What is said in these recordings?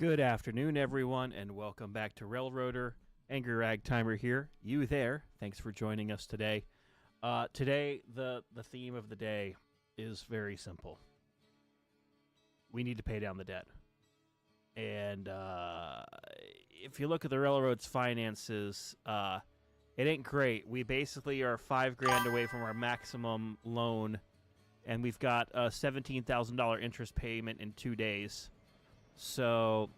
Good afternoon, everyone, and welcome back to Railroader. AngryRagtimer here. You there. Thanks for joining us today. Today, the theme of the day is very simple. We need to pay down the debt. And if you look at the railroad's finances, it ain't great. We basically are $5,000 away from our maximum loan, and we've got a $17,000 interest payment in 2 days. So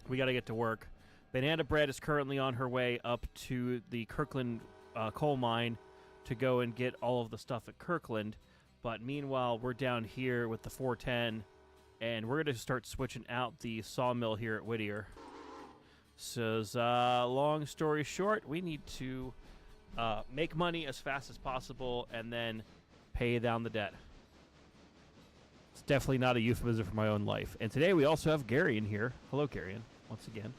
we got to get to work. Banana Bread is currently on her way up to the Kirkland coal mine to go and get all of the stuff at Kirkland. But meanwhile, we're down here with the 410, and we're going to start switching out the sawmill here at Whittier. So, long story short, we need to make money as fast as possible and then pay down the debt. It's definitely not a euphemism for my own life. And today we also have Gary in here. Hello, Gary, once again.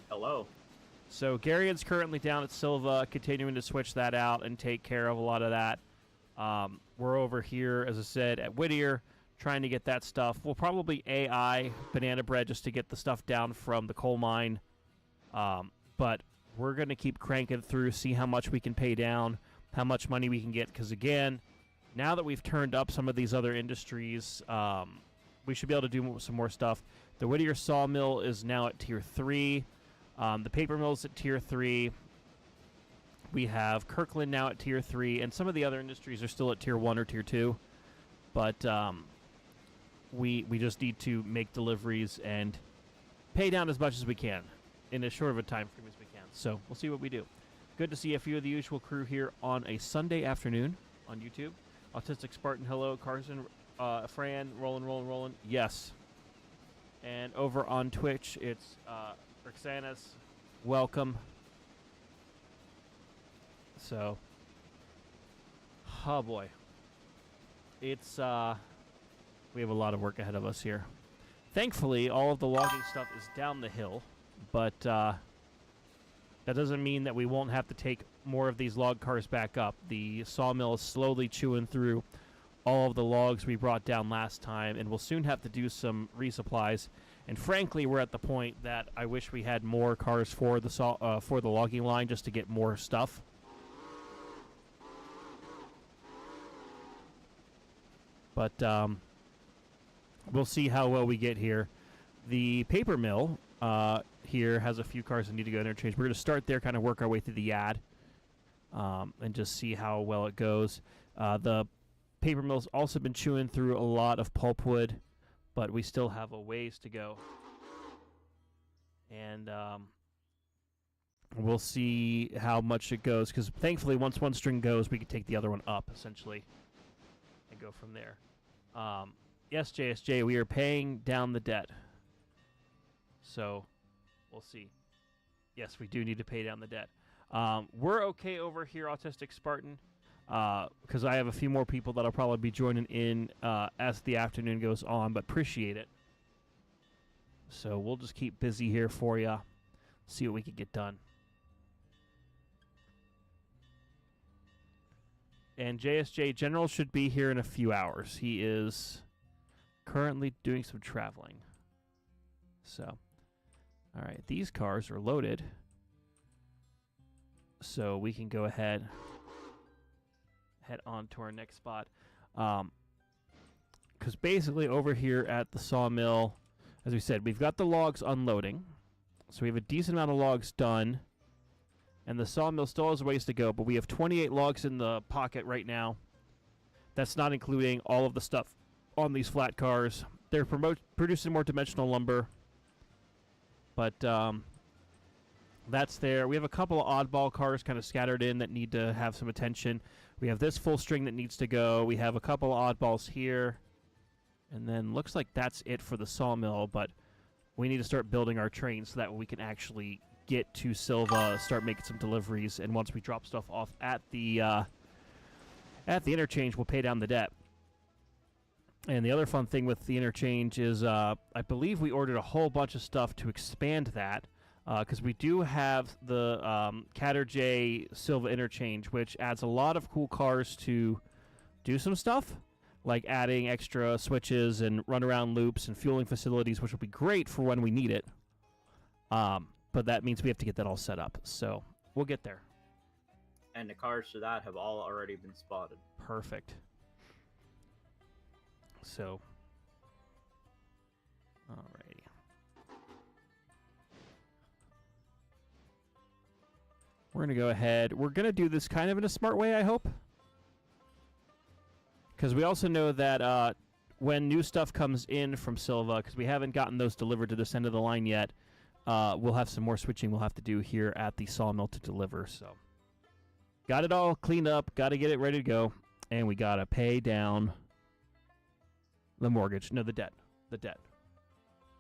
Hello. So Gary's currently down at Silva, continuing to switch that out and take care of a lot of that. We're over here, as I said, at Whittier, trying to get that stuff. We'll probably AI Banana Bread just to get the stuff down from the coal mine. But we're going to keep cranking through, see how much we can pay down, how much money we can get. Because, again, now that we've turned up some of these other industries, we should be able to do some more stuff. The Whittier sawmill is now at Tier 3. The paper mill's at Tier 3. We have Kirkland now at Tier 3. And some of the other industries are still at Tier 1 or Tier 2. But we just need to make deliveries and pay down as much as we can in as short of a time frame as we can. So we'll see what we do. Good to see a few of the usual crew here on a Sunday afternoon on YouTube. Autistic Spartan, hello. Carson, Fran, rolling. Yes. And over on Twitch, it's Roxanus. Welcome. So, oh boy. It's, we have a lot of work ahead of us here. Thankfully, all of the logging stuff is down the hill, but that doesn't mean that we won't have to take more of these log cars back up. The sawmill is slowly chewing through all of the logs we brought down last time, and we'll soon have to do some resupplies. And frankly, we're at the point that I wish we had more cars for the logging line just to get more stuff. But we'll see how well we get here. The paper mill here has a few cars that need to go interchange. We're going to start there, kind of work our way through the yad, and just see how well it goes. The paper mill's also been chewing through a lot of pulpwood, but we still have a ways to go. And we'll see how much it goes, because thankfully once one string goes, we can take the other one up, essentially, and go from there. Yes, JSJ, we are paying down the debt. So, we'll see. Yes, we do need to pay down the debt. We're okay over here, Autistic Spartan, because I have a few more people that'll probably be joining in as the afternoon goes on, but appreciate it. So we'll just keep busy here for you, see what we can get done. And JSJ General should be here in a few hours. He is currently doing some traveling. So, all right, these cars are loaded, so we can go ahead, head on to our next spot. Because basically over here at the sawmill, as we said, we've got the logs unloading, so we have a decent amount of logs done, and the sawmill still has a ways to go, but we have 28 logs in the pocket right now. That's not including all of the stuff on these flat cars. They're producing more dimensional lumber, but that's there. We have a couple of oddball cars kind of scattered in that need to have some attention. We have this full string that needs to go. We have a couple of oddballs here. And then looks like that's it for the sawmill, but we need to start building our train so that we can actually get to Silva, start making some deliveries, and once we drop stuff off at the interchange, we'll pay down the debt. And the other fun thing with the interchange is I believe we ordered a whole bunch of stuff to expand that, because we do have the Catter J Silva interchange, which adds a lot of cool cars to do some stuff. like adding extra switches and runaround loops and fueling facilities, which will be great for when we need it. But that means we have to get that all set up. So we'll get there. And the cars to that have all already been spotted. Perfect. So, alrighty. We're going to go ahead. We're going to do this kind of in a smart way, I hope. Because we also know that when new stuff comes in from Silva, because we haven't gotten those delivered to this end of the line yet, we'll have some more switching we'll have to do here at the sawmill to deliver. So, got it all cleaned up, got to get it ready to go, and we got to pay down the mortgage. No, the debt. The debt.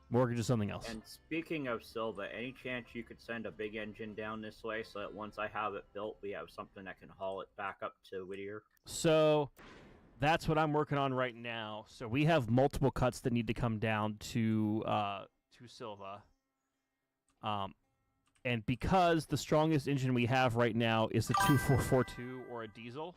Mortgage is something else. And speaking of Silva, any chance you could send a big engine down this way so that once I have it built, we have something that can haul it back up to Whittier? So that's what I'm working on right now. So we have multiple cuts that need to come down to Silva. And because the strongest engine we have right now is the 2442 or a diesel,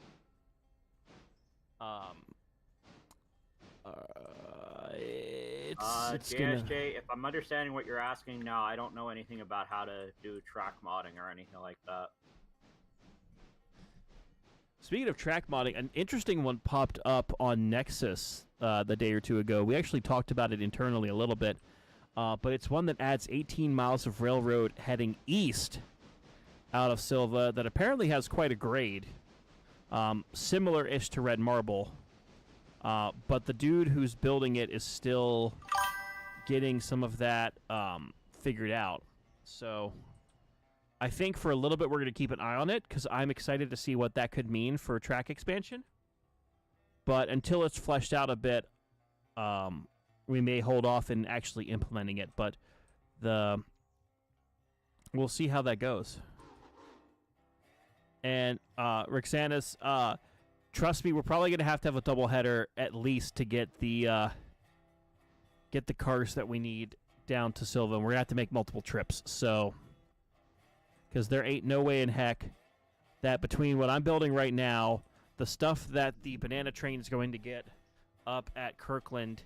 it's JSJ, if I'm understanding what you're asking now, I don't know anything about how to do track modding or anything like that. Speaking of track modding, an interesting one popped up on Nexus the day or two ago. We actually talked about it internally a little bit, but it's one that adds 18 miles of railroad heading east out of Silva that apparently has quite a grade, similar-ish to Red Marble. But the dude who's building it is still getting some of that figured out. So I think for a little bit we're going to keep an eye on it because I'm excited to see what that could mean for track expansion. But until it's fleshed out a bit, we may hold off in actually implementing it. But we'll see how that goes. And Roxana's... trust me, we're probably going to have a doubleheader at least to get the cars that we need down to Silva. And we're going to have to make multiple trips. So, because there ain't no way in heck that between what I'm building right now, the stuff that the banana train is going to get up at Kirkland,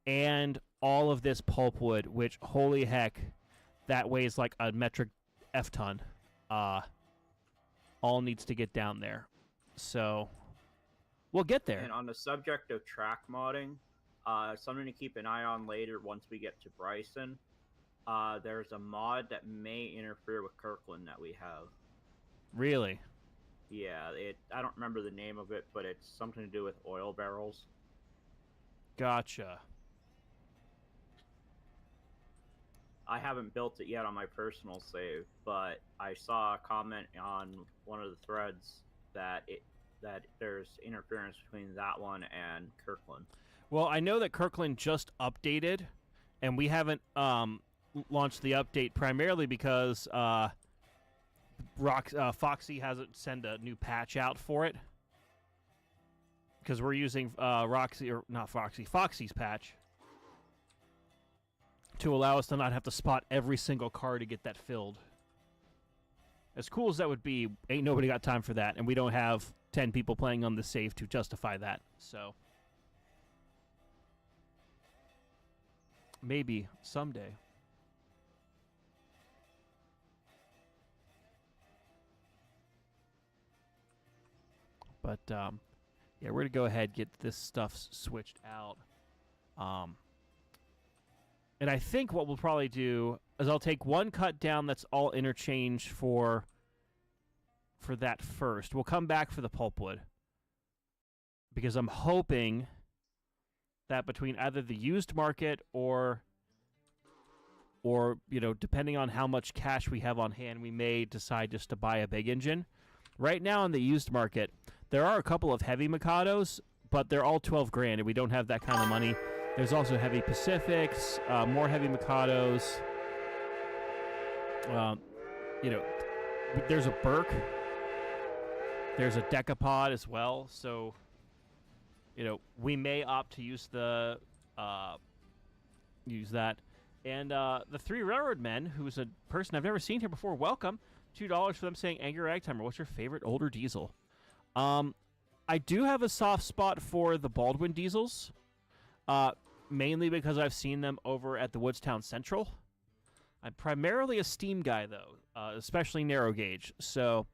and all of this pulpwood, which, holy heck, that weighs like a metric F-ton, all needs to get down there. So... we'll get there. And on the subject of track modding, something to keep an eye on later once we get to Bryson. There's a mod that may interfere with Kirkland that we have. Really? Yeah, I don't remember the name of it, but it's something to do with oil barrels. Gotcha. I haven't built it yet on my personal save, but I saw a comment on one of the threads that there's interference between that one and Kirkland. Well, I know that Kirkland just updated, and we haven't launched the update primarily because Foxy hasn't sent a new patch out for it. Because we're using Foxy's patch to allow us to not have to spot every single car to get that filled. As cool as that would be, ain't nobody got time for that, and we don't have 10 people playing on the save to justify that. So maybe someday. But yeah, we're gonna go ahead and get this stuff switched out. And I think what we'll probably do is I'll take one cut down that's all interchange for that first. We'll come back for the pulpwood. Because I'm hoping that between either the used market or depending on how much cash we have on hand, we may decide just to buy a big engine. Right now in the used market, there are a couple of heavy Mikados, but they're all 12 grand, and we don't have that kind of money. There's also heavy Pacifics, more heavy Mikados. There's a Burke. There's a Decapod as well. So, we may opt to use that. And the Three Railroad Men, who's a person I've never seen here before, welcome. $2 for them saying, AngryRagtimer, what's your favorite older diesel? I do have a soft spot for the Baldwin diesels, mainly because I've seen them over at the Woodstown Central. I'm primarily a steam guy, though, especially narrow gauge. So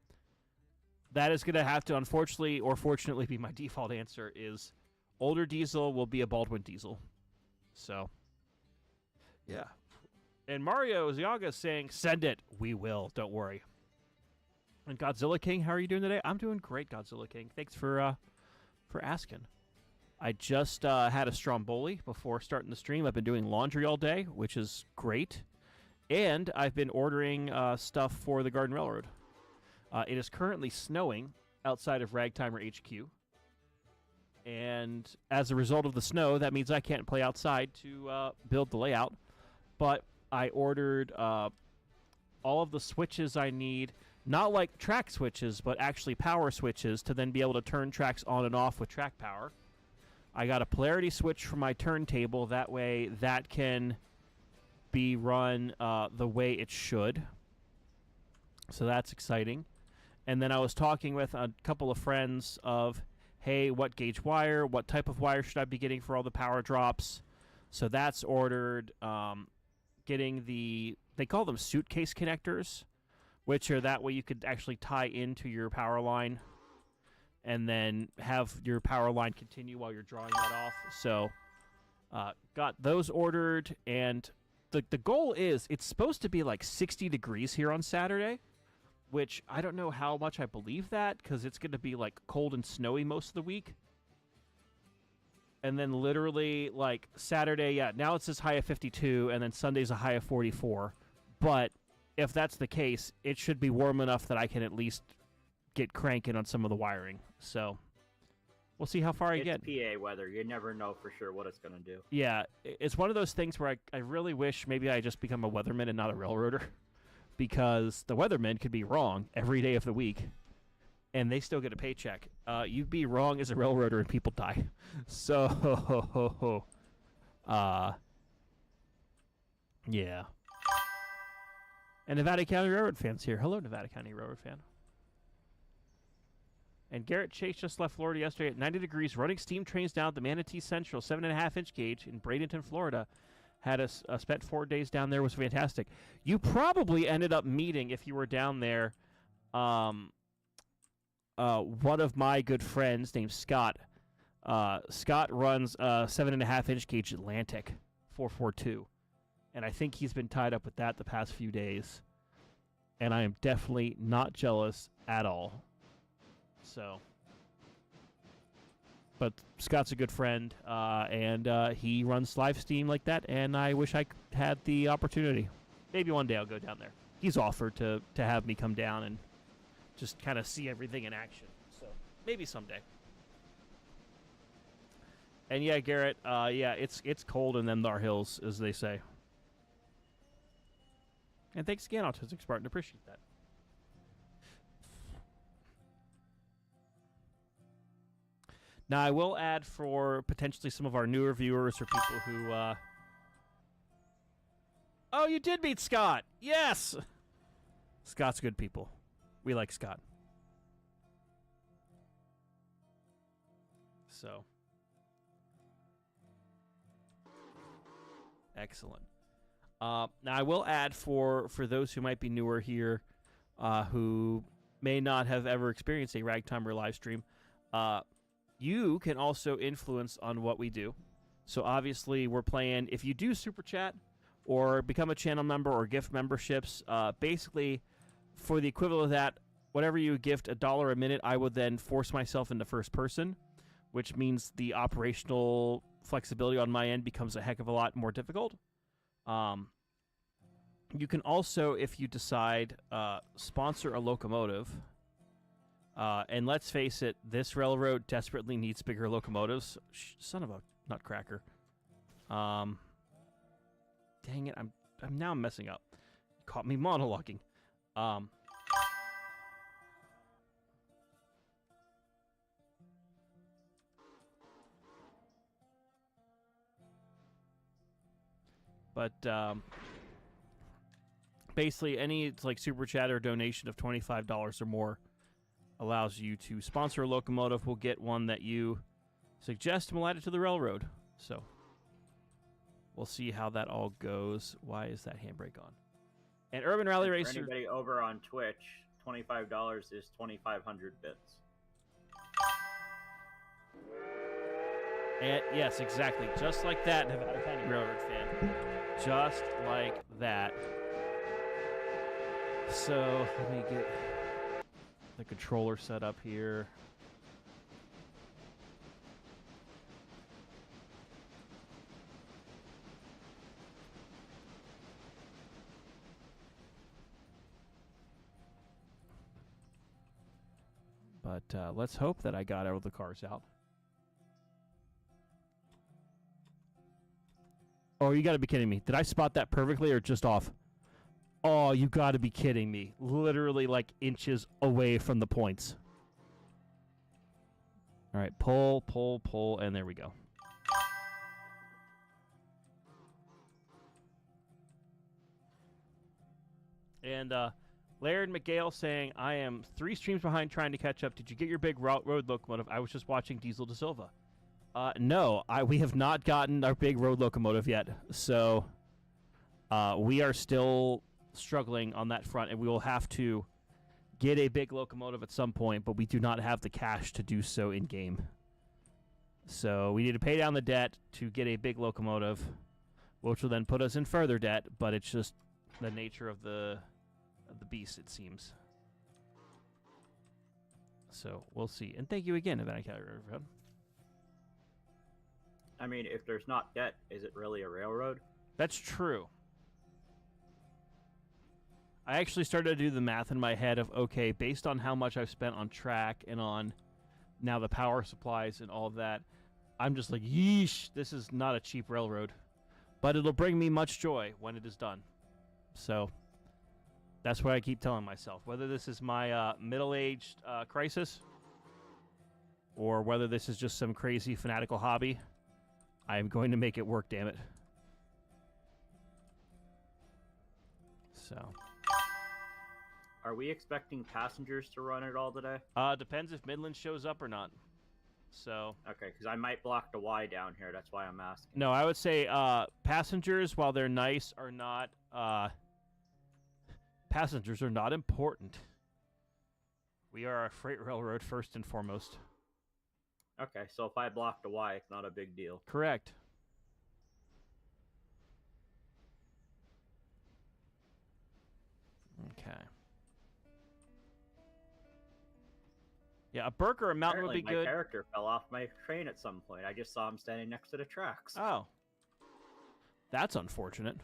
that is going to have to, unfortunately or fortunately, be my default answer is older diesel will be a Baldwin diesel. So, yeah. And Mario Ziaga is saying, send it. We will. Don't worry. And Godzilla King, how are you doing today? I'm doing great, Godzilla King. Thanks for asking. I just had a Stromboli before starting the stream. I've been doing laundry all day, which is great. And I've been ordering stuff for the Garden Railroad. It is currently snowing outside of Ragtimer HQ. And as a result of the snow, that means I can't play outside to build the layout. But I ordered all of the switches I need. Not like track switches, but actually power switches to then be able to turn tracks on and off with track power. I got a polarity switch for my turntable. That way that can be run the way it should. So that's exciting. And then I was talking with a couple of friends of, hey, what gauge wire, what type of wire should I be getting for all the power drops? So that's ordered. Getting they call them suitcase connectors, which are that way you could actually tie into your power line and then have your power line continue while you're drawing that off. So got those ordered, and the goal is it's supposed to be like 60 degrees here on Saturday, which I don't know how much I believe that because it's going to be like cold and snowy most of the week. And then literally like Saturday, yeah, now it's this high of 52, and then Sunday's a high of 44. But if that's the case, it should be warm enough that I can at least get cranking on some of the wiring. So we'll see how far I get. It's PA weather. You never know for sure what it's going to do. Yeah, it's one of those things where I really wish maybe I just become a weatherman and not a railroader, because the weathermen could be wrong every day of the week, and they still get a paycheck. You'd be wrong as a railroader and people die. So, yeah. And Nevada County Railroad fans here. Hello, Nevada County Railroad fan. And Garrett Chase just left Florida yesterday at 90 degrees, running steam trains down at the Manatee Central 7.5-inch gauge in Bradenton, Florida. Had spent 4 days down there. Was fantastic. You probably ended up meeting, if you were down there, one of my good friends named Scott. Scott runs a 7.5-inch gauge Atlantic 442. And I think he's been tied up with that the past few days. And I am definitely not jealous at all. So, but Scott's a good friend, and he runs live steam like that, and I wish I had the opportunity. Maybe one day I'll go down there. He's offered to have me come down and just kind of see everything in action. So, maybe someday. And yeah, Garrett, yeah, it's cold in them thar hills, as they say. And thanks again, Autistic Spartan. Appreciate that. Now, I will add for potentially some of our newer viewers or people who... Oh, you did meet Scott! Yes! Scott's good people. We like Scott. So. Excellent. Now, I will add for those who might be newer here, who may not have ever experienced a Ragtimer live stream, you can also influence on what we do. So obviously we're playing, if you do Super Chat or become a channel member or gift memberships, basically for the equivalent of that, whatever you gift $1 a minute, I would then force myself into first person, which means the operational flexibility on my end becomes a heck of a lot more difficult. You can also, if you decide, sponsor a locomotive. And let's face it, this railroad desperately needs bigger locomotives. Son of a nutcracker. Dang it, I'm now messing up. Caught me monologuing. But basically, any like super chat or donation of $25 or more allows you to sponsor a locomotive. We'll get one that you suggest, and we'll add it to the railroad. So we'll see how that all goes. Why is that handbrake on? And Urban Rally And for Racer. anybody over on Twitch, $25 is 2,500 bits. And yes, exactly. Just like that, Nevada County Railroad fan. Just like that. So let me get the controller set up here. But let's hope that I got all the cars out. Oh, you got to be kidding me. Did I spot that perfectly or just off? Oh, you got to be kidding me. Literally like inches away from the points. All right, pull, pull, pull, and there we go. And Laird McGale saying, I am 3 streams behind trying to catch up. Did you get your big road locomotive? I was just watching Diesel de Silva. No, we have not gotten our big road locomotive yet. So we are still struggling on that front, and we will have to get a big locomotive at some point, but we do not have the cash to do so in-game. So we need to pay down the debt to get a big locomotive, which will then put us in further debt, but it's just the nature of the beast, it seems. So we'll see. And thank you again, Nevada County Railroad. I mean, if there's not debt, is it really a railroad? That's true. I actually started to do the math in my head of, okay, based on how much I've spent on track and on now the power supplies and all of that, I'm just like, yeesh, this is not a cheap railroad. But it'll bring me much joy when it is done. So that's what I keep telling myself. Whether this is my middle-aged crisis or whether this is just some crazy fanatical hobby, I am going to make it work, damn it. So. Are we expecting passengers to run it all today? Depends if Midland shows up or not. So. Okay, because I might block the Y down here. That's why I'm asking. No, I would say passengers, while they're nice, are not. Passengers are not important. We are a freight railroad first and foremost. Okay, so if I block the Y, it's not a big deal. Correct. Okay. Yeah, a Burke or a Mountain Apparently, would be good. My character fell off my train at some point. I just saw him standing next to the tracks. Oh. That's unfortunate.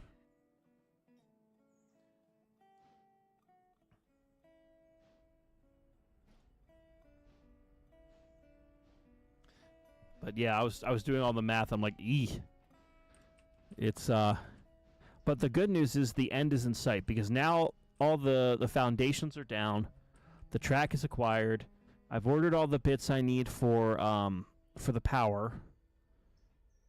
But yeah, I was doing all the math. I'm like, it's but the good news is the end is in sight, because now all the foundations are down, the track is acquired. I've ordered all the bits I need for the power,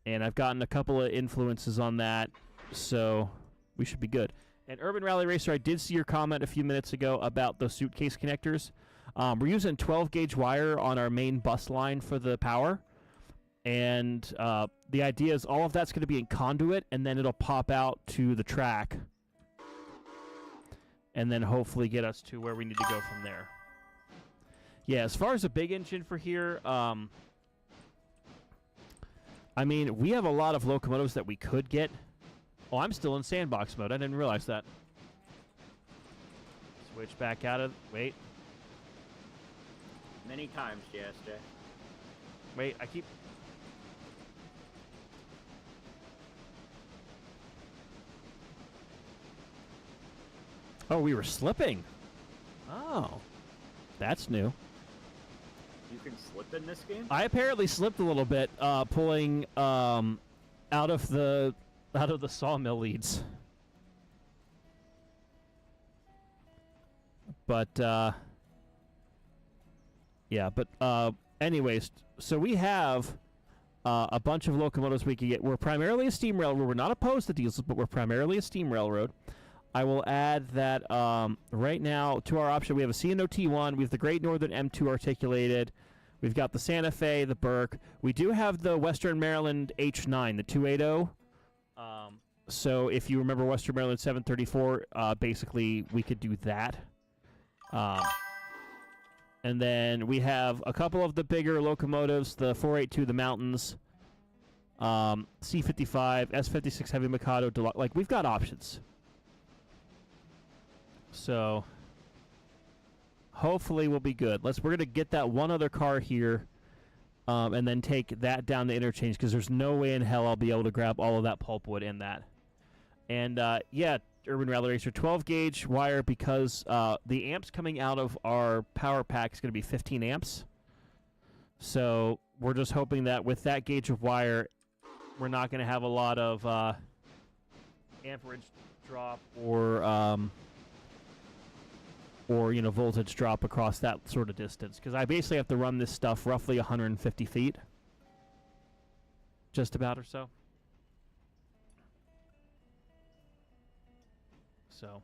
and I've gotten a couple of influences on that, so we should be good. And Urban Rally Racer, I did see your comment a few minutes ago about those suitcase connectors. We're using 12 gauge wire on our main bus line for the power. And the idea is all of that's going to be in conduit, and then it'll pop out to the track, and then hopefully get us to where we need to go from there. Yeah, as far as a big engine for here, I mean, we have a lot of locomotives that we could get. Oh, I'm still in sandbox mode. I didn't realize that. Switch back out of... Wait. Many times, JSJ. Wait, I keep... Oh, we were slipping. Oh. That's new. You can slip in this game? I apparently slipped a little bit pulling out of the sawmill leads. But yeah, but anyways, so we have a bunch of locomotives we can get. We're primarily a steam railroad. We're not opposed to diesels, but we're primarily a steam railroad. I will add that right now to our option, we have a C&O T1. We have the Great Northern M2 articulated. We've got the Santa Fe, the Burke. We do have the Western Maryland H9, the 280. So if you remember Western Maryland 734, basically we could do that. And then we have a couple of the bigger locomotives, the 482, the Mountains, C55, S56 Heavy Mikado, like we've got options. So hopefully we'll be good. We're going to get that one other car here and then take that down the interchange because there's no way in hell I'll be able to grab all of that pulpwood in that. And yeah, Urban Rally Racer 12 gauge wire because the amps coming out of our power pack is going to be 15 amps. So we're just hoping that with that gauge of wire, we're not going to have a lot of amperage drop or voltage drop across that sort of distance. Because I basically have to run this stuff roughly 150 feet. Just about or so. So,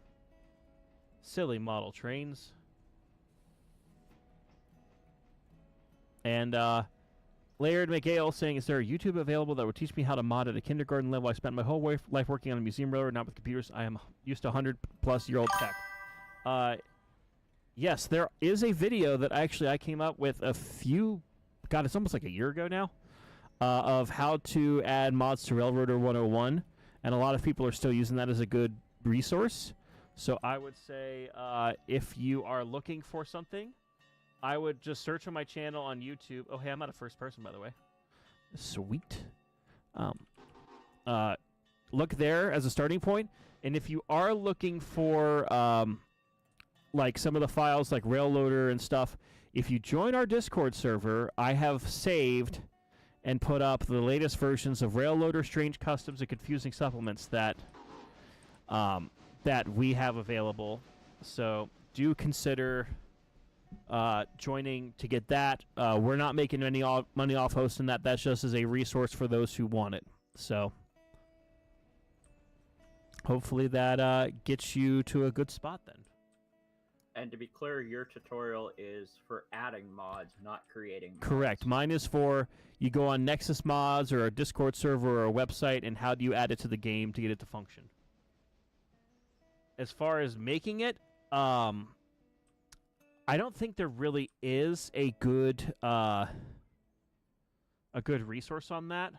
silly model trains. And Laird McGale saying, is there a YouTube available that would teach me how to mod at a kindergarten level? I spent my whole life working on a museum railroad, not with computers. I am used to 100-plus-year-old tech. Yes, there is a video that I came up with God, it's almost like a year ago now, of how to add mods to Railroader 101. And a lot of people are still using that as a good resource. So I would say if you are looking for something, I would just search on my channel on YouTube. Oh, hey, I'm not a first person, by the way. Sweet. Look there as a starting point. And if you are looking for like some of the files like Railloader and stuff, if you join our Discord server, I have saved and put up the latest versions of Railloader, Strange Customs, and Confusing Supplements that we have available. So do consider joining to get that. We're not making any money off hosting that. That's just as a resource for those who want it. So hopefully that gets you to a good spot then. And to be clear, your tutorial is for adding mods, not creating mods. Correct. Mine is for you go on Nexus Mods or a Discord server or a website, and how do you add it to the game to get it to function. As far as making it, I don't think there really is a good resource on that.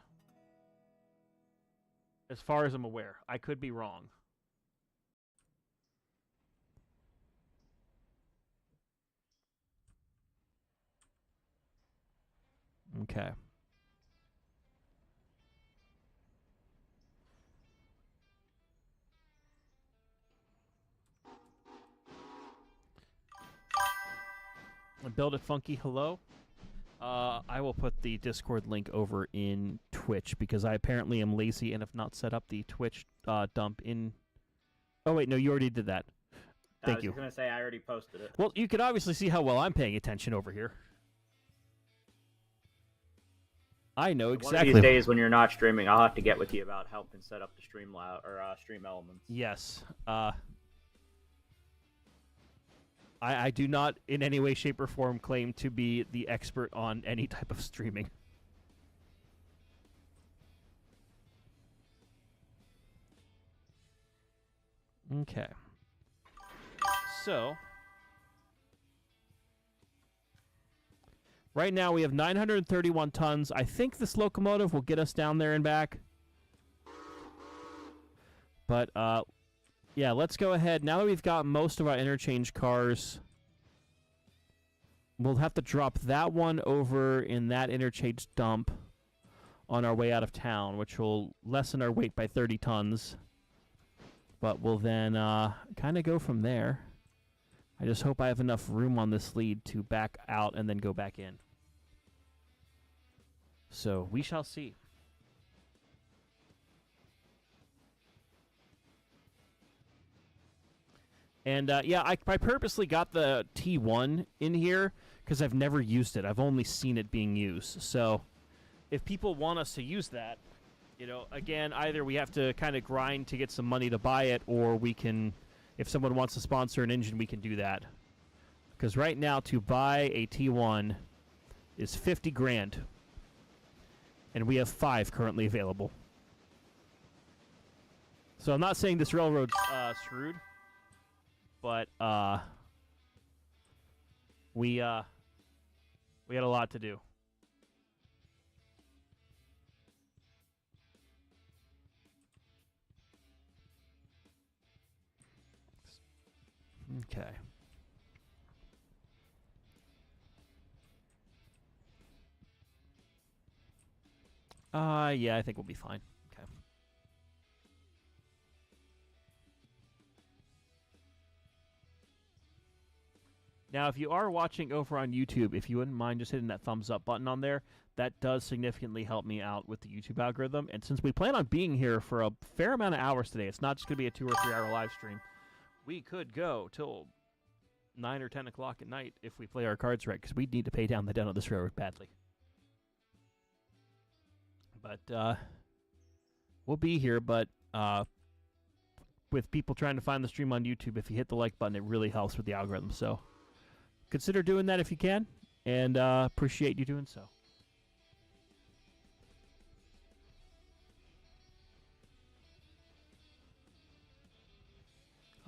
As far as I'm aware, I could be wrong. Okay. Build it funky. Hello. I will put the Discord link over in Twitch because I apparently am lazy and have not set up the Twitch dump in. Oh wait, no, you already did that. Thank you. I was gonna say I already posted it. Well, you can obviously see how well I'm paying attention over here. I know exactly. One of these days when you're not streaming, I'll have to get with you about helping set up the stream stream elements. Yes. I do not in any way, shape, or form claim to be the expert on any type of streaming. Okay. So, right now we have 931 tons. I think this locomotive will get us down there and back. But, yeah, let's go ahead. Now that we've got most of our interchange cars, we'll have to drop that one over in that interchange dump on our way out of town, which will lessen our weight by 30 tons. But we'll then kind of go from there. I just hope I have enough room on this lead to back out and then go back in. So we shall see. And yeah, I purposely got the T1 in here because I've never used it. I've only seen it being used. So if people want us to use that, You know, again, either we have to kind of grind to get some money to buy it, or we can, if someone wants to sponsor an engine, we can do that. Because right now, to buy a T1 is 50 grand, and we have 5 currently available. So I'm not saying this railroad's screwed, but we got a lot to do. Okay. Yeah, I think we'll be fine. Okay. Now, if you are watching over on YouTube, if you wouldn't mind just hitting that thumbs up button on there, that does significantly help me out with the YouTube algorithm. And since we plan on being here for a fair amount of hours today, it's not just going to be a 2 or 3 hour live stream. We could go till 9 or 10 o'clock at night if we play our cards right, because we need to pay down the debt on this railroad badly. But we'll be here, but with people trying to find the stream on YouTube, if you hit the like button, it really helps with the algorithm. So consider doing that if you can, and appreciate you doing so.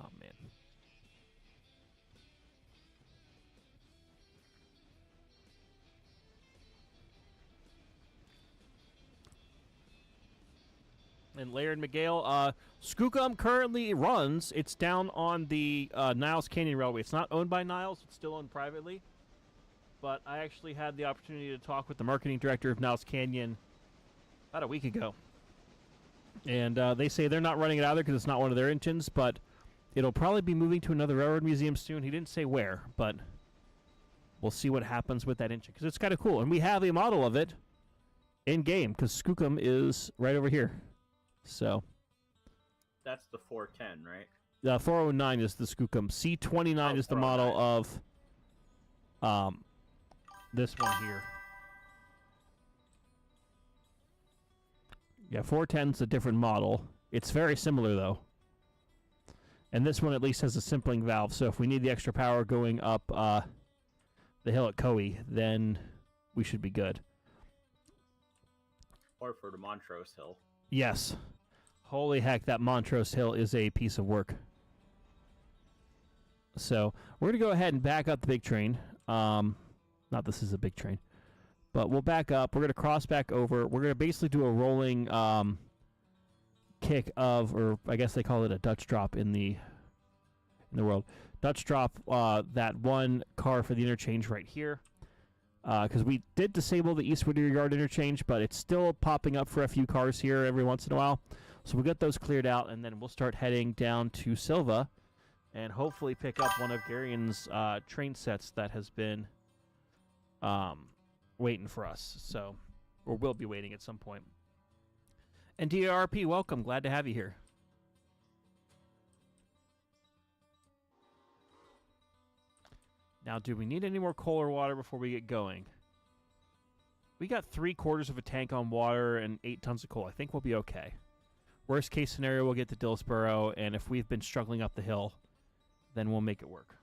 Oh, man. And Laird McGale, Skookum currently runs. It's down on the Niles Canyon Railway. It's not owned by Niles. It's still owned privately. But I actually had the opportunity to talk with the marketing director of Niles Canyon about a week ago. And they say they're not running it either because it's not one of their engines, but it'll probably be moving to another railroad museum soon. He didn't say where, but we'll see what happens with that engine because it's kind of cool. And we have a model of it in-game because Skookum is right over here. So that's the 410, right? The 409 is the Skookum. C29 is the model of this one here. Yeah, 410 is a different model. It's very similar though. And this one at least has a simpling valve, so if we need the extra power going up the hill at Coe, then we should be good. Or for the Montrose Hill. Yes. Holy heck, that Montrose Hill is a piece of work. So, we're going to go ahead and back up the big train. Not this is a big train. But we'll back up. We're going to cross back over. We're going to basically do a rolling kick of, or I guess they call it a Dutch drop in the world. Dutch drop that one car for the interchange right here. Because we did disable the East Whittier Yard interchange, but it's still popping up for a few cars here every once in a while. So we'll get those cleared out, and then we'll start heading down to Silva and hopefully pick up one of Garion's train sets that has been waiting for us. So, or will be waiting at some point. And DRP, welcome. Glad to have you here. Now, do we need any more coal or water before we get going? We got 3/4 of a tank on water and 8 tons of coal. I think we'll be okay. Worst case scenario, we'll get to Dillsboro, and if we've been struggling up the hill, then we'll make it work.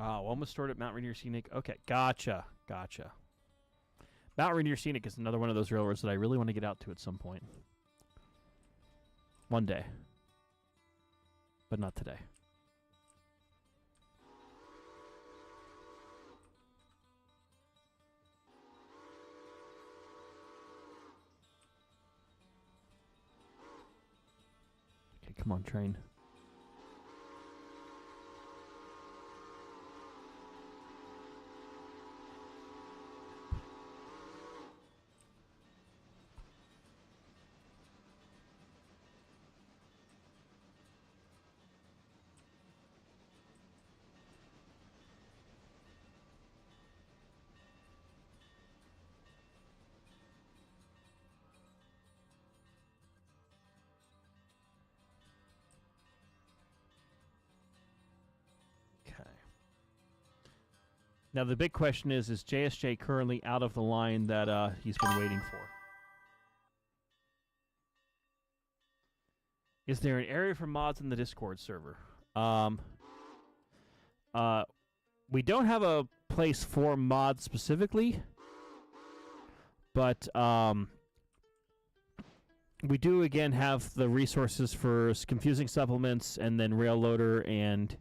Oh, almost stored at Mount Rainier Scenic. Okay, gotcha. Mount Rainier Scenic is another one of those railroads that I really want to get out to at some point. One day. But not today. Okay, come on, train. Now, the big question is JSJ currently out of the line that he's been waiting for? Is there an area for mods in the Discord server? We don't have a place for mods specifically, but we do, again, have the resources for confusing supplements and then Railloader and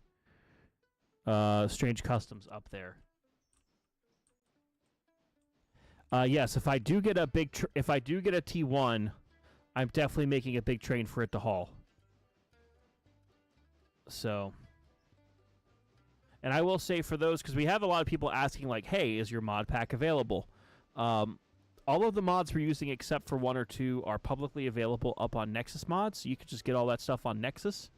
Strange Customs up there. Yes, if I do get a if I do get a T1, I'm definitely making a big train for it to haul. So, and I will say for those, because we have a lot of people asking, like, hey, is your mod pack available? All of the mods we're using, except for 1 or 2, are publicly available up on Nexus Mods, so you can just get all that stuff on Nexus.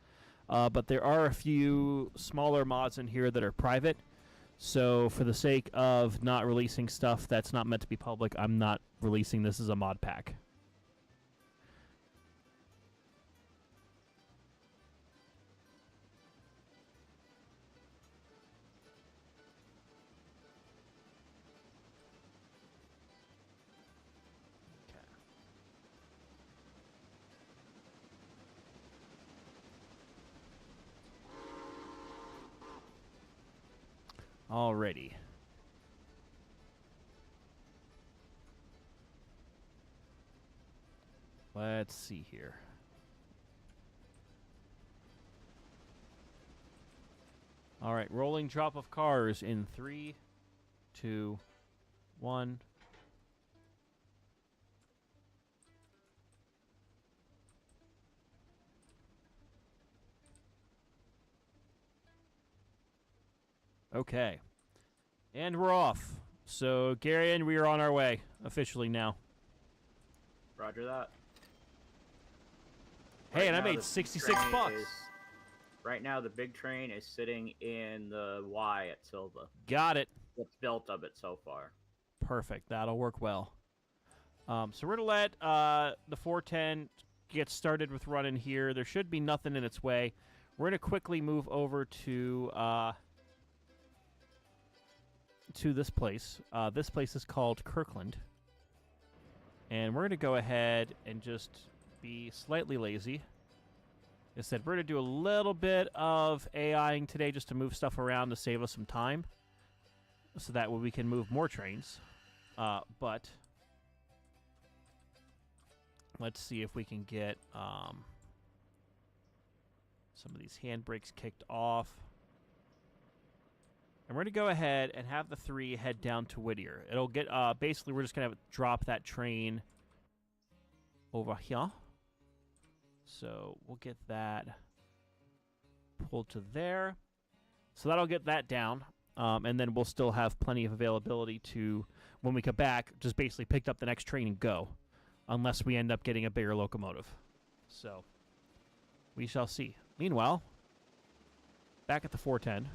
But there are a few smaller mods in here that are private. So for the sake of not releasing stuff that's not meant to be public, I'm not releasing this as a mod pack. Alrighty. Let's see here. Alright, rolling drop of cars in 3, 2, 1. Okay. And we're off. So, Garion, we are on our way, officially now. Roger that. Hey, and I made 66 bucks. Right now, the big train is sitting in the Y at Silva. Got it. What's built of it so far. Perfect. That'll work well. So we're going to let the 410 get started with running here. There should be nothing in its way. We're going to quickly move over to this place. This place is called Kirkland. And we're going to go ahead and just be slightly lazy. As I said, we're going to do a little bit of AIing today just to move stuff around to save us some time. So that way we can move more trains. But let's see if we can get some of these handbrakes kicked off. And we're going to go ahead and have the 3 head down to Whittier. It'll get, basically, we're just going to drop that train over here. So we'll get that pulled to there. So that'll get that down. And then we'll still have plenty of availability to, when we come back, just basically pick up the next train and go. Unless we end up getting a bigger locomotive. So we shall see. Meanwhile, back at the 410.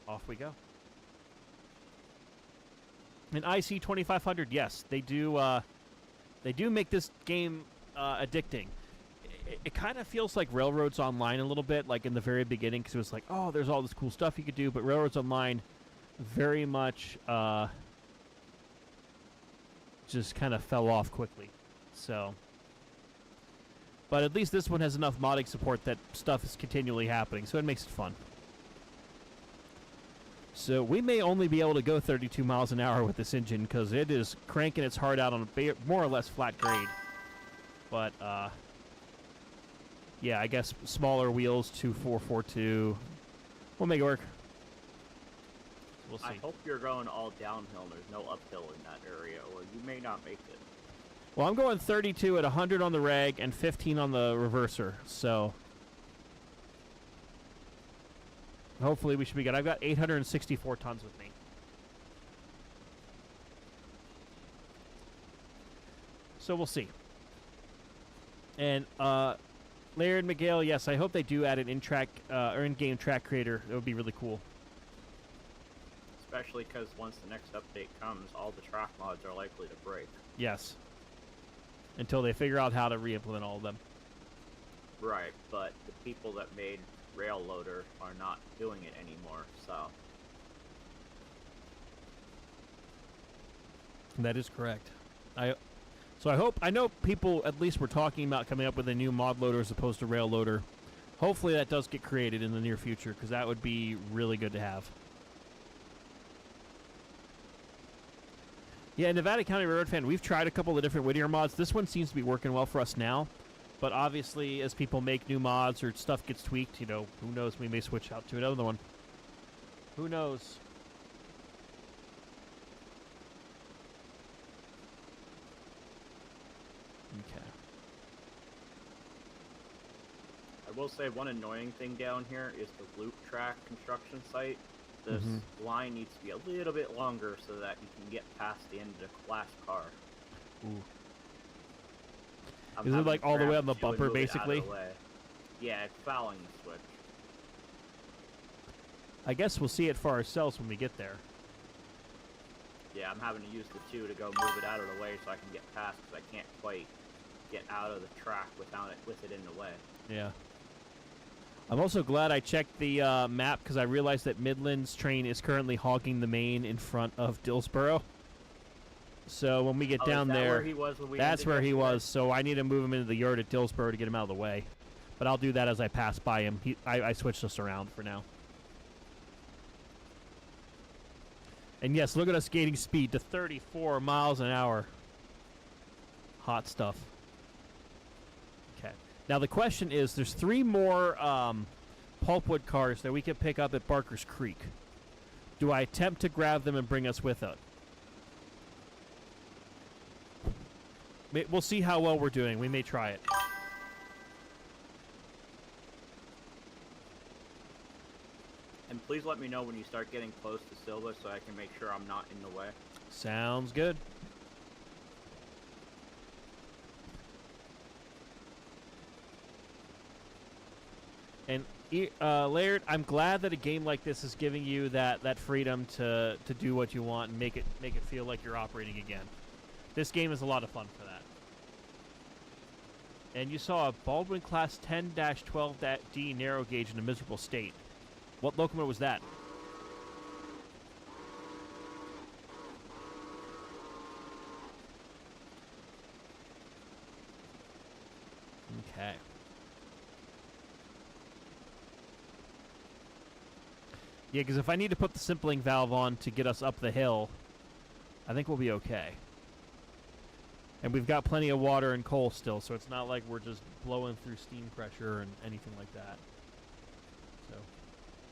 Off we go. And IC 2500, yes, they do make this game addicting. It kind of feels like Railroads Online a little bit, like in the very beginning, because it was like, oh, there's all this cool stuff you could do, but Railroads Online very much just kind of fell off quickly. So, but at least this one has enough modding support that stuff is continually happening, so it makes it fun. So we may only be able to go 32 miles an hour with this engine because it is cranking its heart out on a more or less flat grade. But, yeah, I guess smaller wheels, 2442. We'll make it work. We'll see. I hope you're going all downhill and there's no uphill in that area, or you may not make it. Well, I'm going 32 at 100 on the reg and 15 on the reverser, so hopefully we should be good. I've got 864 tons with me. So we'll see. And Larry and Miguel, yes, I hope they do add an in-track or in-game track creator. That would be really cool. Especially because once the next update comes, all the track mods are likely to break. Yes. Until they figure out how to re-implement all of them. Right, but the people that made Railloader are not doing it anymore, so That is correct. So I know people at least were talking about coming up with a new mod loader as opposed to rail loader. Hopefully that does get created in the near future, because that would be really good to have. Yeah, Nevada County Railroad fan, we've tried a couple of different Whittier mods. This one seems to be working well for us now. But obviously, as people make new mods or stuff gets tweaked, you know, who knows, we may switch out to another one. Who knows? Okay. I will say one annoying thing down here is the loop track construction site. This line needs to be a little bit longer so that you can get past the end of the last car. Ooh. Is it like all the way on the bumper, basically? Yeah, it's fouling the switch. I guess we'll see it for ourselves when we get there. Yeah, I'm having to use the 2 to go move it out of the way so I can get past, because I can't quite get out of the track with it in the way. Yeah. I'm also glad I checked the map, because I realized that Midland's train is currently hogging the main in front of Dillsboro. So when we get down there, where he was when we that's where he was. So I need to move him into the yard at Dillsboro to get him out of the way. But I'll do that as I pass by him. I switched us around for now. And yes, look at us gaining speed to 34 miles an hour. Hot stuff. Okay. Now the question is, there's 3 more pulpwood cars that we can pick up at Barker's Creek. Do I attempt to grab them and bring us with it? We'll see how well we're doing. We may try it. And please let me know when you start getting close to Silva so I can make sure I'm not in the way. Sounds good. And Laird, I'm glad that a game like this is giving you that freedom to do what you want and make it feel like you're operating again. This game is a lot of fun for that. And you saw a Baldwin Class 10-12D narrow gauge in a miserable state. What locomotive was that? Okay. Yeah, because if I need to put the simpling valve on to get us up the hill, I think we'll be okay. And we've got plenty of water and coal still, so it's not like we're just blowing through steam pressure and anything like that. So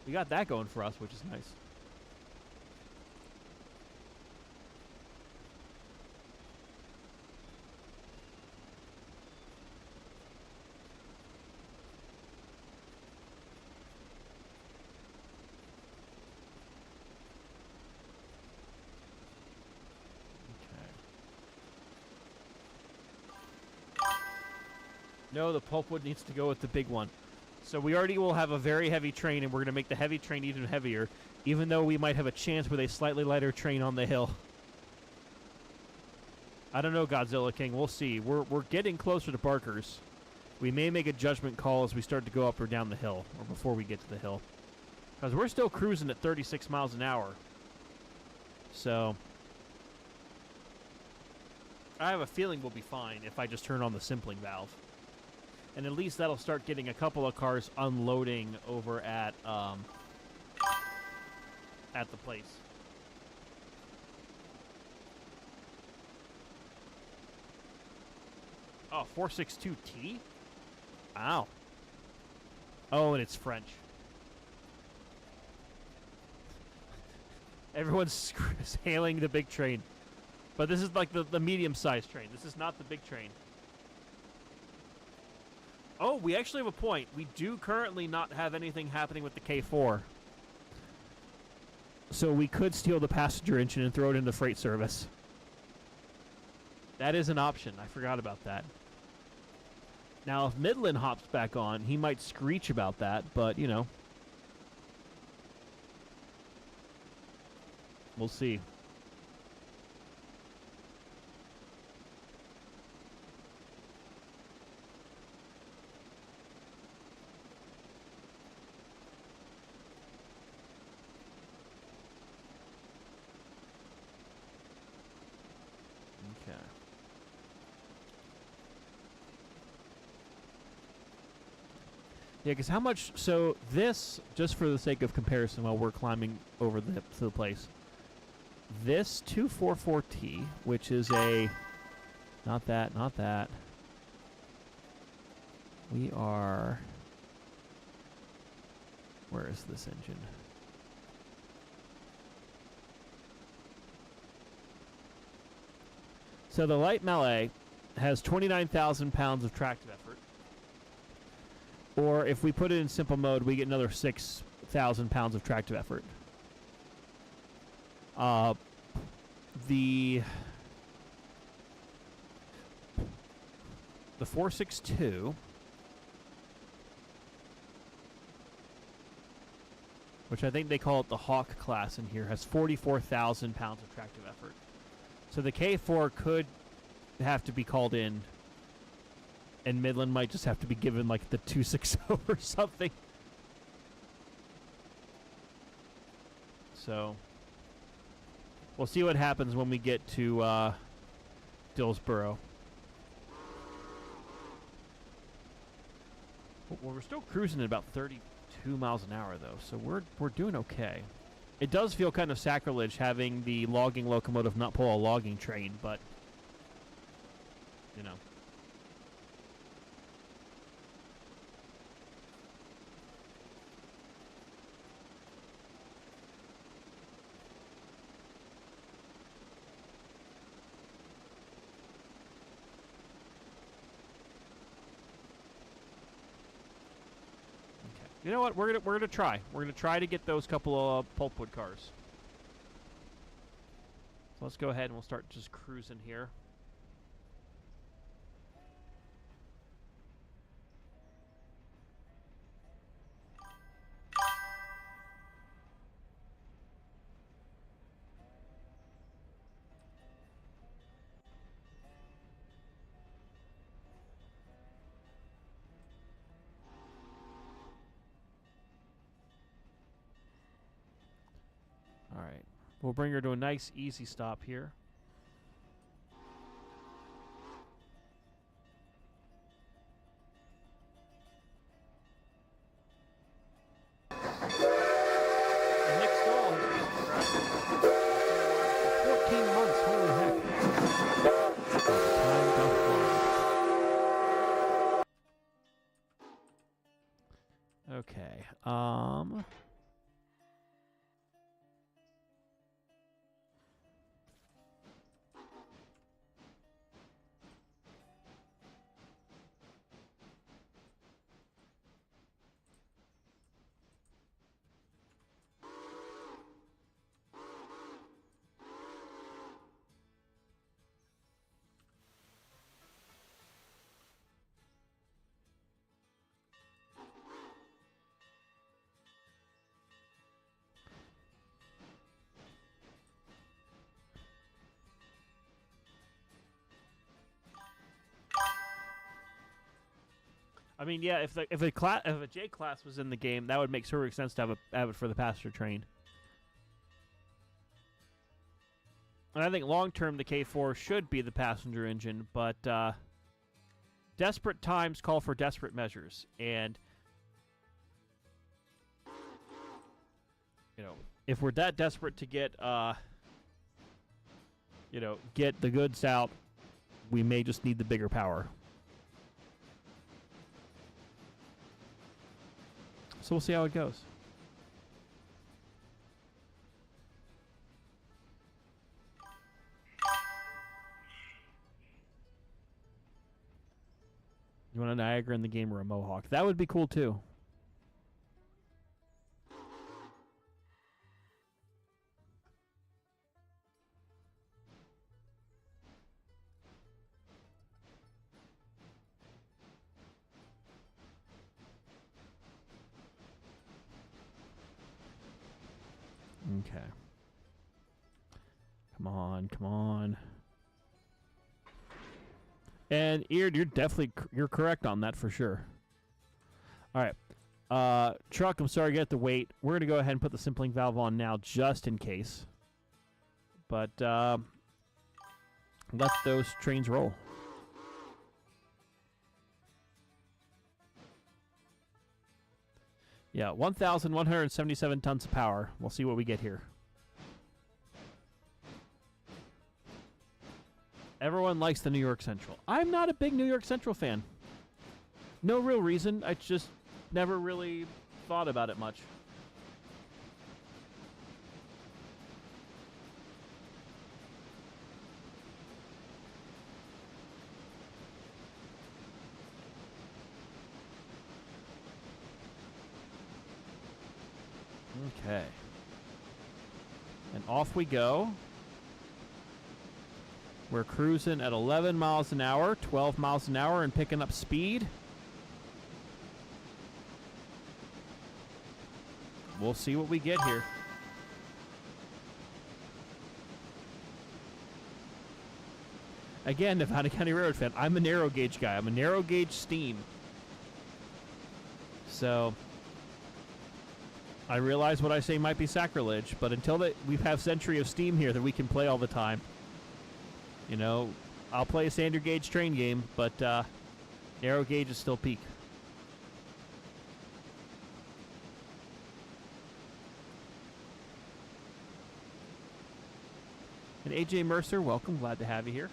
we got that going for us, which is nice. No, the pulpwood needs to go with the big one. So we already will have a very heavy train, and we're going to make the heavy train even heavier, even though we might have a chance with a slightly lighter train on the hill. I don't know, Godzilla King. We'll see. We're getting closer to Barker's. We may make a judgment call as we start to go up or down the hill, or before we get to the hill. Because we're still cruising at 36 miles an hour. So I have a feeling we'll be fine if I just turn on the simpling valve. And at least that'll start getting a couple of cars unloading over at the place. Oh, 462T? Wow. Oh, and it's French. Everyone's hailing the big train. But this is like the medium-sized train. This is not the big train. Oh, we actually have a point. We do currently not have anything happening with the K4. So we could steal the passenger engine and throw it into freight service. That is an option. I forgot about that. Now, if Midland hops back on, he might screech about that, but, you know. We'll see. Okay. Yeah, because how much... So this, just for the sake of comparison while we're climbing over to the place, this 244T, which is a... Not that, not that. We are... Where is this engine? So the light melee has 29,000 pounds of tractive effort. Or if we put it in simple mode, we get another 6,000 pounds of tractive effort. The 462, which I think they call it the Hawk class in here, has 44,000 pounds of tractive effort. So the K4 could have to be called in, and Midland might just have to be given like the 260 or something. So we'll see what happens when we get to Dillsboro. Well, we're still cruising at about 32 miles an hour, though, so we're doing okay. It does feel kind of sacrilege having the logging locomotive not pull a logging train, but, you know. You know what? We're gonna try. We're gonna try to get those couple of pulpwood cars. So let's go ahead and we'll start just cruising here. All right. We'll bring her to a nice, easy stop here. And Nick Stoll has been subscribed for 14 months. Holy heck. Time doth fly. Okay. I mean, yeah, if a J class was in the game, that would make perfect sense to have it for the passenger train. And I think long term the K4 should be the passenger engine, but desperate times call for desperate measures, and you know, if we're that desperate to get get the goods out, we may just need the bigger power. So we'll see how it goes. You want a Niagara in the game or a Mohawk? That would be cool too. Okay. Come on, come on. And you're definitely you're correct on that for sure. All right. Truck, I'm sorry you got to wait. We're going to go ahead and put the simpling valve on now just in case. But let those trains roll. Yeah, 1,177 tons of power. We'll see what we get here. Everyone likes the New York Central. I'm not a big New York Central fan. No real reason. I just never really thought about it much. Okay. And off we go. We're cruising at 11 miles an hour, 12 miles an hour, and picking up speed. We'll see what we get here. Again, Nevada County Railroad fan. I'm a narrow gauge guy. I'm a narrow gauge steam. So I realize what I say might be sacrilege, but until that we have Century of Steam here that we can play all the time, you know, I'll play a standard gauge train game, but narrow gauge is still peak. And AJ Mercer, welcome. Glad to have you here.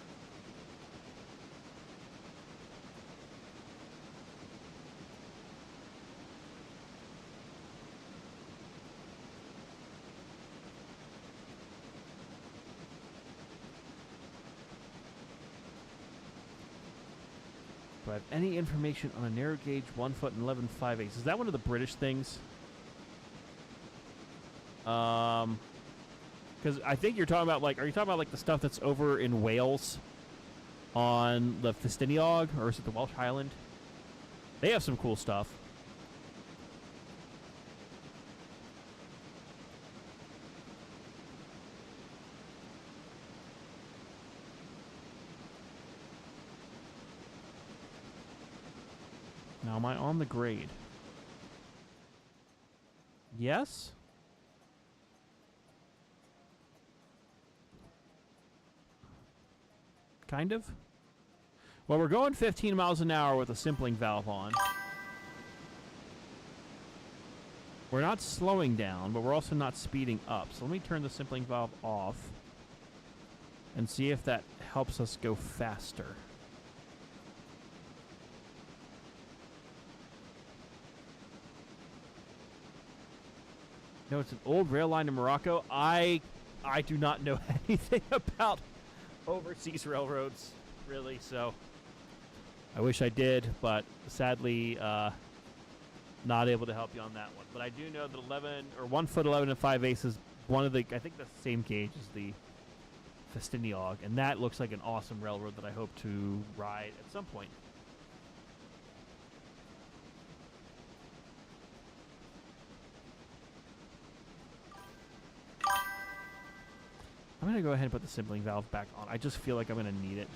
Do I have any information on a narrow gauge 1 foot and 11 5/8? Is that one of the British things? Because I think you're talking about, like, are you talking about like the stuff that's over in Wales on the Festiniog, or is it the Welsh Highland? They have some cool stuff. Now, am I on the grade? Yes? Kind of. Well, we're going 15 miles an hour with a simpling valve on. We're not slowing down, but we're also not speeding up. So let me turn the simpling valve off and see if that helps us go faster. No, it's an old rail line in Morocco. I do not know anything about overseas railroads, really, so I wish I did, but sadly not able to help you on that one. But I do know that 11 or 1 foot 11 and 5/8 is one of the, I think that's the same gauge as the Festiniog, and that looks like an awesome railroad that I hope to ride at some point. I'm going to go ahead and put the simpling valve back on. I just feel like I'm going to need it.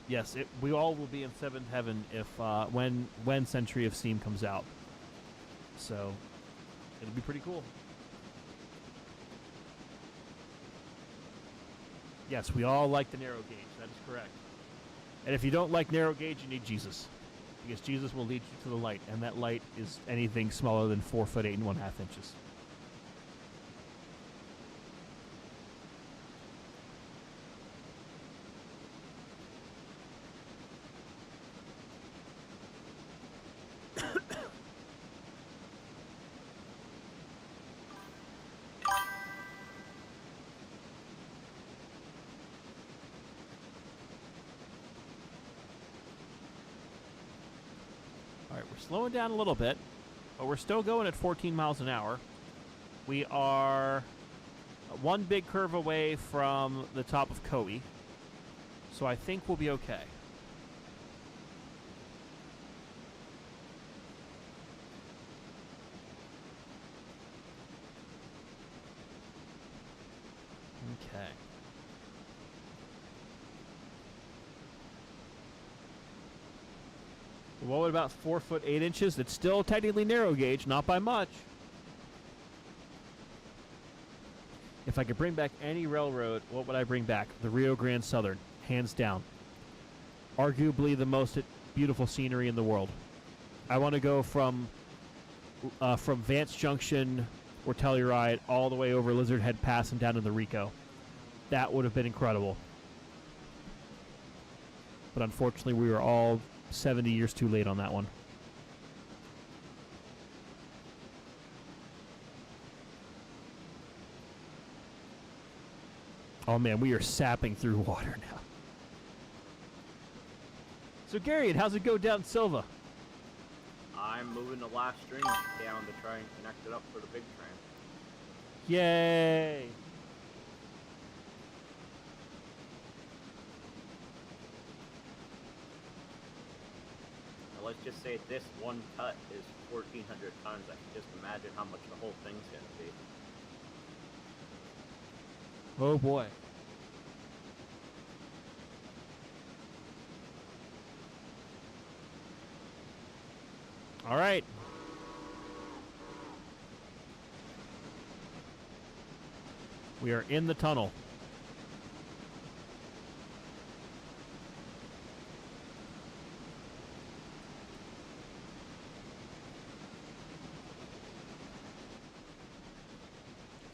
Yes, we all will be in seventh heaven if when Century of Steam comes out. So it'll be pretty cool. Yes, we all like the narrow gauge. That is correct. And if you don't like narrow gauge, you need Jesus. Because Jesus will lead you to the light, and that light is anything smaller than 4 foot 8 and 1/2 inches. Slowing down a little bit, but we're still going at 14 miles an hour. We are one big curve away from the top of Coe, so I think we'll be okay. Okay. What about 4 foot 8 inches? It's still technically narrow gauge, not by much. If I could bring back any railroad, what would I bring back? The Rio Grande Southern, hands down. Arguably the most beautiful scenery in the world. I want to go from Vance Junction or Telluride all the way over Lizard Head Pass and down to the Rico. That would have been incredible. But unfortunately, we were all 70 years too late on that one. Oh man, we are sapping through water now. So Garriott, how's it go down Silva? I'm moving the last string down to try and connect it up for the big train. Yay! Now, let's just say this one cut is 1,400 tons. I can just imagine how much the whole thing's going to be. Oh boy. All right. We are in the tunnel.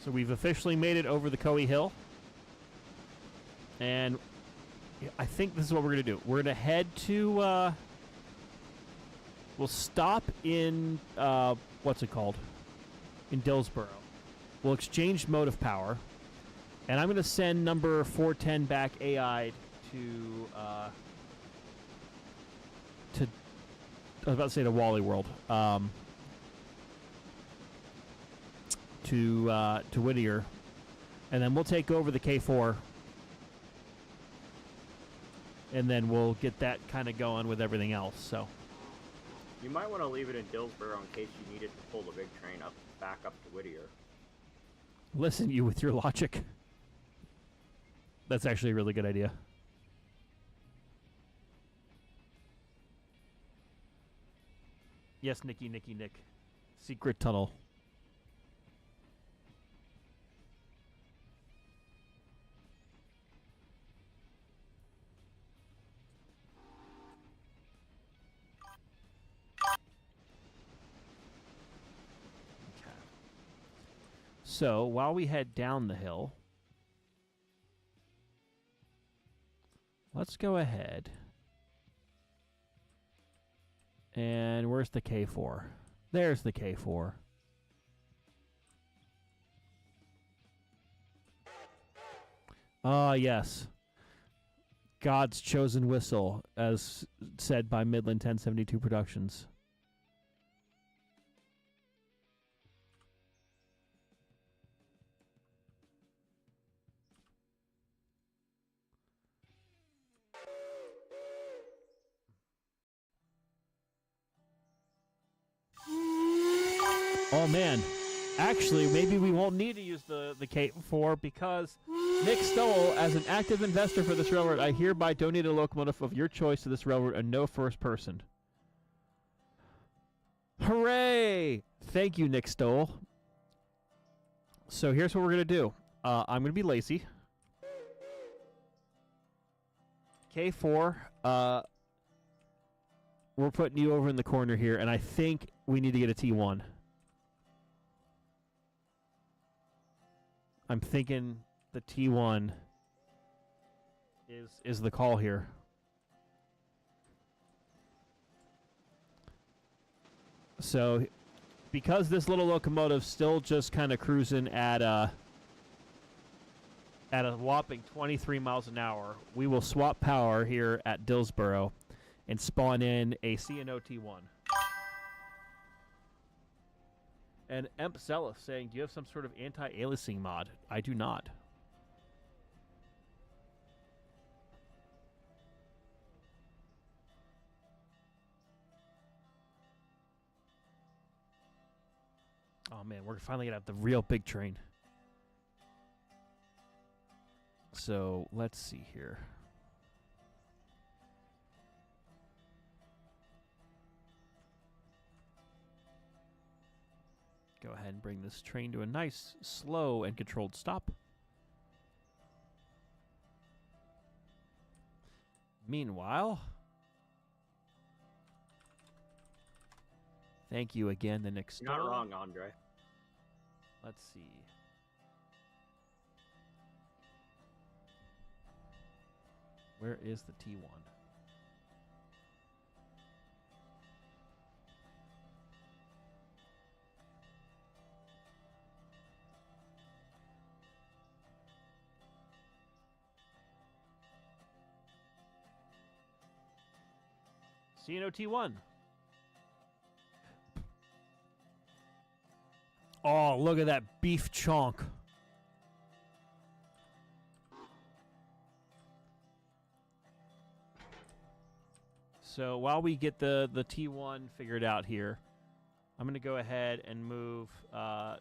So we've officially made it over the Coe Hill. And I think this is what we're going to do. We're going to head to... we'll stop in... what's it called? In Dillsboro. We'll exchange motive power. And I'm going to send number 410 back AI to... I was about to say to Wally World. To Whittier. And then we'll take over the K4. And then we'll get that kind of going with everything else. So you might want to leave it in Dillsboro in case you needed to pull the big train back up to Whittier. Listen, you with your logic. That's actually a really good idea. Yes, Nick. Secret tunnel. So, while we head down the hill, let's go ahead. And where's the K4? There's the K4. Ah, yes. God's chosen whistle, as said by Midland 1072 Productions. Oh man, actually maybe we won't need to use the K4 because Nick Stoll, as an active investor for this railroad, I hereby donate a locomotive of your choice to this railroad and no first person. Hooray! Thank you, Nick Stoll. So here's what we're going to do. I'm going to be lazy. K4, we're putting you over in the corner here, and I think we need to get a T1. I'm thinking the T1 is the call here. So, because this little locomotive's still just kind of cruising at a whopping 23 miles an hour, we will swap power here at Dillsboro and spawn in a C&O T1. And Emp Zealous saying, do you have some sort of anti-aliasing mod? I do not. Oh man, we're finally gonna have the real big train. So let's see here. Go ahead and bring this train to a nice, slow, and controlled stop. Meanwhile, thank you again, the next. You're not wrong, Andre. Let's see. Where is the T1? CNO T1. Oh, look at that beef chunk. So while we get the T1 figured out here, I'm going to go ahead and move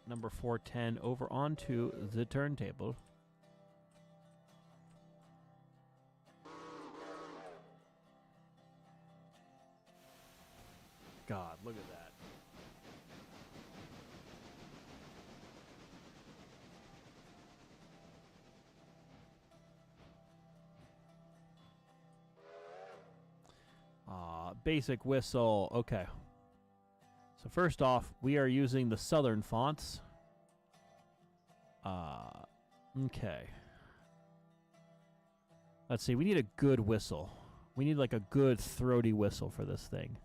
number 410 over onto the turntable. God, look at that. Basic whistle. Okay. So first off, we are using the Southern fonts. Okay. Let's see. We need a good whistle. We need like a good throaty whistle for this thing.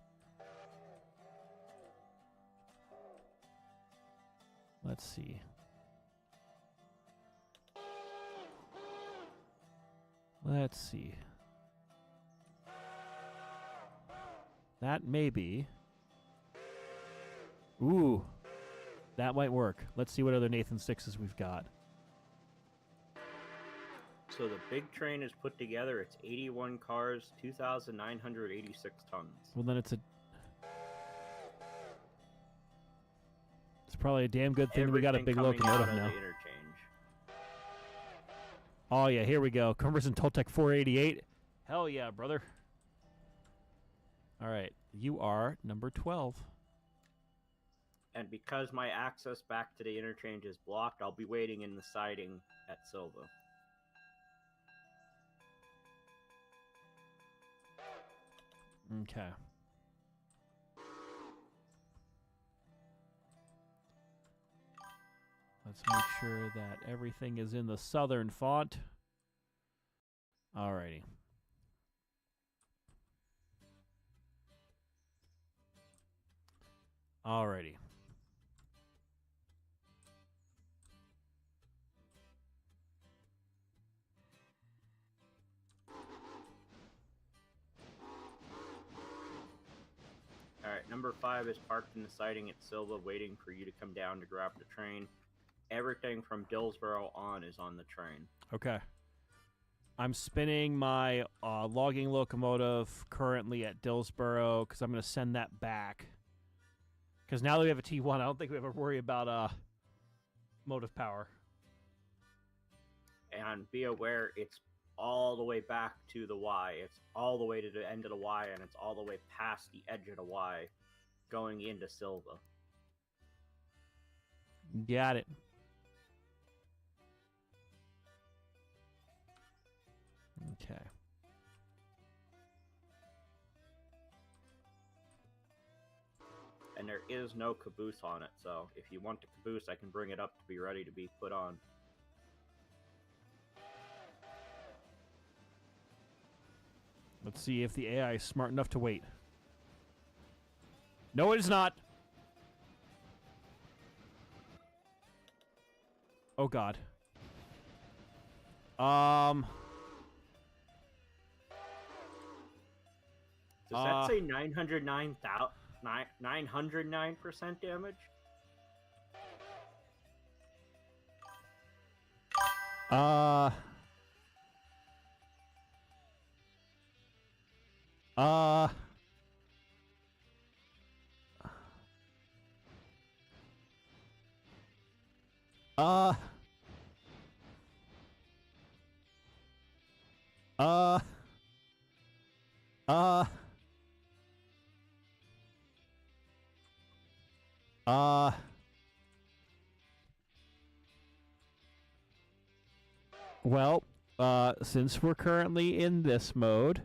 Let's see. Let's see. That may be. Ooh. That might work. Let's see what other Nathan Sixes we've got. So the big train is put together. It's 81 cars, 2,986 tons. Well, then it's probably a damn good thing that we got a big locomotive now. Oh, yeah, here we go. Conversion Toltec 488. Hell yeah, brother. All right, you are number 12. And because my access back to the interchange is blocked, I'll be waiting in the siding at Silva. Okay. Let's make sure that everything is in the Southern font. Alrighty. Alrighty. Alright, number 5 is parked in the siding at Silva, waiting for you to come down to grab the train. Everything from Dillsboro on is on the train. Okay. I'm spinning my logging locomotive currently at Dillsboro because I'm going to send that back. Because now that we have a T1, I don't think we have to worry about motive power. And be aware, it's all the way back to the Y. It's all the way to the end of the Y, and it's all the way past the edge of the Y, going into Silva. Got it. Okay. And there is no caboose on it, so if you want the caboose, I can bring it up to be ready to be put on. Let's see if the AI is smart enough to wait. No, it is not. Oh, God. Does that say 909% damage? Well, since we're currently in this mode,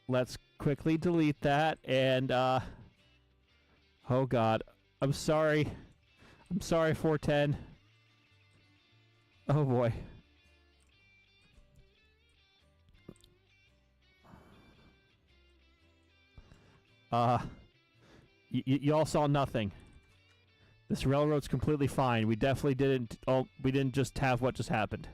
let's quickly delete that and, oh god, I'm sorry. I'm sorry, 410. Oh boy. You all saw nothing. This railroad's completely fine. We definitely didn't. Oh, we didn't just have what just happened.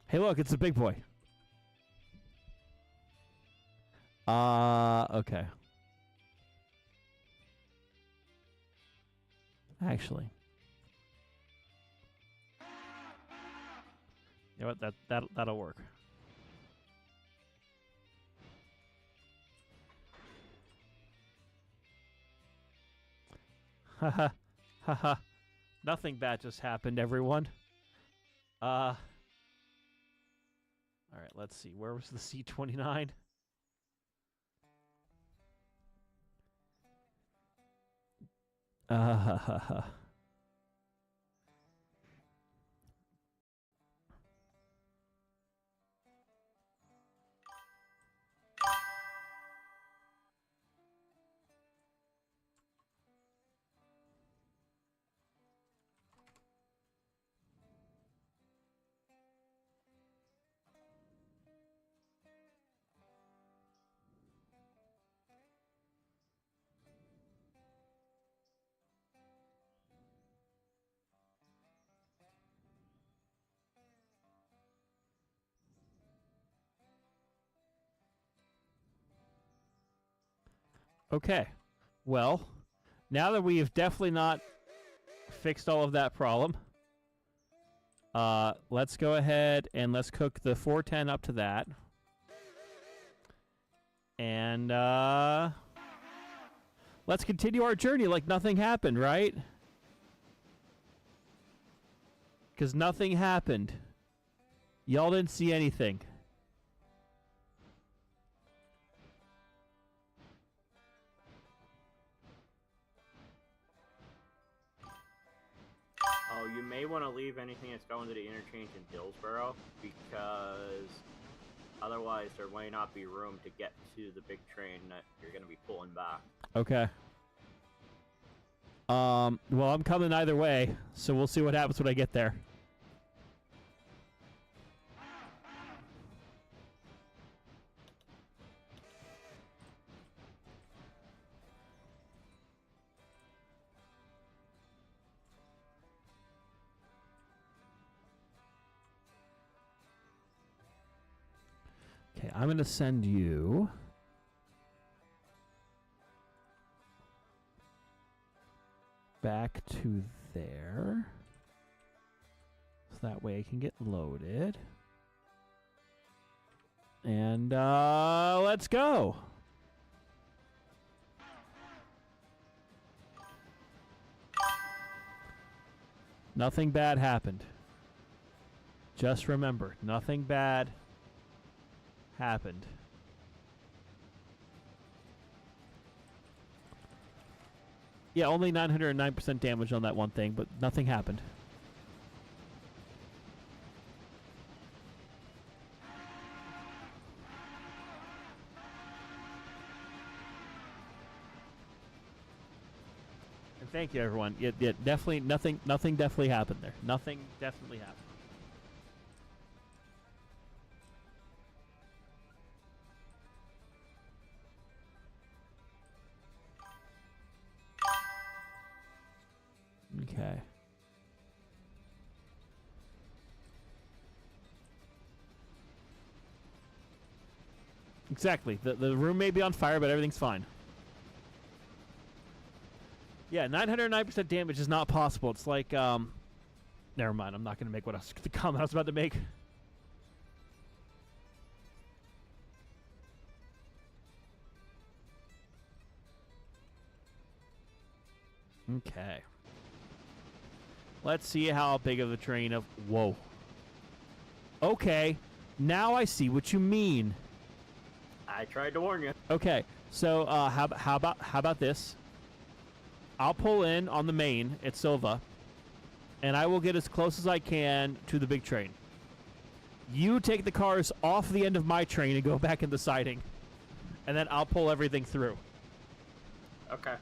Hey, look, it's a big boy. Okay. Actually. You know what? That'll work. Haha. Haha. Nothing bad just happened, everyone. Alright, let's see. Where was the C-29? Okay. Well, now that we have definitely not fixed all of that problem, let's go ahead and let's cook the 410 up to that. And let's continue our journey like nothing happened, right? Because nothing happened. Y'all didn't see anything. Oh, you may want to leave anything that's going to the interchange in Dillsboro, because otherwise there might not be room to get to the big train that you're going to be pulling back. Okay. Well, I'm coming either way, so we'll see what happens when I get there. Okay, I'm going to send you back to there. So that way I can get loaded. And let's go. Nothing bad happened. Just remember, nothing bad happened. Yeah, only 909% damage on that one thing, but nothing happened. And thank you, everyone. Yeah, definitely nothing definitely happened there. Nothing definitely happened. Okay. Exactly. The room may be on fire, but everything's fine. Yeah, 909% damage is not possible. It's like, never mind. I'm not going to make the comment I was about to make. Okay. Let's see how big of a train of... Whoa. Okay. Now I see what you mean. I tried to warn you. Okay. So how about this? I'll pull in on the main at Silva, and I will get as close as I can to the big train. You take the cars off the end of my train and go back in the siding, and then I'll pull everything through. Okay.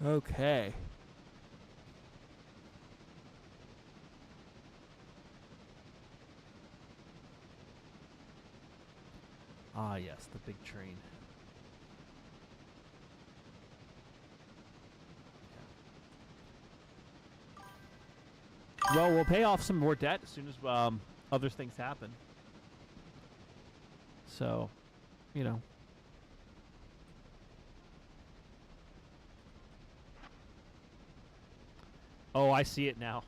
Okay. Ah, yes, the big train. Well, we'll pay off some more debt as soon as other things happen. So, you know. Oh, I see it now.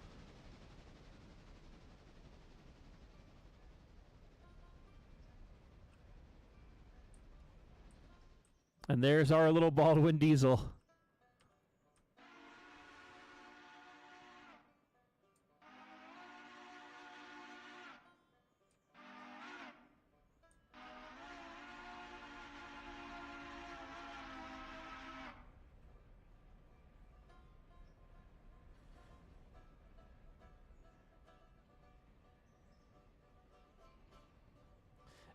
And there's our little Baldwin diesel.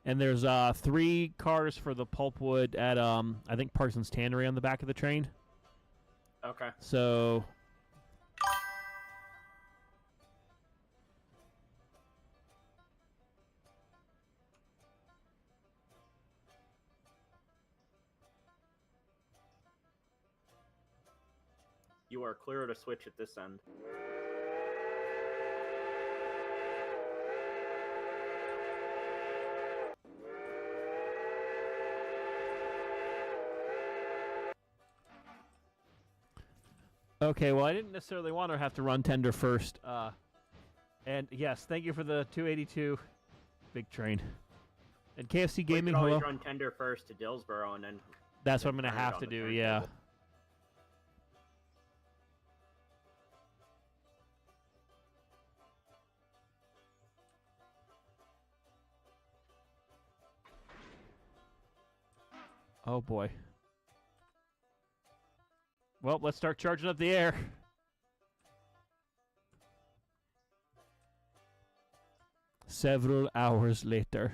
And there's 3 cars for the pulpwood at I think Parsons Tannery on the back of the train. Okay. So You are clear to switch at this end. okay, well, I didn't necessarily want to have to run tender first. And yes, thank you for the 282 big train. And KFC Gaming, we could hello. always run tender first to Dillsboro and then. That's what I'm going to have to do, yeah. Oh, boy. Well, let's start charging up the air. Several hours later.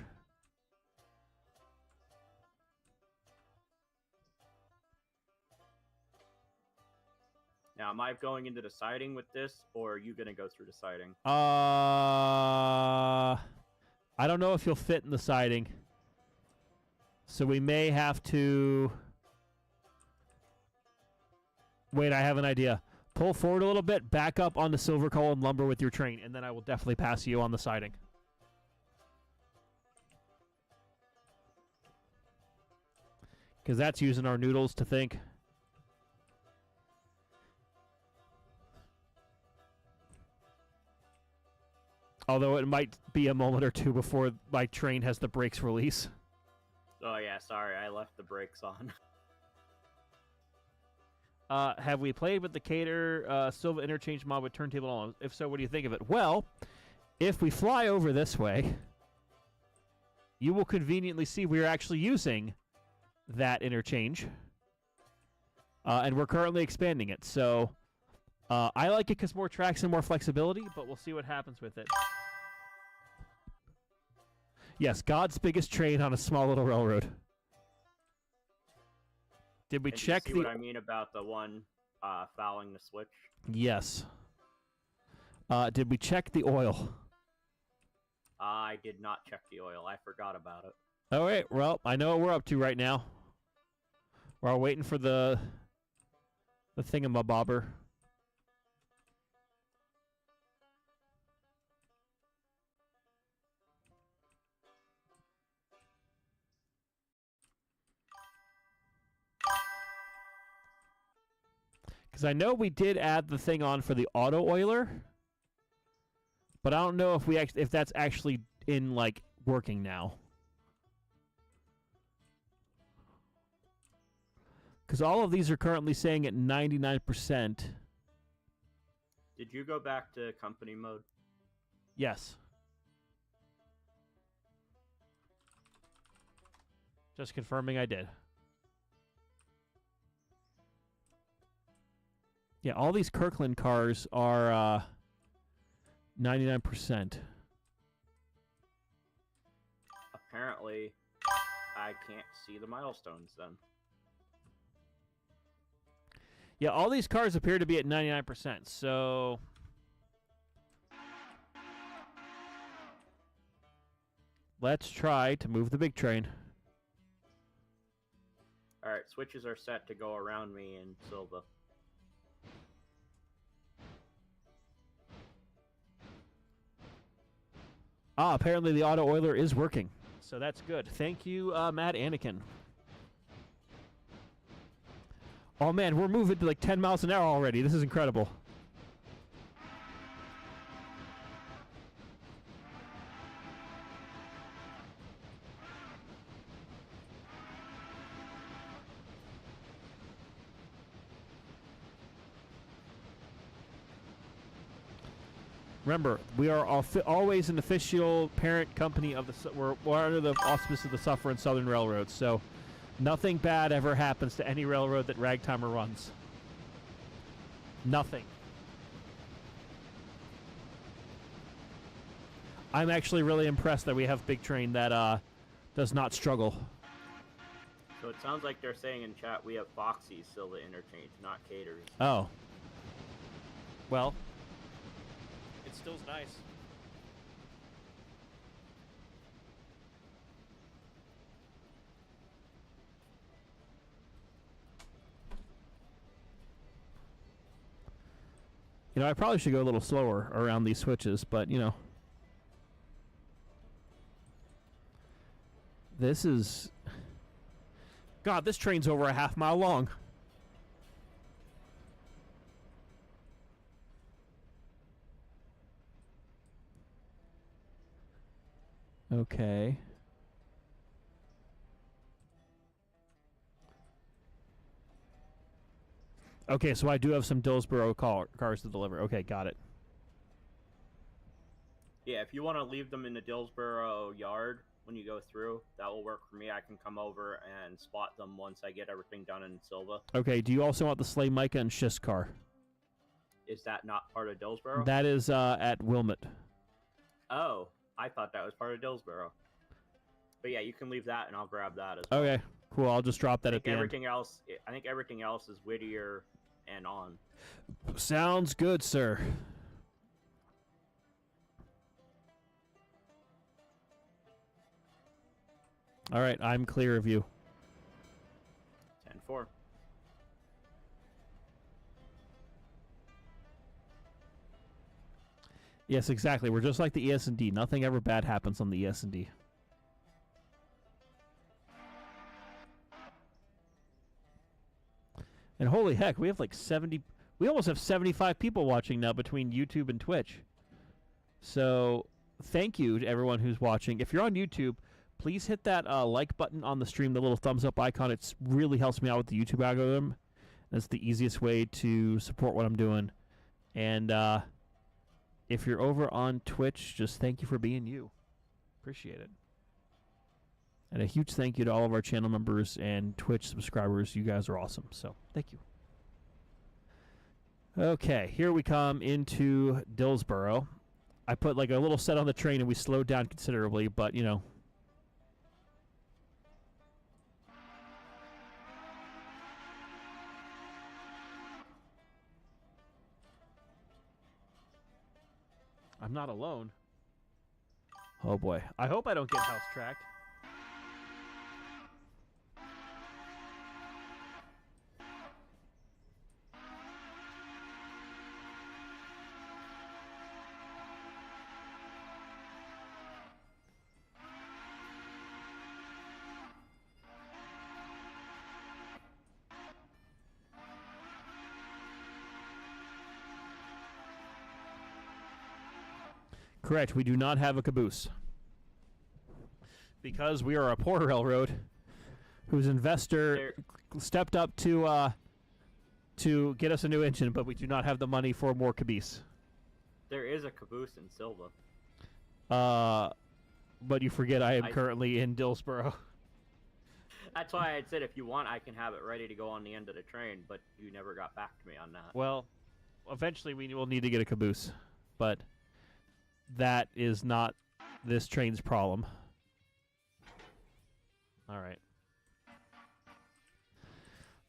Now, am I going into the siding with this, or are you going to go through the siding? I don't know if you'll fit in the siding. So we may have to... Wait, I have an idea. Pull forward a little bit, back up on the silver column lumber with your train, and then I will definitely pass you on the siding. Because that's using our noodles to think. Although it might be a moment or two before my train has the brakes release. Oh, yeah, sorry, I left the brakes on. Have we played with the Cater Silva interchange mod with turntable on? If so, what do you think of it? Well, if we fly over this way, you will conveniently see we are actually using that interchange. And we're currently expanding it. So I like it because more tracks and more flexibility, but we'll see what happens with it. Yes, God's biggest train on a small little railroad. Did we check the... what I mean about the one fouling the switch? Yes. Did we check the oil? I did not check the oil. I forgot about it. All right. Well, I know what we're up to right now. We're all waiting for the thingamabobber. Because I know we did add the thing on for the auto oiler, but I don't know if if that's actually in like working now. Because all of these are currently saying at 99%. Did you go back to company mode? Yes. Just confirming I did. Yeah, all these Kirkland cars are 99%. Apparently, I can't see the milestones then. Yeah, all these cars appear to be at 99%, so... let's try to move the big train. Alright, switches are set to go around me in Silva. Ah, apparently the auto oiler is working. So that's good. Thank you, Matt Anakin. Oh man, we're moving to like 10 miles an hour already. This is incredible. Remember, we are always an official parent company of the. We're under the auspice of the Sufferin Southern Railroad, so nothing bad ever happens to any railroad that Ragtimer runs. Nothing. I'm actually really impressed that we have Big Train that does not struggle. So it sounds like they're saying in chat we have Foxy Silva interchange, not Caters. Oh. Well. It still's nice. You know, I probably should go a little slower around these switches, but, you know. This is... God, this train's over a half-mile long. Okay. Okay, so I do have some Dillsboro cars to deliver. Okay, got it. Yeah, if you want to leave them in the Dillsboro yard when you go through, that will work for me. I can come over and spot them once I get everything done in Silva. Okay, do you also want the Slay Micah and Schist car? Is that not part of Dillsboro? That is at Wilmot. Oh, I thought that was part of Dillsboro. But yeah, you can leave that and I'll grab that as well. Okay, cool. I'll just drop that at the end. I think everything else is Whittier and on. Sounds good, sir. All right, I'm clear of you. 10-4. Yes, exactly. We're just like the ES&D. Nothing ever bad happens on the ES&D. And holy heck, we have like 70... We almost have 75 people watching now between YouTube and Twitch. So, thank you to everyone who's watching. If you're on YouTube, please hit that like button on the stream, the little thumbs up icon. It really helps me out with the YouTube algorithm. That's the easiest way to support what I'm doing. And if you're over on Twitch, just thank you for being you. Appreciate it. And a huge thank you to all of our channel members and Twitch subscribers. You guys are awesome. So, thank you. Okay, here we come into Dillsboro. I put like a little set on the train and we slowed down considerably, but you know. I'm not alone. Oh boy. I hope I don't get house tracked. Correct. We do not have a caboose. Because we are a poor railroad whose investor stepped up to get us a new engine, but we do not have the money for more caboose. There is a caboose in Silva. But you forget I am currently in Dillsboro. That's why I said if you want, I can have it ready to go on the end of the train, but you never got back to me on that. Well, eventually we will need to get a caboose, but that is not this train's problem. All right.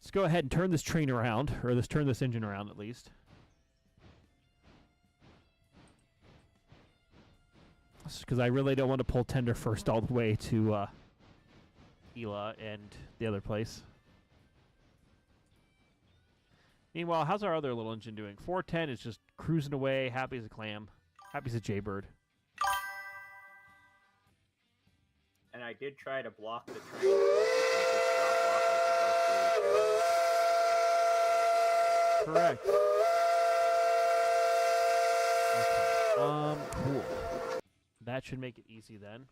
Let's go ahead and turn this train around, or let's turn this engine around at least. Because I really don't want to pull tender first all the way to Ela and the other place. Meanwhile, how's our other little engine doing? 410 is just cruising away, happy as a clam, happy as a jaybird. And I did try to block the train. Correct. Okay. Cool. That should make it easy then.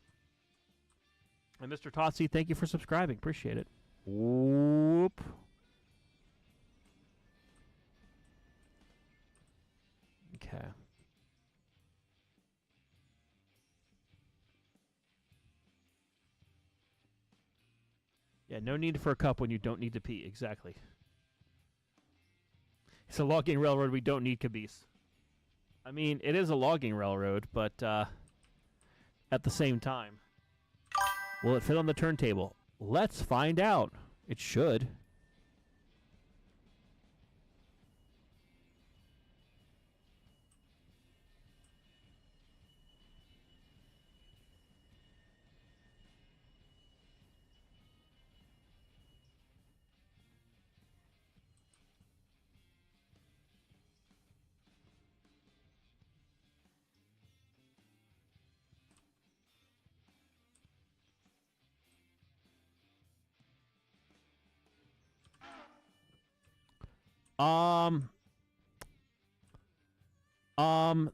And Mr. Totsi, thank you for subscribing. Appreciate it. Whoop. Okay. Yeah, no need for a cup when you don't need to pee. Exactly. It's a logging railroad. We don't need caboose. I mean, it is a logging railroad, but at the same time, will it fit on the turntable? Let's find out. It should.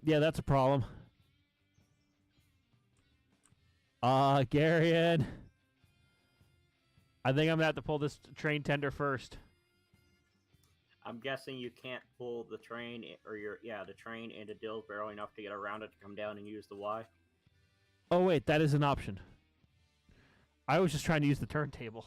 Yeah, that's a problem. Garion. I think I'm gonna have to pull this train tender first. I'm guessing you can't pull the train, the train into Dillsboro enough to get around it to come down and use the Y. Oh wait, that is an option. I was just trying to use the turntable.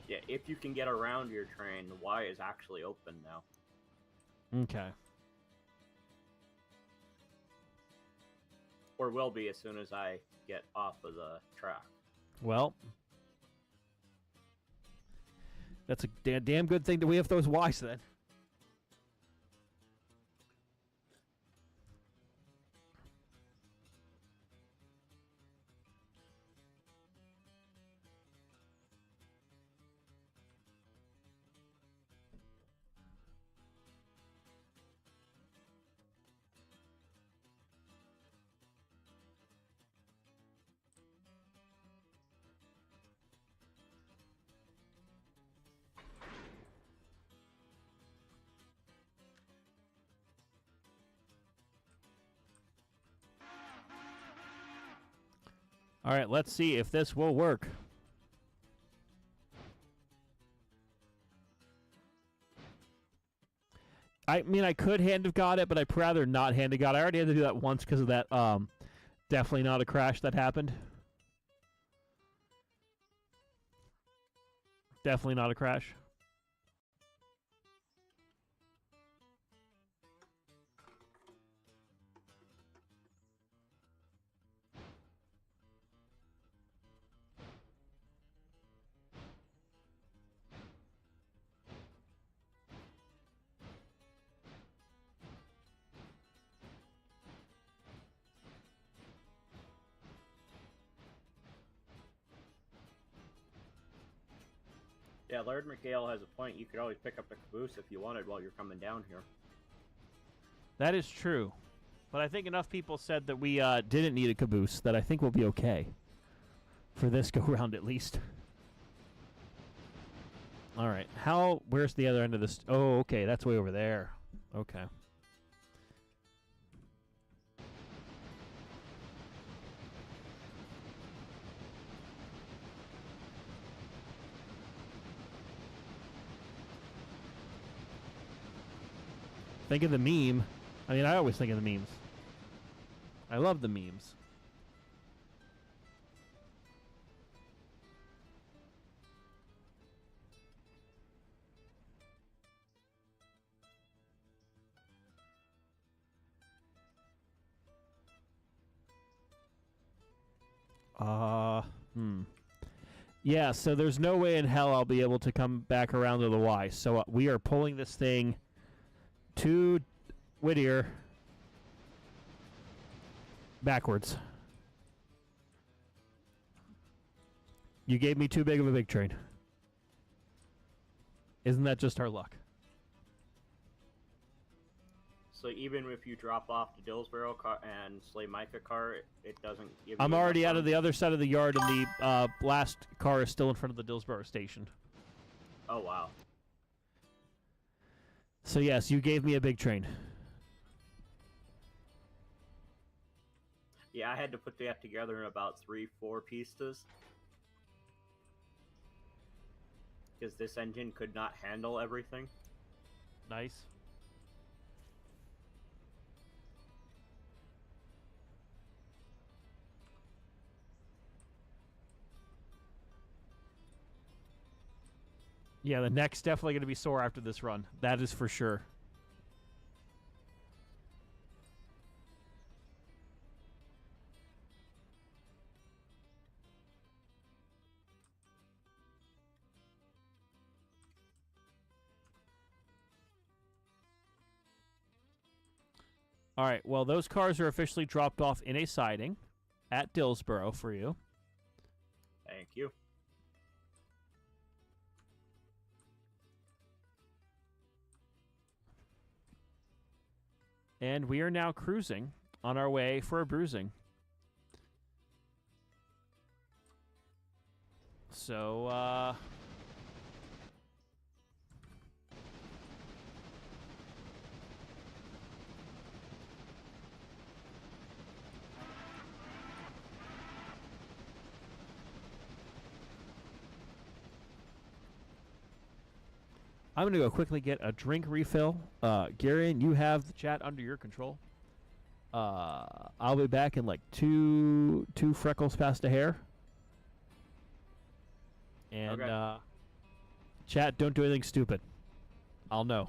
Yeah, if you can get around your train, the Y is actually open now. Okay. Or will be as soon as I get off of the track. Well, that's a damn good thing that we have those Ys then. All right, let's see if this will work. I mean, I could hand have got it, but I'd rather not hand have got it. I already had to do that once because of that definitely not a crash that happened. Definitely not a crash. Yeah, Laird McGale has a point. You could always pick up the caboose if you wanted while you're coming down here. That is true. But I think enough people said that we didn't need a caboose that I think we'll be okay. For this go-round, at least. All right. Where's the other end of this? Oh, okay. That's way over there. Okay. Think of the meme. I mean, I always think of the memes. I love the memes. Yeah, so there's no way in hell I'll be able to come back around to the Y. So we are pulling this thing to Whittier backwards. You gave me too big of a big train. Isn't that just our luck? So even if you drop off the Dillsboro car and Slay Micah car, it doesn't give you I'm already enough out of the other side of the yard, and the last car is still in front of the Dillsboro station. Oh, wow. So yes, you gave me a big train. Yeah, I had to put that together in about 3-4 pieces. Because this engine could not handle everything. Nice. Yeah, the neck's definitely going to be sore after this run. That is for sure. All right, well, those cars are officially dropped off in a siding at Dillsboro for you. Thank you. And we are now cruising on our way for a bruising. So, I'm going to go quickly get a drink refill. Garion, you have the chat under your control. I'll be back in like two freckles past a hair. And Okay. Chat, don't do anything stupid. I'll know.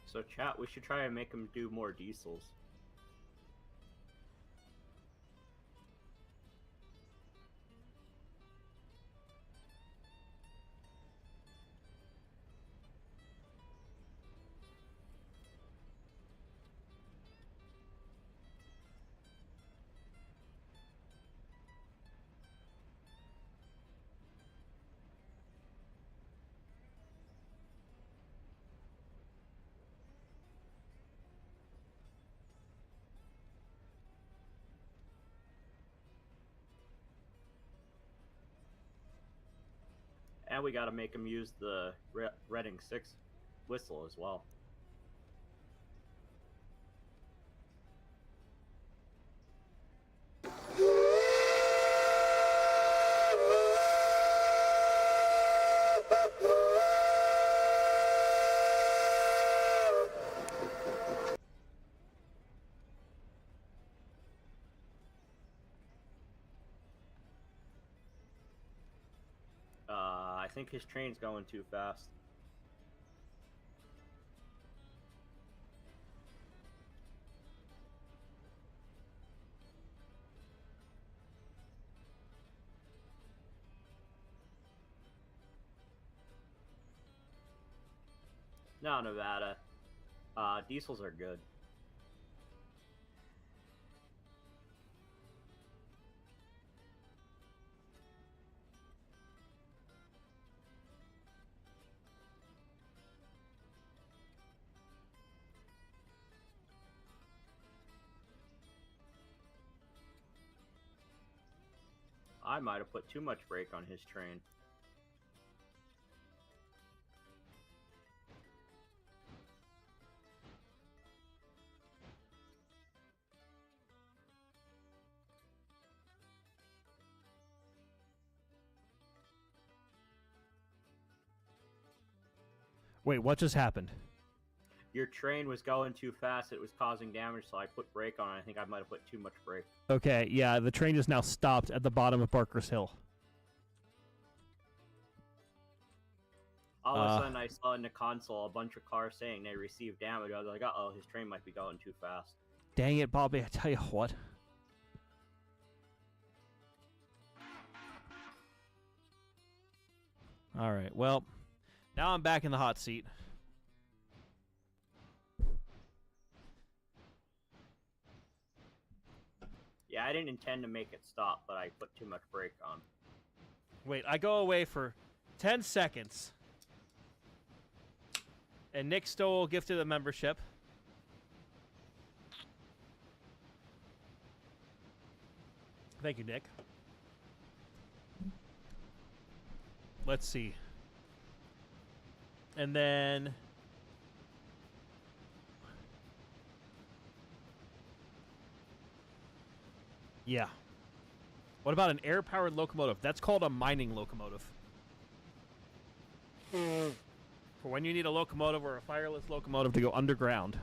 So chat, we should try and make them do more diesels. And we got to make them use the Reading 6 whistle as well. I think his train's going too fast. No, Nevada. Diesels are good. I might have put too much brake on his train. Wait, what just happened? Your train was going too fast. It was causing damage, so I put brake on it. I think I might have put too much brake. Okay, yeah, the train is now stopped at the bottom of Barker's Hill. All of a sudden, I saw in the console a bunch of cars saying they received damage. I was like, uh-oh, his train might be going too fast. Dang it, Bobby, I tell you what. All right, well, now I'm back in the hot seat. Yeah, I didn't intend to make it stop, but I put too much brake on. Wait, I go away for 10 seconds. And Nick Stoll gifted a membership. Thank you, Nick. Let's see. And then... yeah. What about an air-powered locomotive? That's called a mining locomotive. For when you need a locomotive or a fireless locomotive to go underground.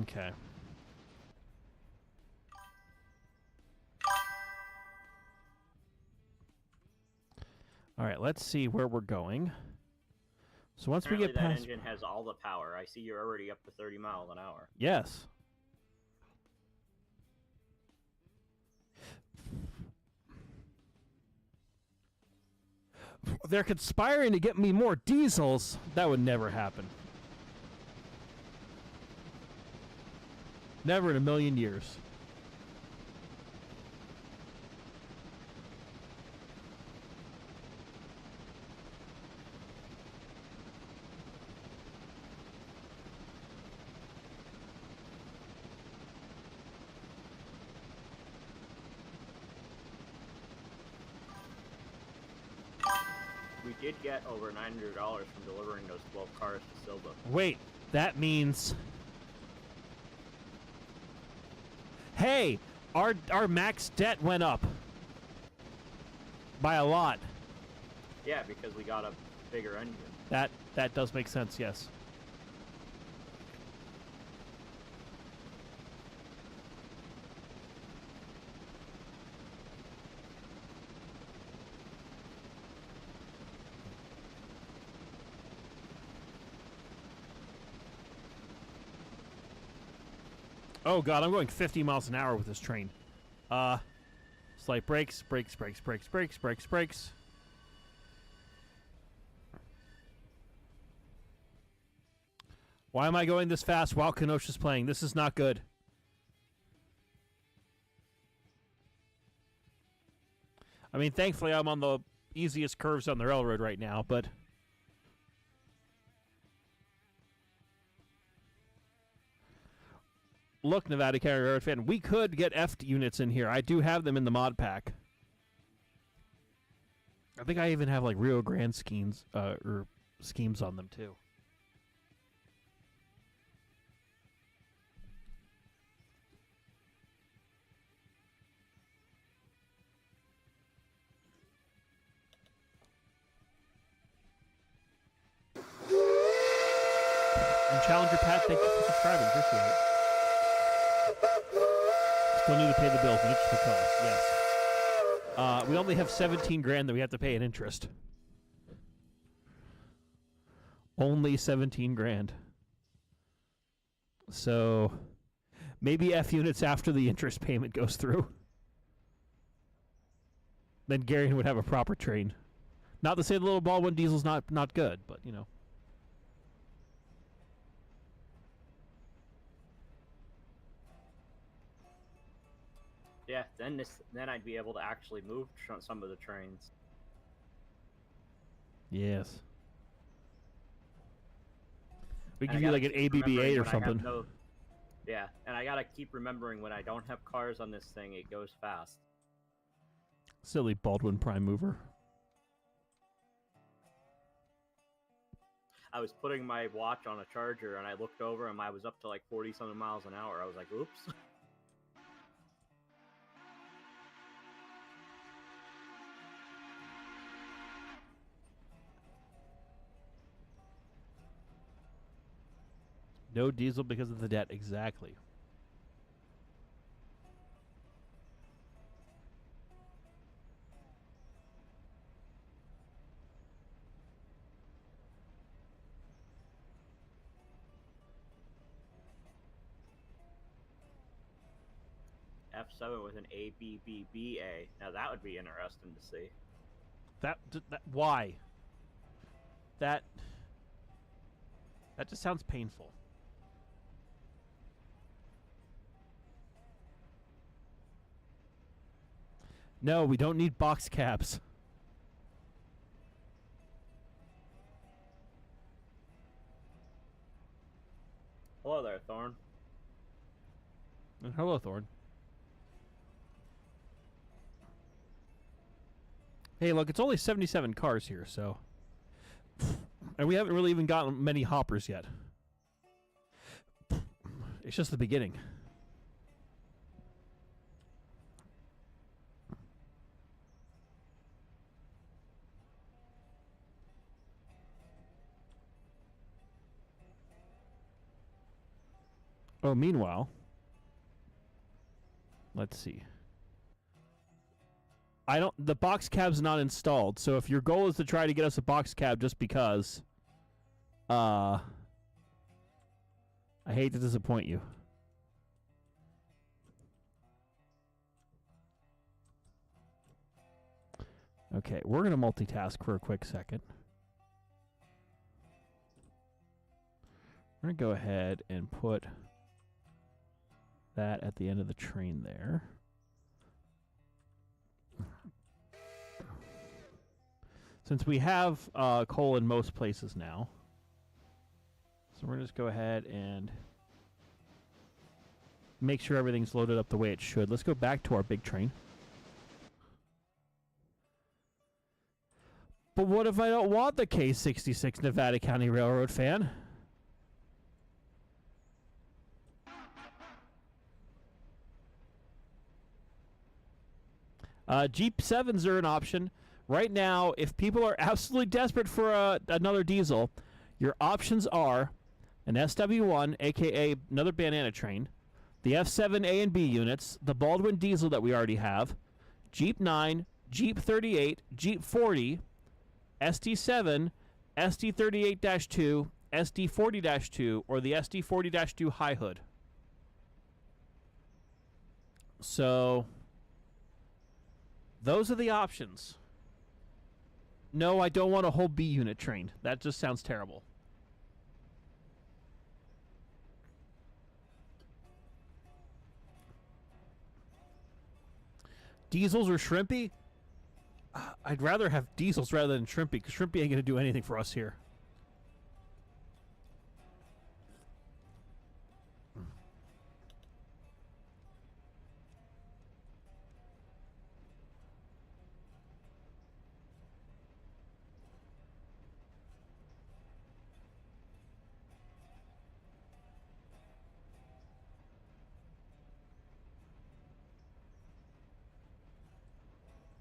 Okay. All right, let's see where we're going. So once Apparently we get past... that engine has all the power. I see you're already up to 30 miles an hour. Yes. They're conspiring to get me more diesels. That would never happen. Never in a million years. We did get over $900 from delivering those 12 cars to Silva. Wait, that means... hey, our max debt went up. By a lot. Yeah, because we got a bigger engine. That does make sense, yes. Oh god, I'm going 50 miles an hour with this train. Slight brakes, brakes, brakes, brakes, brakes, brakes, brakes. Why am I going this fast while Kenosha's playing? This is not good. I mean, thankfully I'm on the easiest curves on the railroad right now, but... look, Nevada County Railroad fan, we could get F units in here. I do have them in the mod pack. I think I even have like Rio Grande schemes on them too. And Challenger Pat, thank you for subscribing. Appreciate it. Still need to pay the bills and interest the cost. Yes. We only have 17 grand that we have to pay in interest. Only 17 grand. So maybe F units after the interest payment goes through. then Garion would have a proper train. Not to say the little Baldwin diesel's not good, but you know. Yeah, then I'd be able to actually move some of the trains. Yes. We And could do like an ABB-8 or something. Yeah, and I gotta keep remembering when I don't have cars on this thing, it goes fast. Silly Baldwin prime mover. I was putting my watch on a charger and I looked over and I was up to like 40-something miles an hour. I was like, oops. No diesel because of the debt. Exactly. F7 with an ABBBA. Now that would be interesting to see. That why? That just sounds painful. No, we don't need box cabs. Hello there, Thorn. And hello, Thorn. Hey, look, it's only 77 cars here, so... And we haven't really even gotten many hoppers yet. It's just the beginning. Oh, meanwhile... Let's see. The box cab's not installed, so if your goal is to try to get us a box cab just because, I hate to disappoint you. Okay, we're gonna multitask for a quick second. We're gonna go ahead and put that at the end of the train there. Since we have coal in most places now, so we're going to just go ahead and make sure everything's loaded up the way it should. Let's go back to our big train. But what if I don't want the K66 Nevada County Railroad, fan? Jeep 7s are an option. Right now, if people are absolutely desperate for another diesel, your options are an SW1, a.k.a. another banana train, the F7 A and B units, the Baldwin diesel that we already have, Jeep 9, Jeep 38, Jeep 40, SD7, SD38-2, SD40-2, or the SD40-2 high hood. So... those are the options. No, I don't want a whole B unit train. That just sounds terrible. Diesels or Shrimpy? I'd rather have diesels rather than Shrimpy, because Shrimpy ain't going to do anything for us here.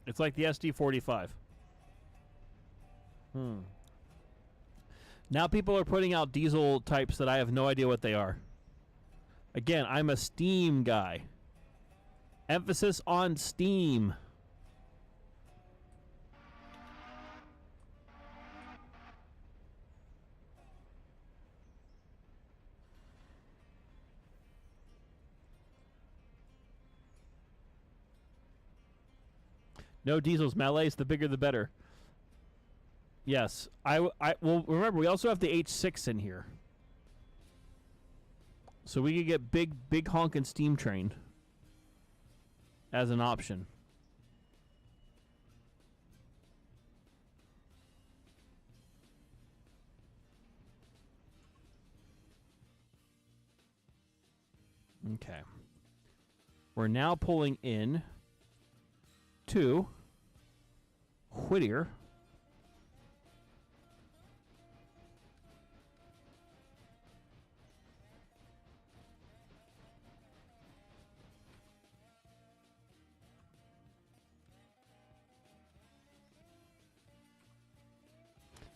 It's like the SD45. Now people are putting out diesel types that I have no idea what they are. Again, I'm a steam guy. Emphasis on steam. No diesels, melees. The bigger, the better. Yes, well. Remember, we also have the H6 in here, so we could get big honkin' steam train as an option. Okay. We're now pulling in to Whittier.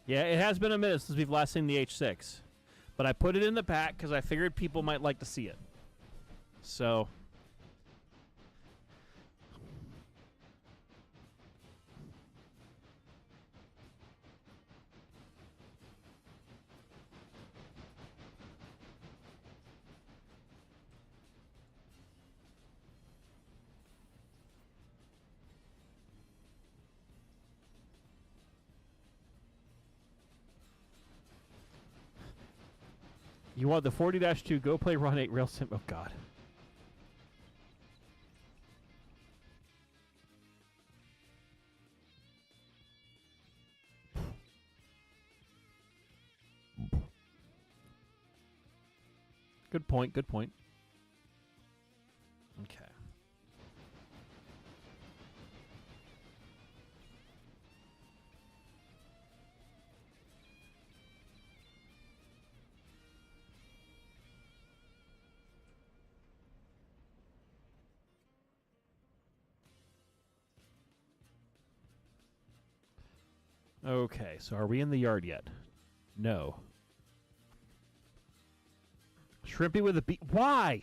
Yeah, it has been a minute since we've last seen the H6. But I put it in the pack because I figured people might like to see it. So... You want the 40-2, go play Run 8 Rail Sim. Oh, God. Good point, good point. Okay. Okay, so are we in the yard yet? No. Shrimpy with a B. Why?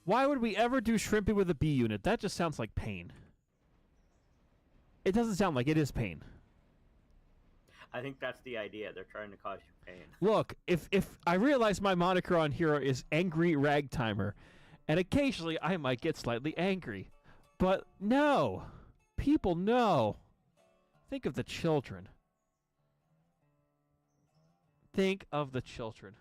Why would we ever do Shrimpy with a B unit? That just sounds like pain. It doesn't sound like it is pain. I think that's the idea. They're trying to cause you pain. Look, if I realize my moniker on here is AngryRagtimer, and occasionally I might get slightly angry, but no. People, no. Think of the children. Think of the children.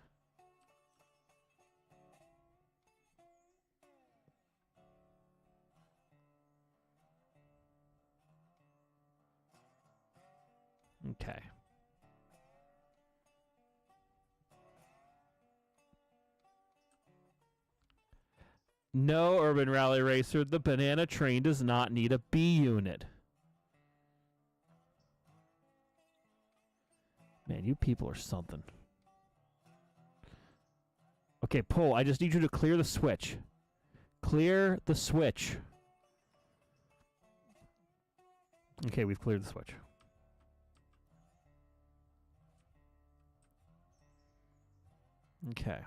Okay. No, Urban Rally Racer, the banana train does not need a B unit. Man, you people are something. Okay, Pull, I just need you to clear the switch. Clear the switch. Okay, we've cleared the switch. Okay.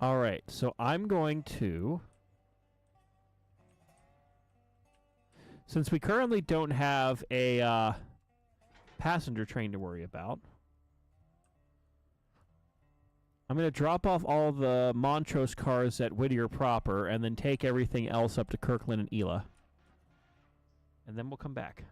All right, so I'm going to... Since we currently don't have a passenger train to worry about, I'm going to drop off all the Montrose cars at Whittier proper and then take everything else up to Kirkland and Ela. And then we'll come back.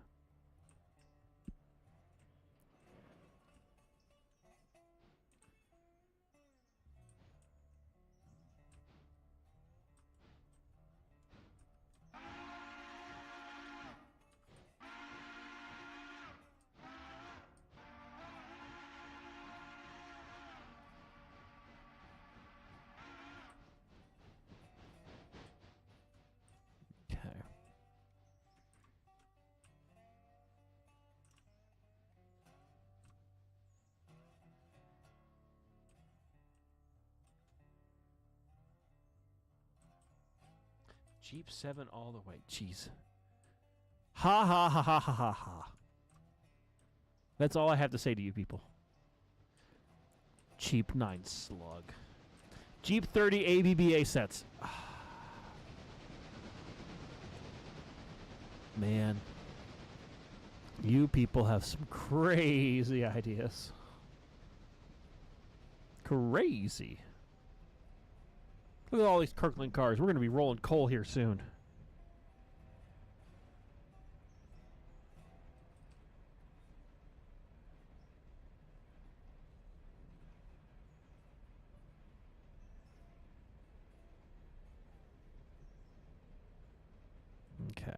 Okay. Jeep 7 all the way. Jeez. Ha ha ha ha ha ha ha. That's all I have to say to you people. Jeep 9 slug. Jeep 30 ABBA sets. Man. You people have some crazy ideas. crazy. Look at all these Kirkland cars. We're going to be rolling coal here soon. Okay.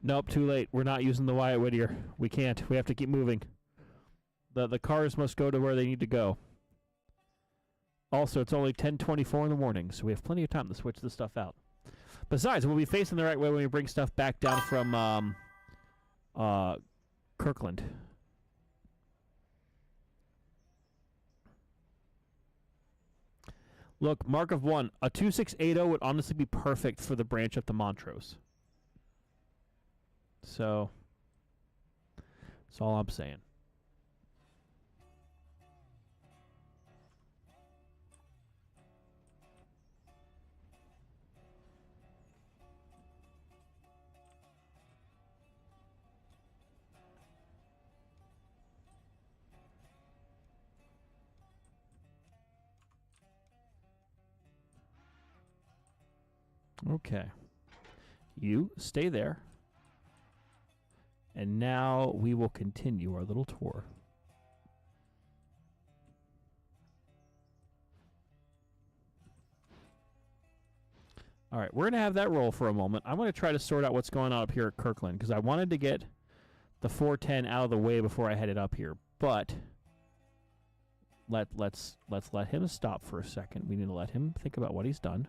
Nope, too late. We're not using the Whittier. We can't. We have to keep moving. The cars must go to where they need to go. Also, it's only 10:24 in the morning, so we have plenty of time to switch this stuff out. Besides, we'll be facing the right way when we bring stuff back down from Kirkland. Look, mark of one. A 2680 would honestly be perfect for the branch up to Montrose. So, that's all I'm saying. Okay. You stay there. And now we will continue our little tour. All right, we're going to have that roll for a moment. I want to try to sort out what's going on up here at Kirkland because I wanted to get the 410 out of the way before I headed up here. But let's let him stop for a second. We need to let him think about what he's done.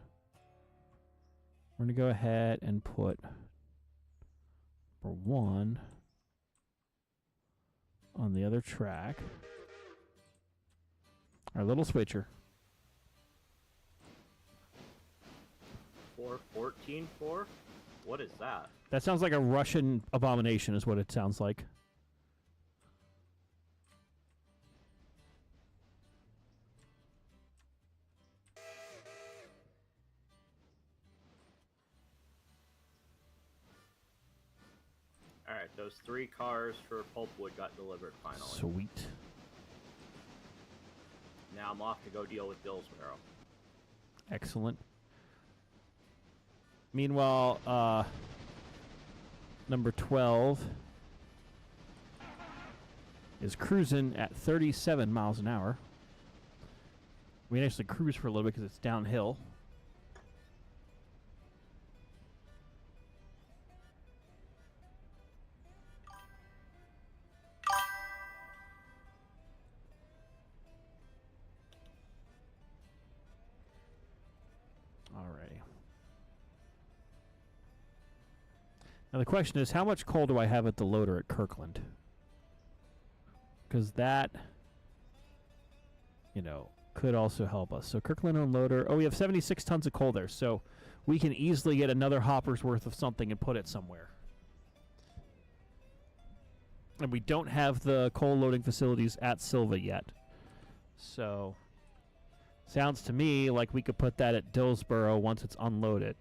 We're going to go ahead and put number 1 on the other track. Our little switcher. 414-4? What is that? That sounds like a Russian abomination is what it sounds like. Alright, those 3 cars for pulpwood got delivered finally. Sweet. Now I'm off to go deal with Dillsboro. Excellent. Meanwhile, number 12 is cruising at 37 miles an hour. We can actually cruise for a little bit because it's downhill. Now the question is, how much coal do I have at the loader at Kirkland? Because that, you know, could also help us. So Kirkland unloader, oh, we have 76 tons of coal there, so we can easily get another hopper's worth of something and put it somewhere. And we don't have the coal loading facilities at Silva yet. So, sounds to me like we could put that at Dillsboro once it's unloaded.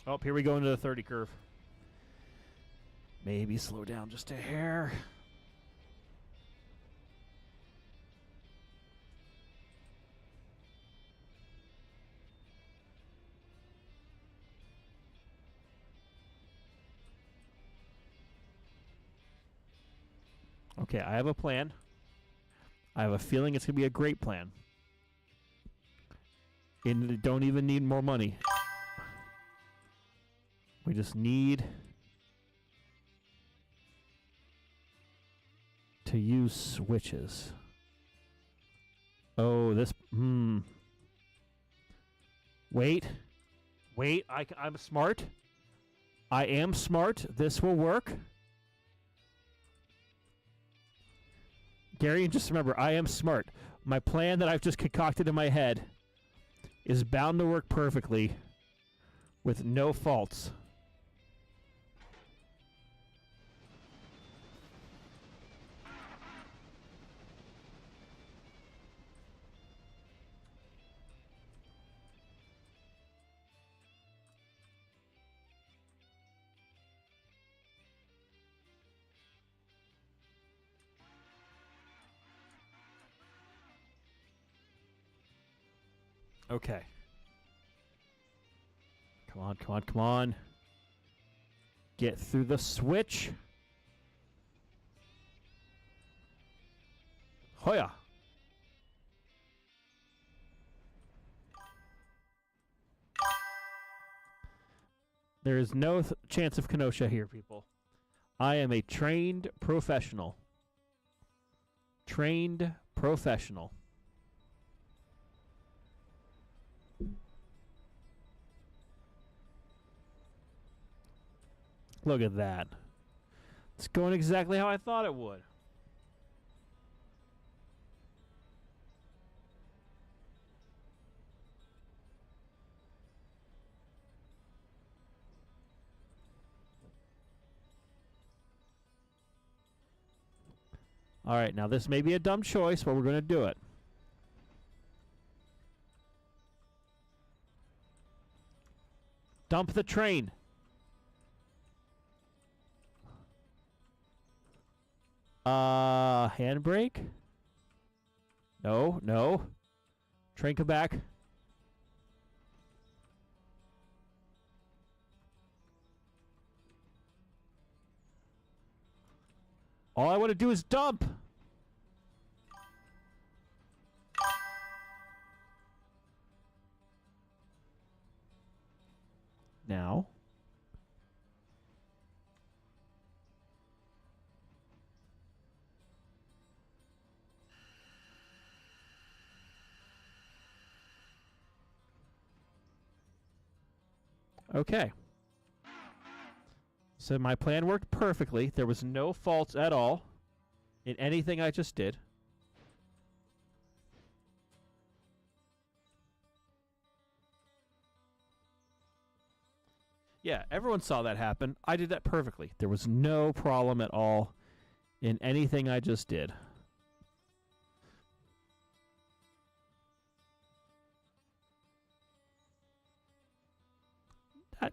Oh, here we go into the 30 curve. Maybe slow down just a hair. Okay, I have a plan. I have a feeling it's going to be a great plan. And we don't even need more money. We just need to use switches. Oh, this... Wait. I'm smart. I am smart. This will work. Gary, just remember, I am smart. My plan that I've just concocted in my head is bound to work perfectly with no faults. Okay. Come on, come on, come on. Get through the switch. Hoya. There is no chance of Kenosha here, people. I am a trained professional. Trained professional. Look at that. It's going exactly how I thought it would. All right, now this may be a dumb choice, but we're going to do it. Dump the train. Handbrake? No, no. Train, come back. All I want to do is dump. Now. Okay. So my plan worked perfectly. There was no faults at all in anything I just did. Yeah, everyone saw that happen. I did that perfectly. There was no problem at all in anything I just did.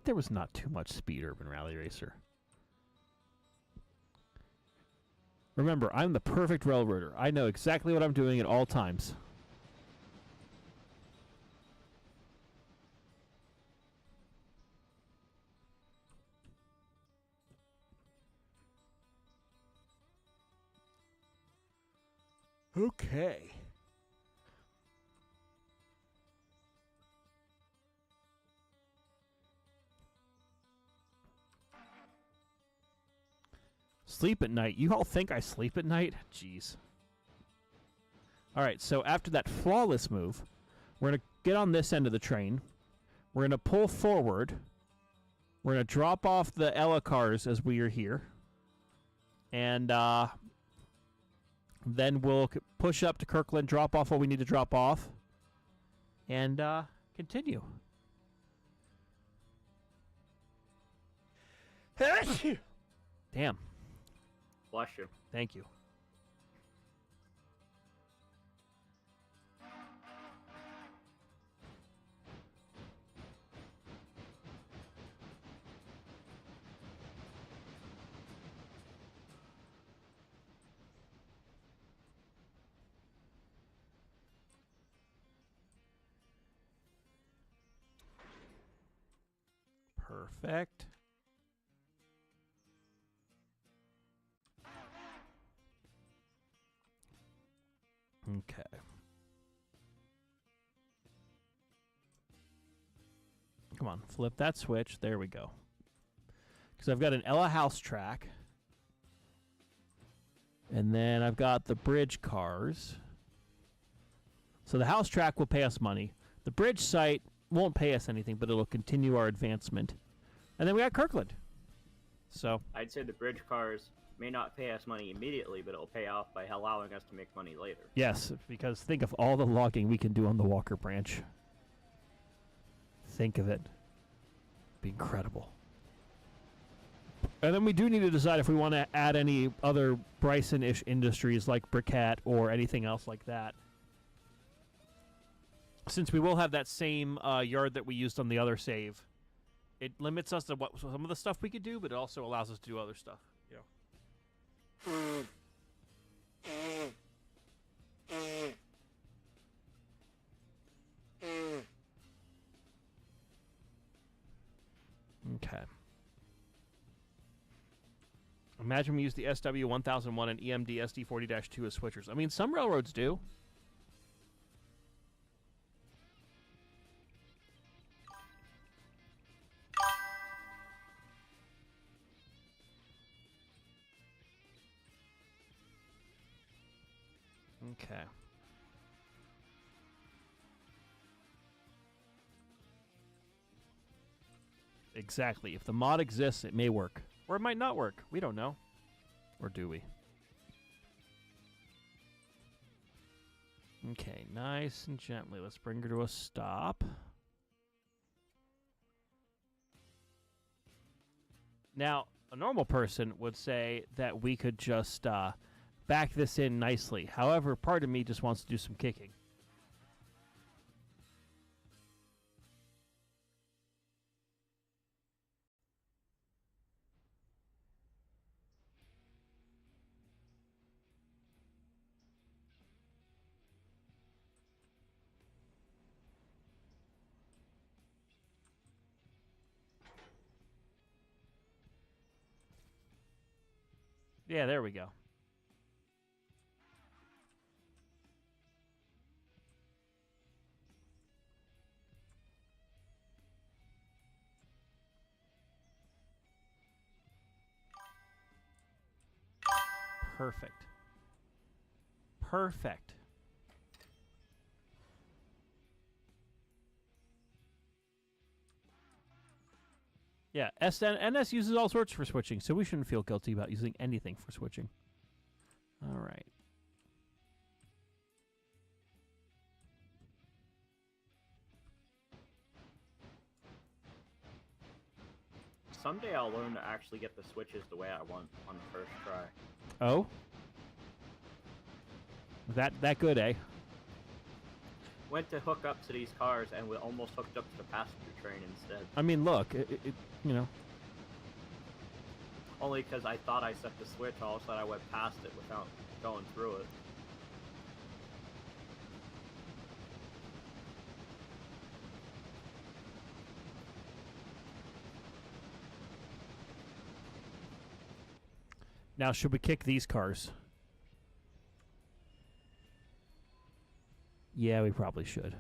There was not too much speed, Urban Rally Racer. Remember, I'm the perfect railroader. I know exactly what I'm doing at all times. Okay. Sleep at night. You all think I sleep at night? Jeez. Alright, so after that flawless move, we're going to get on this end of the train. We're going to pull forward. We're going to drop off the Ella cars as we are here. And then we'll push up to Kirkland, drop off what we need to drop off, and continue. Damn. Bless you. Thank you. Perfect. Okay. Come on, flip that switch. There we go. Because I've got an Ella house track. And then I've got the bridge cars. So the house track will pay us money. The bridge site won't pay us anything, but it'll continue our advancement. And then we got Kirkland. So I'd say the bridge cars may not pay us money immediately, but it'll pay off by allowing us to make money later. yes, because think of all the logging we can do on the Walker branch. Think of it. Be incredible. And then we do need to decide if we want to add any other Bryson-ish industries like briquette or anything else like that. Since we will have that same yard that we used on the other save, it limits us to what some of the stuff we could do, but it also allows us to do other stuff. You know. Imagine we use the SW1001 and EMD SD40-2 as switchers. I mean, some railroads do. Okay. Exactly. If the mod exists, it may work. Or it might not work. We don't know. Or do we? Okay, nice and gently. Let's bring her to a stop. Now, a normal person would say that we could just back this in nicely. However, part of me just wants to do some kicking. Yeah, there we go. Perfect. Perfect. Yeah, NS uses all sorts for switching, so we shouldn't feel guilty about using anything for switching. All right. Someday I'll learn to actually get the switches the way I want on the first try. Oh? That good, eh? Went to hook up to these cars and we almost hooked up to the passenger train instead. I mean, look, you know. Only because I thought I set the switch, all of a sudden I went past it without going through it. Now, should we kick these cars? Yeah, we probably should.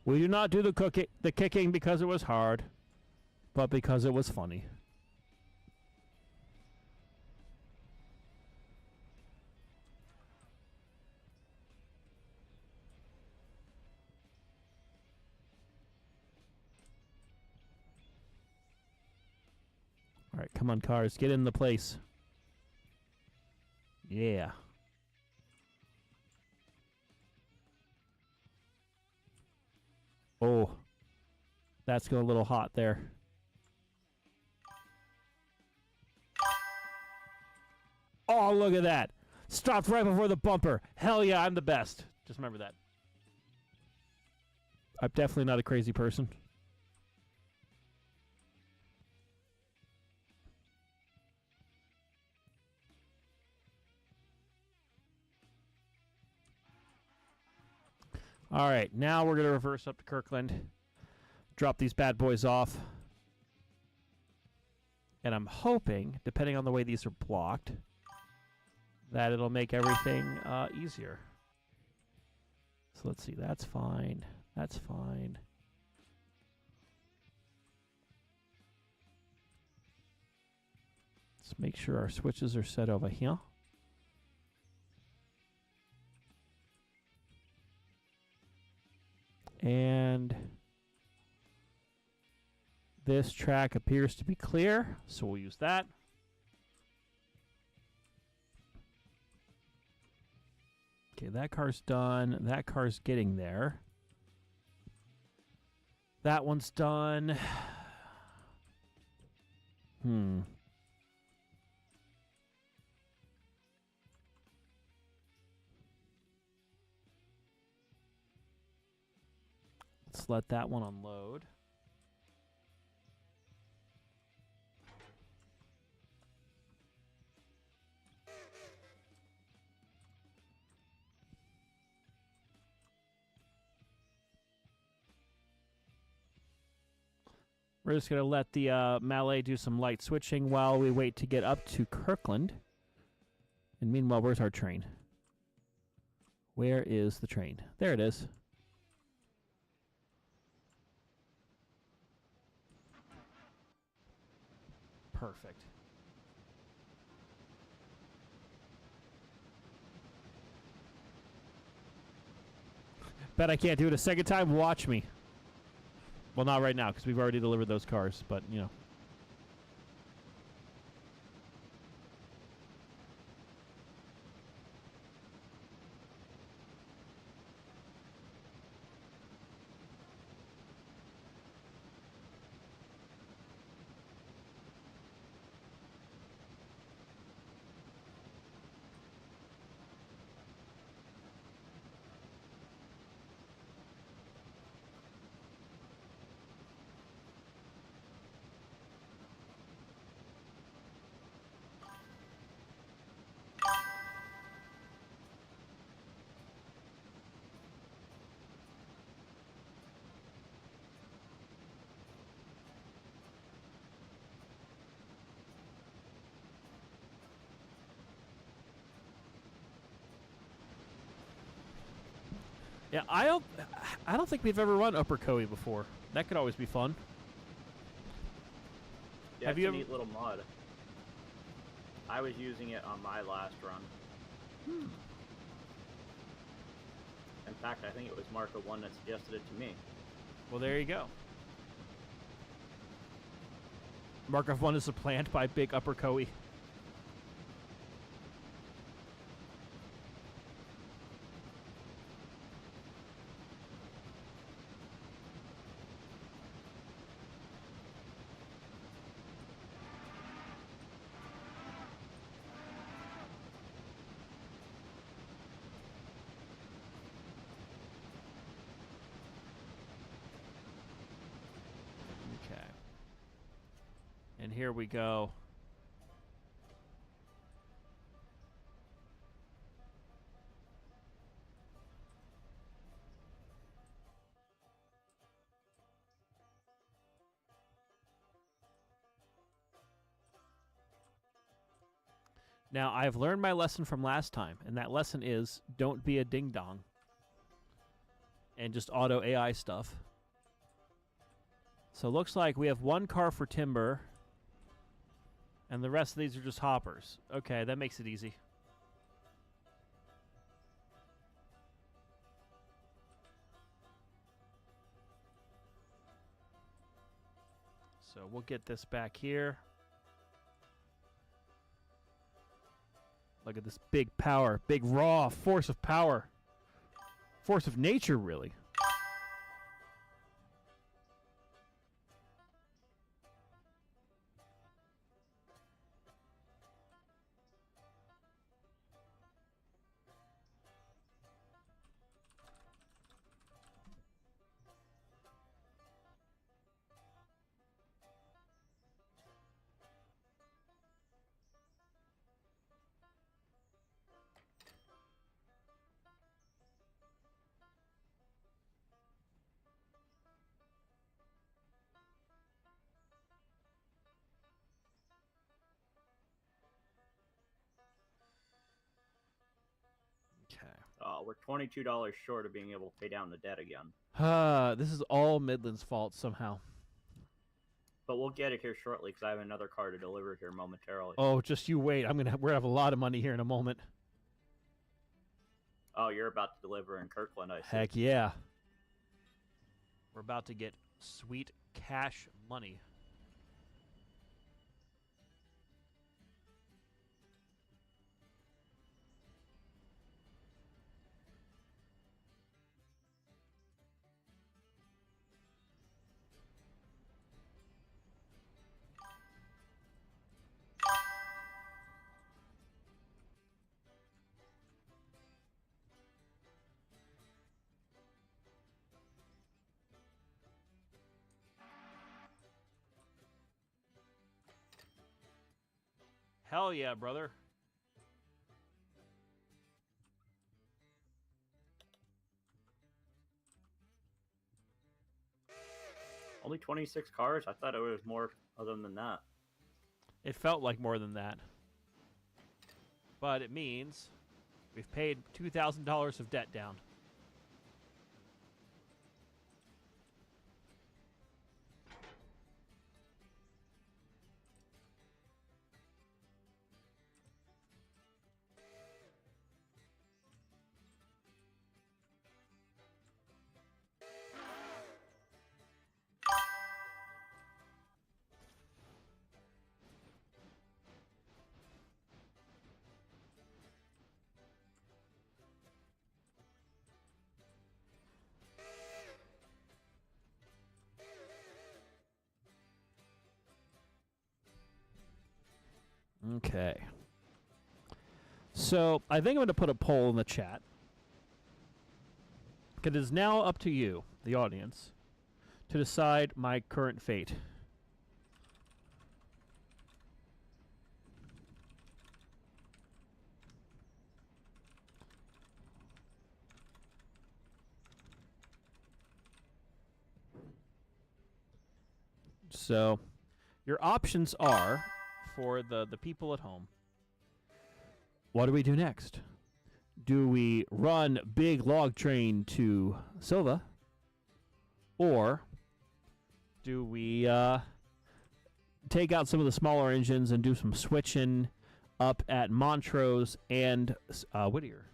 We do not do the kicking because it was hard, but because it was funny. All right, come on, cars. Get in the place. Yeah. Oh. That's going a little hot there. Oh, look at that. Stopped right before the bumper. Hell yeah, I'm the best. Just remember that. I'm definitely not a crazy person. All right, now we're going to reverse up to Kirkland. Drop these bad boys off. And I'm hoping, depending on the way these are blocked, that it'll make everything easier. So let's see, that's fine. That's fine. Let's make sure our switches are set over here. And this track appears to be clear, so we'll use that. Okay, that car's done. That car's getting there. That one's done. Let's let that one unload. We're just going to let the Mallet do some light switching while we wait to get up to Kirkland. And meanwhile, where's our train? Where is the train? There it is. Perfect. Bet I can't do it a second time. Watch me. Well, not right now, because we've already delivered those cars, but, you know. Yeah, I don't think we've ever run Upper Coe before. That could always be fun. Yeah, Have it's you a ever... neat little mod. I was using it on my last run. In fact, I think it was Marco 1 that suggested it to me. Well, there you go. Markov 1 is supplanted by Big Upper Coe. And here we go. Now, I've learned my lesson from last time, and that lesson is don't be a ding-dong. And just auto AI stuff. So it looks like we have one car for timber, and the rest of these are just hoppers. Okay, that makes it easy. So we'll get this back here. Look at this big power, big raw force of power. Force of nature, really. We're $22 short of being able to pay down the debt again. This is all Midland's fault somehow. But we'll get it here shortly because I have another car to deliver here momentarily. Oh, just you wait. We're gonna have a lot of money here in a moment. Oh, you're about to deliver in Kirkland, I see. Heck yeah. We're about to get sweet cash money. Hell yeah, brother. Only 26 cars? I thought it was more other than that. It felt like more than that. But it means we've paid $2,000 of debt down. Okay. So I think I'm going to put a poll in the chat. It is now up to you, the audience, to decide my current fate. So your options are, for the people at home, what do we do next? Do we run big log train to Silva? Or do we take out some of the smaller engines and do some switching up at Montrose and Whittier?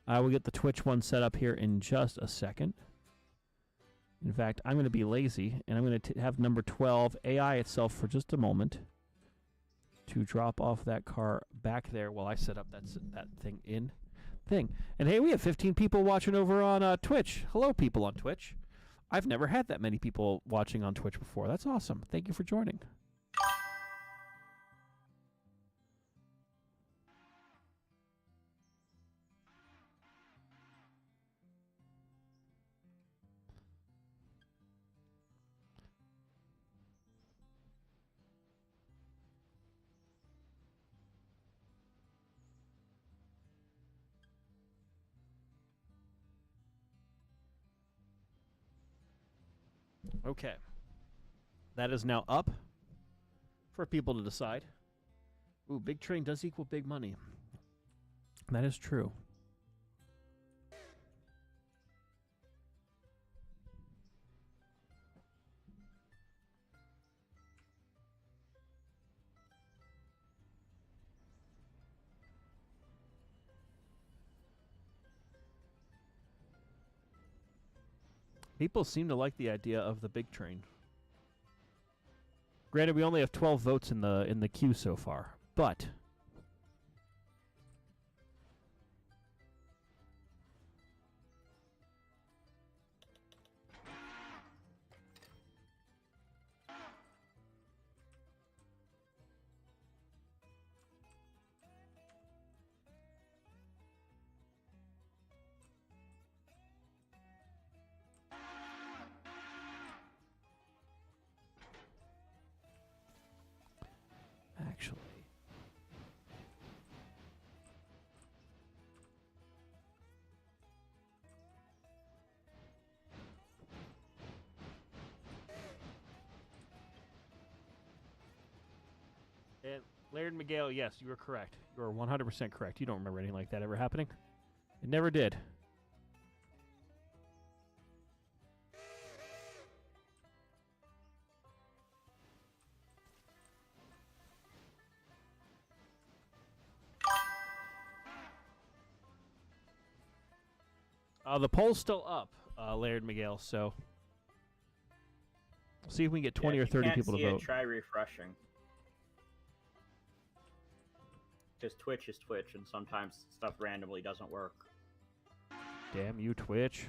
I will get the Twitch one set up here in just a second. In fact, I'm going to be lazy, and I'm going to have number 12 AI itself for just a moment to drop off that car back there while I set up that thing. And hey, we have 15 people watching over on Twitch. Hello, people on Twitch. I've never had that many people watching on Twitch before. That's awesome. Thank you for joining. Okay. That is now up for people to decide. Ooh, big train does equal big money. That is true. People seem to like the idea of the big train. Granted, we only have 12 votes in the queue so far, but actually, and Laird Miguel, yes, you are correct. You are 100% correct. You don't remember anything like that ever happening. It never did. The poll's still up, Laird Miguel, so we'll see if we can get 20 or 30 people to vote. Try refreshing. Because Twitch is Twitch, and sometimes stuff randomly doesn't work. Damn you, Twitch.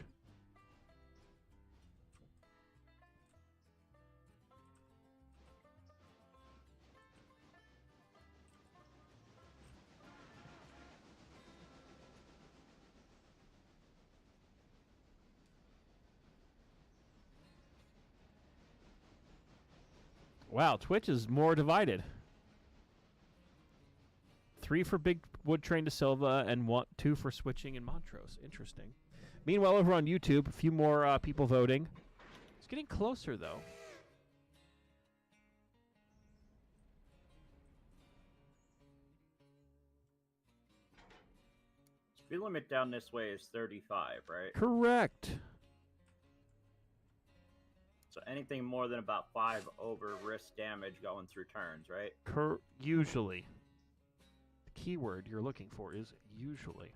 Wow, Twitch is more divided. 3 for big wood train to Silva and 2 for switching in Montrose. Interesting. Meanwhile, over on YouTube, a few more people voting. It's getting closer, though. Speed limit down this way is 35, right? Correct. So anything more than about 5 over risk damage going through turns, right? Usually. The keyword you're looking for is usually.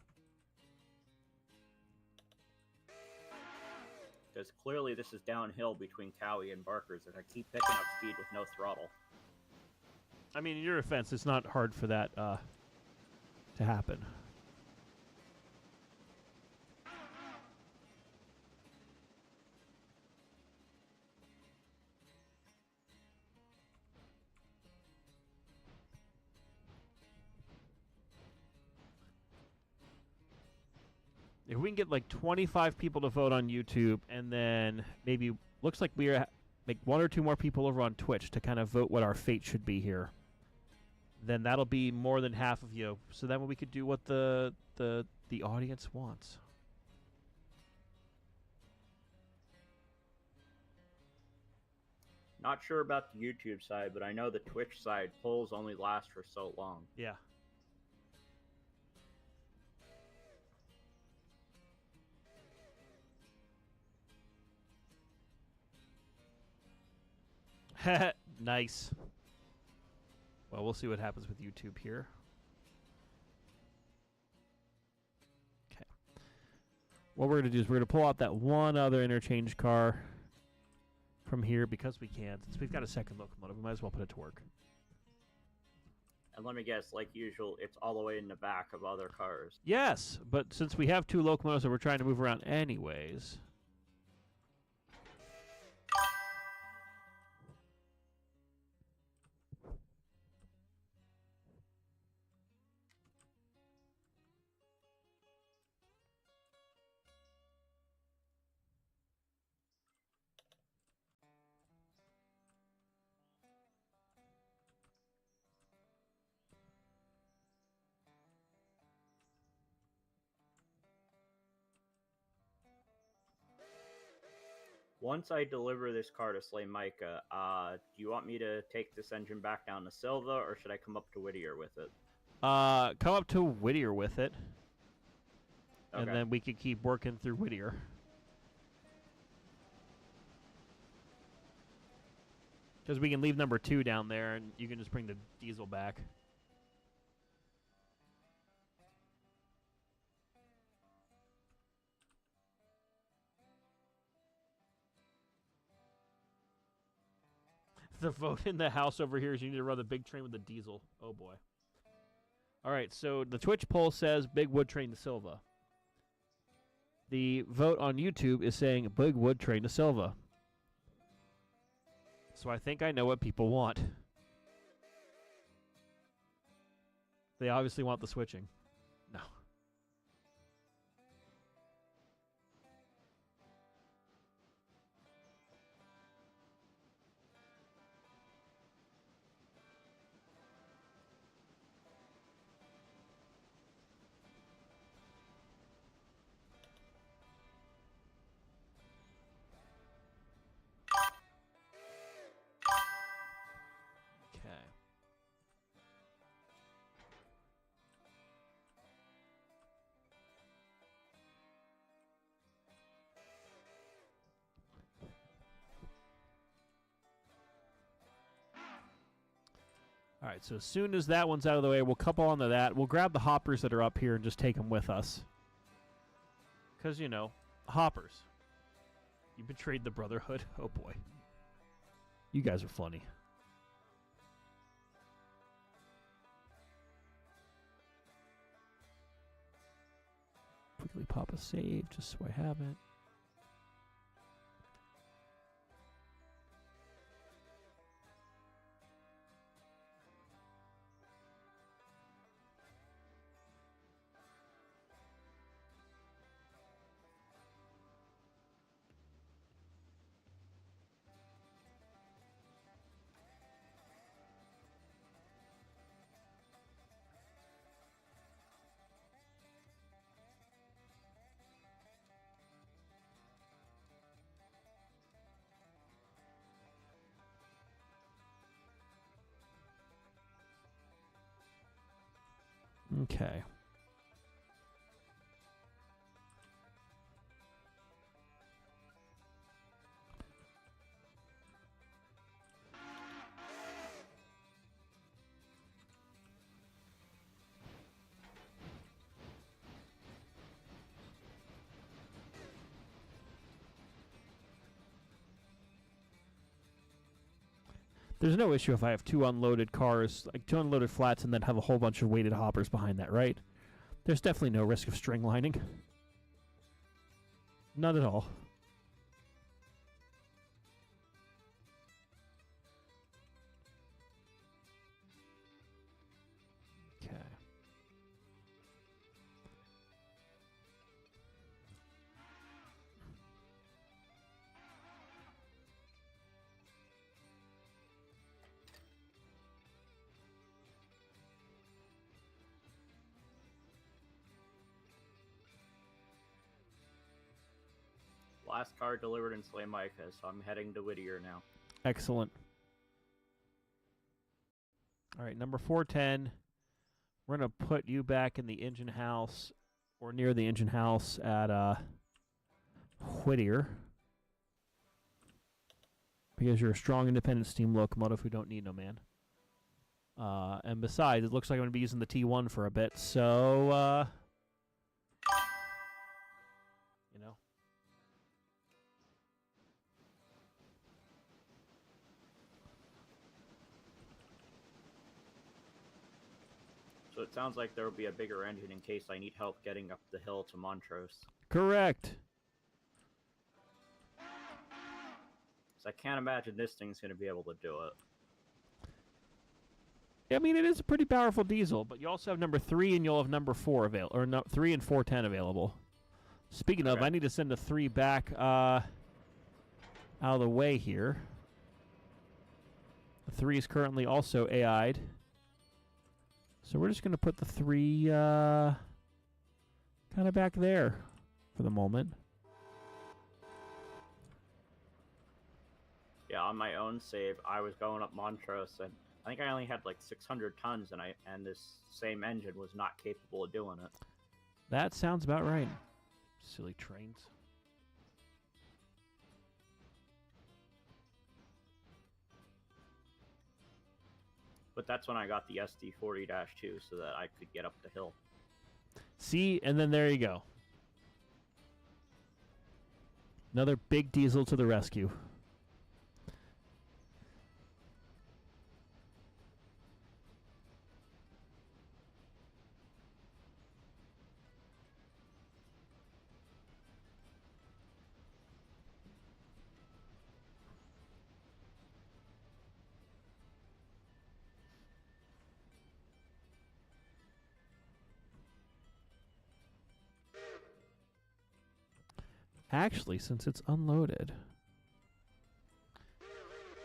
Because clearly this is downhill between Cowie and Barker's, and I keep picking up speed with no throttle. I mean, in your offense, it's not hard for that to happen. If we can get like 25 people to vote on YouTube, and then maybe looks like we are make 1 or 2 more people over on Twitch to kind of vote what our fate should be here, then that'll be more than half of you. So then we could do what the audience wants. Not sure about the YouTube side, but I know the Twitch side polls only last for so long. Yeah. Nice. Well, we'll see what happens with YouTube here. Okay. What we're going to do is we're going to pull out that one other interchange car from here because we can. Since we've got a second locomotive, we might as well put it to work. And let me guess, like usual, it's all the way in the back of other cars. Yes, but since we have 2 locomotives that we're trying to move around anyways... Once I deliver this car to Slay Micah, do you want me to take this engine back down to Silva, or should I come up to Whittier with it? Come up to Whittier with it. Okay. And then we could keep working through Whittier. Because we can leave number 2 down there, and you can just bring the diesel back. The vote in the house over here is you need to run the big train with the diesel. Oh, boy. All right, so the Twitch poll says big wood train to Silva. The vote on YouTube is saying big wood train to Silva. So I think I know what people want. They obviously want the switching. No. Okay. All right, so as soon as that one's out of the way, we'll couple onto that. We'll grab the hoppers that are up here and just take them with us. Because, you know, hoppers. You betrayed the Brotherhood. Oh, boy. You guys are funny. Quickly pop a save just so I have it. Okay. There's no issue if I have two unloaded cars, like two unloaded flats, and then have a whole bunch of weighted hoppers behind that, right? There's definitely no risk of string lining. Not at all. Okay. Last car delivered in Slamika, so I'm heading to Whittier now. Excellent. All right, number 410. We're going to put you back in the engine house or near the engine house at Whittier. Because you're a strong, independent steam locomotive who don't need no man. And besides, it looks like I'm going to be using the T1 for a bit, so, you know. So it sounds like there will be a bigger engine in case I need help getting up the hill to Montrose. Correct. So I can't imagine this thing's going to be able to do it. I mean, it is a pretty powerful diesel, but you also have number 3 and you'll have number 4 available, or no, 3 and 410 available. Speaking of, I need to send a 3 back out of the way here. The 3 is currently also AI'd. So we're just going to put the 3 kind of back there for the moment. Yeah, on my own save, I was going up Montrose, and I think I only had like 600 tons, and this same engine was not capable of doing it. That sounds about right. Silly trains. But that's when I got the SD40-2 so that I could get up the hill. See, and then there you go. Another big diesel to the rescue. Actually, since it's unloaded,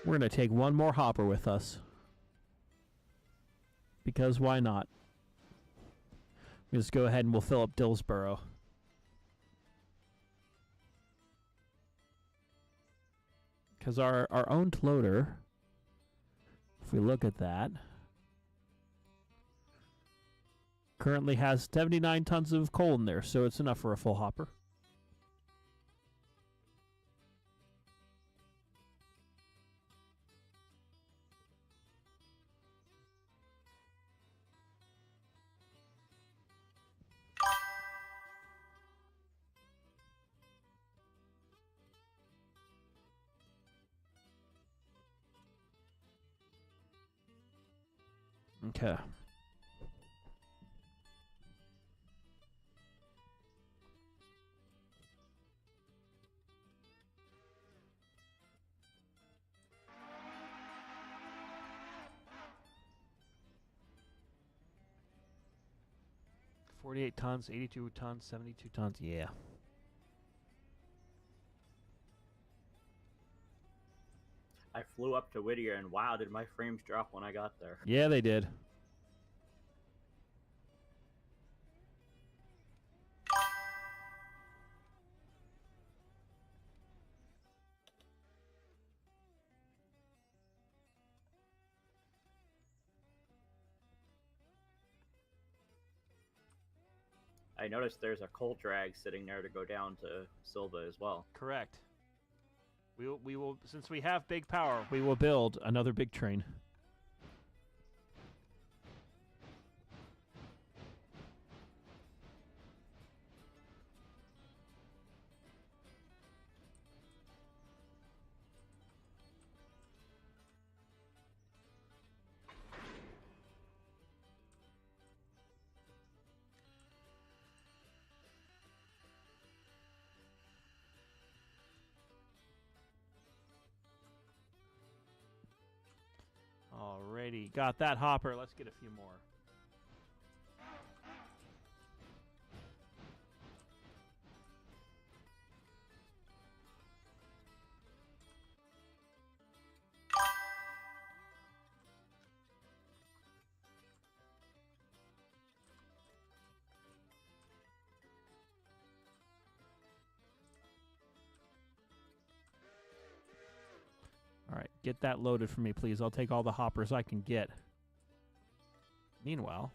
we're going to take one more hopper with us. Because why not? We'll just go ahead and we'll fill up Dillsboro. Because our owned loader, if we look at that, currently has 79 tons of coal in there, so it's enough for a full hopper. Okay. $48 tons, 82 tons, 72 tons. Yeah. I flew up to Whittier, and wow, did my frames drop when I got there. Yeah, they did. I noticed there's a coal drag sitting there to go down to Silva as well. Correct. We will since we have big power, we will build another big train. Alrighty, got that hopper. Let's get a few more. All right, get that loaded for me, please. I'll take all the hoppers I can get. Meanwhile,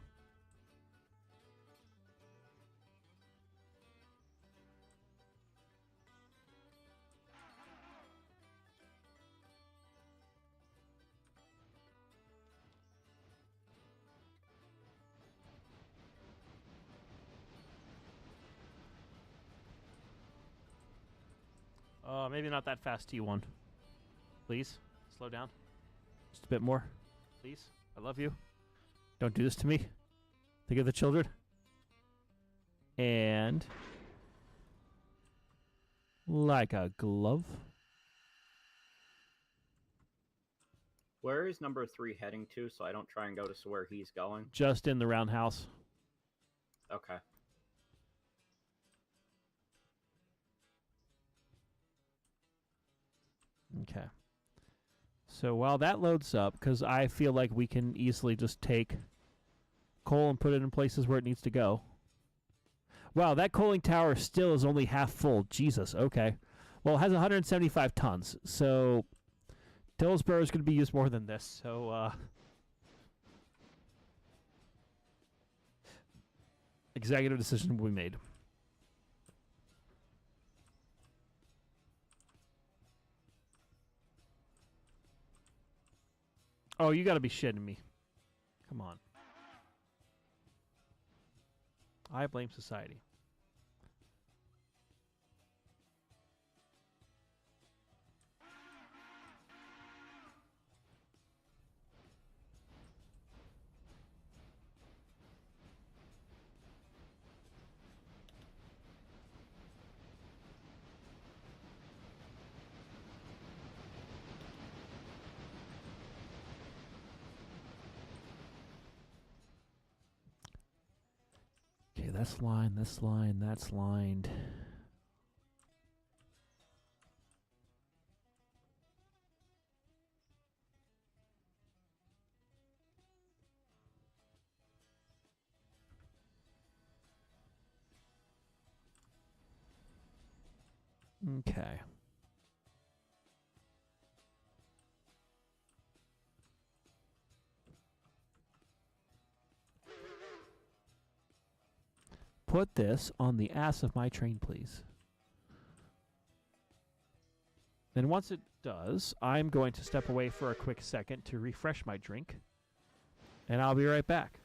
maybe not that fast, T1. Please, slow down. Just a bit more. Please, I love you. Don't do this to me. Think of the children. And like a glove. Where is number 3 heading to, so I don't try and go to where he's going? Just in the roundhouse. Okay. Okay. So while that loads up, because I feel like we can easily just take coal and put it in places where it needs to go. Wow, that coaling tower still is only half full. Jesus, okay. Well, it has 175 tons, so Dillsboro is going to be used more than this. So, executive decision will be made. Oh, you got to be shitting me. Come on. I blame society. Okay, that's lined, that's lined, that's lined. Okay. Put this on the ass of my train, please. Then once it does, I'm going to step away for a quick second to refresh my drink, and I'll be right back.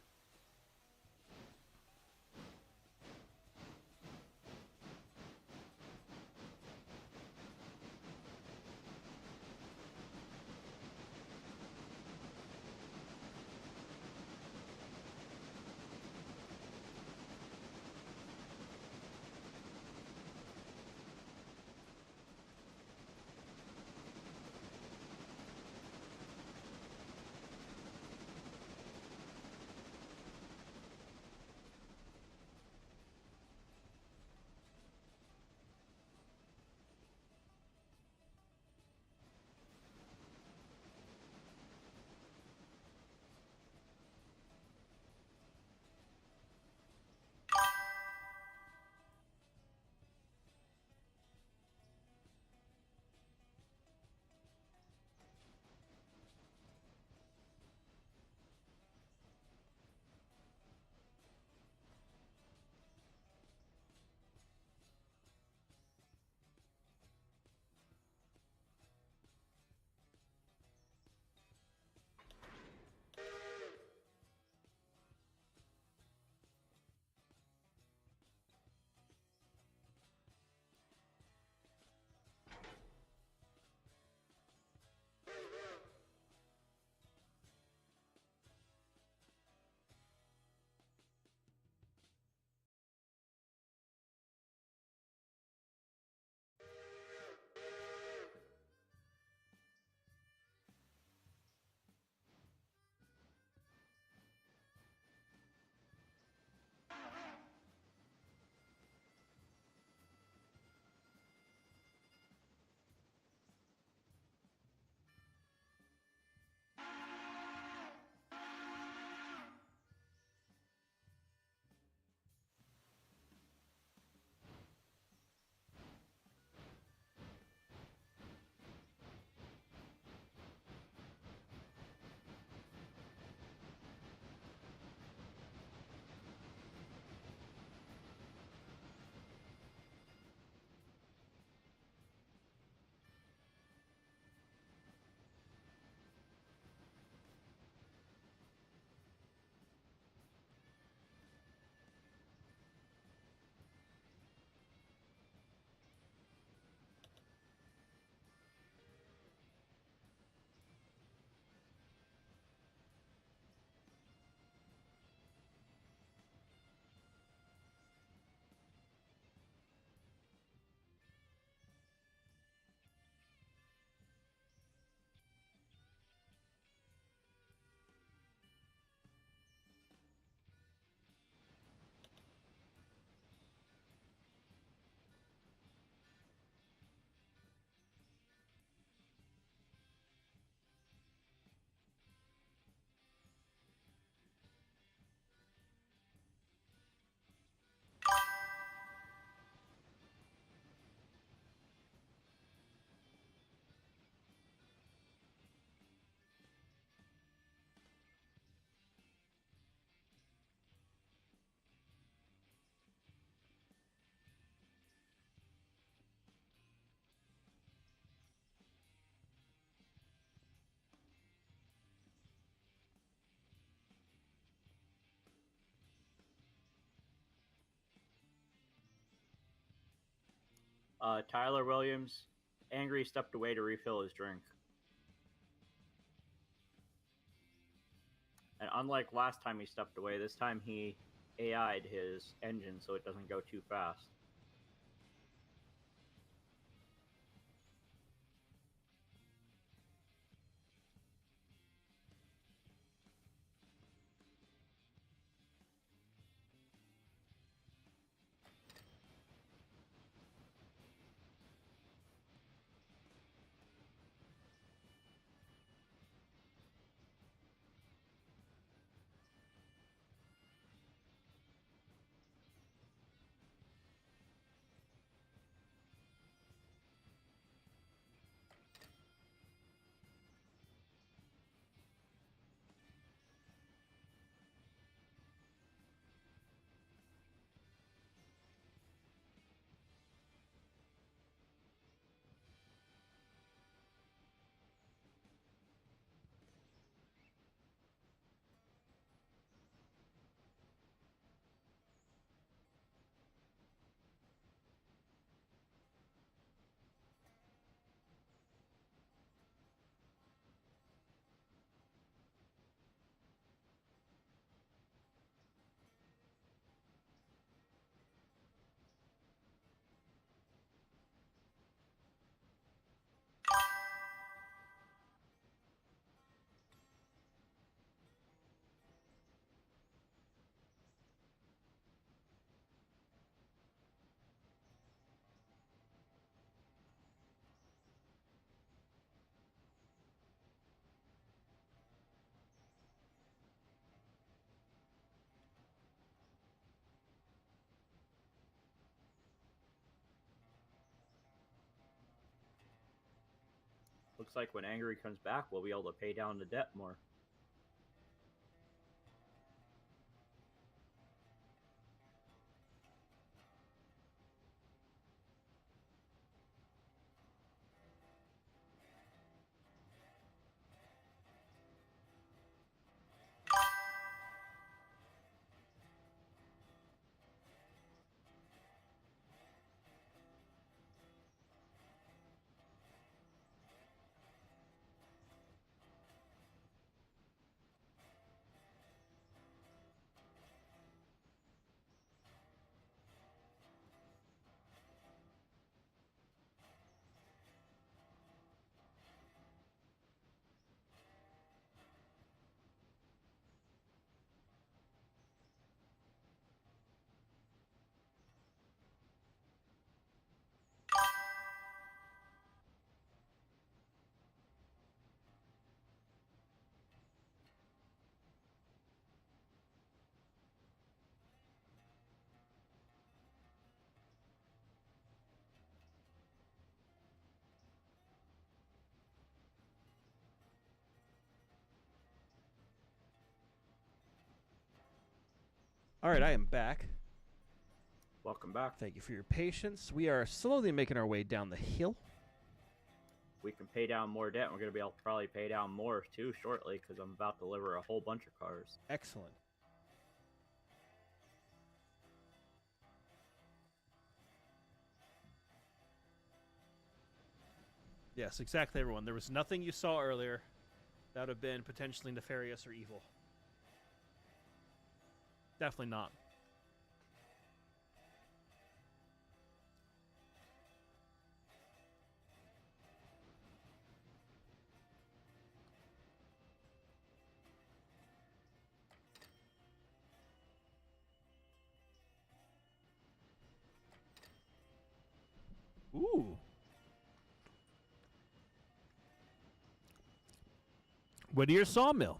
Tyler Williams, Angry stepped away to refill his drink. And unlike last time he stepped away, this time he AI'd his engine so it doesn't go too fast. Looks like when Angry comes back, we'll be able to pay down the debt more. All right, I am back. Welcome back. Thank you for your patience. We are slowly making our way down the hill. We can pay down more debt. We're going to be able to probably pay down more, too, shortly, because I'm about to deliver a whole bunch of cars. Excellent. Yes, exactly, everyone. There was nothing you saw earlier that would have been potentially nefarious or evil. Definitely not. Ooh. Whittier Sawmill.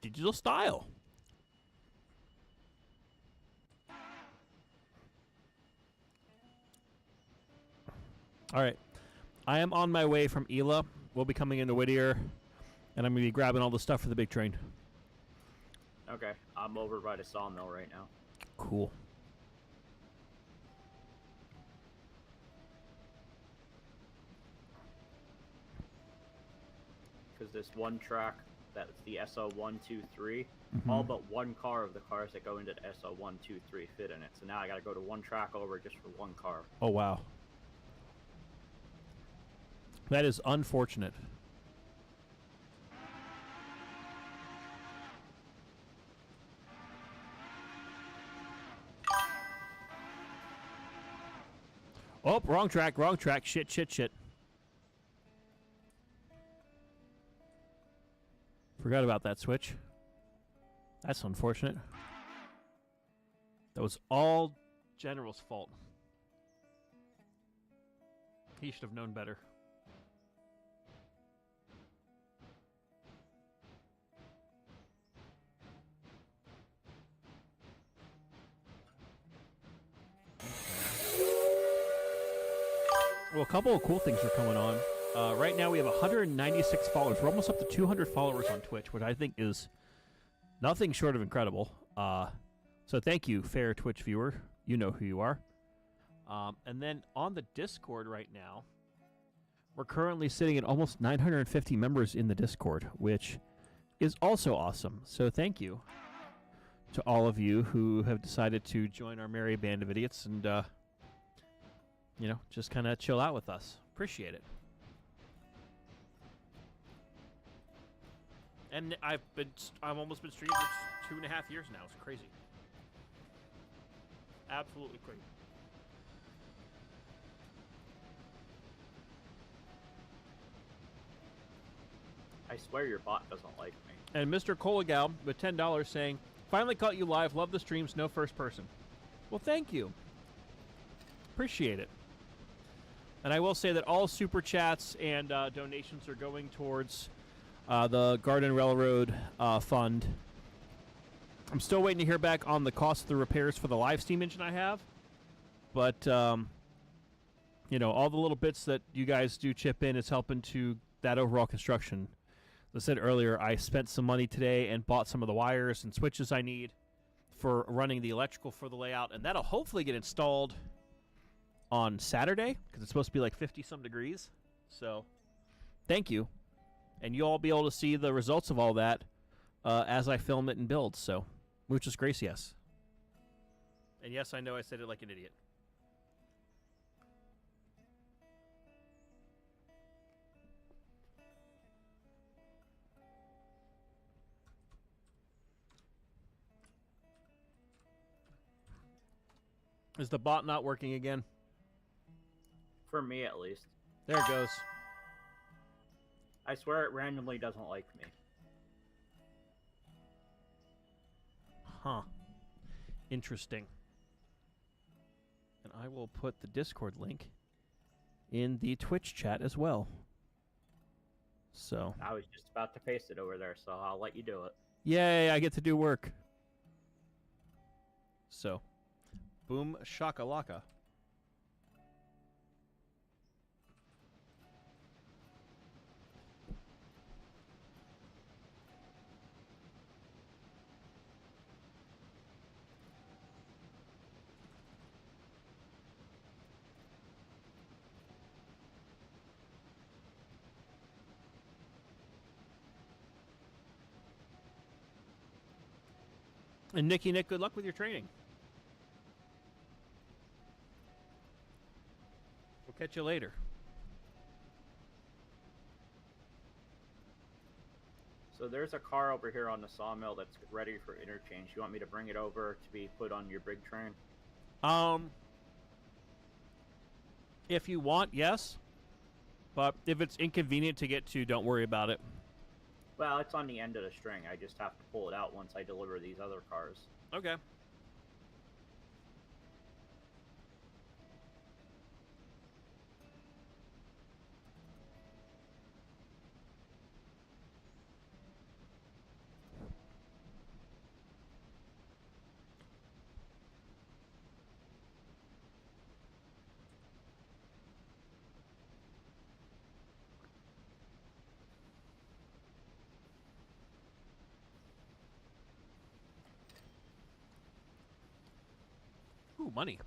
Digital style. All right. I am on my way from Ela. We'll be coming into Whittier, and I'm going to be grabbing all the stuff for the big train. Okay. I'm over by the sawmill right now. Cool. Because this one track, that's the SO123, all but one car of the cars that go into the SO123 fit in it. So now I got to go to one track over just for one car. Oh, wow. That is unfortunate. Oh, wrong track, wrong track. Shit, shit, shit. Forgot about that switch. That's unfortunate. That was all General's fault. He should have known better. Well, a couple of cool things are coming on. Right now we have 196 followers. We're almost up to 200 followers on Twitch, which I think is nothing short of incredible. So thank you, fair Twitch viewer. You know who you are. And then on the Discord right now, we're currently sitting at almost 950 members in the Discord, which is also awesome. So thank you to all of you who have decided to join our merry band of idiots and, you know, just kind of chill out with us. Appreciate it. And I've almost been streaming for 2.5 years now. It's crazy. Absolutely crazy. I swear your bot doesn't like me. And Mr. Colagal with $10 saying, finally caught you live. Love the streams. No first person. Well, thank you. Appreciate it. And I will say that all super chats and donations are going towards the Garden Railroad Fund. I'm still waiting to hear back on the cost of the repairs for the live steam engine I have. But, you know, all the little bits that you guys do chip in is helping to that overall construction. As I said earlier, I spent some money today and bought some of the wires and switches I need for running the electrical for the layout. And that'll hopefully get installed on Saturday because it's supposed to be like 50-some degrees. So, thank you. And you'll all be able to see the results of all that as I film it and build. So, muchas gracias. And yes, I know I said it like an idiot. Is the bot not working again? For me, at least. There it goes. I swear it randomly doesn't like me. Huh. Interesting. And I will put the Discord link in the Twitch chat as well. So. I was just about to paste it over there, so I'll let you do it. Yay, I get to do work. So. Boom shakalaka. And Nick, good luck with your training. We'll catch you later. So there's a car over here on the sawmill that's ready for interchange. You want me to bring it over to be put on your big train? If you want, yes. But if it's inconvenient to get to, don't worry about it. Well, it's on the end of the string. I just have to pull it out once I deliver these other cars. Okay. Ooh, money.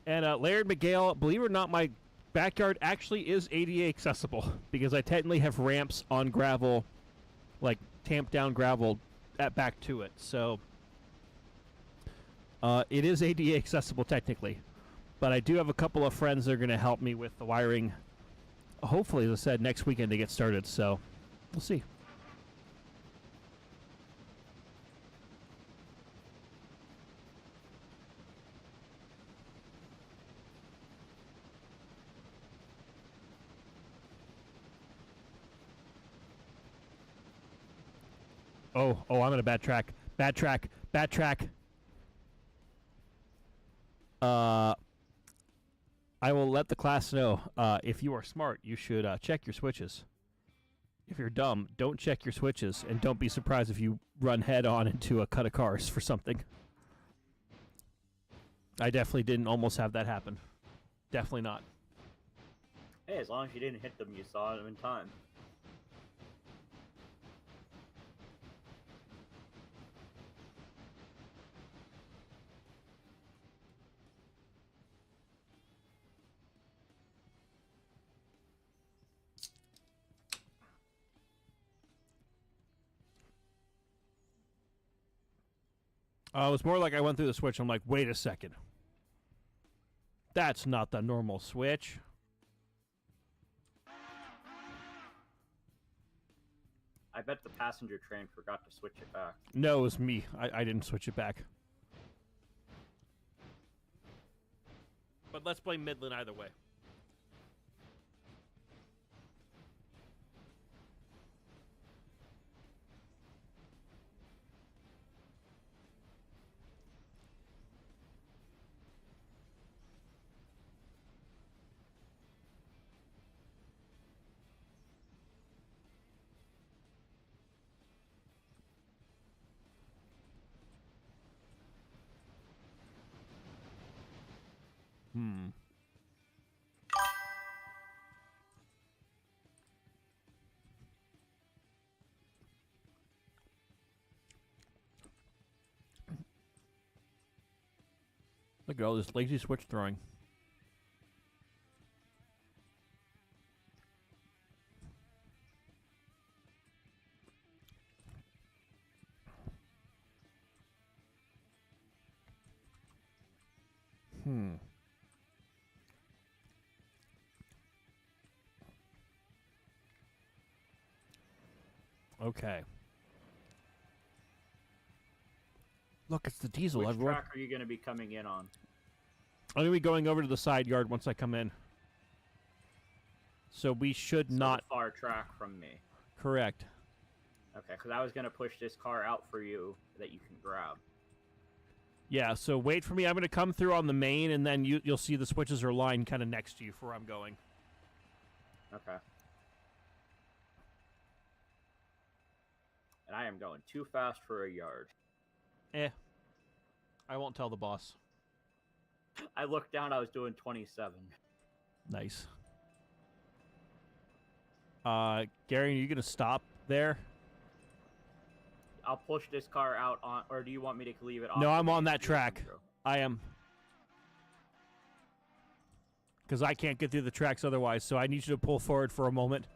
And Laird McGale, believe it or not, my backyard actually is ADA accessible because I technically have ramps on gravel, like tamped down gravel at back to it. So it is ADA accessible technically. But I do have a couple of friends that are going to help me with the wiring, hopefully, as I said, next weekend to get started. So we'll see. Oh, I'm in a bad track. Bad track. I will let the class know. If you are smart, you should check your switches. If you're dumb, don't check your switches, and don't be surprised if you run head on into a cut of cars for something. I definitely didn't almost have that happen. Definitely not. Hey, as long as you didn't hit them, you saw them in time. It was more like I went through the switch. I'm like, wait a second. That's not the normal switch. I bet the passenger train forgot to switch it back. No, it was me. I didn't switch it back. But let's blame Midland either way. Look at all this lazy switch throwing. Okay. Look, it's the diesel. Which Everyone. track are you going to be coming in on? I'm going to be going over to the side yard once I come in. So we should not... the far track from me. Correct. Okay, because I was going to push this car out for you that you can grab. Yeah, so wait for me. I'm going to come through on the main, and then you'll see the switches are lined kind of next to you for where I'm going. Okay. And I am going too fast for a yard. I won't tell the boss. I looked down, I was doing 27. Nice. Gary, are you going to stop there? I'll push this car out on, or do you want me to leave it on? No, I'm on that track. I am. Because I can't get through the tracks otherwise, so I need you to pull forward for a moment.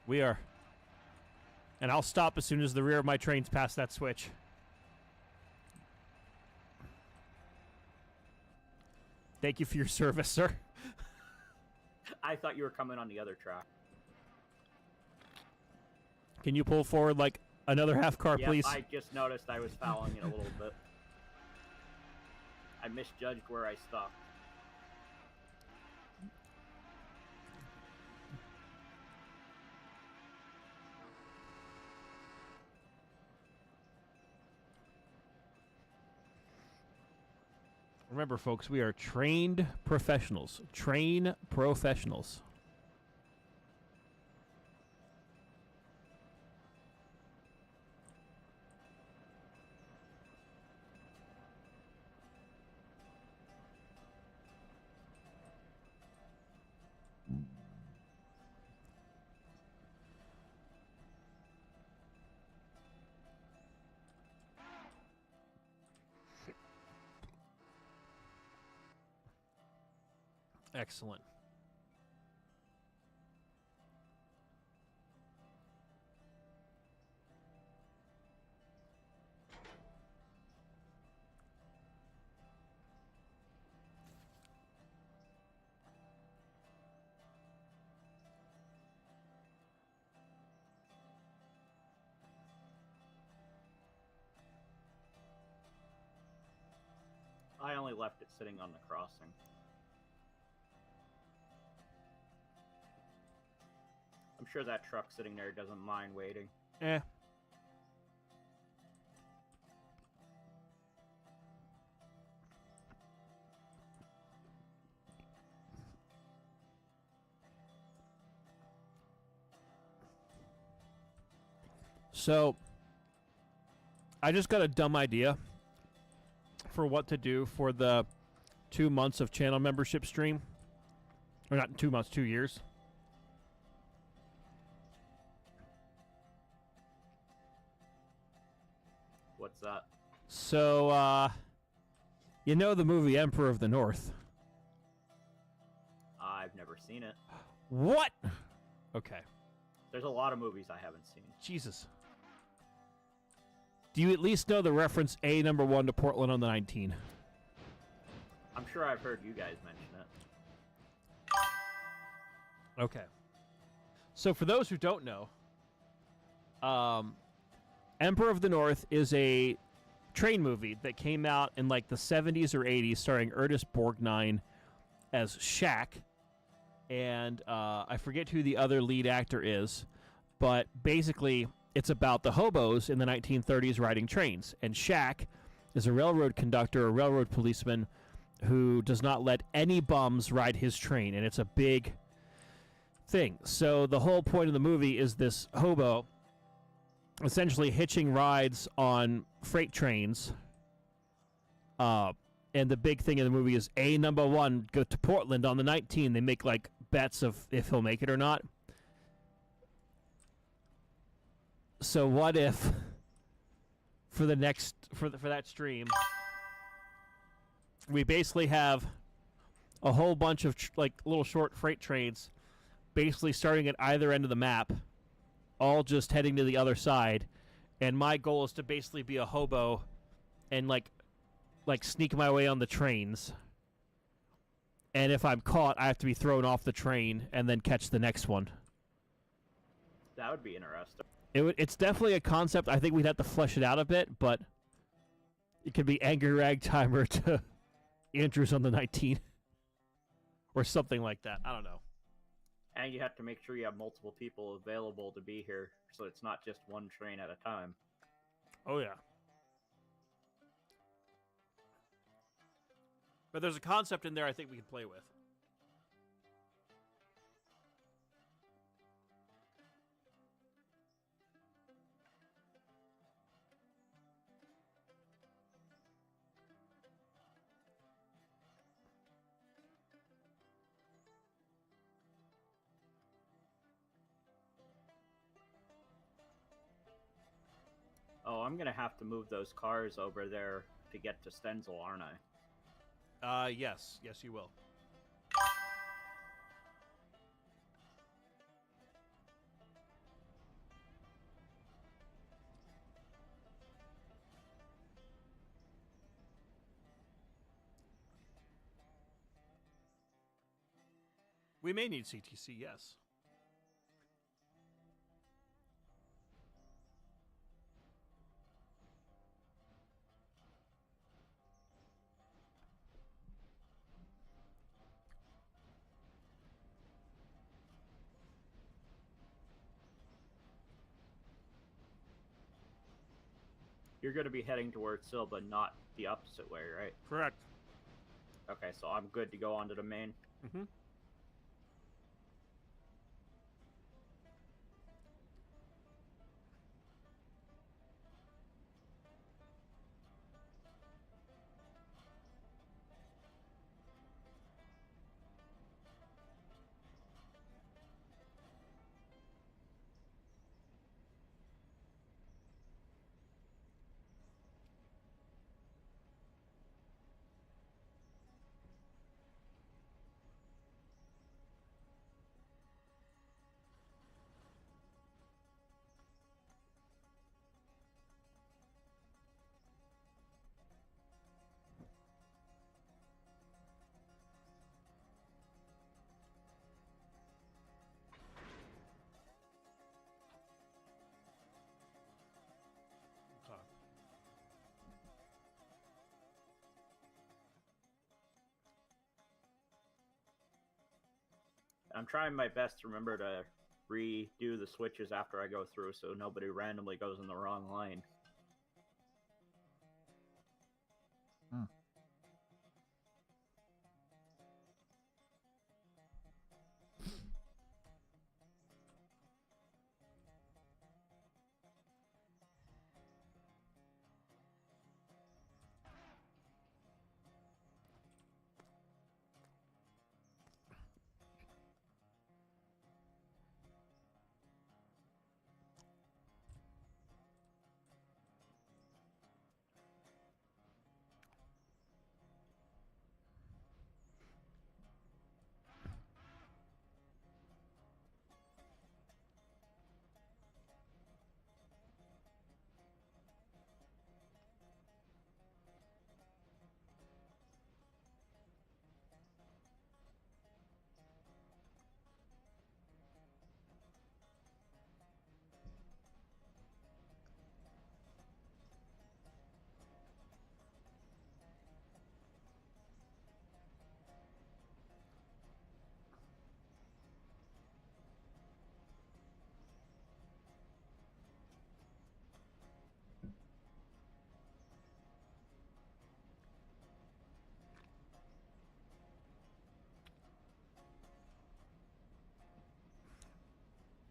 We are. And I'll stop as soon as the rear of my train's past that switch. Thank you for your service, sir. I thought you were coming on the other track. Can you pull forward like another half car, Yep, please? I just noticed I was fouling it a little bit. I misjudged where I stopped. Remember, folks, we are trained professionals. Train professionals. Excellent. I only left it sitting on the crossing. I'm sure that truck sitting there doesn't mind waiting. Eh. So, I just got a dumb idea for what to do for the 2 months of channel membership stream. Or not 2 months, 2 years. What's that? So, you know the movie Emperor of the North? I've never seen it. What? Okay. There's a lot of movies I haven't seen. Jesus. Do you at least know the reference A number 1 to Portland on the 19? I'm sure I've heard you guys mention it. Okay. So for those who don't know, Emperor of the North is a train movie that came out in like the 70s or 80s starring Ernest Borgnine as Shaq. And I forget who the other lead actor is, but basically it's about the hobos in the 1930s riding trains. And Shaq is a railroad conductor, a railroad policeman who does not let any bums ride his train. And it's a big thing. So the whole point of the movie is this hobo essentially hitching rides on freight trains. And the big thing in the movie is A number 1 go to Portland on the 19. They make like bets of if he'll make it or not. So what if for the next for that stream we basically have a whole bunch of like little short freight trains basically starting at either end of the map, all just heading to the other side, and my goal is to basically be a hobo and like sneak my way on the trains. And if I'm caught, I have to be thrown off the train and then catch the next one. That would be interesting. It's definitely a concept. I think we'd have to flesh it out a bit, but it could be AngryRagtimer to Andrews on the 19. Or something like that. I don't know. And you have to make sure you have multiple people available to be here, so it's not just one train at a time. Oh, yeah. But there's a concept in there I think we can play with. Oh, I'm gonna have to move those cars over there to get to Stenzel, aren't I? Yes. Yes, you will. We may need CTC, yes. You're gonna be heading towards Silva, not the opposite way, right? Correct. Okay, so I'm good to go onto the main. Mm-hmm. I'm trying my best to remember to redo the switches after I go through so nobody randomly goes in the wrong lane.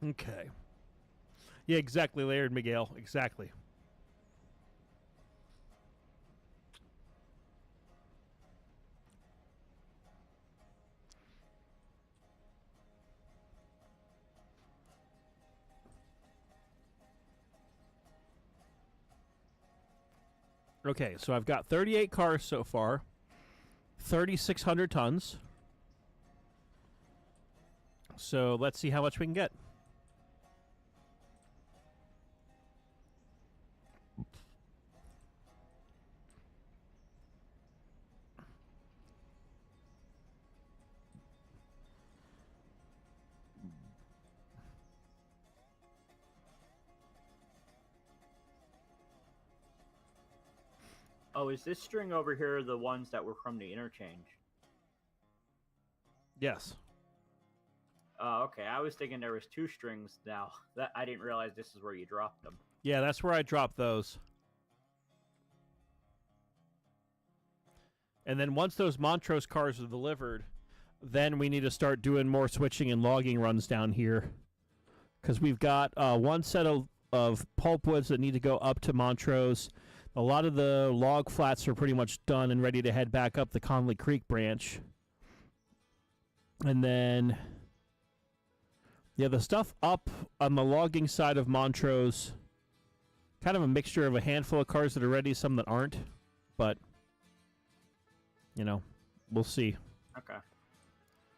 Okay. Yeah, exactly, Laird Miguel. Exactly. Okay, so I've got 38 cars so far, 3,600 tons. So let's see how much we can get. Oh, is this string over here the ones that were from the interchange? Yes. Okay. I was thinking there was 2 strings now. That I didn't realize this is where you dropped them. Yeah, that's where I dropped those. And then once those Montrose cars are delivered, then we need to start doing more switching and logging runs down here. Because we've got one set of pulpwoods that need to go up to Montrose. A lot of the log flats are pretty much done and ready to head back up the Connelly Creek branch. And then, yeah, the stuff up on the logging side of Montrose, kind of a mixture of a handful of cars that are ready, some that aren't. But, you know, we'll see. Okay.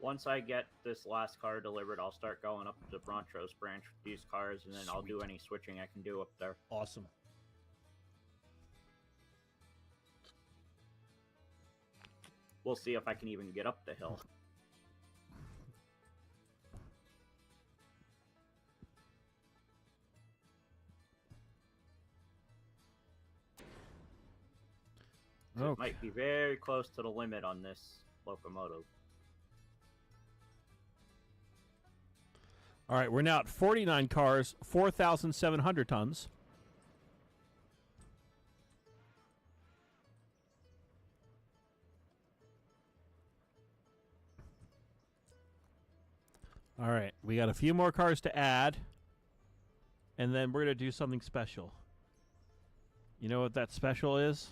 Once I get this last car delivered, I'll start going up to the Montrose branch with these cars, and then I'll do any switching I can do up there. Awesome. We'll see if I can even get up the hill. Okay. It might be very close to the limit on this locomotive. All right, we're now at 49 cars, 4,700 tons. All right, we got a few more cars to add, and then we're going to do something special. You know what that special is?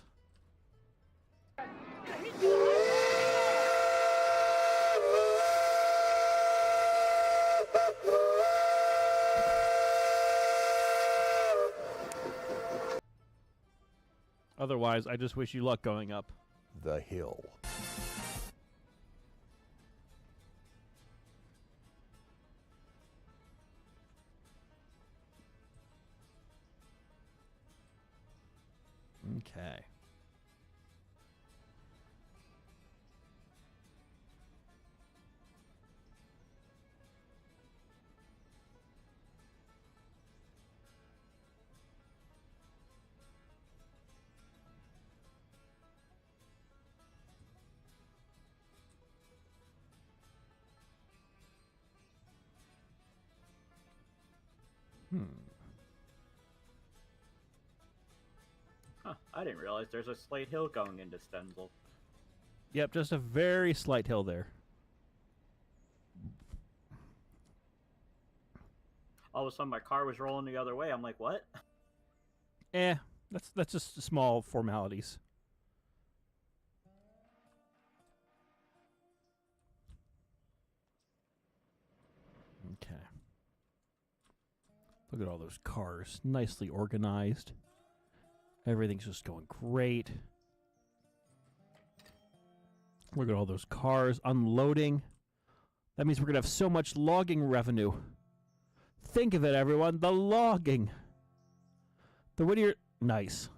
Otherwise, I just wish you luck going up the hill. Okay. Huh, I didn't realize there's a slight hill going into Stenzel. Yep, just a very slight hill there. All of a sudden, my car was rolling the other way. I'm like, what? That's just small formalities. Okay. Look at all those cars, nicely organized. Everything's just going great. Look at all those cars unloading. That means we're going to have so much logging revenue. Think of it, everyone. The logging. The Whittier... Nice.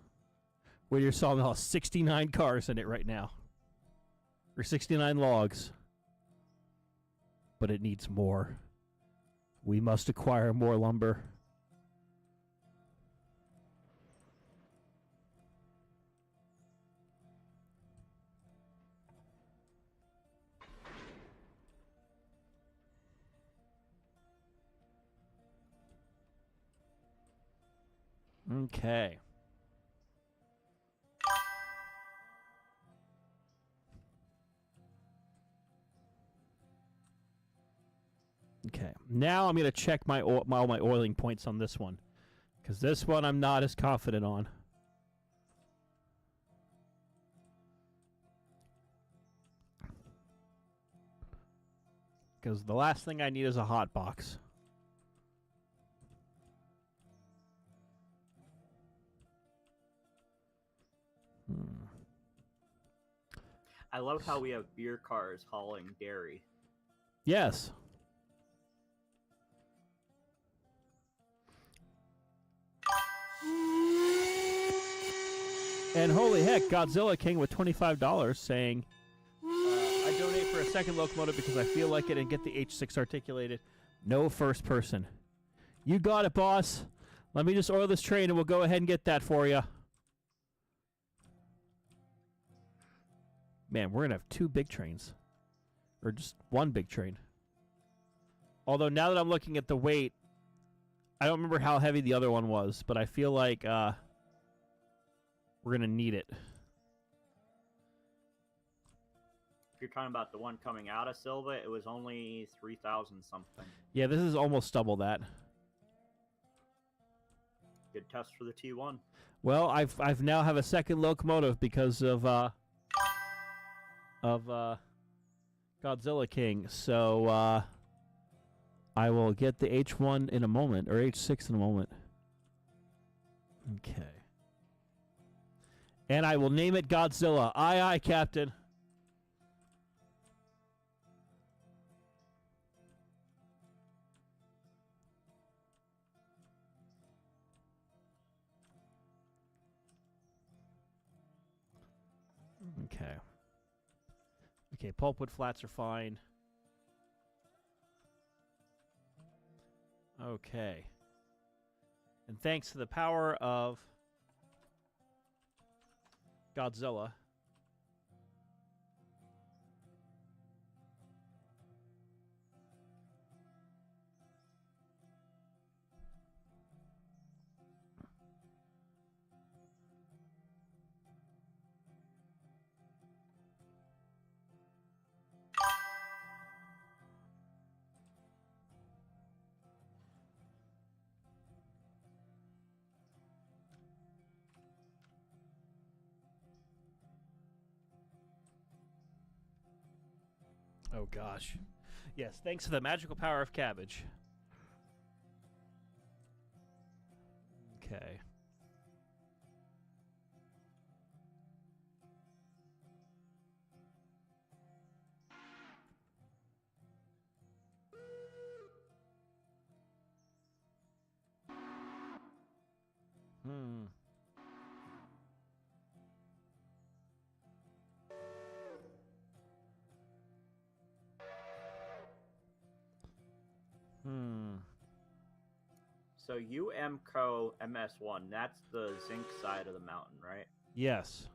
Whittier sawmill has 69 cars in it right now. Or 69 logs. But it needs more. We must acquire more lumber. Okay. Okay. Now I'm going to check all my oiling points on this one. Because this one I'm not as confident on. Because the last thing I need is a hot box. I love how we have beer cars hauling dairy. Yes. And holy heck, Godzilla King with $25 saying, I donate for a second locomotive because I feel like it and get the H6 articulated. No first person. You got it, boss. Let me just oil this train and we'll go ahead and get that for you. Man, we're going to have 2 big trains. Or just 1 big train. Although now that I'm looking at the weight, I don't remember how heavy the other one was, but I feel like we're going to need it. If you're talking about the one coming out of Silva, it was only 3,000 something. Yeah, this is almost double that. Good test for the T1. Well, I've now have a second locomotive because of Godzilla King. So I will get the H1 in a moment, or H6 in a moment. Okay. And I will name it Godzilla. Aye, aye, Captain. Okay. Okay, pulpwood flats are fine. Okay. And thanks to the power of Godzilla. Oh gosh. Yes, thanks to the magical power of cabbage. Okay. Hmm. So UMCO MS1, that's the zinc side of the mountain, right? Yes.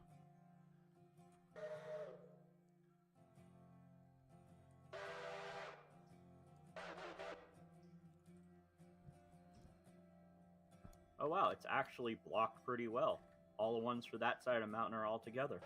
Oh wow, it's actually blocked pretty well. All the ones for that side of the mountain are all together.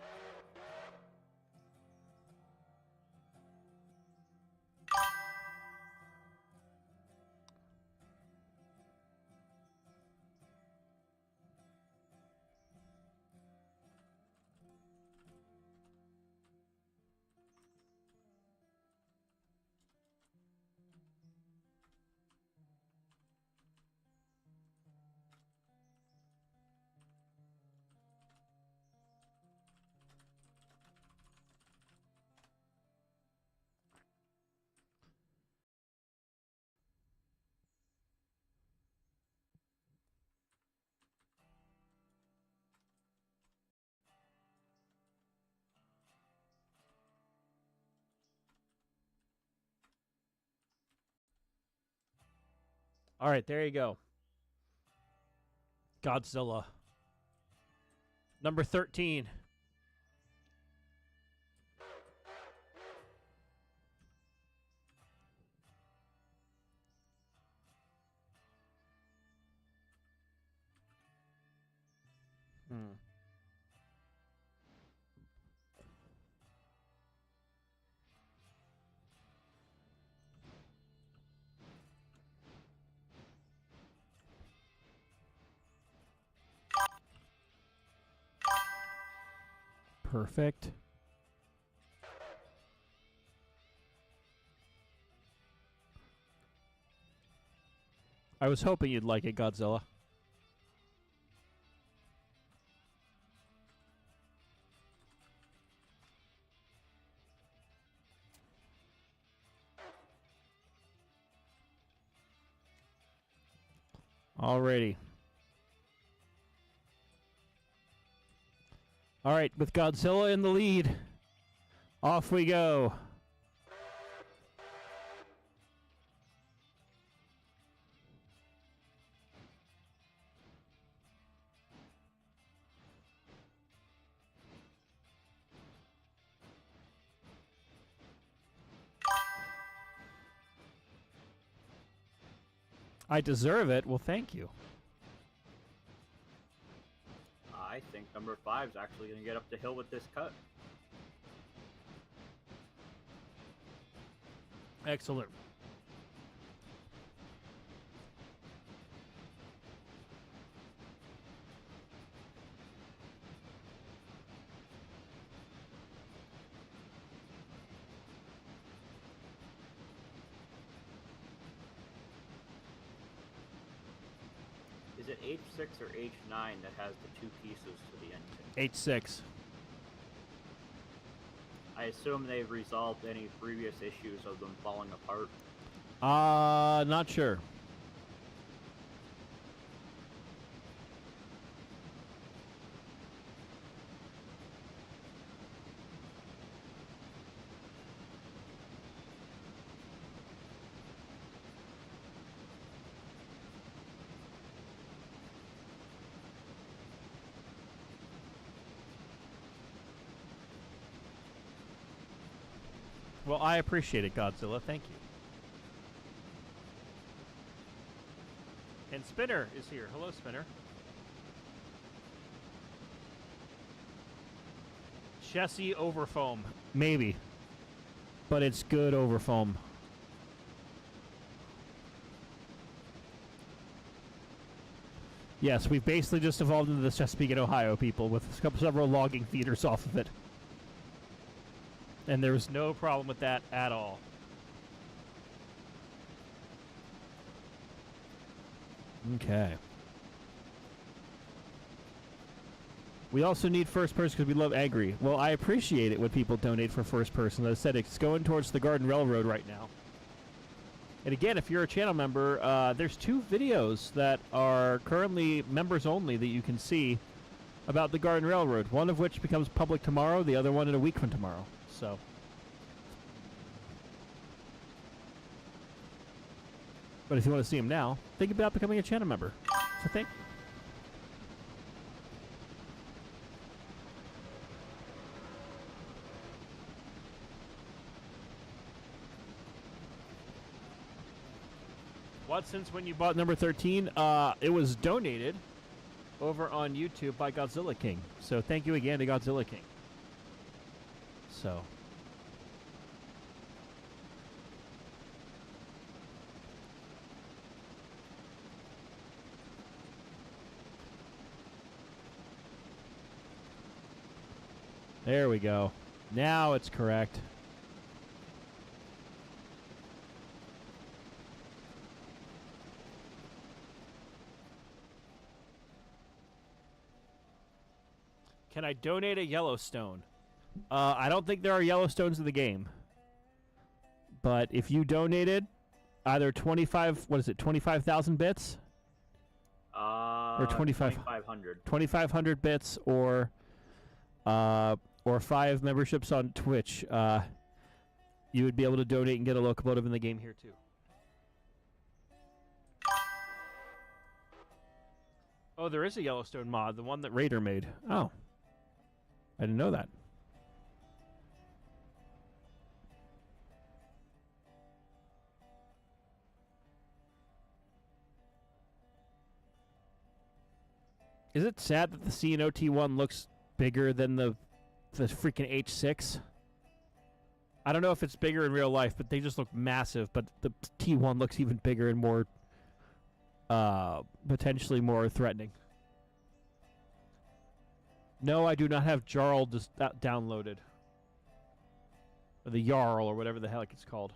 All right, there you go. Godzilla. Number 13. Perfect. I was hoping you'd like it, Godzilla. Alrighty. All right, with Godzilla in the lead, off we go. I deserve it. Well, thank you. I think number 5 is actually going to get up the hill with this cut. Excellent. Is it H6 or H9 that has the 2 pieces to the engine? H6. I assume they've resolved any previous issues of them falling apart. Not sure. Well, I appreciate it, Godzilla. Thank you. And Spinner is here. Hello, Spinner. Chassis overfoam. Maybe. But it's good overfoam. Yes, we've basically just evolved into the Chesapeake and Ohio people with several logging feeders off of it. And there's no problem with that at all. Okay. We also need first person because we love Angry. Well, I appreciate it when people donate for first person. As I said, it's going towards the Garden Railroad right now. And again, if you're a channel member, there's 2 videos that are currently members only that you can see about the Garden Railroad. One of which becomes public tomorrow, the other one in a week from tomorrow. So, but if you want to see him now, think about becoming a channel member. So thank you. What, since when you bought number 13? It was donated over on YouTube by Godzilla King. So thank you again to Godzilla King. So. There we go. Now it's correct. Can I donate a Yellowstone? I don't think there are Yellowstones in the game. But if you donated either 25,000 bits? Or 2,500. 2,500 bits or 5 memberships on Twitch, you would be able to donate and get a locomotive in the game here too. Oh, there is a Yellowstone mod, the one that Raider made. Oh. I didn't know that. Is it sad that the CNOT1 looks bigger than the freaking H6? I don't know if it's bigger in real life, but they just look massive. But the T1 looks even bigger and more, potentially more threatening. No, I do not have Jarl downloaded. Or the Jarl, or whatever the heck it's called.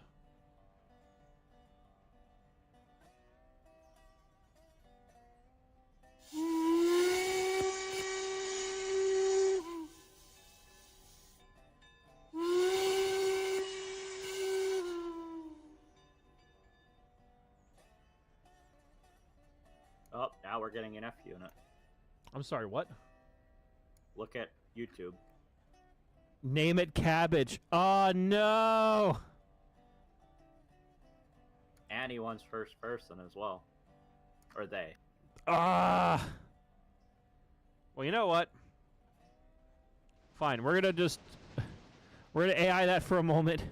Oh, now we're getting an F unit. I'm sorry, what? Look at YouTube. Name it Cabbage. Oh, no! And he wants first person as well. Or they. Ah! Well, you know what? Fine, we're gonna AI that for a moment.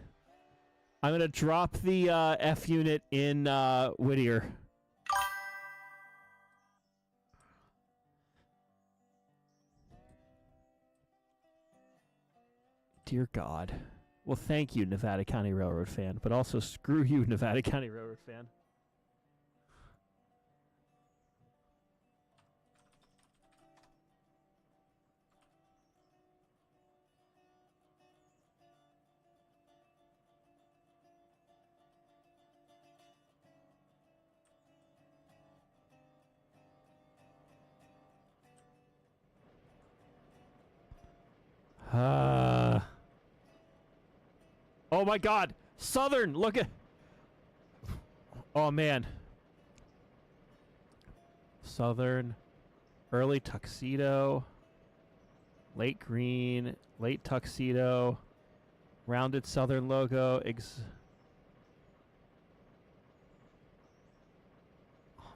I'm gonna drop the F unit in Whittier. Dear God. Well, thank you, Nevada County Railroad fan, but also screw you, Nevada County Railroad fan. Oh my God! Southern, look at. Oh man. Southern, early tuxedo, late green, late tuxedo, rounded Southern logo. Oh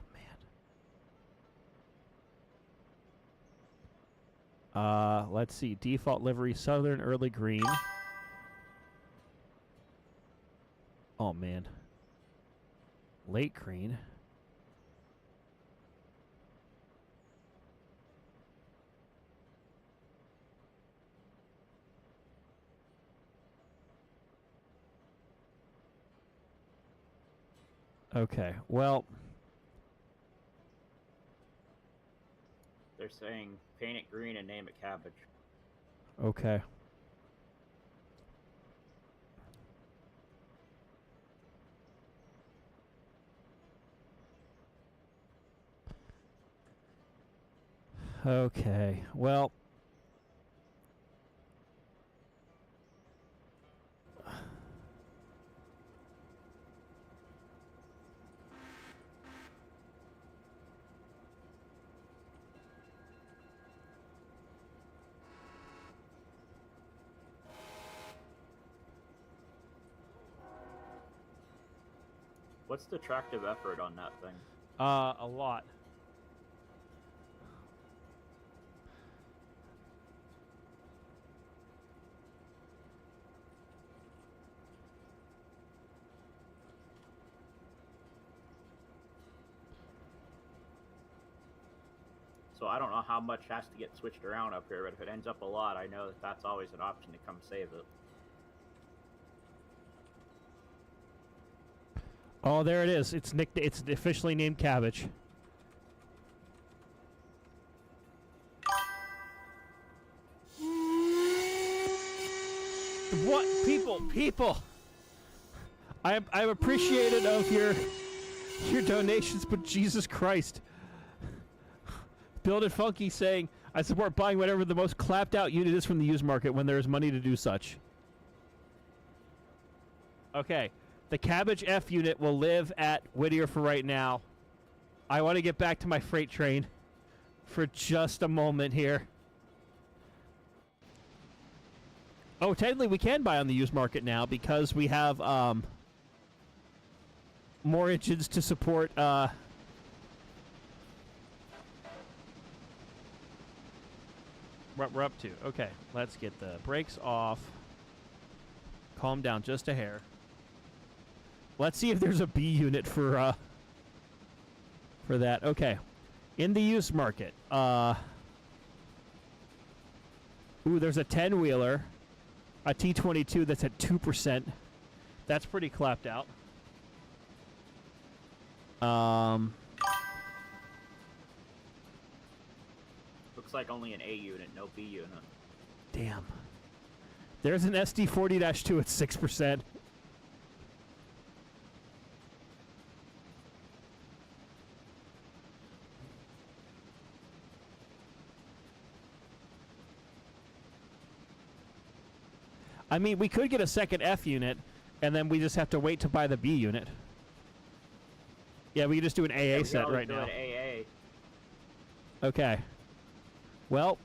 man. Let's see. Default livery Southern, early green. Oh man. Late green. Okay, well. They're saying paint it green and name it Cabbage. Okay. Okay, well. What's the tractive effort on that thing? A lot. So I don't know how much has to get switched around up here, but if it ends up a lot, I know that that's always an option to come save it. Oh, there it is. It's officially named Cabbage. What people? I'm appreciative of your donations, but Jesus Christ. Build It Funky saying, I support buying whatever the most clapped out unit is from the used market when there is money to do such. Okay. The Cabbage F unit will live at Whittier for right now. I want to get back to my freight train for just a moment here. Oh, technically we can buy on the used market now because we have more engines to support what we're up to. Okay, let's get the brakes off. Calm down just a hair. Let's see if there's a B unit for that. Okay. In the used market. Ooh, there's a 10-wheeler. A T22 that's at 2%. That's pretty clapped out. Looks like only an A unit, no B unit. Damn. There's an SD40-2 at 6%. I mean, we could get a second F unit, and then we just have to wait to buy the B unit. Yeah, we can just do an AA set right now. An AA. Okay. Well,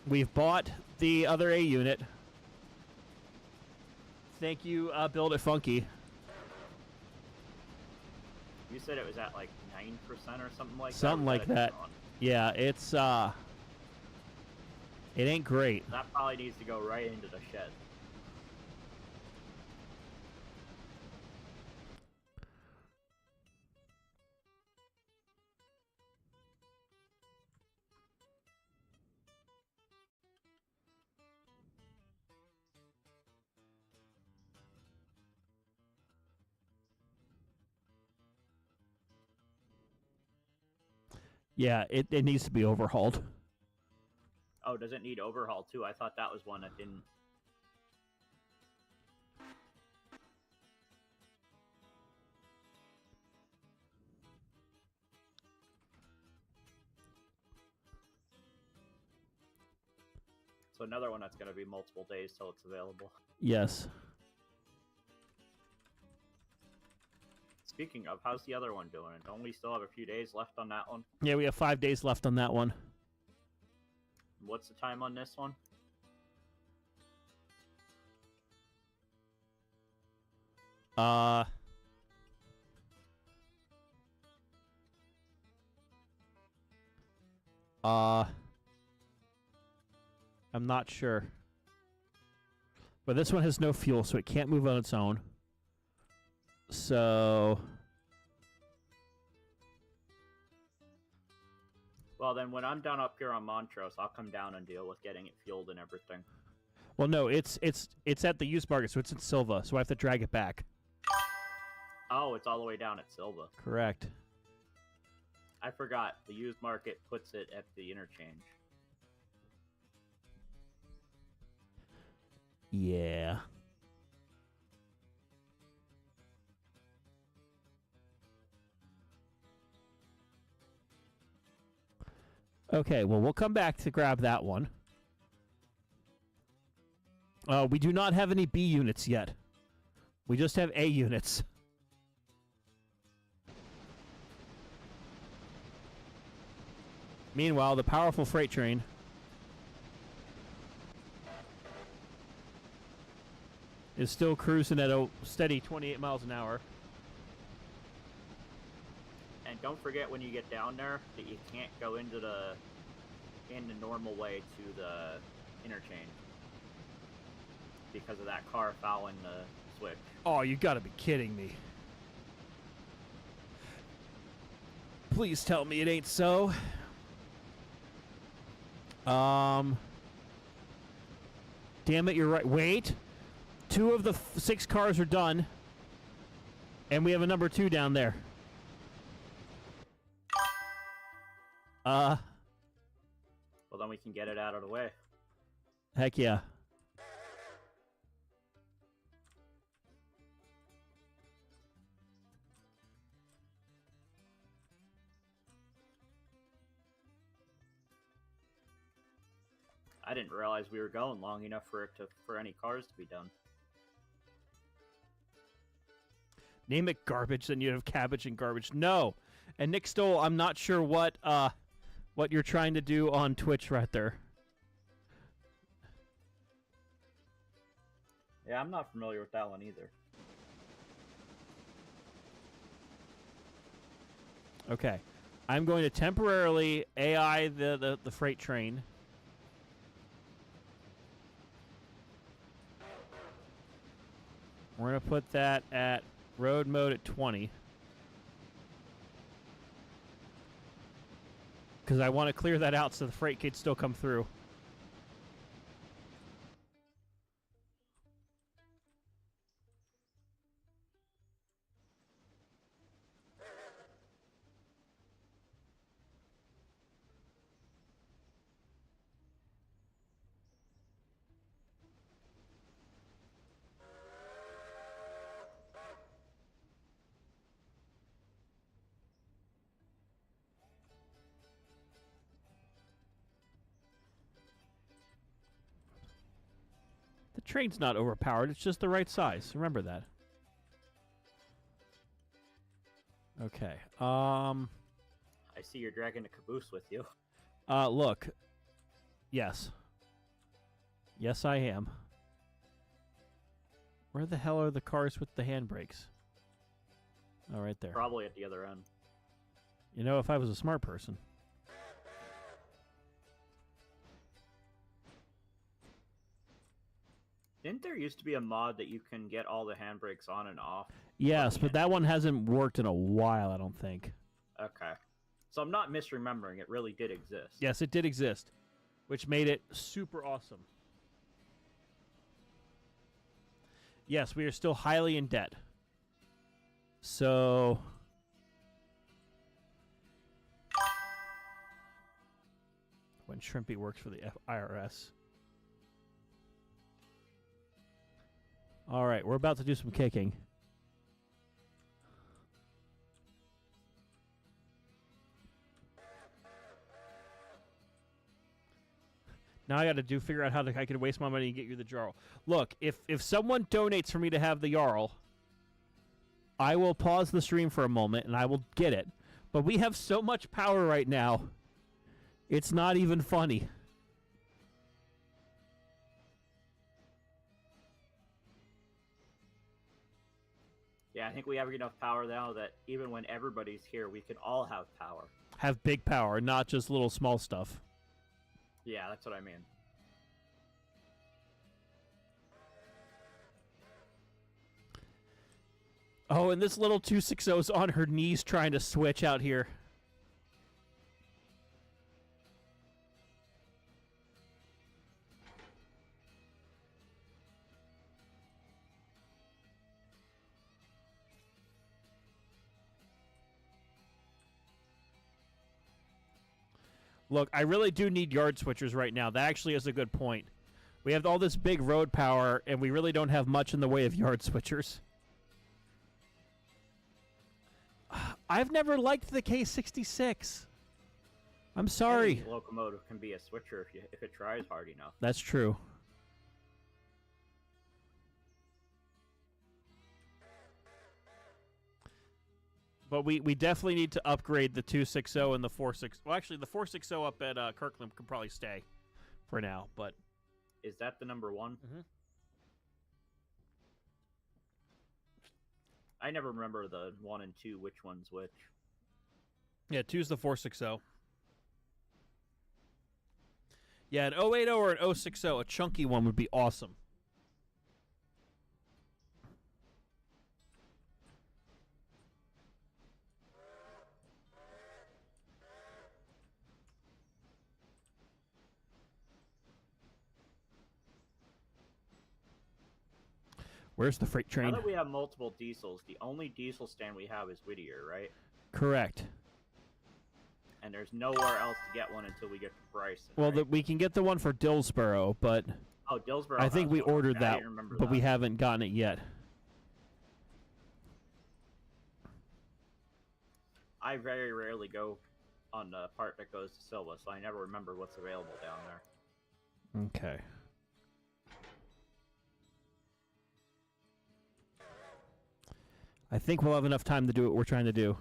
we've bought the other A unit. Thank you, Build It Funky. You said it was at like 9% or something like that? Something like that. Yeah, it's it ain't great. That probably needs to go right into the shed. Yeah, it needs to be overhauled. Oh, does it need overhaul too? I thought that was one that didn't. So another one that's going to be multiple days till it's available. Yes. Speaking of, how's the other one doing? Don't we still have a few days left on that one? Yeah, we have 5 days left on that one. What's the time on this one? I'm not sure. But this one has no fuel, so it can't move on its own. So... Well, then when I'm down up here on Montrose, I'll come down and deal with getting it fueled and everything. Well, no, it's at the used market, so it's in Silva, so I have to drag it back. Oh, it's all the way down at Silva. Correct. I forgot. The used market puts it at the interchange. Yeah. Okay, well, we'll come back to grab that one. We do not have any B units yet. We just have A units. Meanwhile, the powerful freight train is still cruising at a steady 28 miles an hour. And don't forget when you get down there that you can't go in the normal way to the interchange because of that car fouling the switch. Oh, you gotta be kidding me. Please tell me it ain't so. Damn it, you're right. Wait. 2 of the 6 cars are done. And we have a number 2 down there. Well, then we can get it out of the way. Heck yeah. I didn't realize we were going long enough for any cars to be done. Name it garbage, then you have cabbage and garbage. No. And Nick Stoll, I'm not sure what you're trying to do on Twitch right there. Yeah, I'm not familiar with that one either. Okay. I'm going to temporarily AI the freight train. We're going to put that at road mode at 20. Because I want to clear that out so the freight can still come through. The train's not overpowered, it's just the right size. Remember that. Okay. I see you're dragging a caboose with you. Look. Yes. Yes, I am. Where the hell are the cars with the handbrakes? Oh, right there. Probably at the other end. You know, if I was a smart person. Didn't there used to be a mod that you can get all the handbrakes on and off? Yes, but that one hasn't worked in a while, I don't think. Okay. So I'm not misremembering. It really did exist. Yes, it did exist, which made it super awesome. Yes, we are still highly in debt. So... when Shrimpy works for the IRS. All right, we're about to do some kicking. Now I got to figure out how I can waste my money and get you the Jarl. Look, if someone donates for me to have the Jarl, I will pause the stream for a moment and I will get it. But we have so much power right now, it's not even funny. Yeah, I think we have enough power now that even when everybody's here, we can all have power. Have big power, not just little small stuff. Yeah, that's what I mean. Oh, and this little 260's on her knees trying to switch out here. Look, I really do need yard switchers right now. That actually is a good point. We have all this big road power, and we really don't have much in the way of yard switchers. I've never liked the K66. I'm sorry. Any locomotive can be a switcher if it tries hard enough. That's true. But we definitely need to upgrade the 260 and the 460. Well, actually, the 460 up at Kirkland can probably stay for now. But is that the number 1? Mm-hmm. I never remember the 1 and 2, which one's which. Yeah, 2's the 460. Yeah, an 080 or an 060, a chunky one would be awesome. Where's the freight train? Now that we have multiple diesels, the only diesel stand we have is Whittier, right? Correct. And there's nowhere else to get one until we get to Bryson. Well, right? we can get the one for Dillsboro, but Oh, Dillsboro. I think we has one. ordered I that, didn't remember but that. we haven't gotten it yet. I very rarely go on the part that goes to Silva, so I never remember what's available down there. Okay. I think we'll have enough time to do what we're trying to do.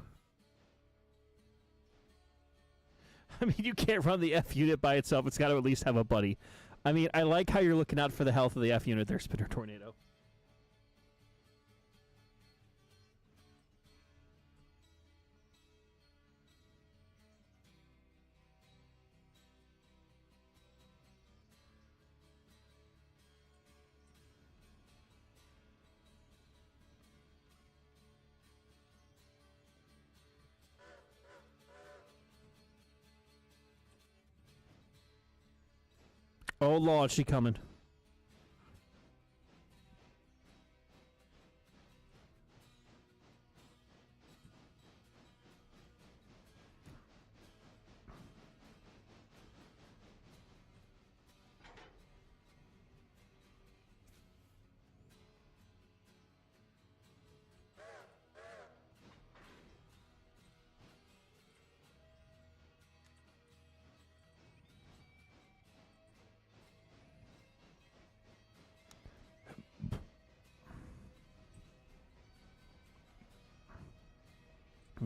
I mean, you can't run the F unit by itself. It's got to at least have a buddy. I mean, I like how you're looking out for the health of the F unit there, Spinner Tornado. Oh, Lord, she coming.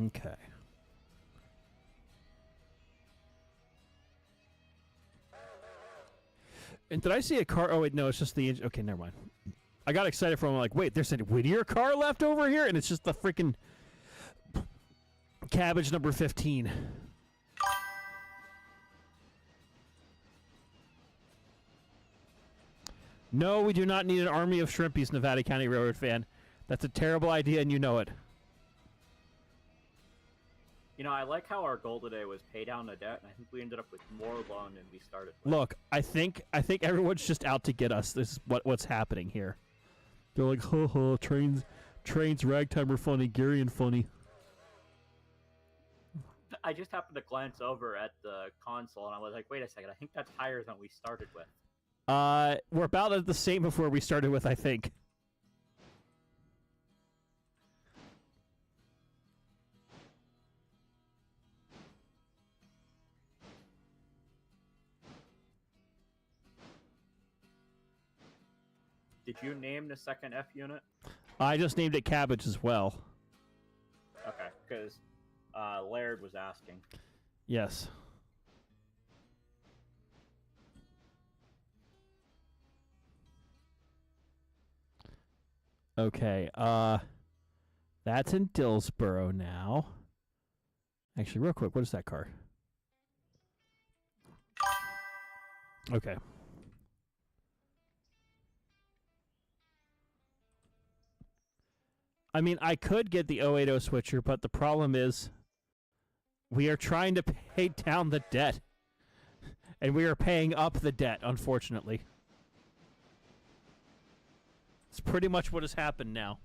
Okay. And did I see a car? Oh, wait, no, it's just the engine. Okay, never mind. I got excited for a moment, like, wait, there's a Whittier car left over here? And it's just the freaking cabbage number 15. No, we do not need an army of shrimpies, Nevada County Railroad fan. That's a terrible idea, and you know it. You know, I like how our goal today was pay down the debt, and I think we ended up with more loan than we started with. Look, I think everyone's just out to get us. This is what's happening here. They're like, ho ho, trains, Ragtimer funny, Gary and funny. I just happened to glance over at the console, and I was like, wait a second, I think that's higher than we started with. We're about at the same of where we started with, I think. Did you name the second F unit? I just named it Cabbage as well. Okay, because Laird was asking. Yes. Okay, that's in Dillsboro now. Actually, real quick, what is that car? Okay. I mean, I could get the 080 switcher, but the problem is we are trying to pay down the debt. And we are paying up the debt, unfortunately. It's pretty much what has happened now.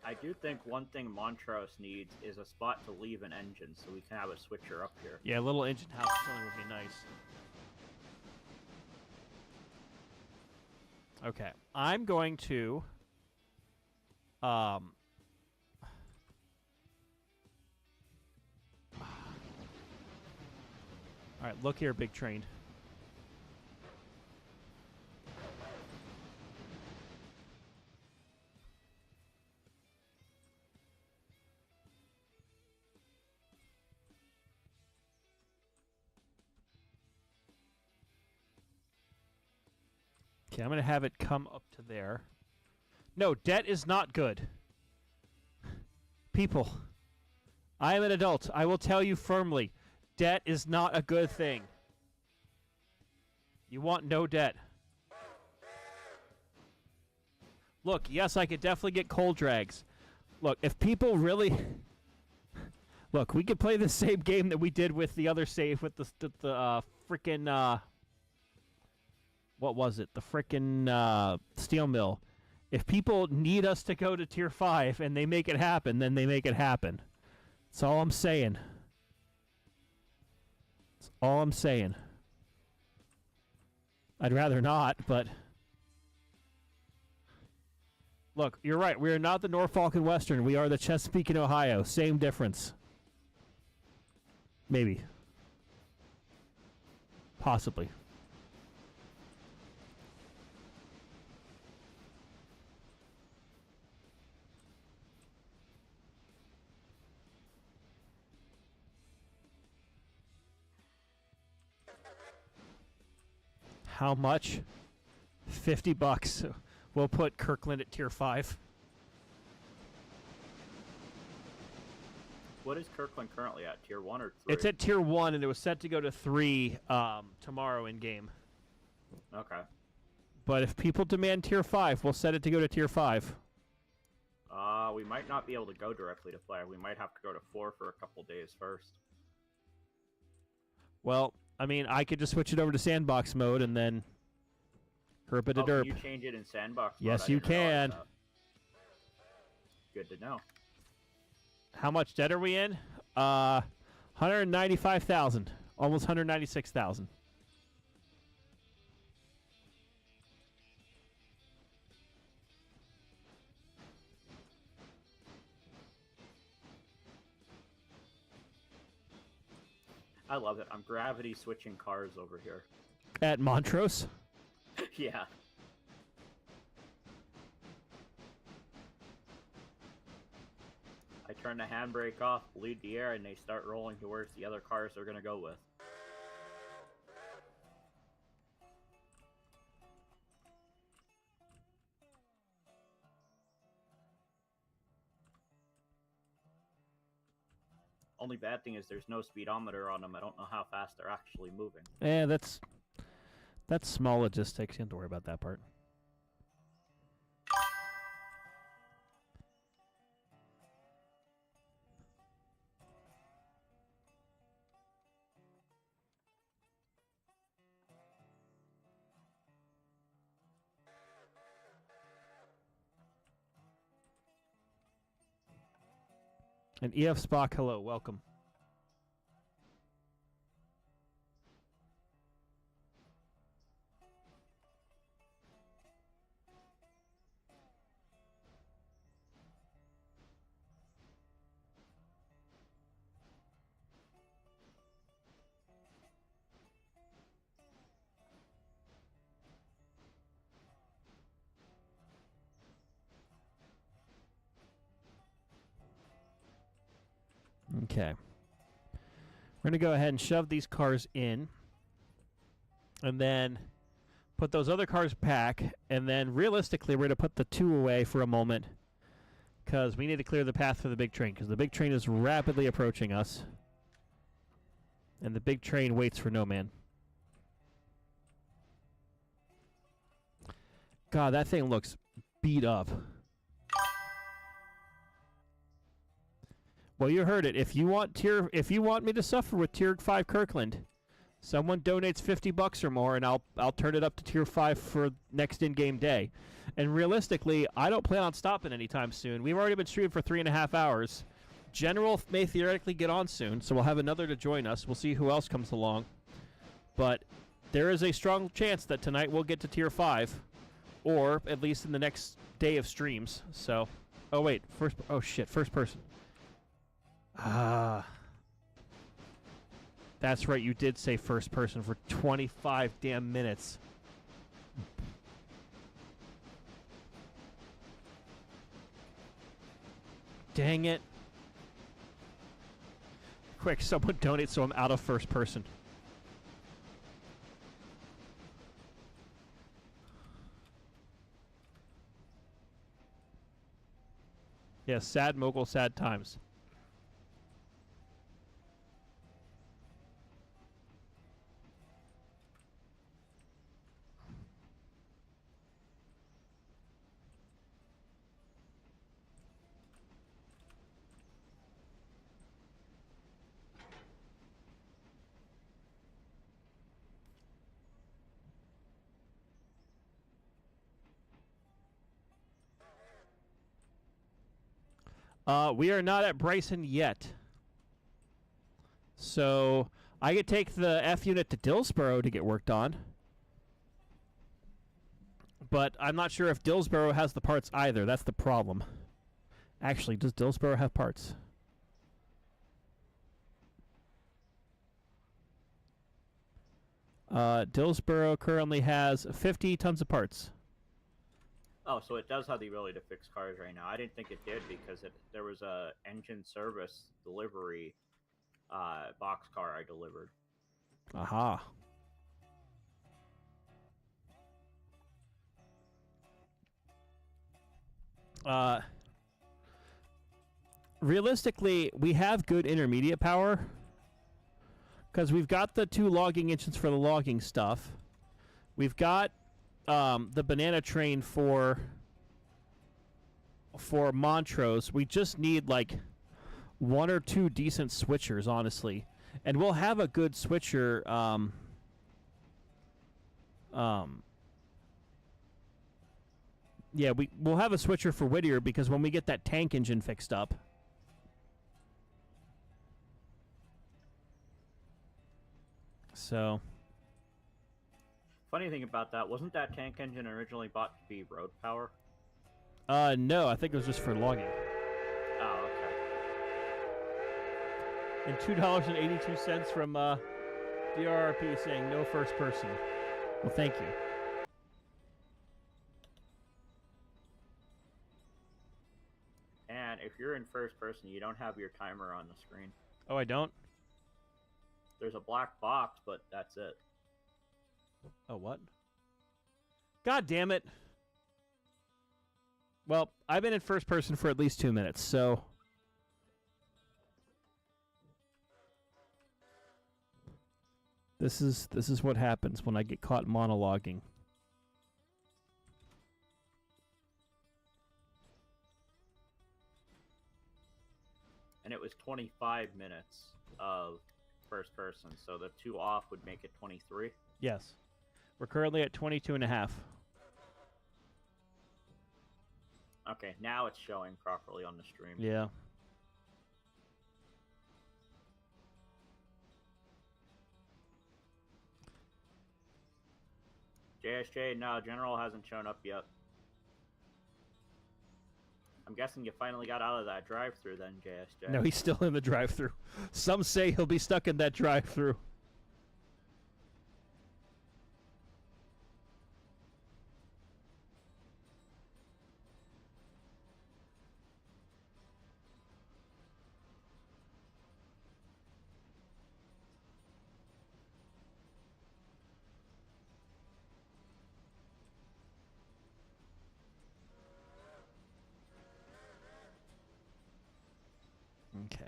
I do think one thing Montrose needs is a spot to leave an engine so we can have a switcher up here. Yeah, a little engine house filling would be nice. Okay, I'm going to all right, look here, big train. Okay, I'm going to have it come up to there. No, debt is not good. People, I am an adult. I will tell you firmly, debt is not a good thing. You want no debt. Look, yes, I could definitely get cold drags. Look, if people really... Look, we could play the same game that we did with the other save with the frickin'... what was it? The frickin' steel mill. If people need us to go to tier 5 and they make it happen, then they make it happen. That's all I'm saying. That's all I'm saying. I'd rather not, but... Look, you're right. We are not the Norfolk and Western. We are the Chesapeake and Ohio. Same difference. Maybe. Possibly. How much? $50. We'll put Kirkland at tier 5. What is Kirkland currently at? Tier 1 or 3? It's at tier 1, and it was set to go to 3 tomorrow in game. Okay. But if people demand tier 5, we'll set it to go to tier 5. We might not be able to go directly to 5. We might have to go to 4 for a couple days first. Well, I mean, I could just switch it over to sandbox mode and then herp it a derp. Can you change it in sandbox mode? Yes, you can. Good to know. How much debt are we in? 195,000. Almost 196,000. I love it. I'm gravity switching cars over here. At Montrose? Yeah. I turn the handbrake off, bleed the air, and they start rolling towards the other cars they're going to go with. Only bad thing is there's no speedometer on them. I don't know how fast they're actually moving. Yeah, that's small logistics. You don't have to worry about that part. And EF Spock, hello, welcome. Okay. We're going to go ahead and shove these cars in. And then put those other cars back. And then realistically, we're going to put the 2 away for a moment. Because we need to clear the path for the big train. Because the big train is rapidly approaching us. And the big train waits for no man. God, that thing looks beat up. Well, you heard it. If you want me to suffer with tier 5 Kirkland, someone donates $50 or more, and I'll turn it up to tier 5 for next in-game day. And realistically, I don't plan on stopping anytime soon. We've already been streaming for 3.5 hours. General may theoretically get on soon, so we'll have another to join us. We'll see who else comes along. But there is a strong chance that tonight we'll get to tier 5, or at least in the next day of streams. So, oh wait, first person. That's right, you did say first person for 25 damn minutes. Dang it. Quick, someone donate so I'm out of first person. Yes, sad mogul, sad times. We are not at Bryson yet. So I could take the F unit to Dillsboro to get worked on. But I'm not sure if Dillsboro has the parts either. That's the problem. Actually, does Dillsboro have parts? Dillsboro currently has 50 tons of parts. Oh, so it does have the ability to fix cars right now. I didn't think it did because there was a engine service delivery box car I delivered. Aha. Realistically, we have good intermediate power because we've got the 2 logging engines for the logging stuff. We've got the banana train for Montrose. We just need like 1 or 2 decent switchers, honestly, and we'll have a good switcher. Yeah, we'll have a switcher for Whittier because when we get that tank engine fixed up. So. Funny thing about that, wasn't that tank engine originally bought to be road power? No, I think it was just for logging. Oh, okay. And $2.82 from DRRP saying no first person. Well, thank you. And if you're in first person, you don't have your timer on the screen. Oh, I don't? There's a black box, but that's it. Oh, what? God damn it. Well, I've been in first person for at least 2 minutes, so... This is what happens when I get caught monologuing. And it was 25 minutes of first person, so the 2 off would make it 23. Yes. We're currently at 22.5. Okay, now it's showing properly on the stream. Yeah. JSJ, no, General hasn't shown up yet. I'm guessing you finally got out of that drive-thru then, JSJ. No, he's still in the drive-thru. Some say he'll be stuck in that drive-thru. Okay.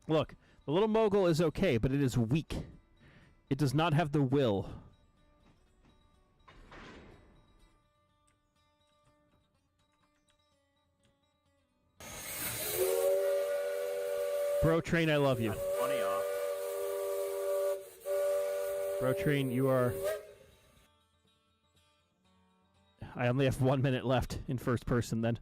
Look, the little mogul is okay, but it is weak. It does not have the will. Bro Train, I love you. That's 20 off. Bro Train, you are... I only have 1 minute left in first person then.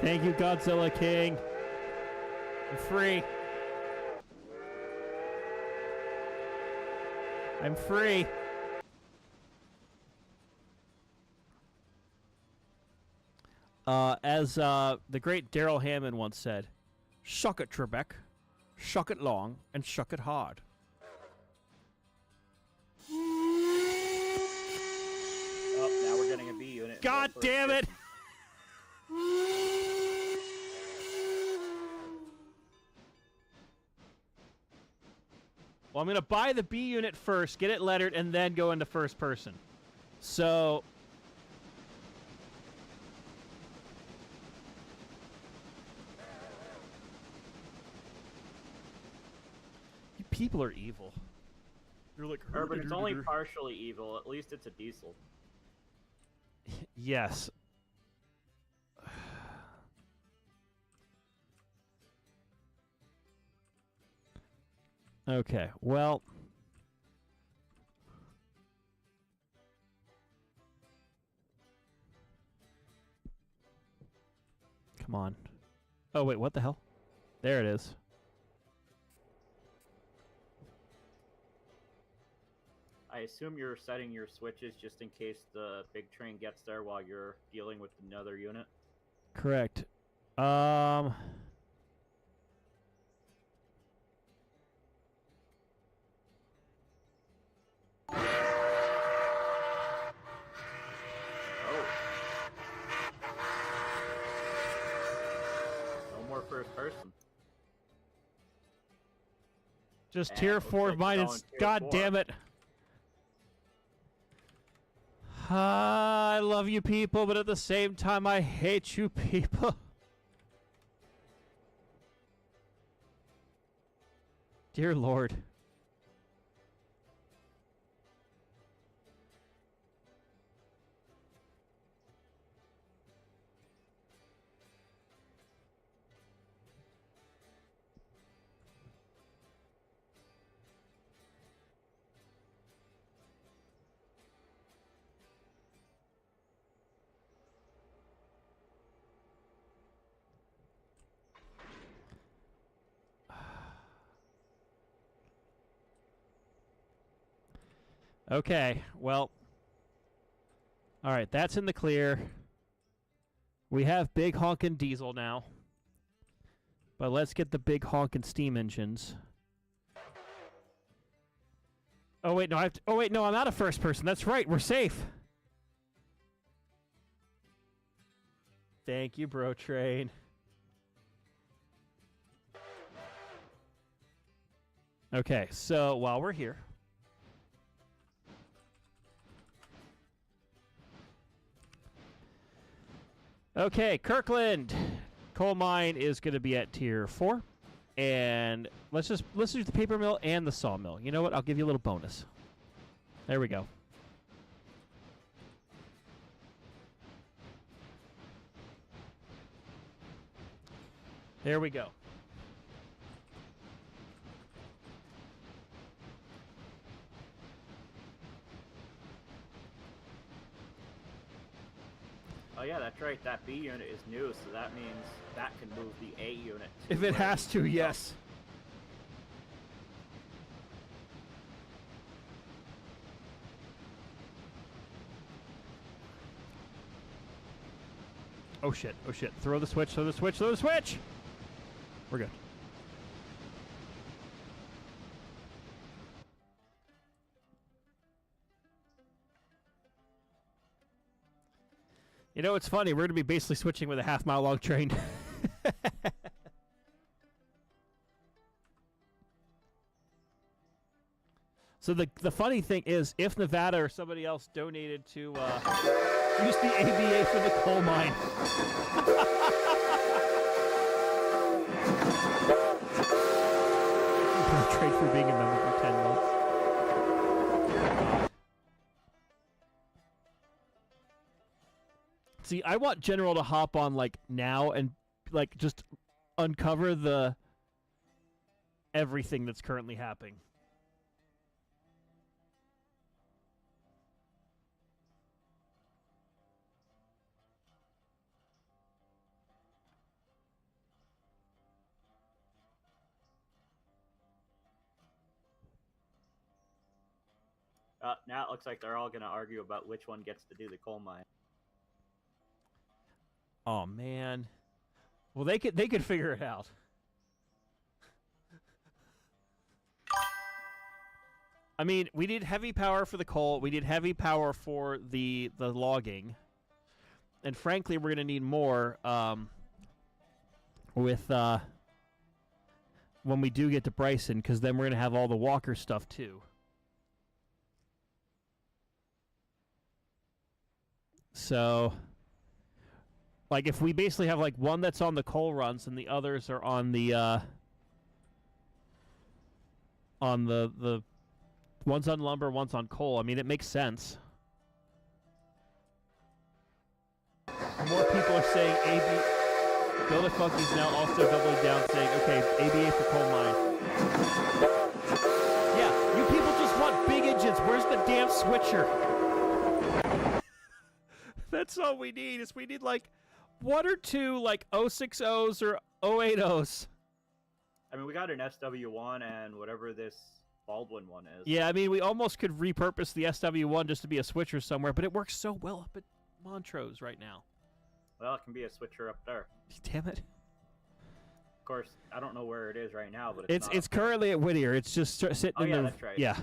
Thank you, Godzilla King. I'm free. I'm free. As the great Daryl Hammond once said, "Shuck it, Trebek. Shuck it long and shuck it hard." Oh, now we're getting a B unit. God damn it! Well, Well, I'm going to buy the B unit first, get it lettered, and then go into first person. So... You people are evil. You're like... Urban, it's only partially evil. At least it's a diesel. Yes. Okay, well... Come on. Oh, wait, what the hell? There it is. I assume you're setting your switches just in case the big train gets there while you're dealing with another unit. Correct. No more first person. Just And tier looks 4 like mine. we're It's going tier God 4. damn it. I love you people, but at the same time, I hate you people. Dear Lord. Okay, well. Alright, that's in the clear. We have big honkin' diesel now. But let's get the big honkin' steam engines. Oh wait, no, I'm out of first person. That's right, we're safe. Thank you, bro train. Okay, so while we're here, okay, Kirkland coal mine is going to be at tier 4, and let's do the paper mill and the sawmill. You know what? I'll give you a little bonus. There we go. There we go. Oh yeah, that's right. That B unit is new, so that means that can move the A unit. If it has to, yes. Oh shit, oh shit. Throw the switch, throw the switch, throw the switch! We're good. You know, it's funny. We're going to be basically switching with a half-mile-long train. So the funny thing is, if Nevada or somebody else donated to use the ABA for the coal mine. Trade for being a member for 10 months. See, I want General to hop on, like, now and, like, just uncover the everything that's currently happening. Now it looks like they're all going to argue about which one gets to do the coal mine. Oh man. Well, they could figure it out. I mean, we need heavy power for the coal. We need heavy power for the logging. And frankly, we're going to need more with when we do get to Bryson, because then we're going to have all the Walker stuff too. So, like, if we basically have, like, one that's on the coal runs and the others are on the one's on lumber, one's on coal, I mean, it makes sense. More people are saying AB. Builder Funky's now also doubling down, saying, okay, ABA for coal mine. Yeah, you people just want big engines. Where's the damn switcher? That's all we need, is we need, like, one or two, like, 060s or 080s. I mean, we got an SW1 and whatever this Baldwin one is. Yeah, I mean, we almost could repurpose the SW1 just to be a switcher somewhere, but it works so well up at Montrose right now. Well, it can be a switcher up there. Damn it. Of course, I don't know where it is right now, but it's currently at Whittier. It's just sitting in the... that's right. Yeah.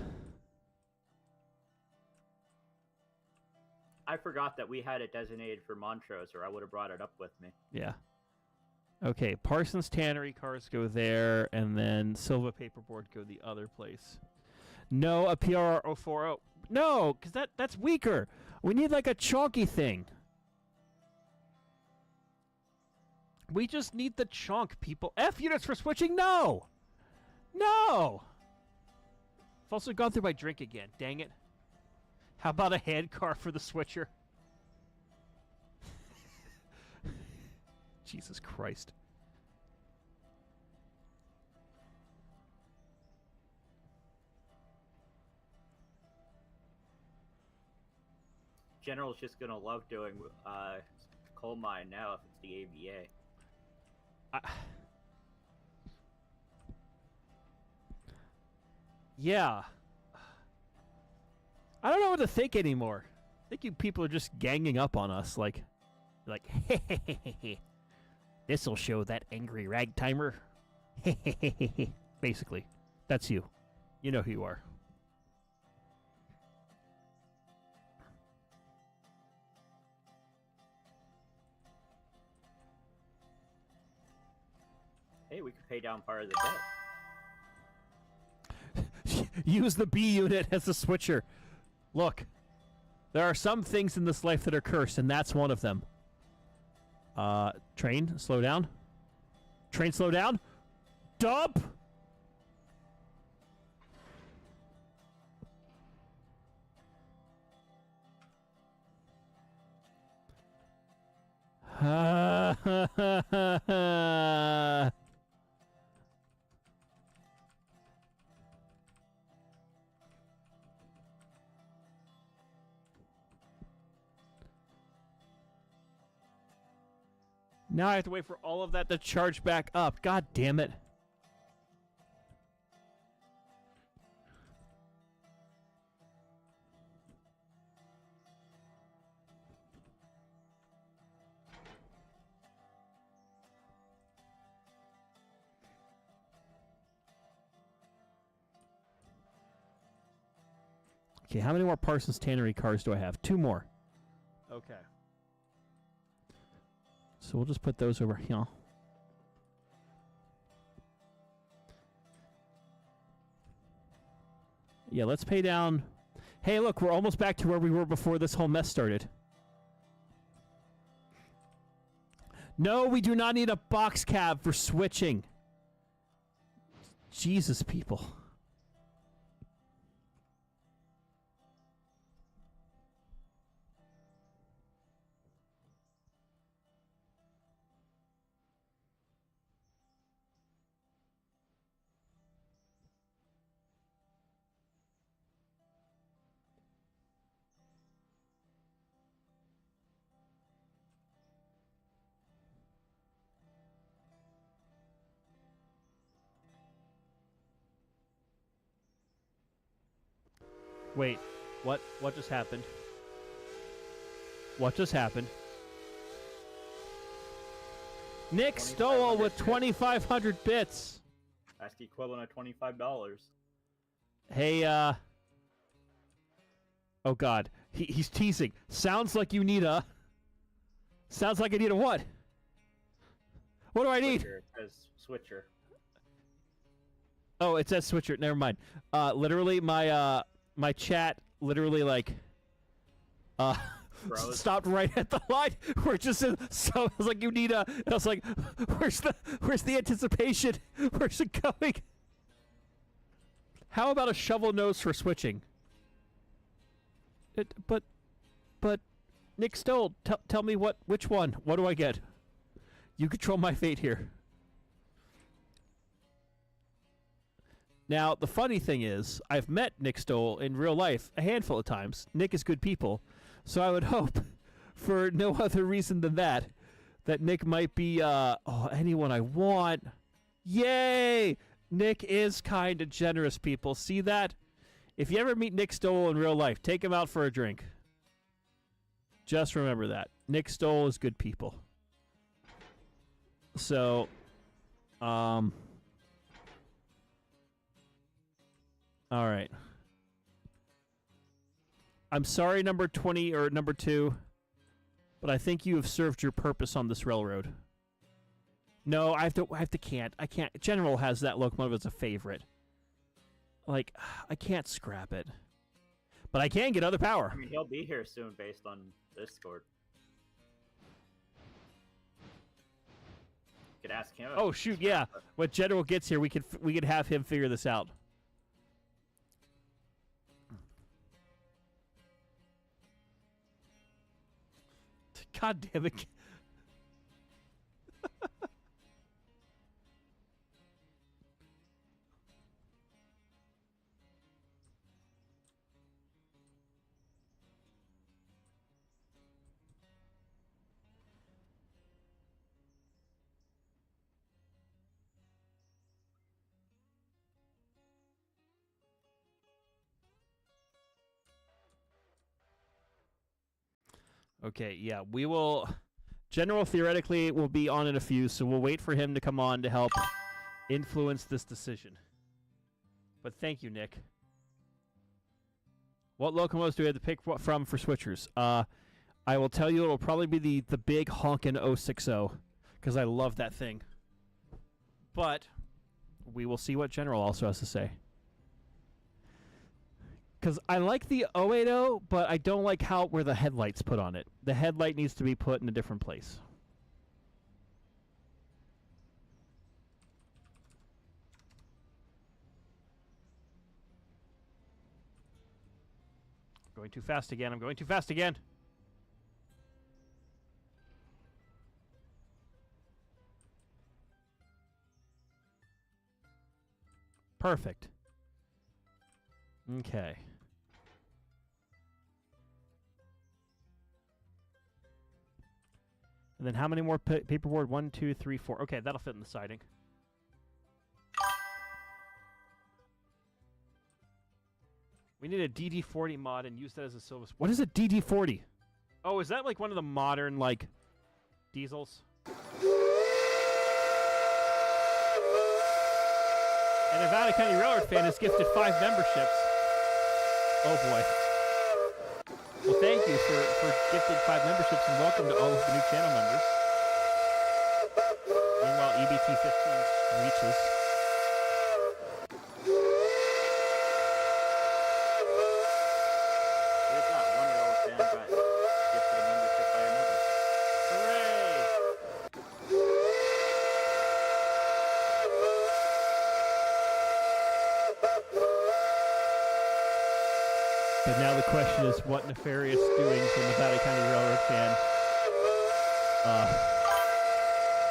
I forgot that we had it designated for Montrose, or I would have brought it up with me. Yeah. Okay, Parsons Tannery cars go there, and then Silva Paperboard go the other place. No, a PRR 040. No, because that's weaker. We need, like, a chalky thing. We just need the chunk, people. F units for switching? No! No! I've also gone through my drink again. Dang it. How about a hand car for the switcher? Jesus Christ. General's just going to love doing coal mine now if it's the ABA. Yeah. I don't know what to think anymore. I think you people are just ganging up on us, like, this'll show that angry ragtimer. Basically, that's you. You know who you are. Hey, we could pay down part of the debt. Use the B unit as a switcher. Look, there are some things in this life that are cursed, and that's one of them. Train, slow down. Train, slow down. Dump! Now I have to wait for all of that to charge back up. God damn it. Okay, how many more Parsons Tannery cars do I have? 2 more. Okay. So we'll just put those over here. Yeah, let's pay down. Hey, look, we're almost back to where we were before this whole mess started. No, we do not need a box cab for switching. Jesus, people. Wait, what just happened? What just happened? Nick Stowell with 2,500 bits. That's the equivalent of $25. Hey, oh God, he's teasing. Sounds like you need a... Sounds like I need a what? What do I need? Switcher. Oh, it says switcher. Never mind. Literally, my chat literally like stopped right at the line. We're just so I was like, you need a. I was like, where's the anticipation? Where's it going? How about a shovel nose for switching? But Nick Stoll, tell me which one? What do I get? You control my fate here. Now, the funny thing is, I've met Nick Stoll in real life a handful of times. Nick is good people. So I would hope, for no other reason than that Nick might be, anyone I want. Yay! Nick is kind of generous, people. See that? If you ever meet Nick Stoll in real life, take him out for a drink. Just remember that. Nick Stoll is good people. So, all right. I'm sorry, number 20 or number 2, but I think you have served your purpose on this railroad. No, I can't. General has that locomotive as a favorite. Like, I can't scrap it. But I can get other power. I mean, he'll be here soon based on Discord. You could ask him. Oh shoot, yeah. When General gets here, we could have him figure this out. God damn it. Okay, yeah, we will... General theoretically will be on in a few, so we'll wait for him to come on to help influence this decision. But thank you, Nick. What locomotives do we have to pick from for switchers? I will tell you it'll probably be the big honkin' 060, because I love that thing. But we will see what General also has to say. Because I like the 080, but I don't like where the headlight's put on it. The headlight needs to be put in a different place. I'm going too fast again. I'm going too fast again. Perfect. Okay. And then how many more paperboard? 1, 2, 3, 4. Okay, that'll fit in the siding. We need a DD40 mod and use that as a Silva. What is a DD40? Oh, is that like one of the modern, like, diesels? And Nevada County Railroad fan has gifted 5 memberships. Oh, boy. Well, thank you for gifting 5 memberships, and welcome to all of the new channel members. Meanwhile, EBT15 reaches. We've got one railroad fan got gifted a membership by another. Hooray! But now the question is, what nefarious doings the Nevada County Railroad fan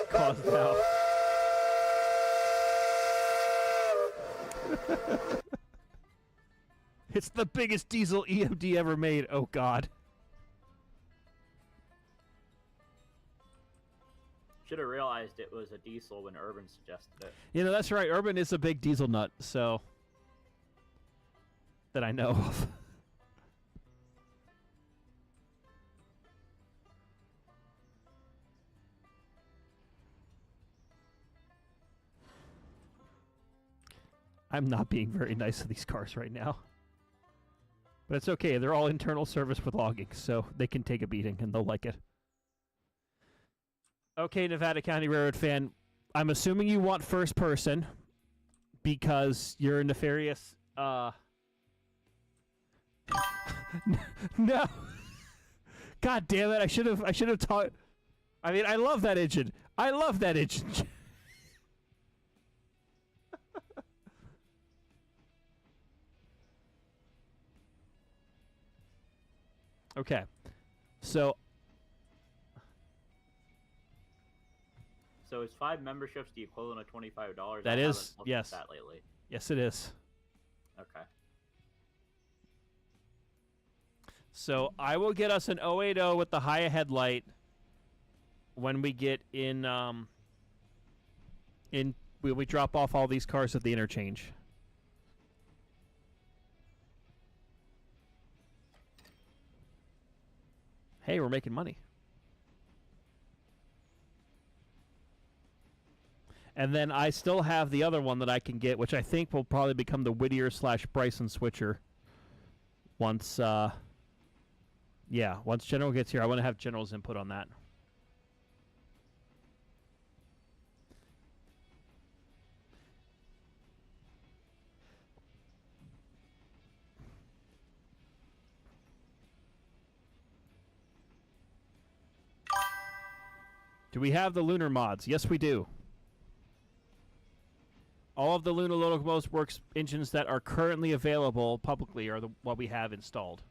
caused now? It's the biggest diesel EMD ever made. Oh, God. Should have realized it was a diesel when Urban suggested it. You know, that's right. Urban is a big diesel nut, so... that I know of. I'm not being very nice to these cars right now. But it's okay. They're all internal service with logging, so they can take a beating, and they'll like it. Okay, Nevada County Railroad fan, I'm assuming you want first person, because you're a nefarious. No. God damn it! I should have taught. I mean, I love that engine. I love that engine. Okay, so is 5 memberships the equivalent of $25? that is yes. That lately. Yes, it is. Okay. So I will get us an 080 with the high headlight when we get in. When we drop off all these cars at the interchange. Hey, we're making money. And then I still have the other one that I can get, which I think will probably become the Whittier / Bryson switcher. Once, once General gets here, I want to have General's input on that. Do we have the lunar mods? Yes, we do. All of the Lunar Locomotives Works engines that are currently available publicly are what we have installed.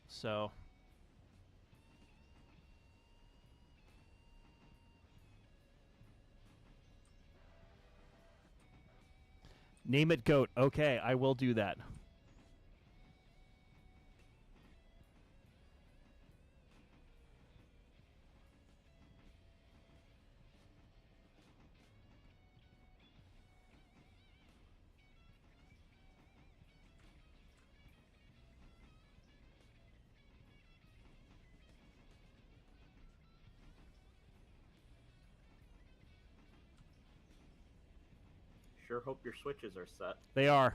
So, name it Goat. Okay, I will do that. Sure hope your switches are set. They are.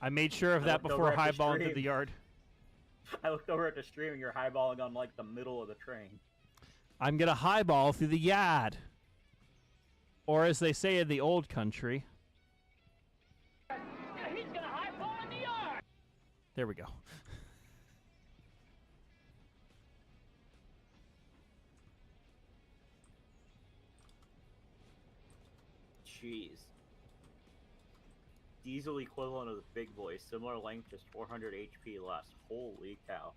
I made sure of that before highballing through the yard. I looked over at the stream and you're highballing on like the middle of the train. I'm going to highball through the yard. Or as they say in the old country. He's going to highball in the yard. There we go. Jeez. Diesel equivalent of the big boy. Similar length, just 400 HP less. Holy cow.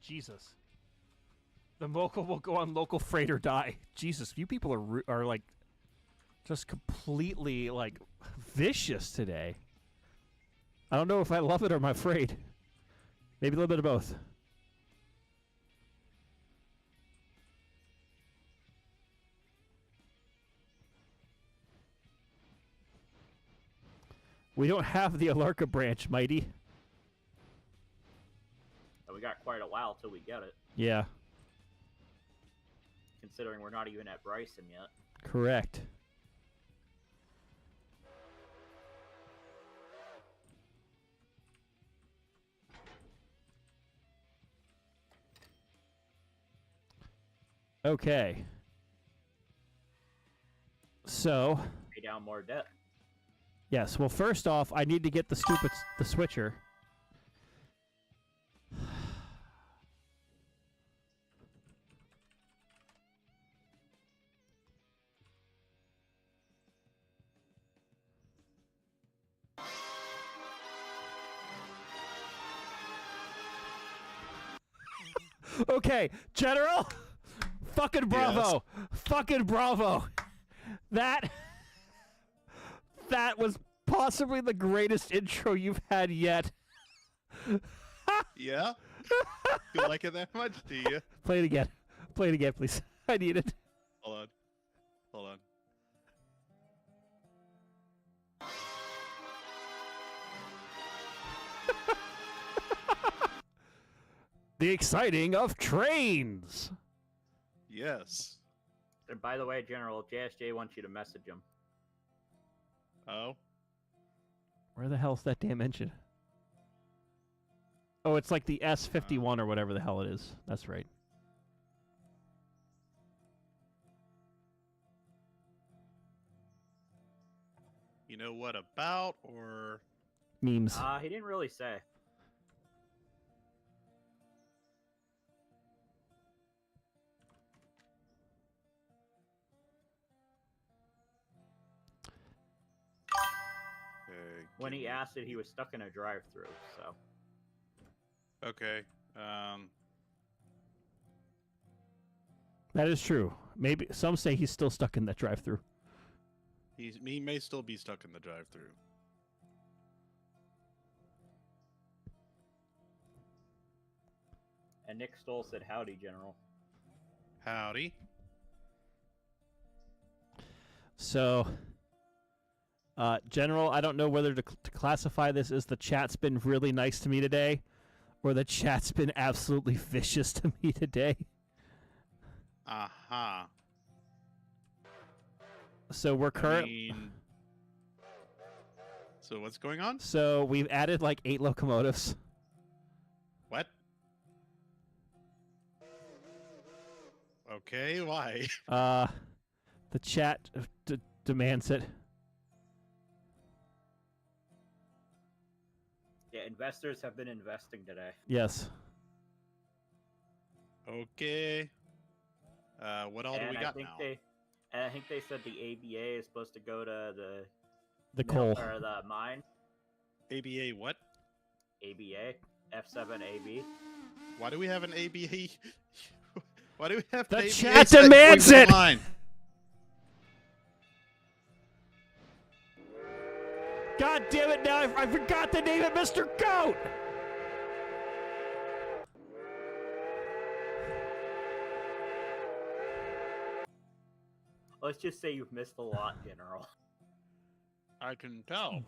Jesus. The local will go on local freight or die. Jesus, you people are like just completely like vicious today. I don't know if I love it or I'm afraid. Maybe a little bit of both. We don't have the Alarka branch, Mighty. We got quite a while till we get it. Yeah. Considering we're not even at Bryson yet. Correct. Okay. So. Pay down more debt. Yes. Well, first off, I need to get the switcher. Okay, General. Fucking bravo. Yes. Fucking bravo. That was possibly the greatest intro you've had yet. Yeah? You like it that much, do you? Play it again. Play it again, please. I need it. Hold on. Hold on. The exciting of trains. Yes. And by the way, General, JSJ wants you to message him. Oh? Where the hell's that damn engine? Oh, it's like the S51 or whatever the hell it is. That's right. You know what about, or Memes. He didn't really say. When he asked it, he was stuck in a drive-through. So Okay. That is true. Maybe some say he's still stuck in that drive-through. He may still be stuck in the drive-through. and Nick Stoll said, "Howdy, General." Howdy. So, General, I don't know whether to classify this as the chat's been really nice to me today, or the chat's been absolutely vicious to me today. Aha. So we're currently. So what's going on? So we've added like 8 locomotives. What? Okay, why? The chat demands it. Yeah, investors have been investing today. Yes. Okay. What all do we got now? I think they said the ABA is supposed to go to The coal. or the mine. ABA what? ABA F7AB. Why do we have an ABA? Why do we have The an ABA chat site demands going it! to the line? God damn it! Now I forgot to name it Mr. Goat. Let's just say you've missed a lot, General. I can tell.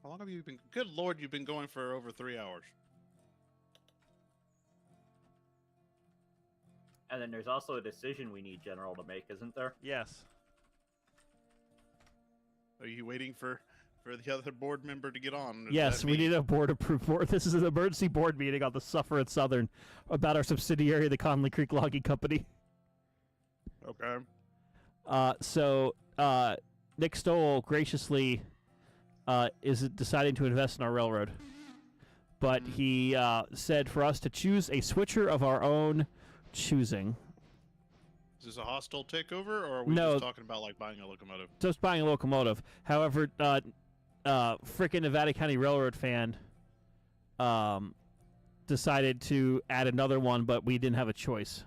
How long have you been? Good Lord, you've been going for over 3 hours. And then there's also a decision we need General to make, isn't there? Yes. Are you waiting for the other board member to get on? Is Yes, that we me? need a board-approved board. This is an emergency board meeting on the Suffer and Southern about our subsidiary, the Connelly Creek Logging Company. Okay. So Nick Stoll graciously is deciding to invest in our railroad. But he said for us to choose a switcher of our own choosing. Is this a hostile takeover, or are we No. just talking about like buying a locomotive? Just buying a locomotive. However, frickin' Nevada County Railroad fan decided to add another one, but we didn't have a choice.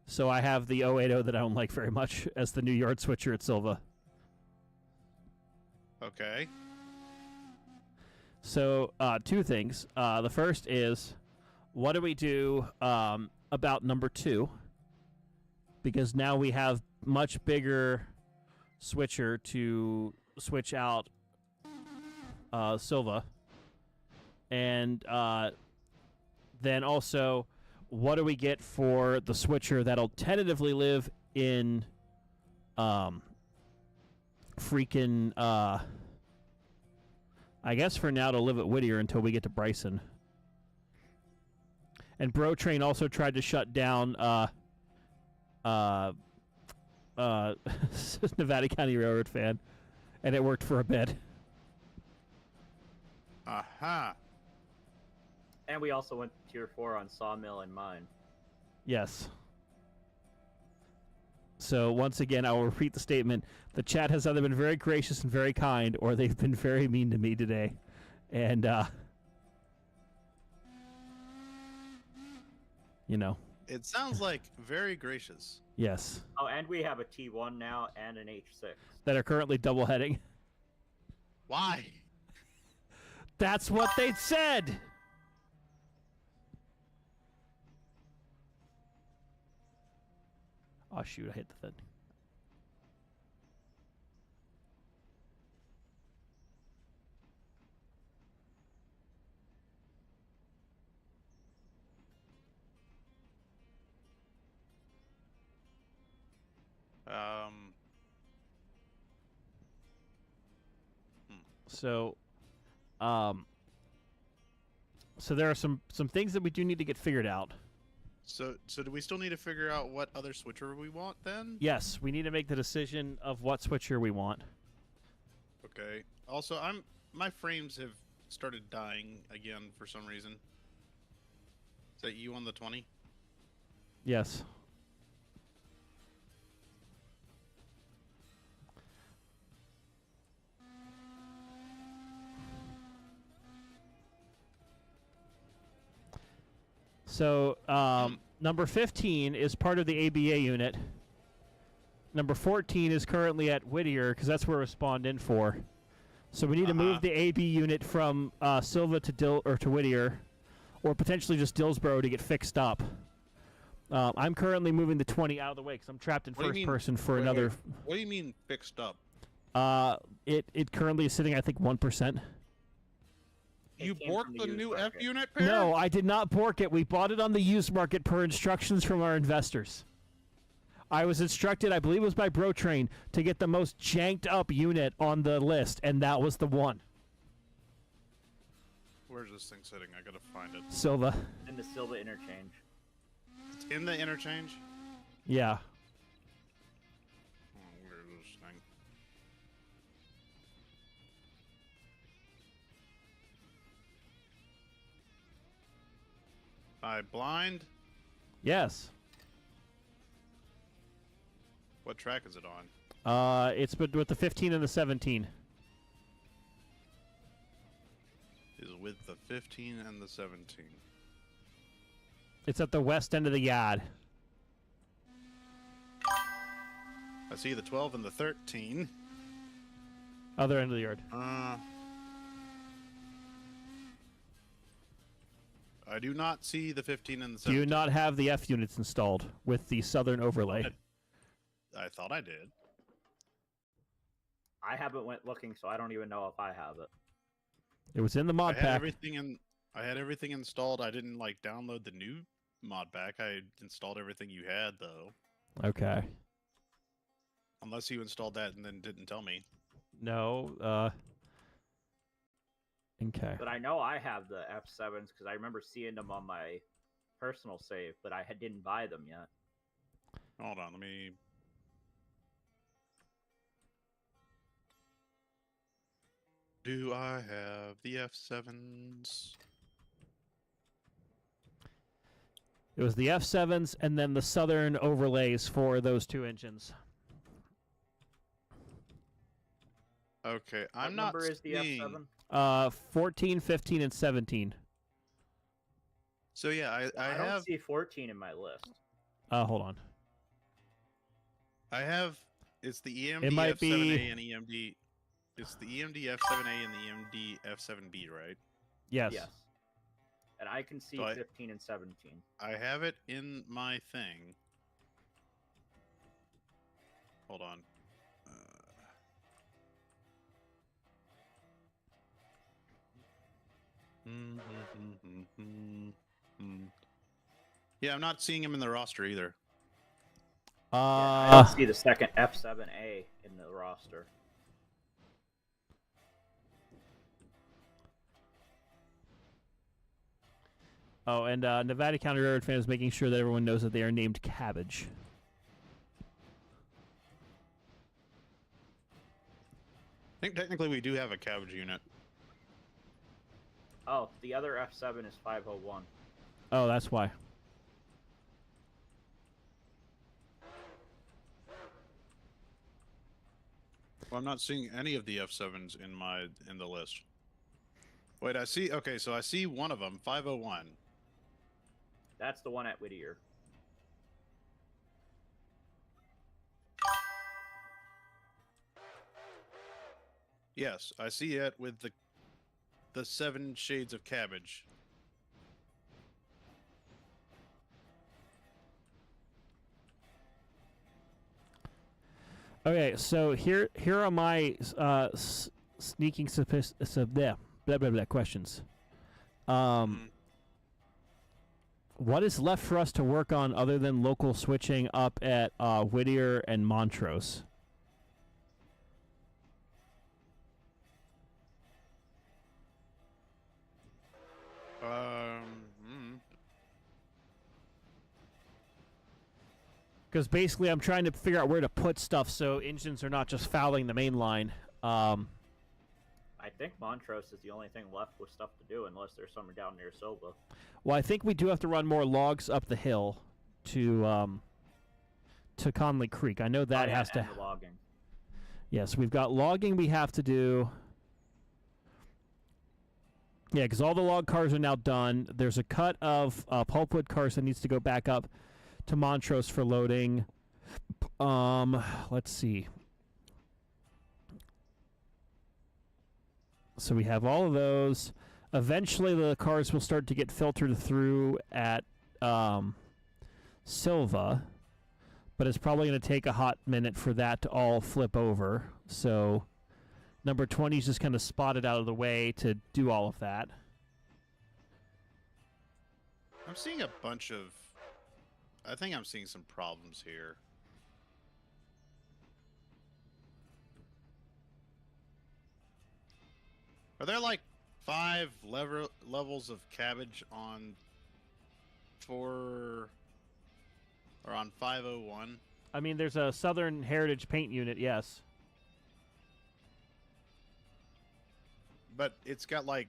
So I have the 080 that I don't like very much as the new yard switcher at Silva. Okay. So 2 things. The first is, what do we do about number 2? Because now we have much bigger switcher to switch out Silva. And then also, what do we get for the switcher that'll tentatively live in freaking I guess for now to live at Whittier until we get to Bryson. And Bro Train also tried to shut down Nevada County Railroad fan, and it worked for a bit. Aha. And we also went to Tier 4 on Sawmill and Mine. Yes. So once again, I will repeat the statement. The chat has either been very gracious and very kind, or they've been very mean to me today. And, you know. It sounds like very gracious. Yes. Oh, and we have a T1 now and an H6. That are currently double heading. Why? That's what they said! Oh, shoot, I hit the thing. So, so there are some things that we do need to get figured out. So do we still need to figure out what other switcher we want then? Yes, we need to make the decision of what switcher we want. Okay. Also, my frames have started dying again for some reason. Is that you on the 20? Yes. So, number 15 is part of the ABA unit. Number 14 is currently at Whittier because that's where we spawned in for. So we need to move the AB unit from Silva to Whittier, or potentially just Dillsboro to get fixed up. I'm currently moving the 20 out of the way because I'm trapped in first person for another. Wait. What do you mean fixed up? It currently is sitting, I think, 1%. You It came borked from the used new market. F unit pair? No, I did not bork it. We bought it on the used market per instructions from our investors. I was instructed, I believe it was by BroTrain, to get the most janked up unit on the list, and that was the one. Where's this thing sitting? I gotta find it. Silva. In the Silva interchange. It's in the interchange? Yeah. Oh, where is this thing? Blind? Yes. What track is it on? It's with the 15 and the 17. Is with the 15 and the 17. It's at the west end of the yard. I see the 12 and the 13. Other end of the yard. I do not see the 15 and the Do 17. you not have the F units installed with the southern overlay? I thought I did. I haven't went looking, so I don't even know if I have it. It was in the mod I had pack. everything installed. I didn't download the new mod pack. I installed everything you had though. Okay. Unless you installed that and then didn't tell me. No. Okay. But I know I have the F7s because I remember seeing them on my personal save, but I didn't buy them yet. Hold on, let me. Do I have the F7s? It was the F7s and then the southern overlays for those two engines. Okay, What I'm not number is the seeing. F7? 14, 15, and 17. So yeah, I don't have see 14 in my list. Hold on. I have. It's the EMD It might F7A be- and EMD. It's the EMD F7A and the EMD F7B, right? Yes. Yes. And I can see So 15 and 17. I have it in my thing. Hold on. Yeah, I'm not seeing him in the roster either. I don't see the second F7A in the roster. Oh, and Nevada County Railroad fan is making sure that everyone knows that they are named Cabbage. I think technically we do have a cabbage unit. Oh, the other F7 is 501. Oh, that's why. Well, I'm not seeing any of the F7s in the list. Wait, I see. Okay, so I see one of them, 501. That's the one at Whittier. Yes, I see it with the 7 shades of cabbage. Okay, so here are my sneaking blah, blah, blah questions. What is left for us to work on other than local switching up at Whittier and Montrose? Because basically I'm trying to figure out where to put stuff so engines are not just fouling the main line. I think Montrose is the only thing left with stuff to do, unless there's somewhere down near Silva. Well, I think we do have to run more logs up the hill to Connelly Creek. I know that has to. And logging. Yes, we've got logging we have to do. Yeah, because all the log cars are now done. There's a cut of pulpwood cars that needs to go back up to Montrose for loading. Let's see. So we have all of those. Eventually, the cars will start to get filtered through at Silva, but it's probably going to take a hot minute for that to all flip over. So number 20 is just kind of spotted out of the way to do all of that. I'm seeing a bunch of... I think I'm seeing some problems here. Are there like 5 levels of cabbage on 4 or on 501? I mean, there's a Southern Heritage paint unit, yes. But it's got like...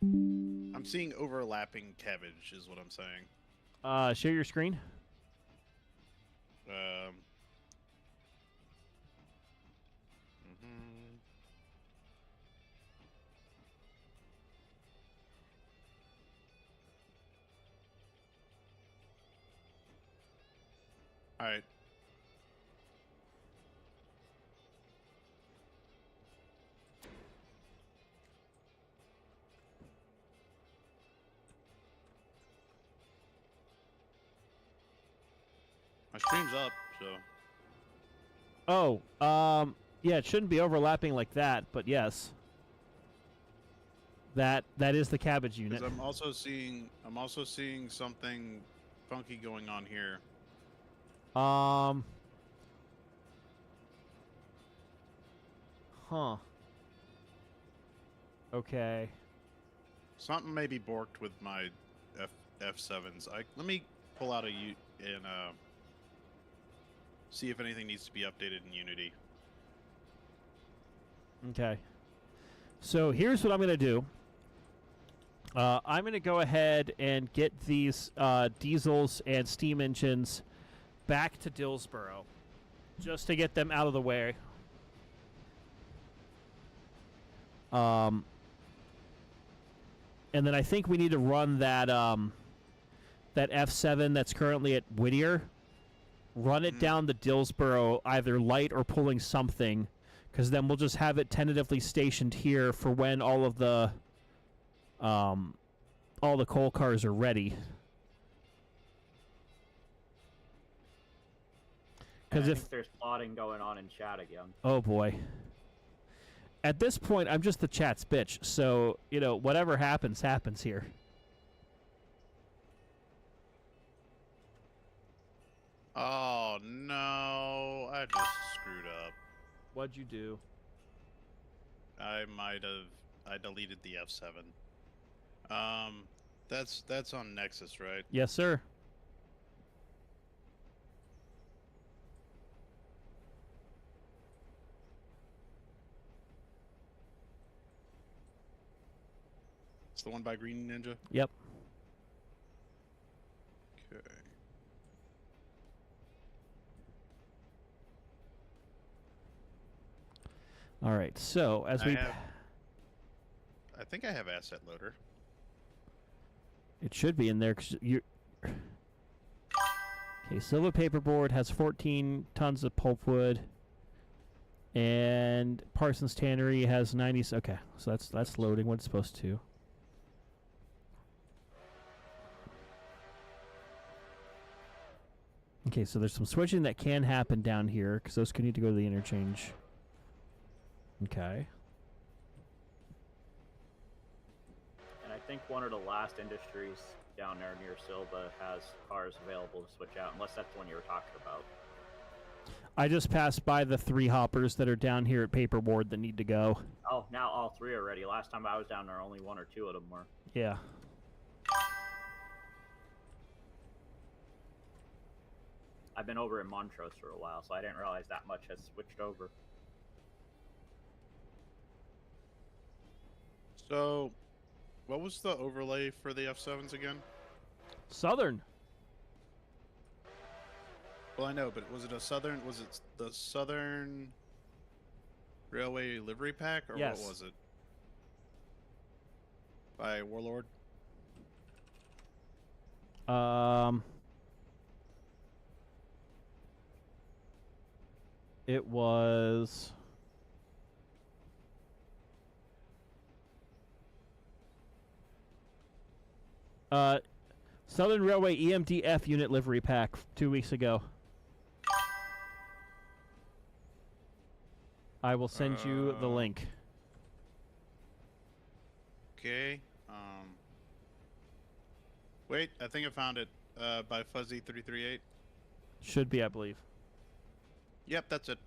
I'm seeing overlapping cabbage is what I'm saying. Share your screen. All right. My stream's up, so. Oh, yeah, it shouldn't be overlapping like that, but yes. That is the cabbage unit. 'Cause I'm also seeing something funky going on here. Huh. Okay. Something may be borked with my F7s. Let me pull out and see if anything needs to be updated in Unity. Okay. So here's what I'm going to do. I'm going to go ahead and get these diesels and steam engines back to Dillsboro just to get them out of the way. And then I think we need to run that that F7 that's currently at Whittier. Run it down to Dillsboro, either light or pulling something, because then we'll just have it tentatively stationed here for when all the coal cars are ready. Because if there's plotting going on in chat again. Oh boy. At this point, I'm just the chat's bitch, so whatever happens here. Oh no, I just screwed up. What'd you do? I deleted the F7. That's on Nexus, right? Yes, sir. It's the one by Green Ninja? Yep. Okay. All right, so as I think I have asset loader. It should be in there because you. Okay, Silva paperboard has 14 tons of pulpwood, and Parsons Tannery has 90. Okay, so that's loading what it's supposed to. Okay, so there's some switching that can happen down here because those could need to go to the interchange. Okay. And I think one of the last industries down there near Silva has cars available to switch out, unless that's the one you were talking about. I just passed by the 3 hoppers that are down here at paperboard that need to go. Oh, now all 3 are ready. Last time I was down there, only 1 or 2 of them were. Yeah. I've been over in Montrose for a while, so I didn't realize that much has switched over. So, what was the overlay for the F7s again? Southern. Well, I know, but was it a Southern? Was it the Southern Railway livery pack, or Yes. what was it? By Warlord? It was. Southern Railway EMDF unit livery pack 2 weeks ago. I will send you the link. Okay. Wait, I think I found it. By Fuzzy 338. Should be, I believe. Yep, that's it.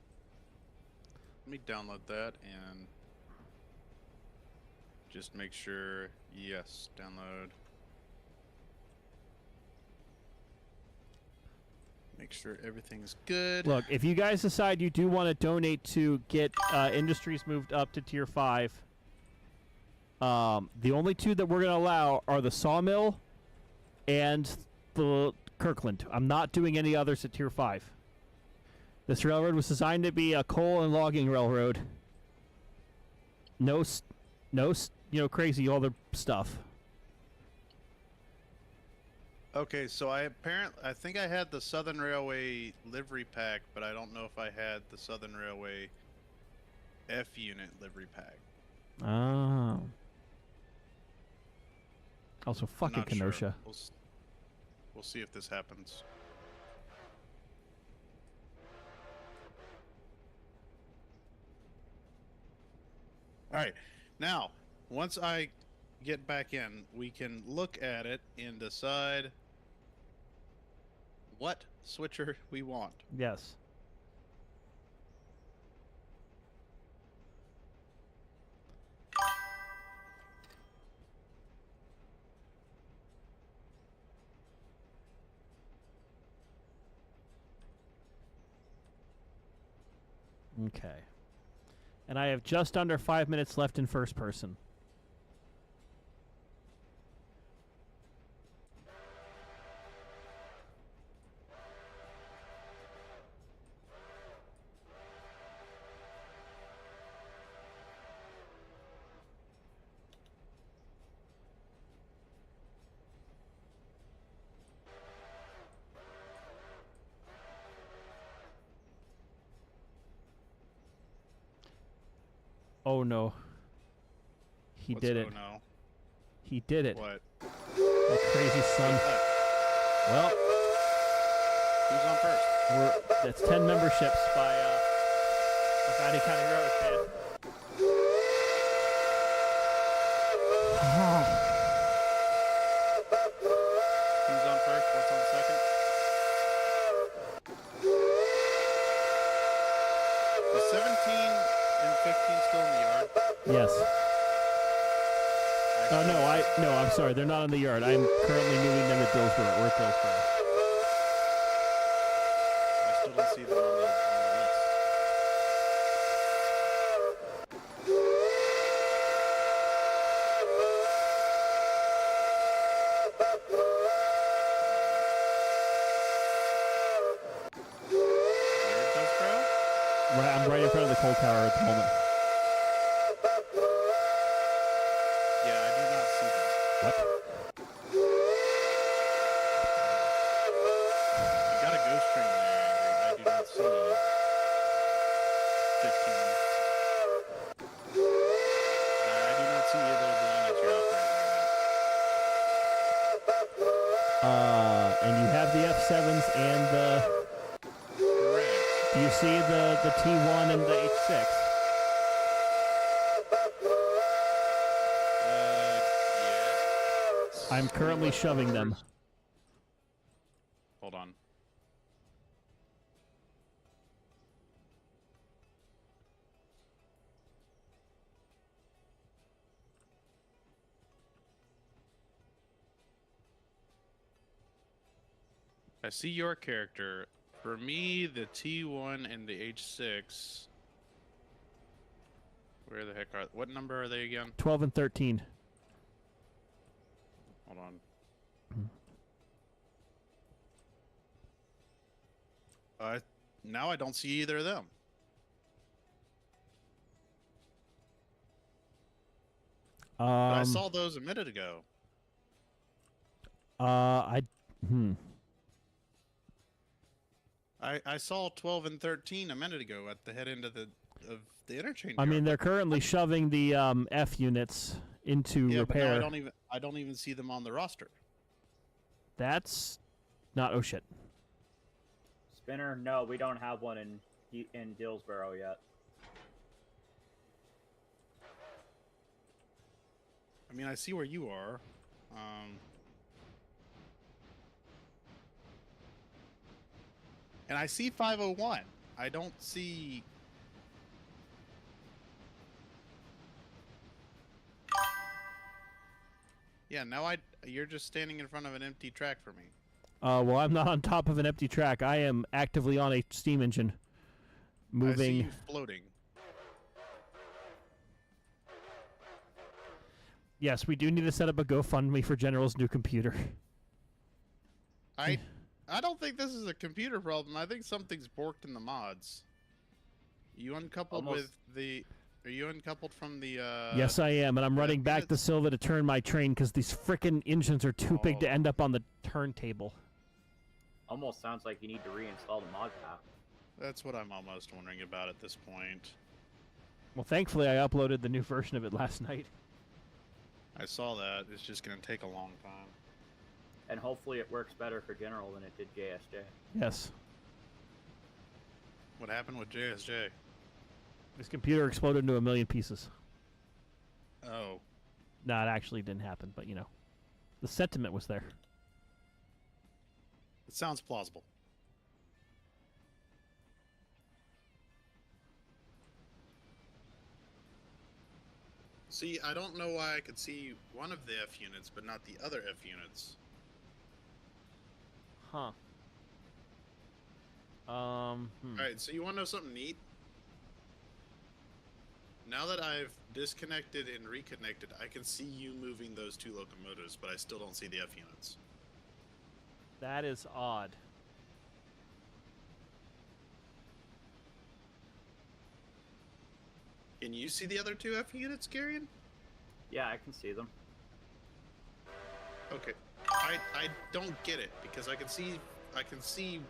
Let me download that and just make sure. Yes, download. Make sure everything's good. Look, if you guys decide you do want to donate to get industries moved up to tier 5, the only two that we're going to allow are the sawmill and the Kirkland. I'm not doing any others at tier 5. This railroad was designed to be a coal and logging railroad. No, crazy other stuff. Okay, so I think I had the Southern Railway livery pack, but I don't know if I had the Southern Railway F unit livery pack. Oh. Also, I'm fucking not sure. Kenosha. We'll see if this happens. All right, now once I get back in, we can look at it and decide what switcher we want. Yes. Okay. And I have just under 5 minutes left in first person. Oh no. He did it. Oh no. He did it. What? That crazy son. Well, Who's on first? that's 10 memberships by County Railroad fan. Who's on first? What's on second? Is 17 and 15 still in the yard? Yes. No, I'm sorry. They're not in the yard. I'm currently moving them to Dillsboro. We're at Dillsboro. I still don't see them on the list. Where at Dillsboro? I'm right in front of the coal tower at the moment. Yeah, I do not see them. What? You got a ghost train there, Angry. I do not see 15. I do not see either of the units you're operating right And you have the F7s and the... now. Correct. Do you see the T1 and the H6? Yes. I'm currently shoving them. Hold on. I see your character For me, the T1 and the H6. Where the heck are? What number are they again? 12 and 13. Hold on. Now I don't see either of them. But I saw those a minute ago. I saw 12 and 13 a minute ago at the head end of the interchange. I mean, yard. they're currently shoving the F units into Yeah, repair. but now I don't even see them on the roster. That's not. Oh shit. Spinner, no, we don't have one in Dillsboro yet. I mean, I see where you are. And I see 501. I don't see. Yeah, now you're just standing in front of an empty track for me. Well, I'm not on top of an empty track. I am actively on a steam engine, moving. I see you floating. Yes, we do need to set up a GoFundMe for General's new computer. I don't think this is a computer problem. I think something's borked in the mods. You uncoupled with the... Are you uncoupled from the, Yes, I am, and I'm running back to units? Silva to turn my train because these frickin' engines are too big to end up on the turntable. Almost sounds like you need to reinstall the mod pack. That's what I'm almost wondering about at this point. Well, thankfully, I uploaded the new version of it last night. I saw that. It's just going to take a long time. And hopefully it works better for General than it did JSJ. Yes. What happened with JSJ? This computer exploded into a million pieces. Oh. No, it actually didn't happen, but you know. The sentiment was there. It sounds plausible. See, I don't know why I could see one of the F units, but not the other F units. Huh. Alright, so you want to know something neat? Now that I've disconnected and reconnected, I can see you moving those two locomotives, but I still don't see the F units. That is odd. Can you see the other two F units, Garion? Yeah, I can see them. Okay. I don't get it because I can see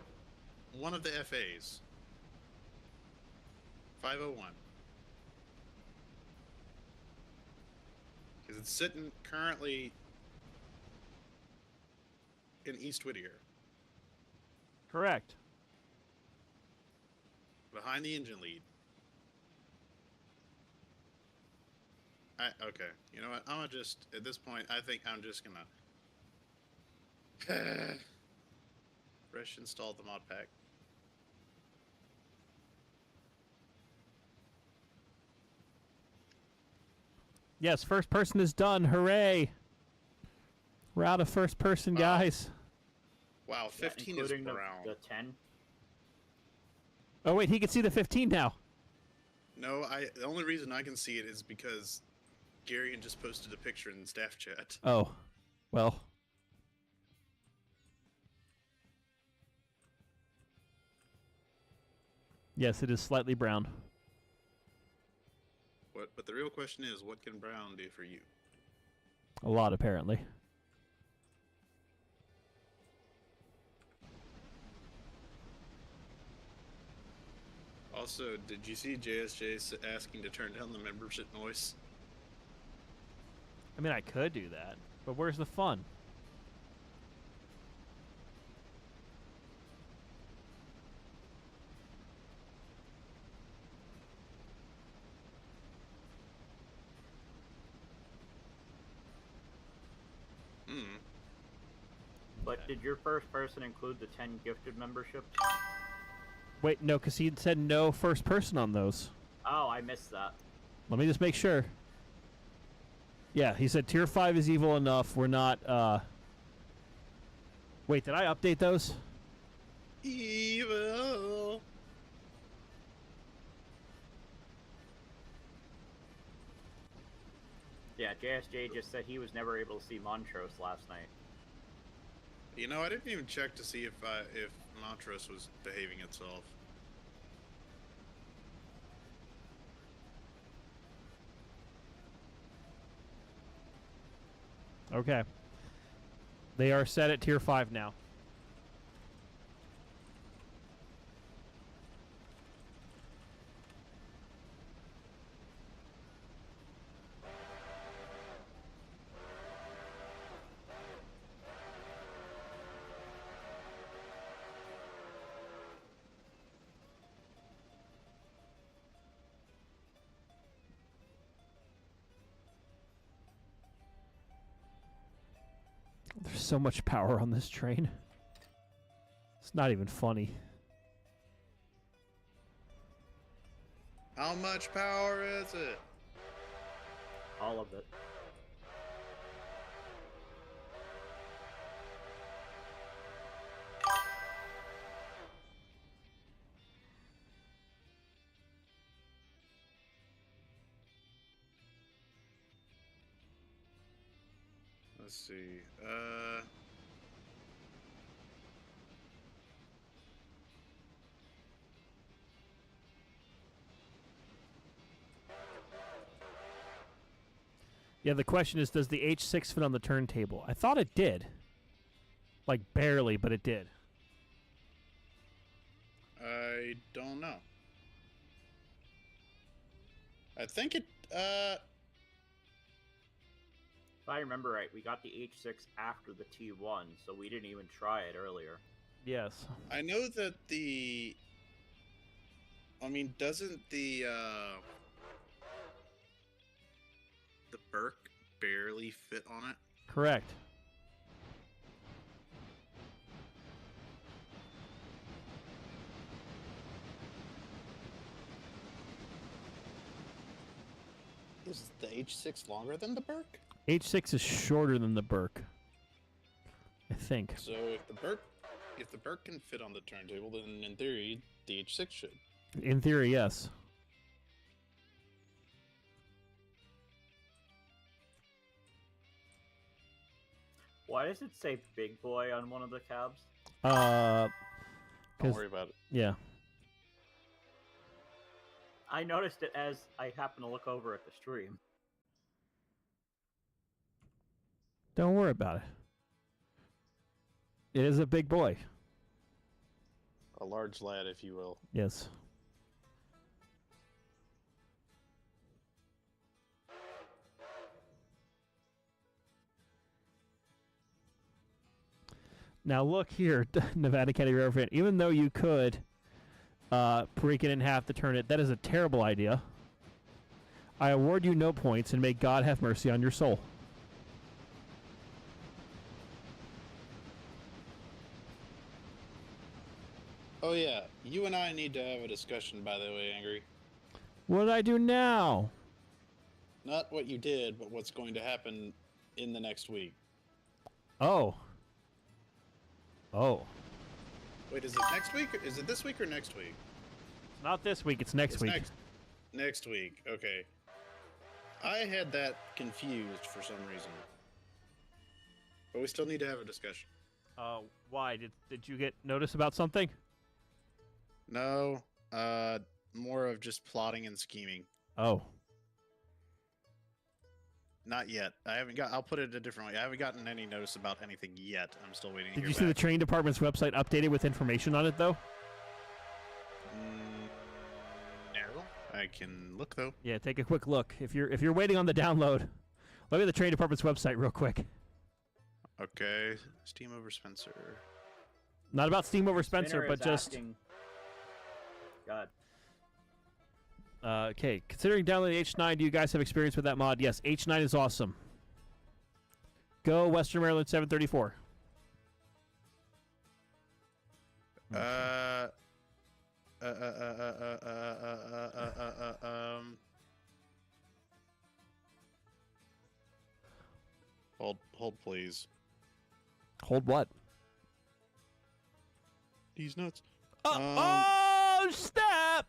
one of the FAs. 501. Because it's sitting currently in East Whittier. Correct. Behind the engine lead. Okay. You know what? I'm gonna just, at this point, I think I'm just gonna fresh install the mod pack. Yes, first person is done. Hooray! We're out of first person, guys. Wow, 15 is including brown. the 10. Oh wait, he can see the 15 now. No, the only reason I can see it is because Garion just posted a picture in staff chat. Oh, well. Yes, it is slightly brown. But the real question is, what can brown do for you? A lot, apparently. Also, did you see JSJ asking to turn down the membership noise? I mean, I could do that, but where's the fun? But did your first person include the 10 gifted memberships? Wait, no, because he said no first person on those. Oh, I missed that. Let me just make sure. Yeah, he said tier 5 is evil enough. We're not, Wait, did I update those? Evil. Yeah, JSJ just said he was never able to see Montrose last night. You know, I didn't even check to see if Montrose was behaving itself. Okay. They are set at tier 5 now. There's so much power on this train. It's not even funny. How much power is it? All of it. Let's see. Yeah, the question is, does the H6 fit on the turntable? I thought it did. Like, barely, but it did. I don't know. I think it, If I remember right, we got the H6 after the T1, so we didn't even try it earlier. Yes. I know that doesn't the Burke barely fit on it? Correct. Is the H6 longer than the Burke? H6 is shorter than the Burke. I think. So if the Burke can fit on the turntable, then in theory the H6 should. In theory, yes. Why does it say Big Boy on one of the cabs? Don't 'Cause- worry about it. yeah. I noticed it as I happened to look over at the stream. Don't worry about it. It is a big boy. A large lad, if you will. Yes. Now look here, Nevada County Railroad fan. Even though you could break it in half to turn it, that is a terrible idea. I award you no points, and may God have mercy on your soul. Oh yeah, you and I need to have a discussion, by the way, Angry. What did I do now? Not what you did, but what's going to happen in the next week. Oh. Oh. Wait, is it next week? Is it this week or next week? Not this week, it's next week. Next week, okay. I had that confused for some reason. But we still need to have a discussion. Why? Did you get notice about something? No, more of just plotting and scheming. Oh. Not yet. I'll put it a different way. I haven't gotten any notice about anything yet. I'm still waiting to Did hear you see the back. train department's website updated with information on it, though? No. I can look, though. Yeah, take a quick look. If you're waiting on the download, look at the train department's website real quick. Okay. Steam over Spencer. Not about Steam over Spencer, Spinner but is just... asking... God. Okay, considering downloading H9, do you guys have experience with that mod? Yes, H9 is awesome. Go Western Maryland 734. Hold, please. Hold what? These nuts. Oh, snap!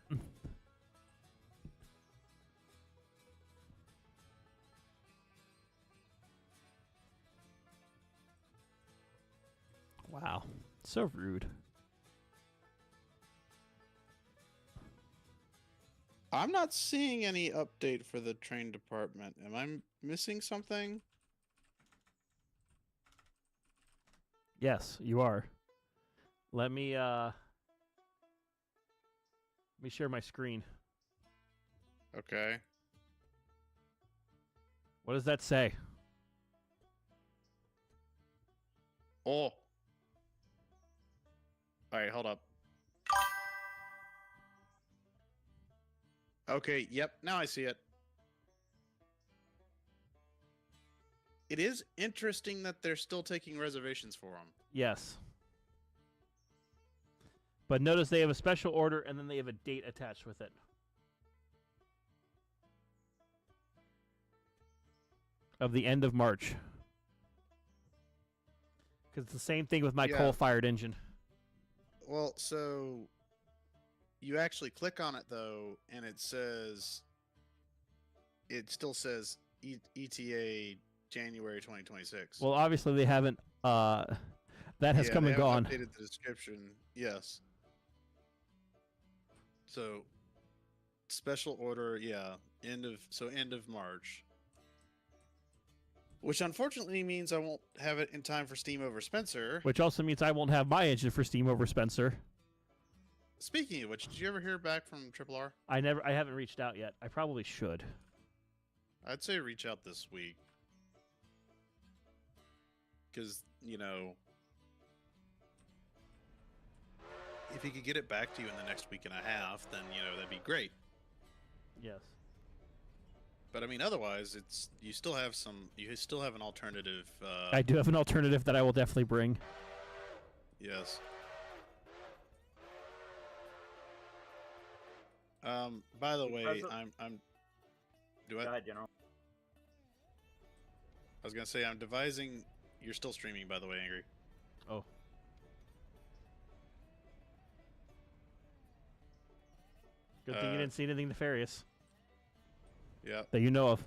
Wow, so rude. I'm not seeing any update for the train department. Am I missing something? Yes, you are. Let me share my screen. Okay. What does that say? Oh. Alright, hold up. Okay, yep, now I see it. It is interesting that they're still taking reservations for them. Yes. But notice they have a special order and then they have a date attached with it. Of the end of March. Because it's the same thing with my coal-fired engine. Well, so you actually click on it though, and it says, it still says ETA January 2026. Well, obviously they haven't. That has come and gone. Updated the description. Yes. So special order, yeah, end of March. Which unfortunately means I won't have it in time for Steam over Spencer. Which also means I won't have my engine for Steam over Spencer. Speaking of which, did you ever hear back from Triple R? I haven't reached out yet. I probably should. I'd say reach out this week. Because, you know, if he could get it back to you in the next week and a half, then, you know, that'd be great. Yes. But I mean, otherwise, you still have an alternative. I do have an alternative that I will definitely bring. Yes. By the way, I'm. Do I? Go ahead, General. I was gonna say I'm devising. You're still streaming, by the way, Angry. Oh. Good thing you didn't see anything nefarious. Yeah. That you know of.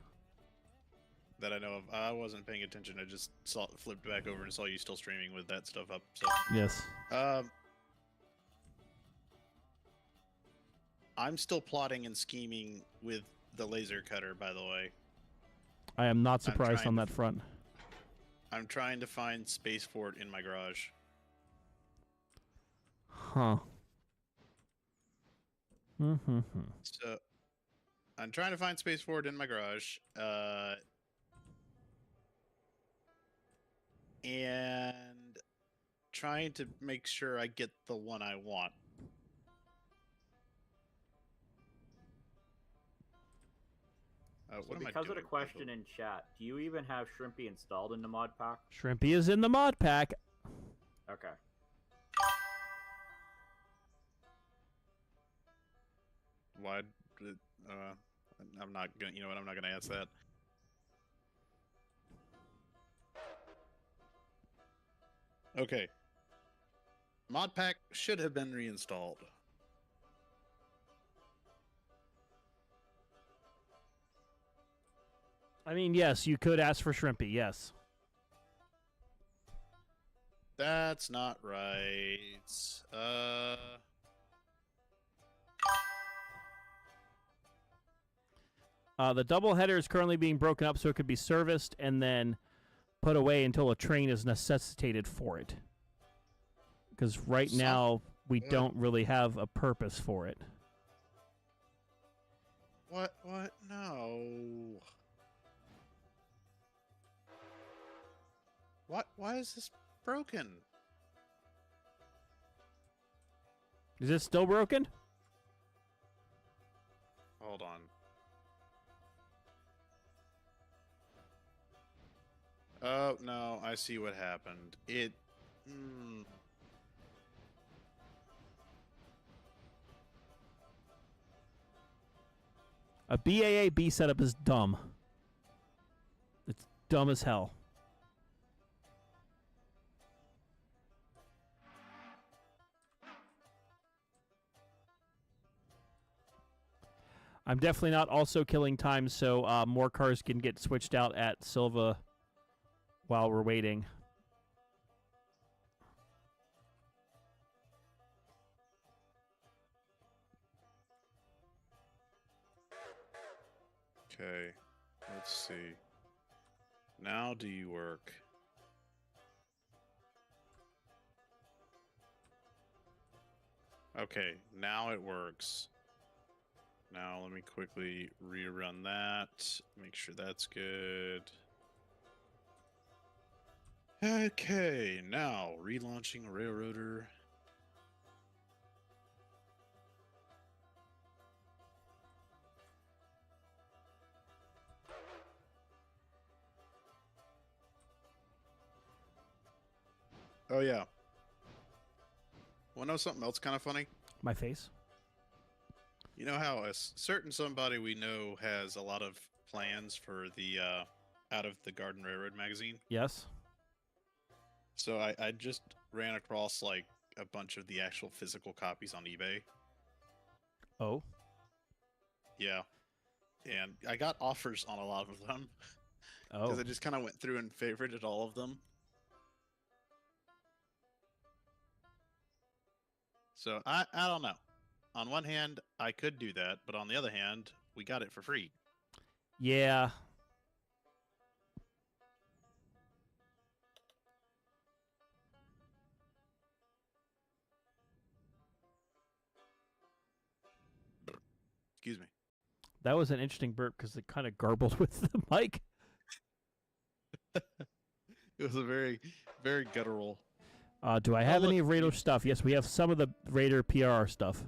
That I know of. I wasn't paying attention. I just flipped back over and saw you still streaming with that stuff up. So. Yes. I'm still plotting and scheming with the laser cutter, by the way. I am not surprised on that front. I'm trying to find space for it in my garage. Huh. So, I'm trying to find space for it in my garage. And trying to make sure I get the one I want. So because of the question in chat, do you even have Shrimpy installed in the mod pack? Shrimpy is in the mod pack. Okay. Why? I'm not gonna. You know what? I'm not gonna ask that. Okay. Mod pack should have been reinstalled. I mean, yes, you could ask for Shrimpy, yes. That's not right. The double header is currently being broken up so it could be serviced and then put away until a train is necessitated for it. Because right now, we don't really have a purpose for it. What? No. What? Why is this broken? Is it still broken? Hold on. Oh, no, I see what happened. It... A BAA-B setup is dumb. It's dumb as hell. I'm definitely not also killing time, so more cars can get switched out at Silva while we're waiting. Okay, let's see. Now do you work? Okay, now it works. Now let me quickly rerun that. Make sure that's good. Okay, now relaunching Railroader. Oh yeah. Want to know something else kind of funny? My face? You know how a certain somebody we know has a lot of plans for the Out of the Garden Railroad magazine? Yes. So I just ran across like a bunch of the actual physical copies on eBay. Oh. Yeah. And I got offers on a lot of them. Oh. Because I just kind of went through and favorited all of them. So I don't know. On one hand, I could do that, but on the other hand, we got it for free. Yeah. Excuse me. That was an interesting burp because it kind of garbled with the mic. It was a very, very guttural. Do I have look, any Raider stuff? Yes, we have some of the Raider PRR stuff.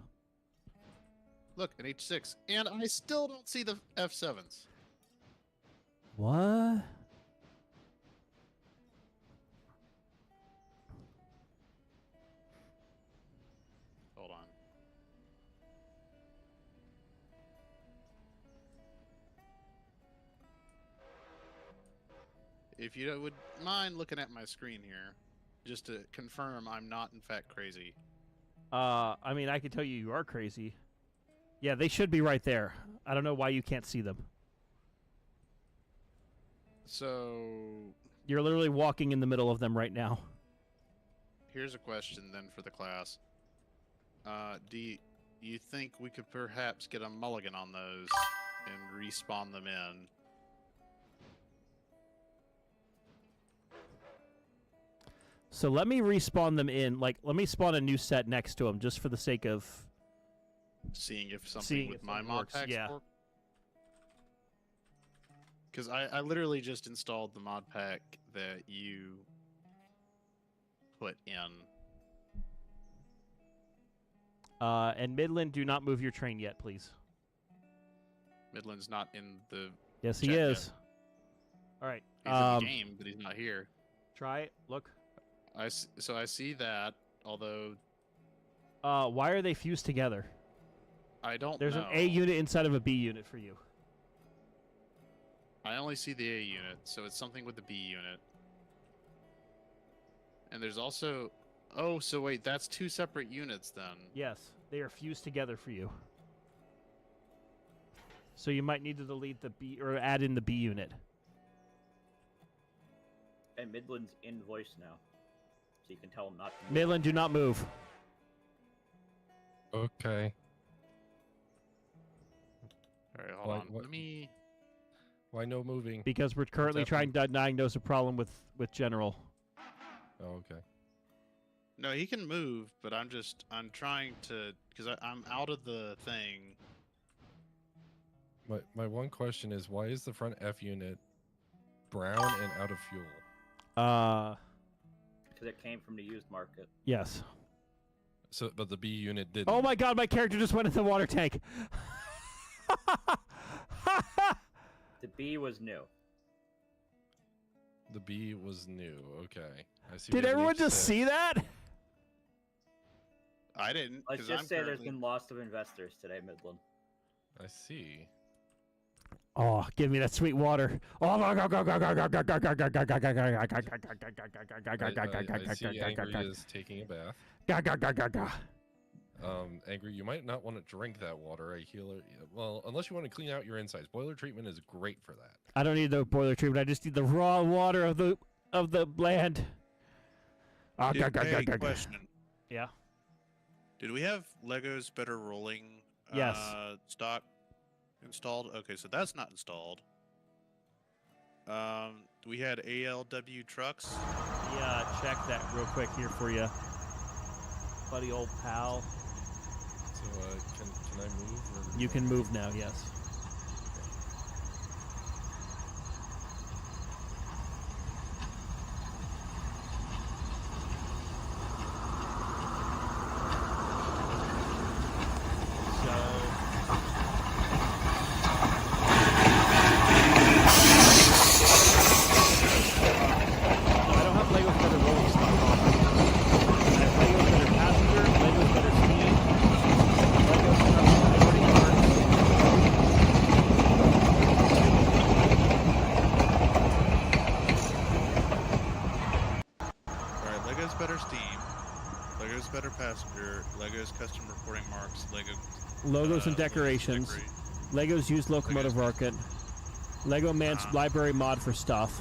Look, an H6. And I still don't see the F7s. What? Hold on. If you would mind looking at my screen here, just to confirm I'm not in fact crazy. I mean, I can tell you are crazy. Yeah, they should be right there. I don't know why you can't see them. So, You're literally walking in the middle of them right now. here's a question then for the class. Do you think we could perhaps get a mulligan on those and respawn them in? So let me respawn them in. Like, let me spawn a new set next to them just for the sake of... Seeing if something Seeing with if my something mod works, packs yeah. work? Because I literally just installed the mod pack that you put in. And Midland, do not move your train yet, please. Midland's not in the... Yes, he Check it. is. All right. He's in the game, but he's not here. Try it. Look. So I see that, although Why are they fused together? I don't There's know. an A unit inside of a B unit for you. I only see the A unit, so it's something with the B unit. And there's also... Oh, so wait, that's two separate units then. Yes, they are fused together for you. So you might need to delete the B or add in the B unit. And Midland's in voice now, so you can tell him not to move. Midland, do not move. Okay. Alright, hold on. What- Let me... Why no moving? Because we're currently trying to diagnose a problem with General. Oh, okay. No, he can move, but I'm trying to... Because I'm out of the thing. My one question is, why is the front F unit brown and out of fuel? Because it came from the used market. Yes. So, but the B unit didn't. Oh my god, my character just went in the water tank. The B was new. The B was new. Okay. I see. Did what everyone Leaf just said. see that? I didn't. Let's 'cause just I'm say there's currently- been loss of investors today, Midland. I see. Oh, give me that sweet water. Oh my god. I see Angry is taking a bath. Angry, you might not want to drink that water. Well, unless you want to clean out your insides. Boiler treatment is great for that. I don't need the boiler treatment. I just need the raw water of the land. Hey, question. Yeah. Did we have Legos Better Rolling Yes. stock installed? Okay, so that's not installed. We had ALW trucks. Yeah, check that real quick here for you, buddy, old pal. So, can I move? Or You can move now. Yes. Logos and decorations. Legos used locomotive market. Lego Man's library mod for stuff.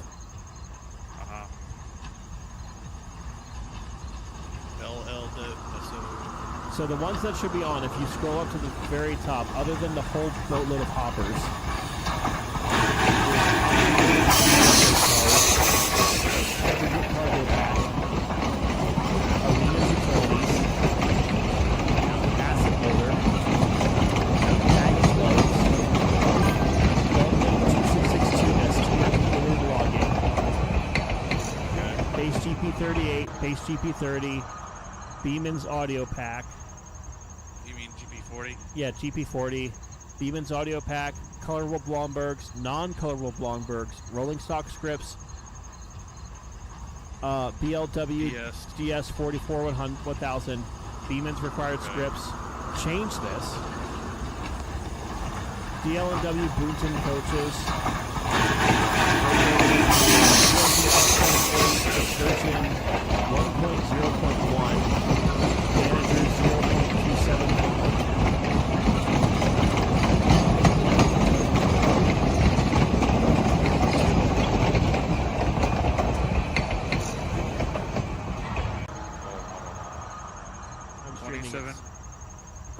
So the ones that should be on, if you scroll up to the very top, other than the whole boatload of hoppers. Cargo pack. Arenas utilities. Asset loader. Baggage loads. 2662 ST logging. Base GP38, base GP30, Beeman's audio pack. You mean GP40? Yeah, GP40, Beeman's audio pack, colorable Blombergs, non-colorable Blombergs, rolling stock scripts, BLW DS 44 1000, Beeman's required scripts. Change this. DL&W Boonton coaches. Excursion 1.0.1. Manager 0.27.12. I'm streaming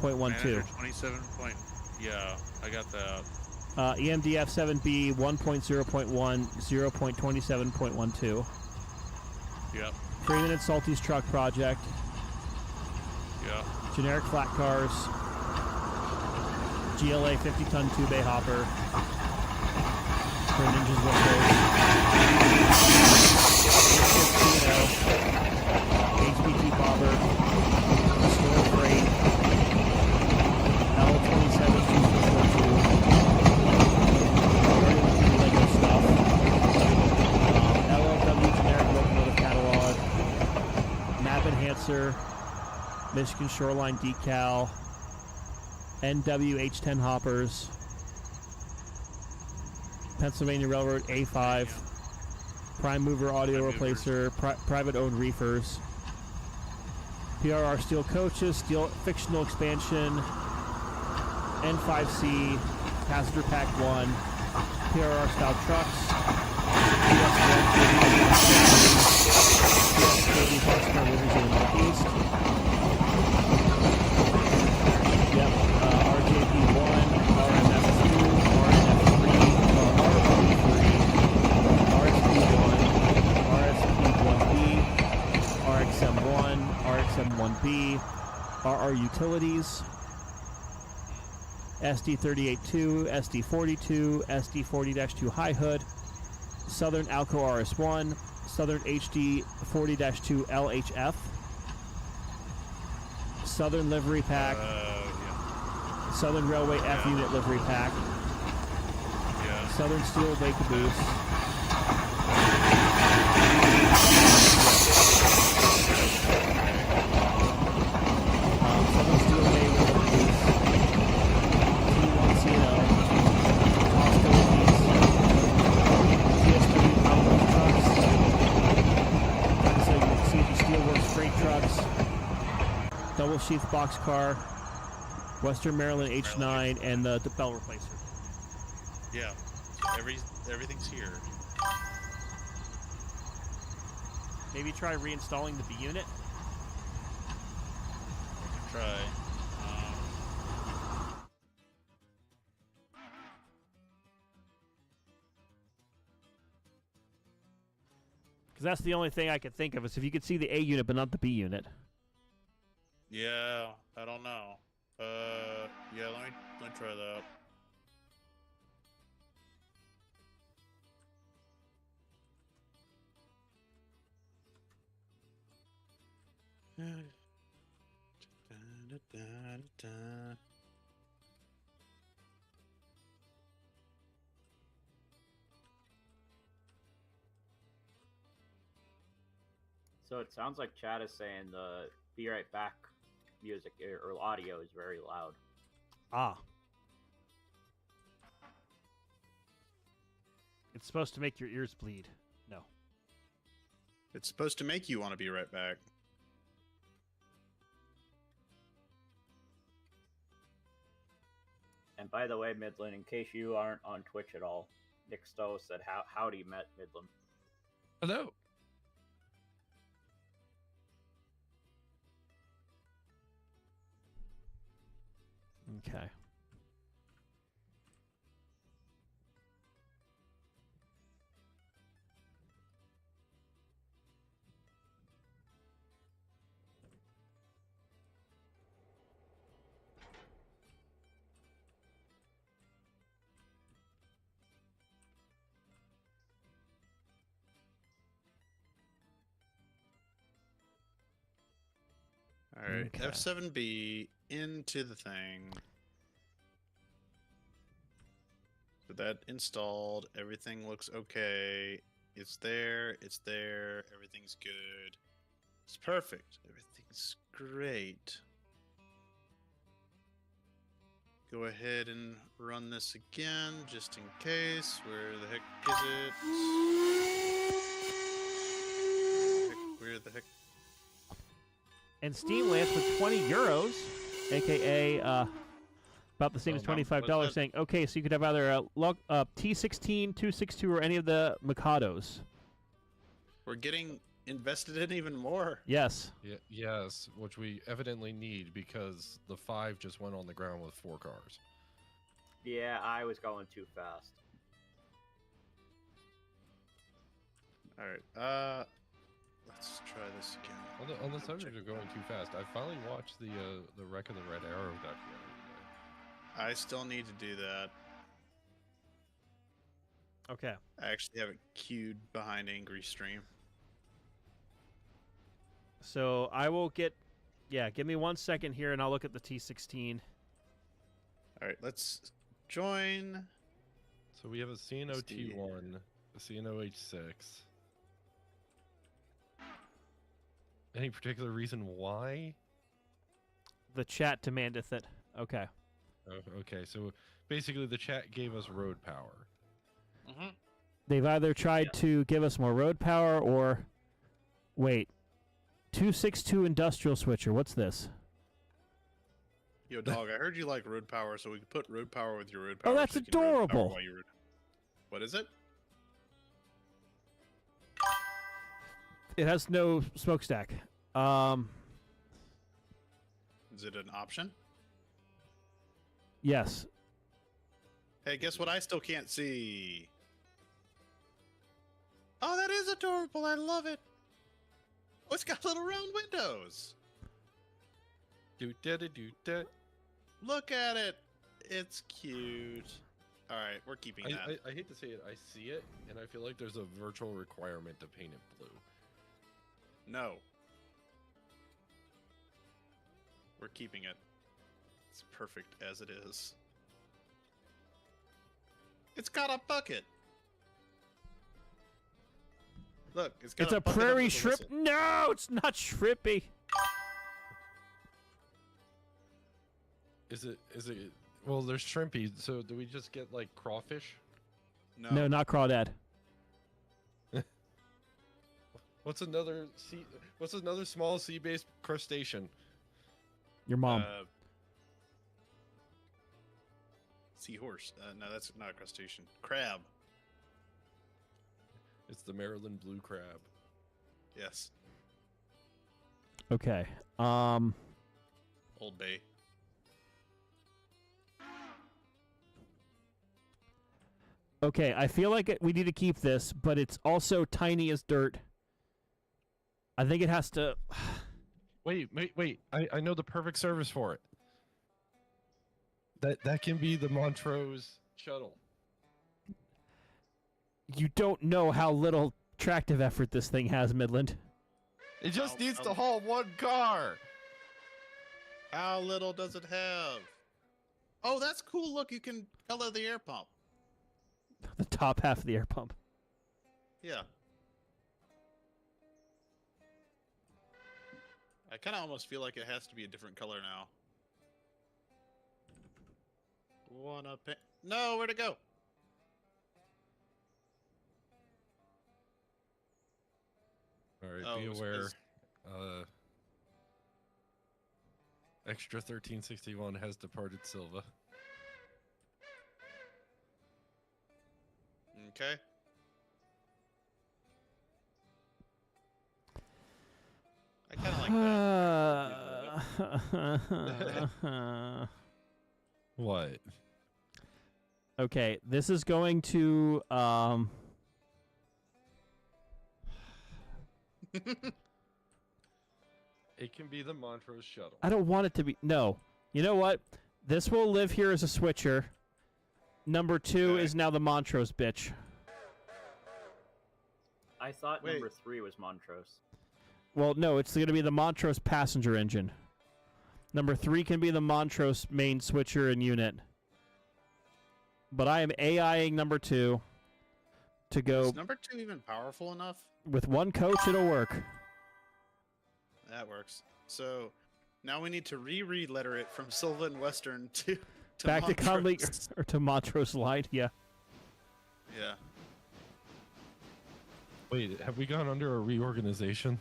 0.12. 27 point. Yeah, I got that. EMDF 7B 1.0.1 0.27.12. Yep. 3-minute Salty's truck project. Yeah. Generic flat cars. GLA 50-ton 2-bay hopper. For Ninja's whistles. HPT bobber. Store freight. L27 Lego stuff. LLW generic locomotive catalog. Map enhancer. Michigan Shoreline decal. NW H10 hoppers. Pennsylvania Railroad A5. Prime mover audio replacer. Private owned reefers. PRR steel coaches. Steel fictional expansion. N5C. Passenger pack 1. PRR style trucks. PS1 Boxcar Rivers in the Northeast. Yep. RJP1, RMF2, RNF3, RSP1, RSP1B, RXM1, RXM1B, RR Utilities, SD38-2, SD42, SD40-2 High Hood, Southern Alco RS1, Southern HD 40-2 LHF, Southern Livery Pack, Southern Railway F Unit Livery Pack, Southern Steel Bay Caboose, Southern Steel Bay Caboose, T1CNO, Hostilities, TSW Commonwealth Trucks, CG Steelworks Freight Trucks, Double sheath boxcar, Western Maryland H9, and the bell replacer. Yeah. Everything's here. Maybe try reinstalling the B unit. I can try. Because that's the only thing I could think of is if you could see the A unit but not the B unit. Yeah, I don't know. Yeah, let me try that. So it sounds like Chad is saying the "Be Right Back" music or audio is very loud. Ah. It's supposed to make your ears bleed. No. It's supposed to make you want to be right back. And by the way, Midland, in case you aren't on Twitch at all, Nick Stowe said, howdy, Met Midland. Hello. Okay. All right, Okay. F7B into the thing. So that installed. Everything looks okay. It's there. It's there. Everything's good. It's perfect. Everything's great. Go ahead and run this again, just in case. Where the heck is it? Where the heck? And Steam Lance with 20 euros, aka about the same as $25, saying, okay, so you could have either a T16, 262, or any of the Mikados. We're getting invested in even more. Yes. Yeah, yes, which we evidently need because the 5 just went on the ground with 4 cars. Yeah, I was going too fast. All right. Let's try this again. On the subject of going too fast, I finally watched the Wreck of the Red Arrow documentary today. I still need to do that. Okay. I actually have it queued behind Angry Stream. So I will get, give me 1 second here, and I'll look at the T16. All right, let's join. So we have a CNO T1, a CNO H6. Any particular reason why? The chat demandeth it. Okay. Oh, okay, so basically the chat gave us road power. Mm-hmm. They've either tried to give us more road power or... Wait. 262 industrial switcher. What's this? Yo, dog, I heard you like road power, so we could put road power with your road power. Oh, that's so you can road power adorable. while you What is it? It has no smokestack. Is it an option? Yes. Hey, guess what I still can't see? Oh, that is adorable. I love it. Oh, it's got little round windows. Do-da-da-do-da. Look at it. It's cute. All right, we're keeping that. I hate to say it, I see it, and I feel like there's a virtual requirement to paint it blue. No. We're keeping it. It's perfect as it is. It's got a bucket. Look, it's got It's a a bucket prairie under the shrimp. whistle. No, it's not shrimpy. Is it, well, there's shrimpy, so do we just get, like, crawfish? No, not crawdad. What's another small sea-based crustacean? Your mom. Seahorse. No, that's not a crustacean. Crab. It's the Maryland blue crab. Yes. Okay. Old Bay. Okay, I feel like we need to keep this, but it's also tiny as dirt. I think it has to... Wait. I know the perfect service for it. That can be the Montrose shuttle. You don't know how little tractive effort this thing has, Midland. It just needs to haul one car. How little does it have? Oh, that's cool. Look, you can color the air pump. The top half of the air pump. Yeah. I kind of almost feel like it has to be a different color now. No, where'd it go? All right, Oh, be it was- aware. Extra 1361 has departed Silva. Okay. I kind of like that. What? Okay, this is going to It can be the Montrose shuttle. I don't want it to be. No. You know what? This will live here as a switcher. Number 2 Okay. is now the Montrose bitch. I thought Wait. number 3 was Montrose. Well, no, it's going to be the Montrose passenger engine. Number 3 can be the Montrose main switcher and unit. But I am AIing number 2 to go Is number 2 even powerful enough? with one coach. It'll work. That works. So now we need to re-letter it from Silva and Western to Back to Connelly Montrose. or to Montrose Light. Yeah. Yeah. Wait, have we gone under a reorganization?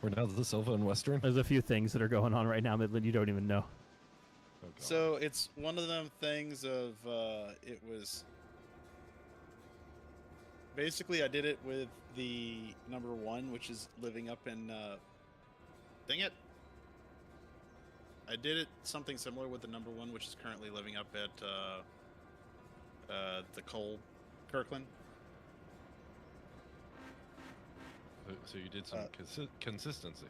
We're now the Silva and Western? There's a few things that are going on right now, Midland. You don't even know. Oh, God. So it's one of them things of it was basically I did it with the number 1, which is living up in dang it. I did it something similar with the number 1, which is currently living up at the coal Kirkland. So you did some consistency.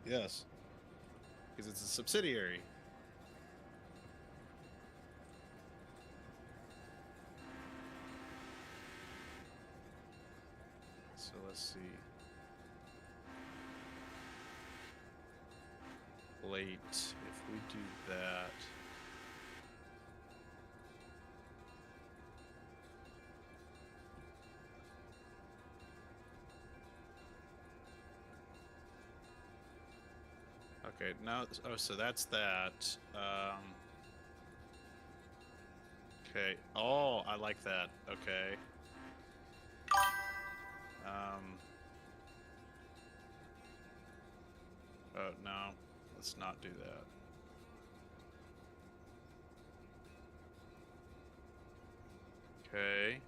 Yes. Because it's a subsidiary. So let's see. Late, if we do that. Okay, now, oh, so that's that. Okay. Oh, I like that. Okay. Oh, no. Let's not do that. Okay.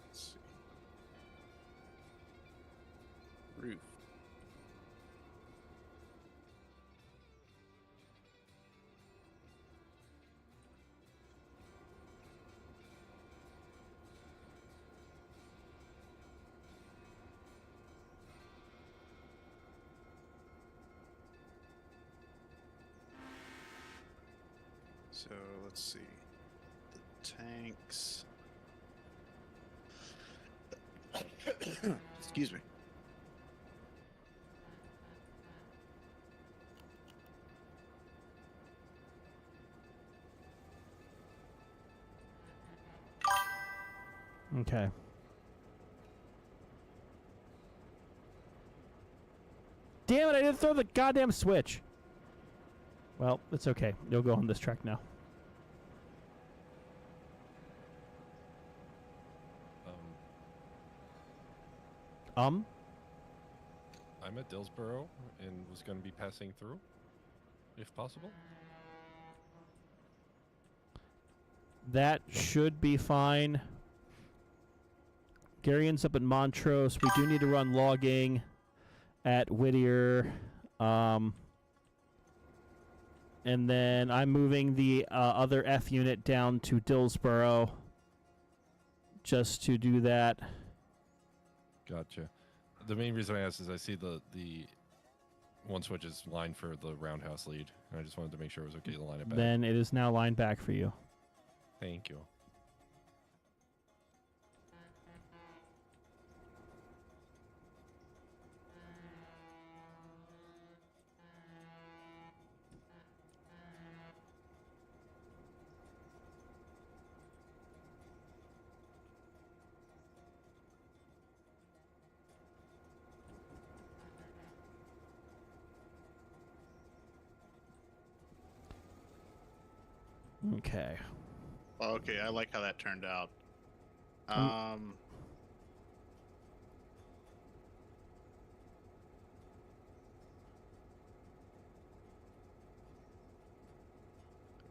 Let's see. Roof. So let's see. The tanks. Excuse me. Okay. damn it! I didn't throw the goddamn switch. Well, it's okay. You'll go on this track now. I'm at Dillsboro and was going to be passing through, if possible. That should be fine. Gary ends up at Montrose. We do need to run logging at Whittier. And then I'm moving the other F unit down to Dillsboro just to do that. Gotcha. The main reason I asked is I see the one switch is lined for the roundhouse lead. And I just wanted to make sure it was okay to line it back. Then it is now lined back for you. Thank you. Okay. Okay, I like how that turned out.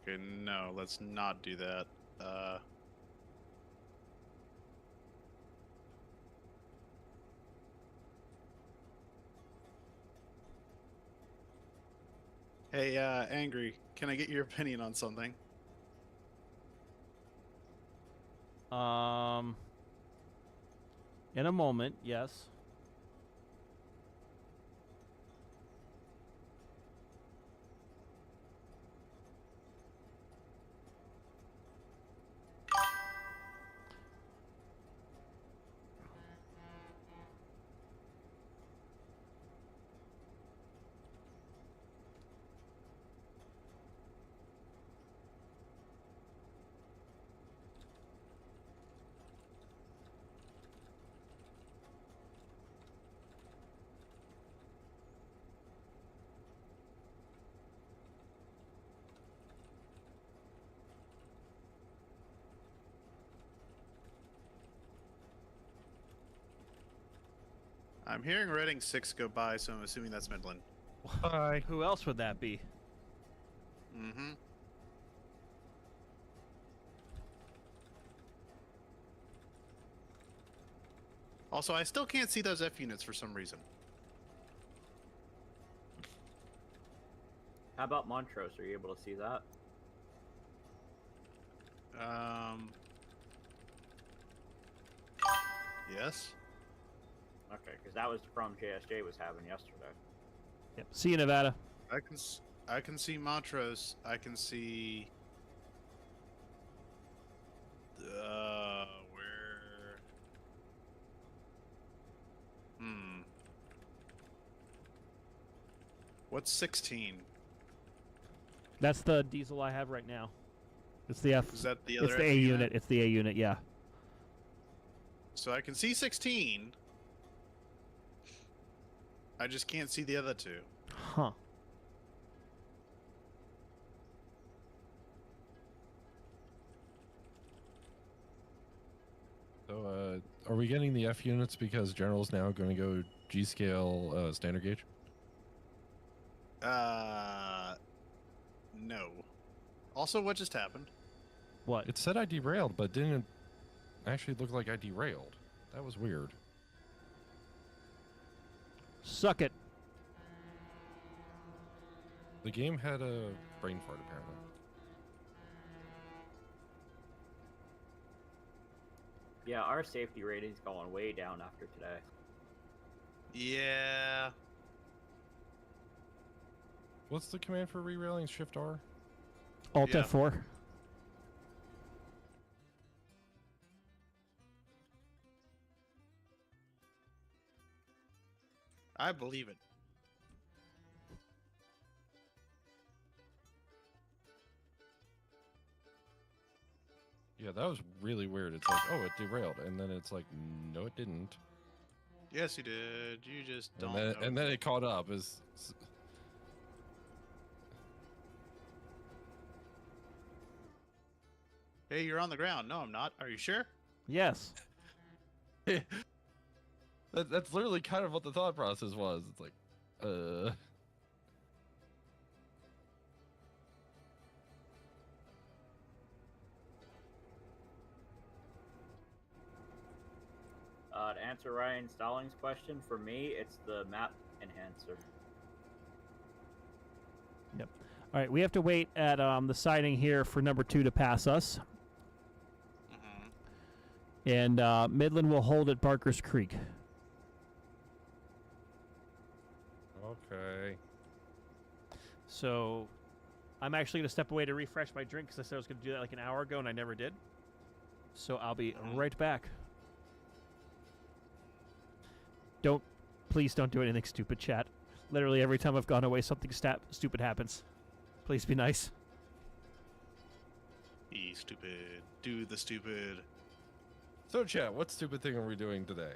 Okay, no, let's not do that. Hey, Angry, can I get your opinion on something? In a moment, yes. I'm hearing Reading 6 go by, so I'm assuming that's Midland. Hi. Who else would that be? Mm-hmm. Also, I still can't see those F units for some reason. How about Montrose? Are you able to see that? Yes. Okay, because that was the problem JSJ was having yesterday. Yep. See you, Nevada. I can see Montrose. I can see. Where? What's 16? That's the diesel I have right now. It's the F. Is that the other? It's the F A unit. It's the A unit. Yeah. So I can see 16. I just can't see the other two. Huh. So, are we getting the F units because General's now going to go G-scale standard gauge? No. Also, what just happened? What? It said I derailed, but didn't actually look like I derailed. That was weird. Suck it. The game had a brain fart, apparently. Yeah, our safety rating's going way down after today. Yeah. What's the command for re-railing? Shift R? Alt Yeah. F4. I believe it. Yeah, that was really weird. It's like, oh, it derailed. And then it's like, no, it didn't. Yes, you did. You just don't And then, know. and then it caught up. Hey, you're on the ground. No, I'm not. Are you sure? Yes. That's literally kind of what the thought process was. It's like, To answer Ryan Stallings' question, for me, it's the map enhancer. All right, we have to wait at the siding here for number 2 to pass us. Mm-hmm. And Midland will hold at Barker's Creek. okay. So I'm actually going to step away to refresh my drink because I said I was going to do that like an hour ago and I never did. So I'll be right back. Please don't do anything stupid, chat. Literally every time I've gone away, something stupid happens. Please be nice. Be stupid. Do the stupid. So, chat, what stupid thing are we doing today?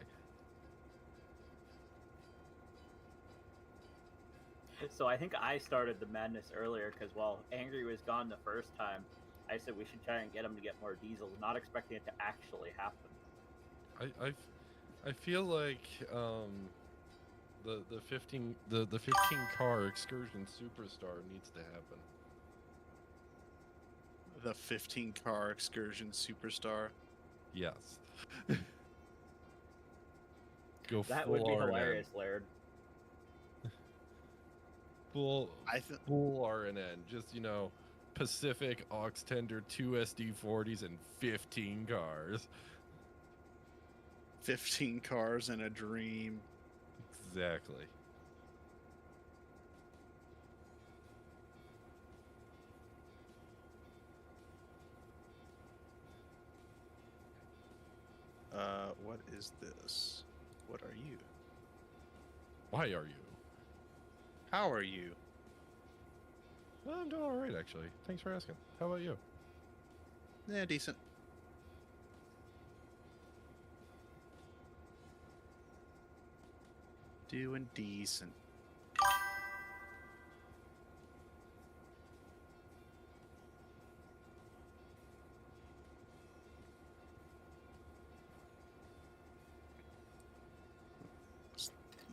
So I think I started the madness earlier because while Angry was gone the first time, I said we should try and get him to get more diesel, not expecting it to actually happen. I feel like the 15 car excursion superstar needs to happen. The 15 car excursion superstar. Yes. Go That full would be RNN. hilarious, Laird. Full I full RNN. Just, Pacific aux tender 2 SD40s and 15 cars. 15 cars in a dream. Exactly. What is this? What are you? Why are you? How are you? I'm doing all right, actually. Thanks for asking. How about you? Yeah, decent. Doing decent.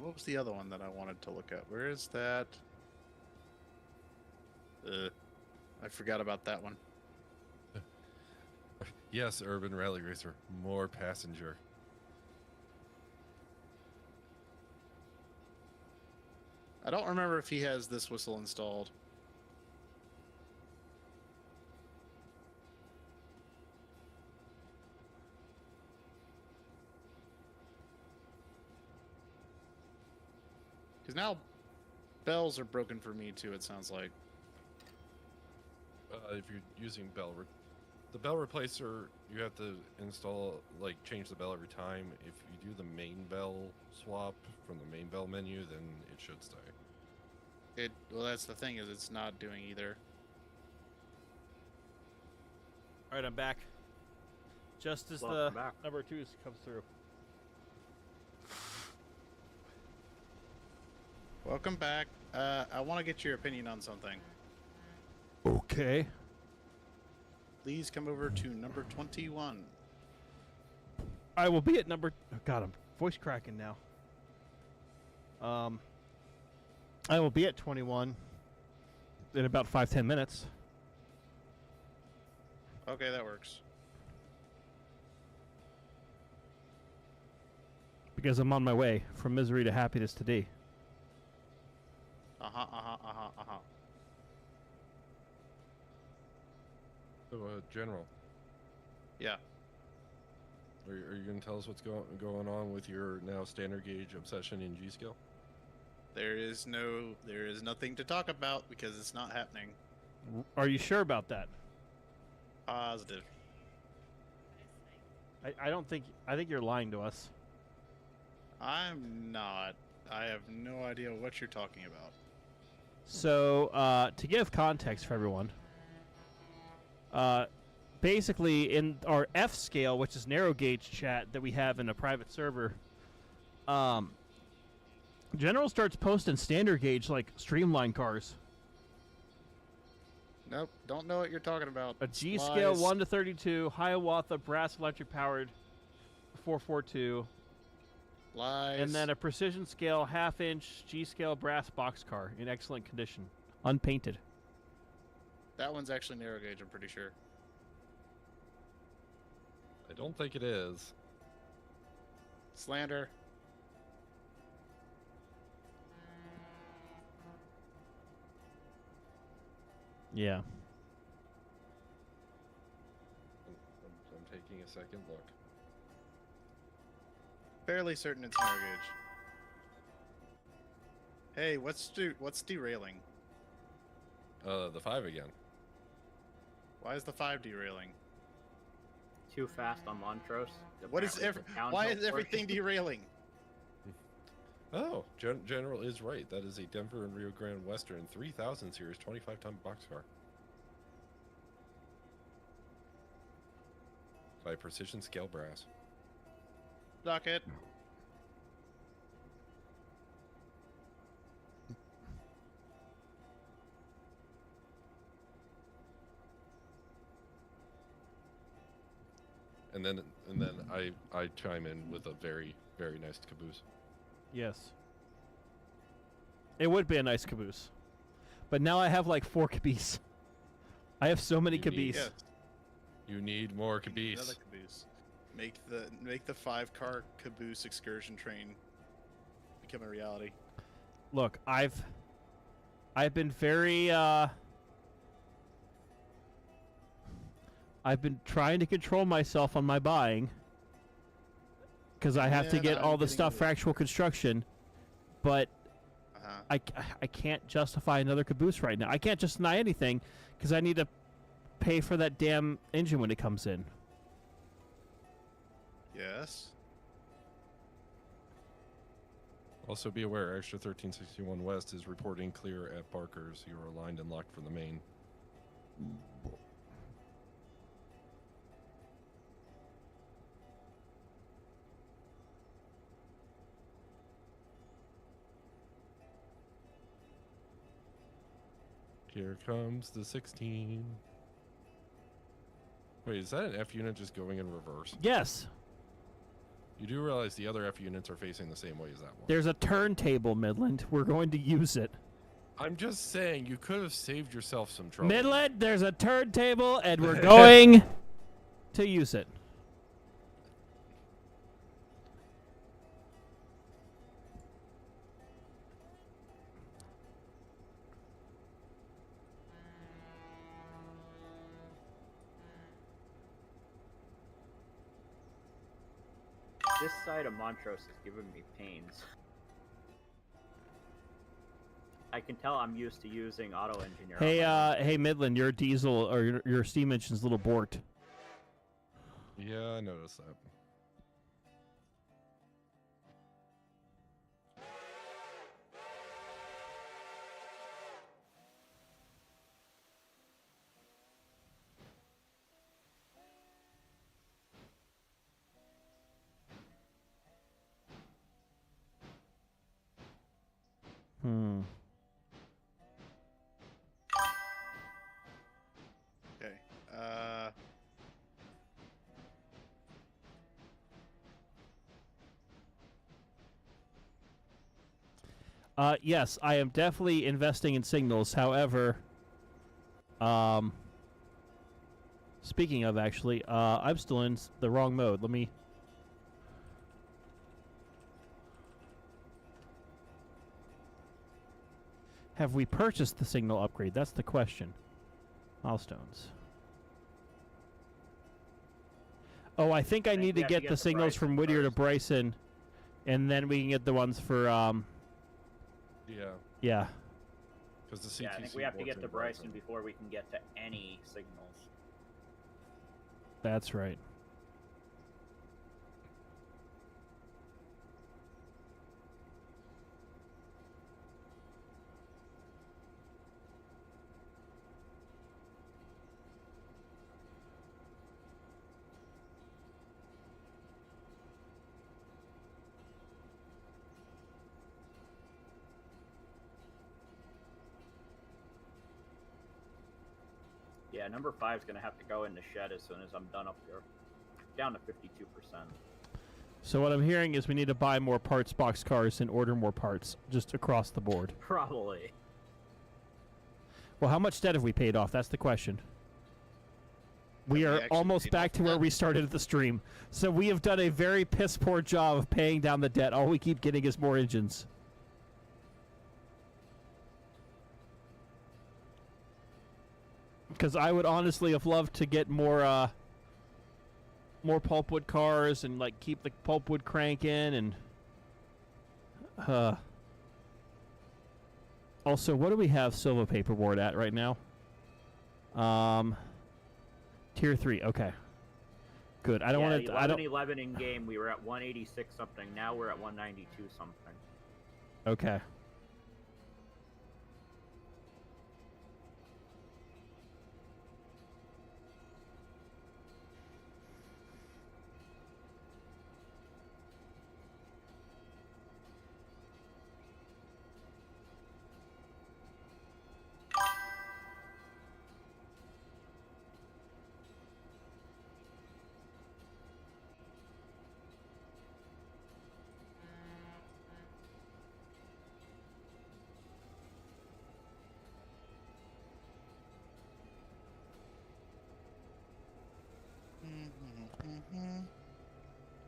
What was the other one that I wanted to look at? Where is that? I forgot about that one. Yes, Urban Rally Racer. More passenger. I don't remember if he has this whistle installed. Because now bells are broken for me too, it sounds like. If you're using the bell replacer, you have to install, change the bell every time. If you do the main bell swap from the main bell menu, then it should stay. Well, that's the thing, is it's not doing either. All right, I'm back. Just as Welcome back. number 2 comes through. Welcome back. I want to get your opinion on something. Okay. Please come over to number 21. I will be at number... Oh, God, I'm voice cracking now. I will be at 21 in about 5-10 minutes. Okay, that works. Because I'm on my way from misery to happiness today. So, General, Yeah. are you going to tell us what's going on with your now standard gauge obsession in G-Skill? There is nothing to talk about because it's not happening. Are you sure about that? Positive. I think you're lying to us. I'm not. I have no idea what you're talking about. So, to give context for everyone, basically in our F scale, which is narrow gauge chat that we have in a private server, General starts posting standard gauge like streamline cars. Nope, don't know what you're talking about. A G scale 1 to 32 Hiawatha brass electric powered 442. Lies. And then a precision scale half-inch G-scale brass boxcar in excellent condition, unpainted. That one's actually narrow gauge, I'm pretty sure. I don't think it is. Slander. Yeah. I'm taking a second look. Fairly certain it's narrow gauge. Hey, what's derailing? The 5 again. Why is the 5 derailing? Too fast on Montrose. What is why is everything derailing? Oh, General is right. That is a Denver and Rio Grande Western 3000 series 25-ton boxcar. By Precision Scale Brass. Dock it. And then I chime in with a very, very nice caboose. Yes. It would be a nice caboose. But now I have like 4 caboose. I have so many caboose. Yes. You need more caboose. Another caboose. Make the 5-car caboose excursion train become a reality. Look, I've been very I've been trying to control myself on my buying because I have to Yeah, get I'm all the getting stuff for it. actual construction, but I can't justify another caboose right now. I can't just deny anything because I need to pay for that damn engine when it comes in. Yes. Also be aware, Extra 1361 West is reporting clear at Barker's. You are aligned and locked for the main. Here comes the 16. Wait, is that an F unit just going in reverse? Yes, You do realize the other F units are facing the same way as that one. there's a turntable, Midland. We're going to use it. I'm just saying, you could have saved yourself some trouble. Midland, there's a turntable, and we're going to use it. This side of Montrose is giving me pains. I can tell I'm used to using auto engineer. Hey, Midland, your diesel or your steam engine's a little borked. Yeah, I noticed that. Okay. Yes, I am definitely investing in signals. However, speaking of actually, I'm still in the wrong mode. Let me. Have we purchased the signal upgrade? That's the question. Milestones. Oh, I think I think need we to have to get get the the signals from Bryson Whittier to first. Bryson, and then we can get the ones for Yeah, yeah. because the CTC Yeah, I think we have to works get in to Bryson Bryson. before we can get to any signals. That's right. Yeah, number 5 is gonna have to go in the shed as soon as I'm done up here. Down to 52%. So what I'm hearing is we need to buy more parts box cars and order more parts just across the board. Probably. Well, how much debt have we paid off? That's the question. We Have we are actually almost paid back off to where debt? we started the stream. So we have done a very piss poor job of paying down the debt. All we keep getting is more engines. Because I would honestly have loved to get more pulpwood cars and like keep the pulpwood cranking and also, what do we have Silva paperboard at right now? Tier 3. Okay. Good. I don't want to. I don't. 11 in game. We were at 186 something. Now we're at 192 something. Okay.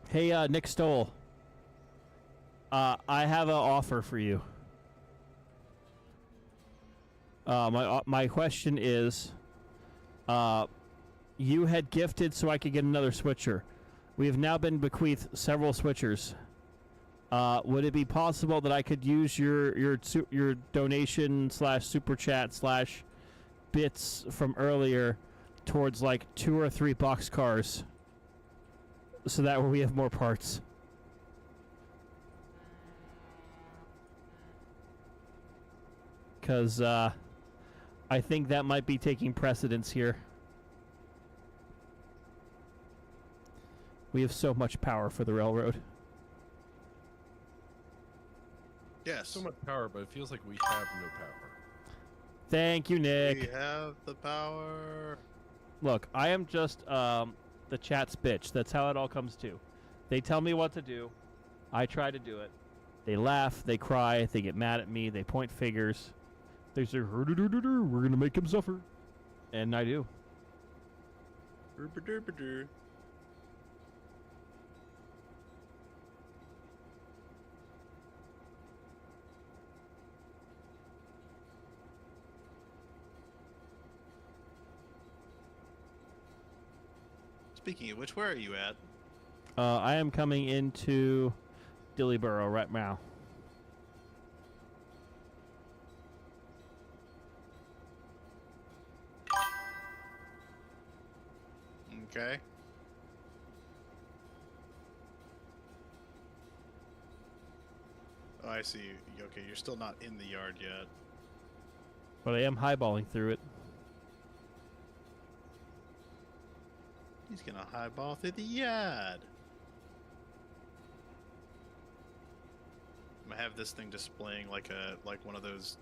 Hey, Nick Stoll. I have an offer for you. My question is, you had gifted so I could get another switcher. We have now been bequeathed several switchers. Would it be possible that I could use your donation / super chat / bits from earlier towards like 2 or 3 box cars, so that way we have more parts? Because I think that might be taking precedence here. We have so much power for the railroad. Yes. So much power, but it feels like we have no power. Thank you, Nick. We have the power. Look, I am just the chat's bitch. That's how it all comes to. They tell me what to do. I try to do it. They laugh. They cry. They get mad at me. They point fingers. They say, we're going to make him suffer. And I do. Derp-a-derp-a-der. Speaking of which, where are you at? I am coming into Dillsboro right now. Okay. Oh, I see. Okay, you're still not in the yard yet. But I am highballing through it. He's gonna highball through the yard. I'm gonna have this thing displaying like one of those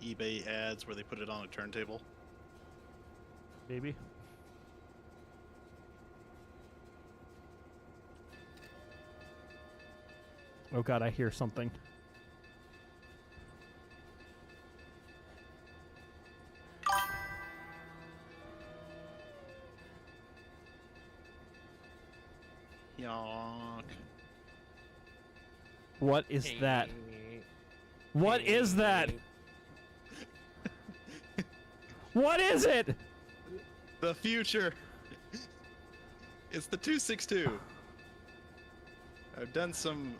eBay ads where they put it on a turntable. Maybe. Oh god, I hear something. Yonk. What is that? What is that? What is it? The future. It's the 262. I've done some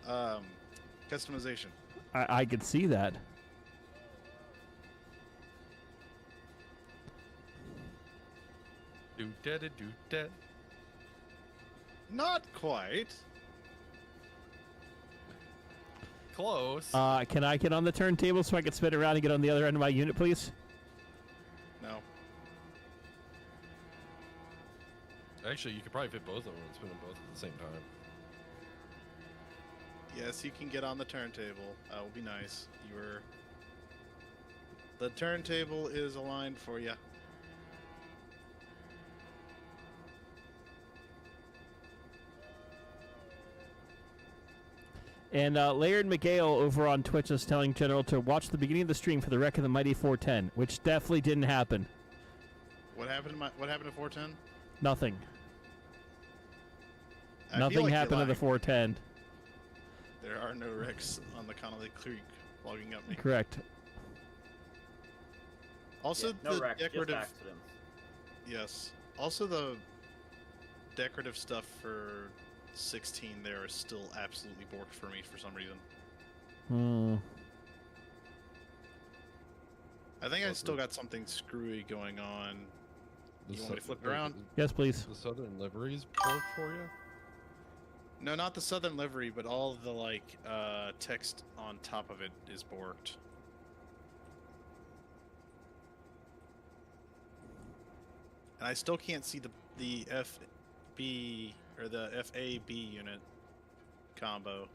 customization. I could see that. Do da da do da. Not quite. Close. Can I get on the turntable so I can spin around and get on the other end of my unit, please? No. Actually, you could probably fit both of them and spin them both at the same time. Yes, you can get on the turntable. That will be nice. The turntable is aligned for you. And Laird McGale over on Twitch is telling General to watch the beginning of the stream for the wreck of the Mighty 410, which definitely didn't happen. What happened to 410? Nothing. I feel Nothing like you're happened to the lying. 410. There are no wrecks on the Connelly Creek Logging Company. Correct. Also, no the wrecks, decorative. just accidents. Yes. Also, the decorative stuff for 16 there is still absolutely borked for me for some reason. Hmm. I think I still got something screwy going on. You want me to flip it around? Yes, please. The Southern liveries pork for you? No, not the Southern livery, but all the text on top of it is borked. And I still can't see the FB or the FAB unit combo.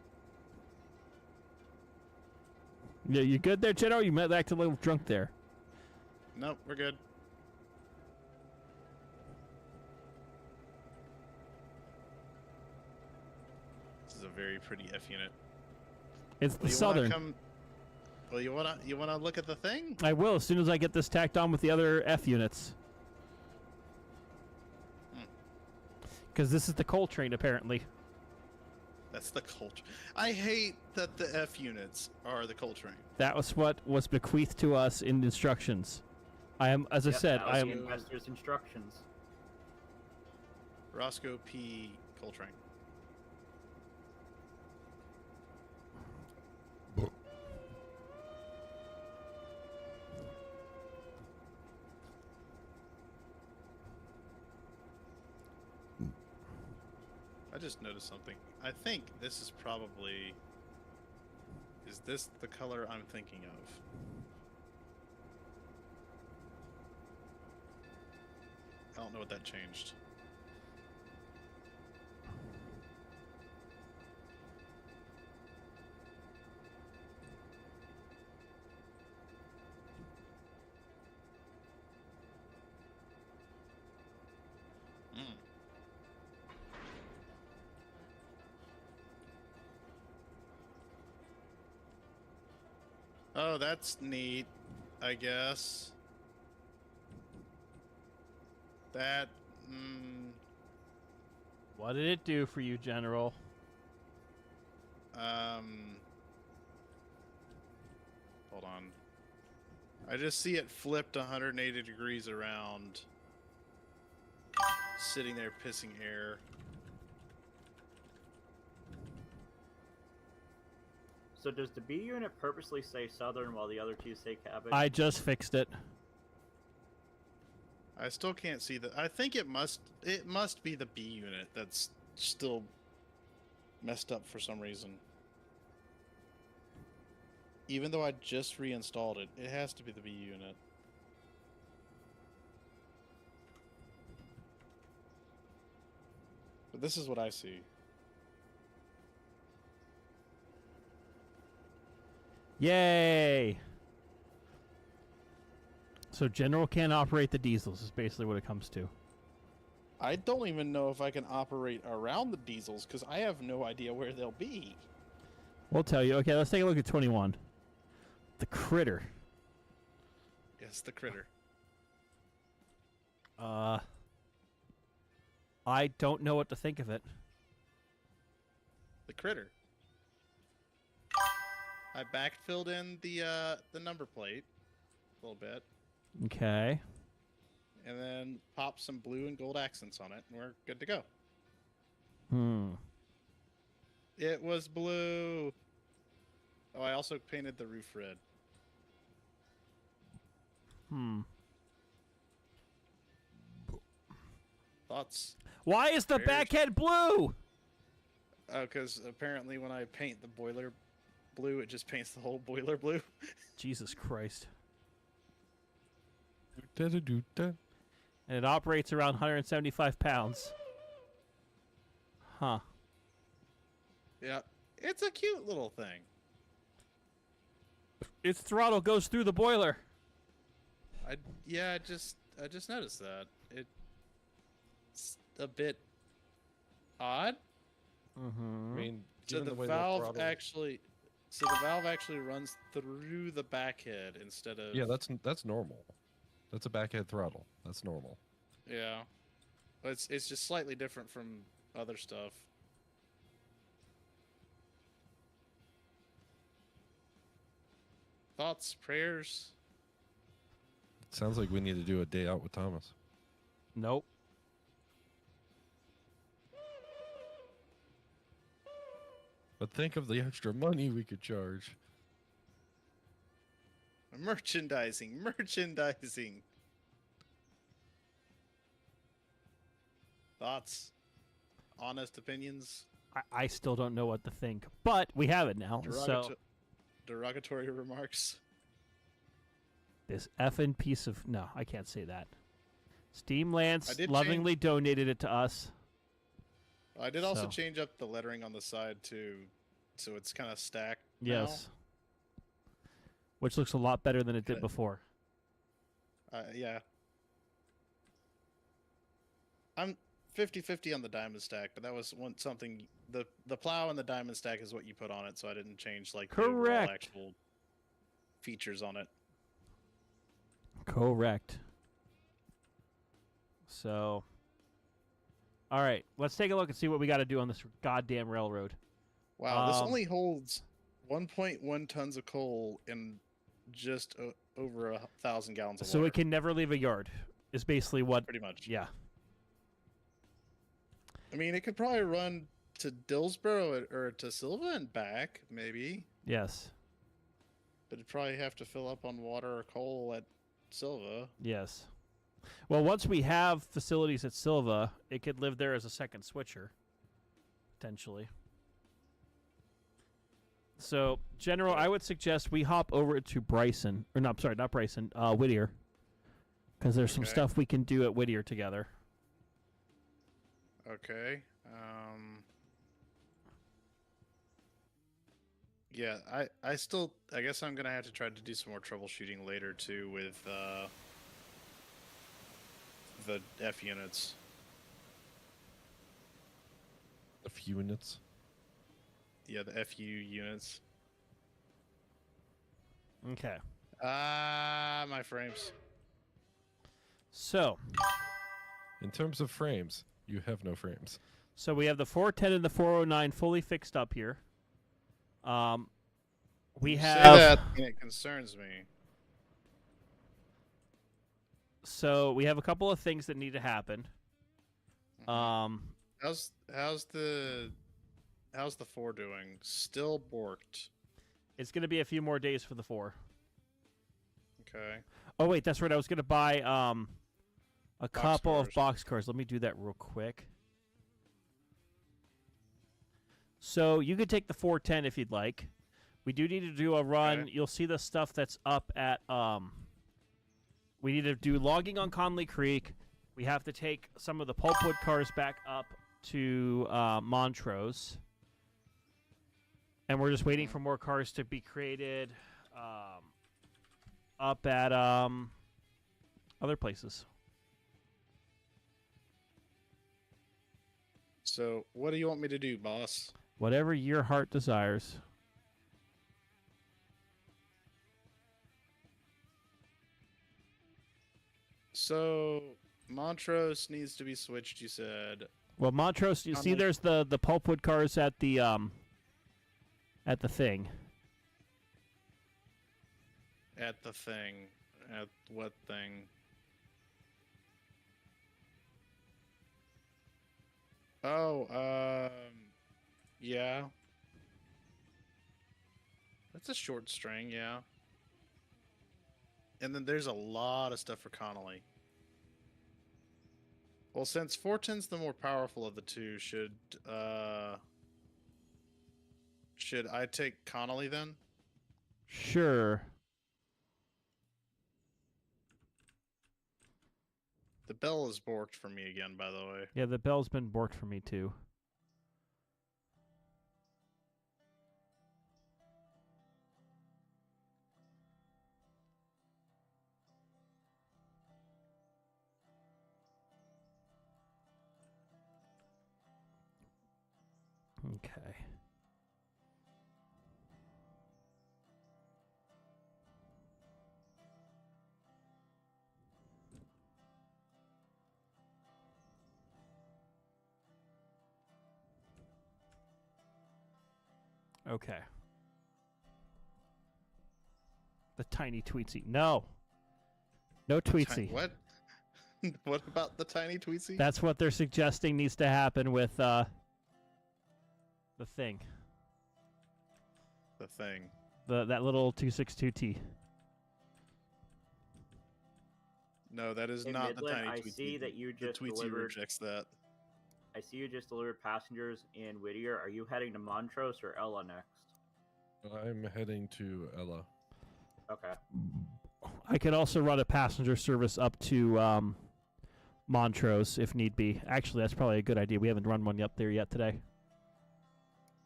Yeah, you good there, General? You might act a little drunk there. Nope, we're good. This is a very pretty F unit. It's the You Southern. you wanna look at the thing? I will as soon as I get this tacked on with the other F units. Because this is the coal train, apparently. That's the culture. I hate that the F units are the coal train. That was what was bequeathed to us in instructions. I am, as I said, that was I the am. investor's instructions. Roscoe P. Coltrane. I just noticed something. I think this is probably... Is this the color I'm thinking of? I don't know what that changed. Oh, that's neat, I guess. That, What did it do for you, General? Hold on. I just see it flipped 180 degrees around, sitting there pissing air. So does the B unit purposely say Southern while the other two say Cabbage? I just fixed it. I still can't see the. I think it must be the B unit that's still messed up for some reason. Even though I just reinstalled it, it has to be the B unit. But this is what I see. Yay! So General can't operate the diesels is basically what it comes to. I don't even know if I can operate around the diesels because I have no idea where they'll be. We'll tell you. Okay, let's take a look at 21. The critter. Yes, the critter. I don't know what to think of it. The critter. I backfilled in the number plate a little bit, Okay. and then popped some blue and gold accents on it, and we're good to go. Hmm. It was blue. Oh, I also painted the roof red. Hmm. Thoughts? Why is the Bears? backhead blue? Oh, because apparently when I paint the boiler blue, it just paints the whole boiler blue. Jesus Christ. Da-da-do-da. And it operates around 175 pounds. Huh. Yeah, it's a cute little thing. Its throttle goes through the boiler. I just noticed that. It's a bit odd. Mm-hmm. I mean, So given the the way valve throttle... actually runs through the backhead instead of Yeah, that's normal. That's a backhead throttle. That's normal. yeah. But it's just slightly different from other stuff. Thoughts, prayers. Sounds like we need to do a day out with Thomas. Nope. But think of the extra money we could charge. Merchandising. Thoughts, honest opinions, I still don't know what to think, but we have it now. So derogatory remarks. this effing piece of no, I can't say that. Steam Lance I did lovingly donated it to us. I did also So. change up the lettering on the side too, so it's kind of stacked. Yes. Which looks a lot better than it did Good. before. Yeah. I'm 50-50 on the diamond stack, but that was something the plow and the diamond stack is what you put on it, so I didn't change like the overall Correct. actual features on it. Correct. So, all right, let's take a look and see what we got to do on this goddamn railroad. Wow, this only holds 1.1 tons of coal and just over 1,000 gallons of water. So it can never leave a yard. Is basically what. pretty much. Yeah. I mean, it could probably run to Dillsboro or to Silva and back, maybe. Yes. But it'd probably have to fill up on water or coal at Silva. Yes. Well, once we have facilities at Silva, it could live there as a second switcher, potentially. So, General, I would suggest we hop over to Bryson, or no, I'm sorry, not Bryson, Whittier, because there's some Okay. stuff we can do at Whittier together. Okay. Yeah, I guess I'm gonna have to try to do some more troubleshooting later too with the F units. A few units. Yeah, the FU units. Okay. My frames. So In terms of frames, you have no frames. we have the 410 and the 409 fully fixed up here. We You have say that, and it concerns me. so we have a couple of things that need to happen. How's the 4 doing? Still borked. It's going to be a few more days for the 4. Okay. Oh wait, that's right. I was going to buy a couple of Boxcars. boxcars. Let me do that real quick. So you could take the 410 if you'd like. We do need to do a run. Okay. You'll see the stuff that's up at we need to do logging on Connelly Creek. We have to take some of the pulpwood cars back up to Montrose. And we're just waiting for more cars to be created up at other places. So, what do you want me to do, boss? Whatever your heart desires. So, Montrose needs to be switched, you said. Well, Montrose, you see Connelly- there's the pulpwood cars at the thing. At the thing. At what thing? Oh, yeah. That's a short string, yeah. And then there's a lot of stuff for Connelly. Well, since 410's the more powerful of the two, should I take Connelly then? Sure. The bell is borked for me again, by the way. Yeah, the bell's been borked for me too. Okay. The tiny tweetsy. No. No tweetsy. What? What about the tiny tweetsy? That's what they're suggesting needs to happen with the thing. The thing. That little 262T. No, that is In not Midland, the tiny I tweetsy. see that you The just tweetsy delivered. rejects that. I see you just delivered passengers in Whittier. Are you heading to Montrose or Ella next? I'm heading to Ella. Okay. I could also run a passenger service up to Montrose if need be. Actually, that's probably a good idea. We haven't run one up there yet today.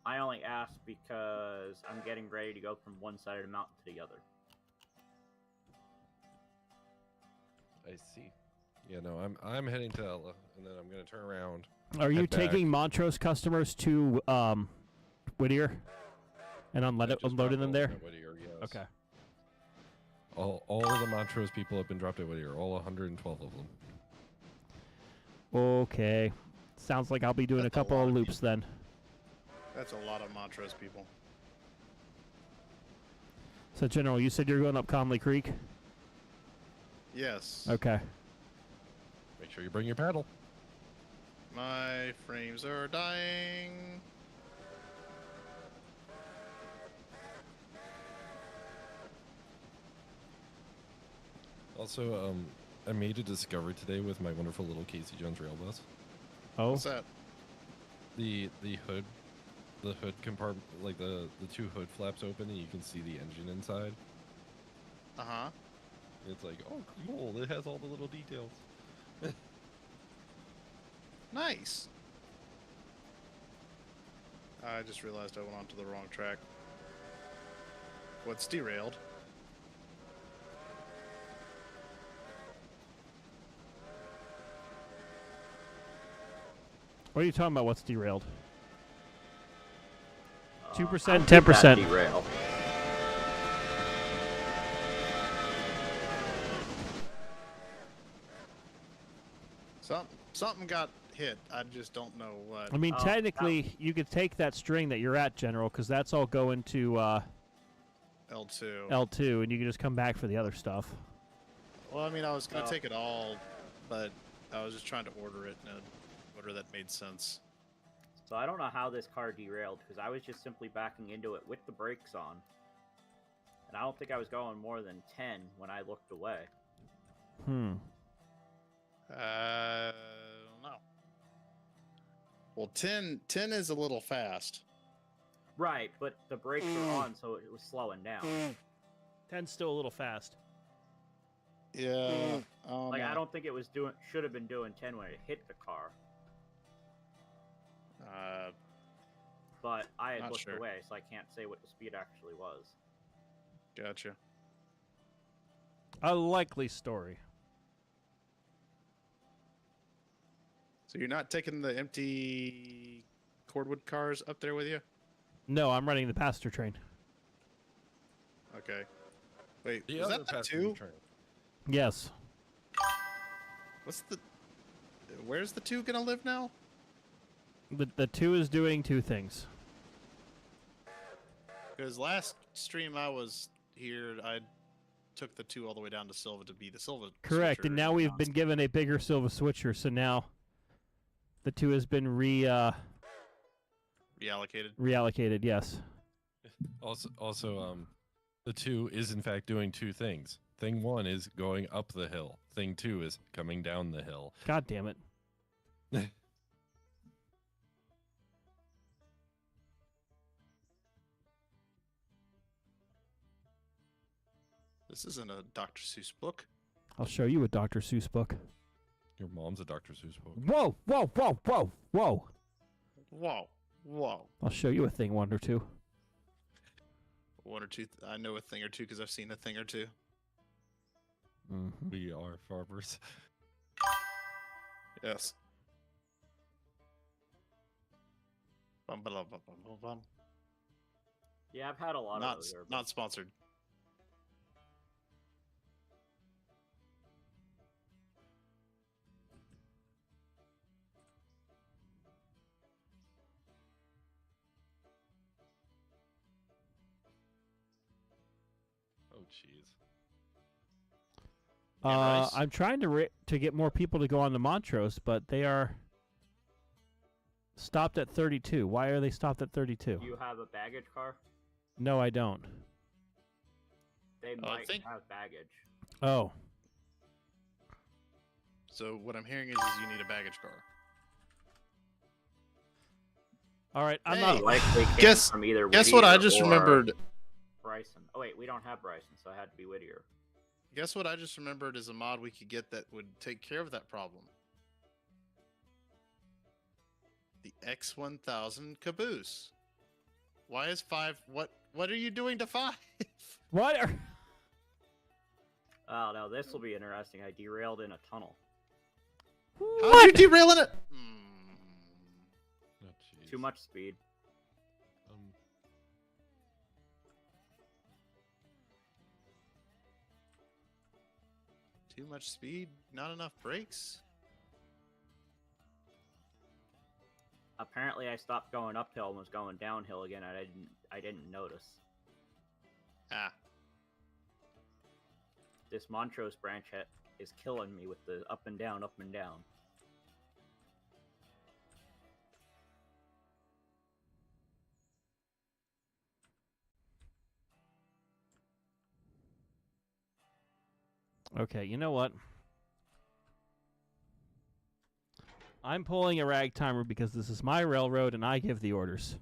I only asked because I'm getting ready to go from one side of the mountain to the other. I see. Yeah, no, I'm heading to Ella, and then I'm gonna turn around. Are you head back. taking Montrose customers to Whittier and I just unloading dropped them all there? of them at Whittier, yes. Okay. All of the Montrose people have been dropped at Whittier, all 112 of them. Okay. Sounds like I'll be doing That's a a couple lot of of loops then. That's a lot of Montrose people. So, General, you said you're going up Connelly Creek? Yes. Okay. Make sure you bring your paddle. My frames are dying. Also, I made a discovery today with my wonderful little Casey Jones rail bus. Oh. What's that? The hood compartment, like the two hood flaps open, and you can see the engine inside. Uh-huh. It's like, oh, cool! It has all the little details. Nice. I just realized I went onto the wrong track. What's derailed? What are you talking about? What's derailed? 2%, How did that 10%. derail? Something got hit. I just don't know what. I mean, Oh, technically, you could take that string that you're at, General, because that's all going to L2. L2, and you can just come back for the other stuff. Well, I mean, I was gonna Oh. take it all, but I was just trying to order it in an order that made sense. So I don't know how this car derailed because I was just simply backing into it with the brakes on. And I don't think I was going more than 10 when I looked away. Hmm. No. Well, 10 is a little fast. Right, but the brakes were on, so it was slowing down. 10's still a little fast. Yeah. Like, I don't think it was should have been doing 10 when it hit the car. But I had Not looked sure. away, so I can't say what the speed actually was. Gotcha. A likely story. So you're not taking the empty cordwood cars up there with you? No, I'm running the passenger train. Okay. Wait, The was other that the passenger 2? train. Yes. What's the... Where's the 2 gonna live now? The 2 is doing 2 things. Because last stream I was here, I took the 2 all the way down to Silva to be the Silva Correct, switcher and now we've been constantly. given a bigger Silva switcher, so now the 2 has been reallocated, reallocated. yes. Also, the 2 is in fact doing 2 things. Thing 1 is going up the hill. Thing 2 is coming down the hill. God damn it. This isn't a Dr. Seuss book. I'll show you a Dr. Seuss book. Your mom's a Dr. Seuss book. Whoa, whoa, whoa, whoa, whoa. Whoa. Whoa. I'll show you a thing, 1 or 2. 1 or 2. I know a thing or 2 because I've seen a thing or 2. Mm-hmm. We are farmers. Yes. Bum, ba, bum, bum, bum, bum. Yeah, I've had a lot Not, of those. not sponsored. Jeez. Yeah, Rice? I'm trying to get more people to go on to Montrose, but they are stopped at 32. Why are they stopped at 32? Do you have a baggage car? No, I don't. They I might think- have baggage. Oh, So what I'm hearing is you need a baggage car. all right. I'm Hey. not. Likely came Guess- from either Guess what I Whittier just or remembered? Bryson. Oh wait, we don't have Bryson, so it had to be Whittier. Guess what I just remembered is a mod we could get that would take care of that problem. The X1000 caboose. Why is 5? What are you doing to 5? What? Oh no, this will be interesting. I derailed in a tunnel. How'd you derail in it? Oh, jeez. Too much speed. Too much speed, not enough brakes. Apparently, I stopped going uphill and was going downhill again. I didn't notice. Ah, This Montrose branch is killing me with the up and down, up and down. Okay, you know what? I'm pulling a ragtimer because this is my railroad and I give the orders.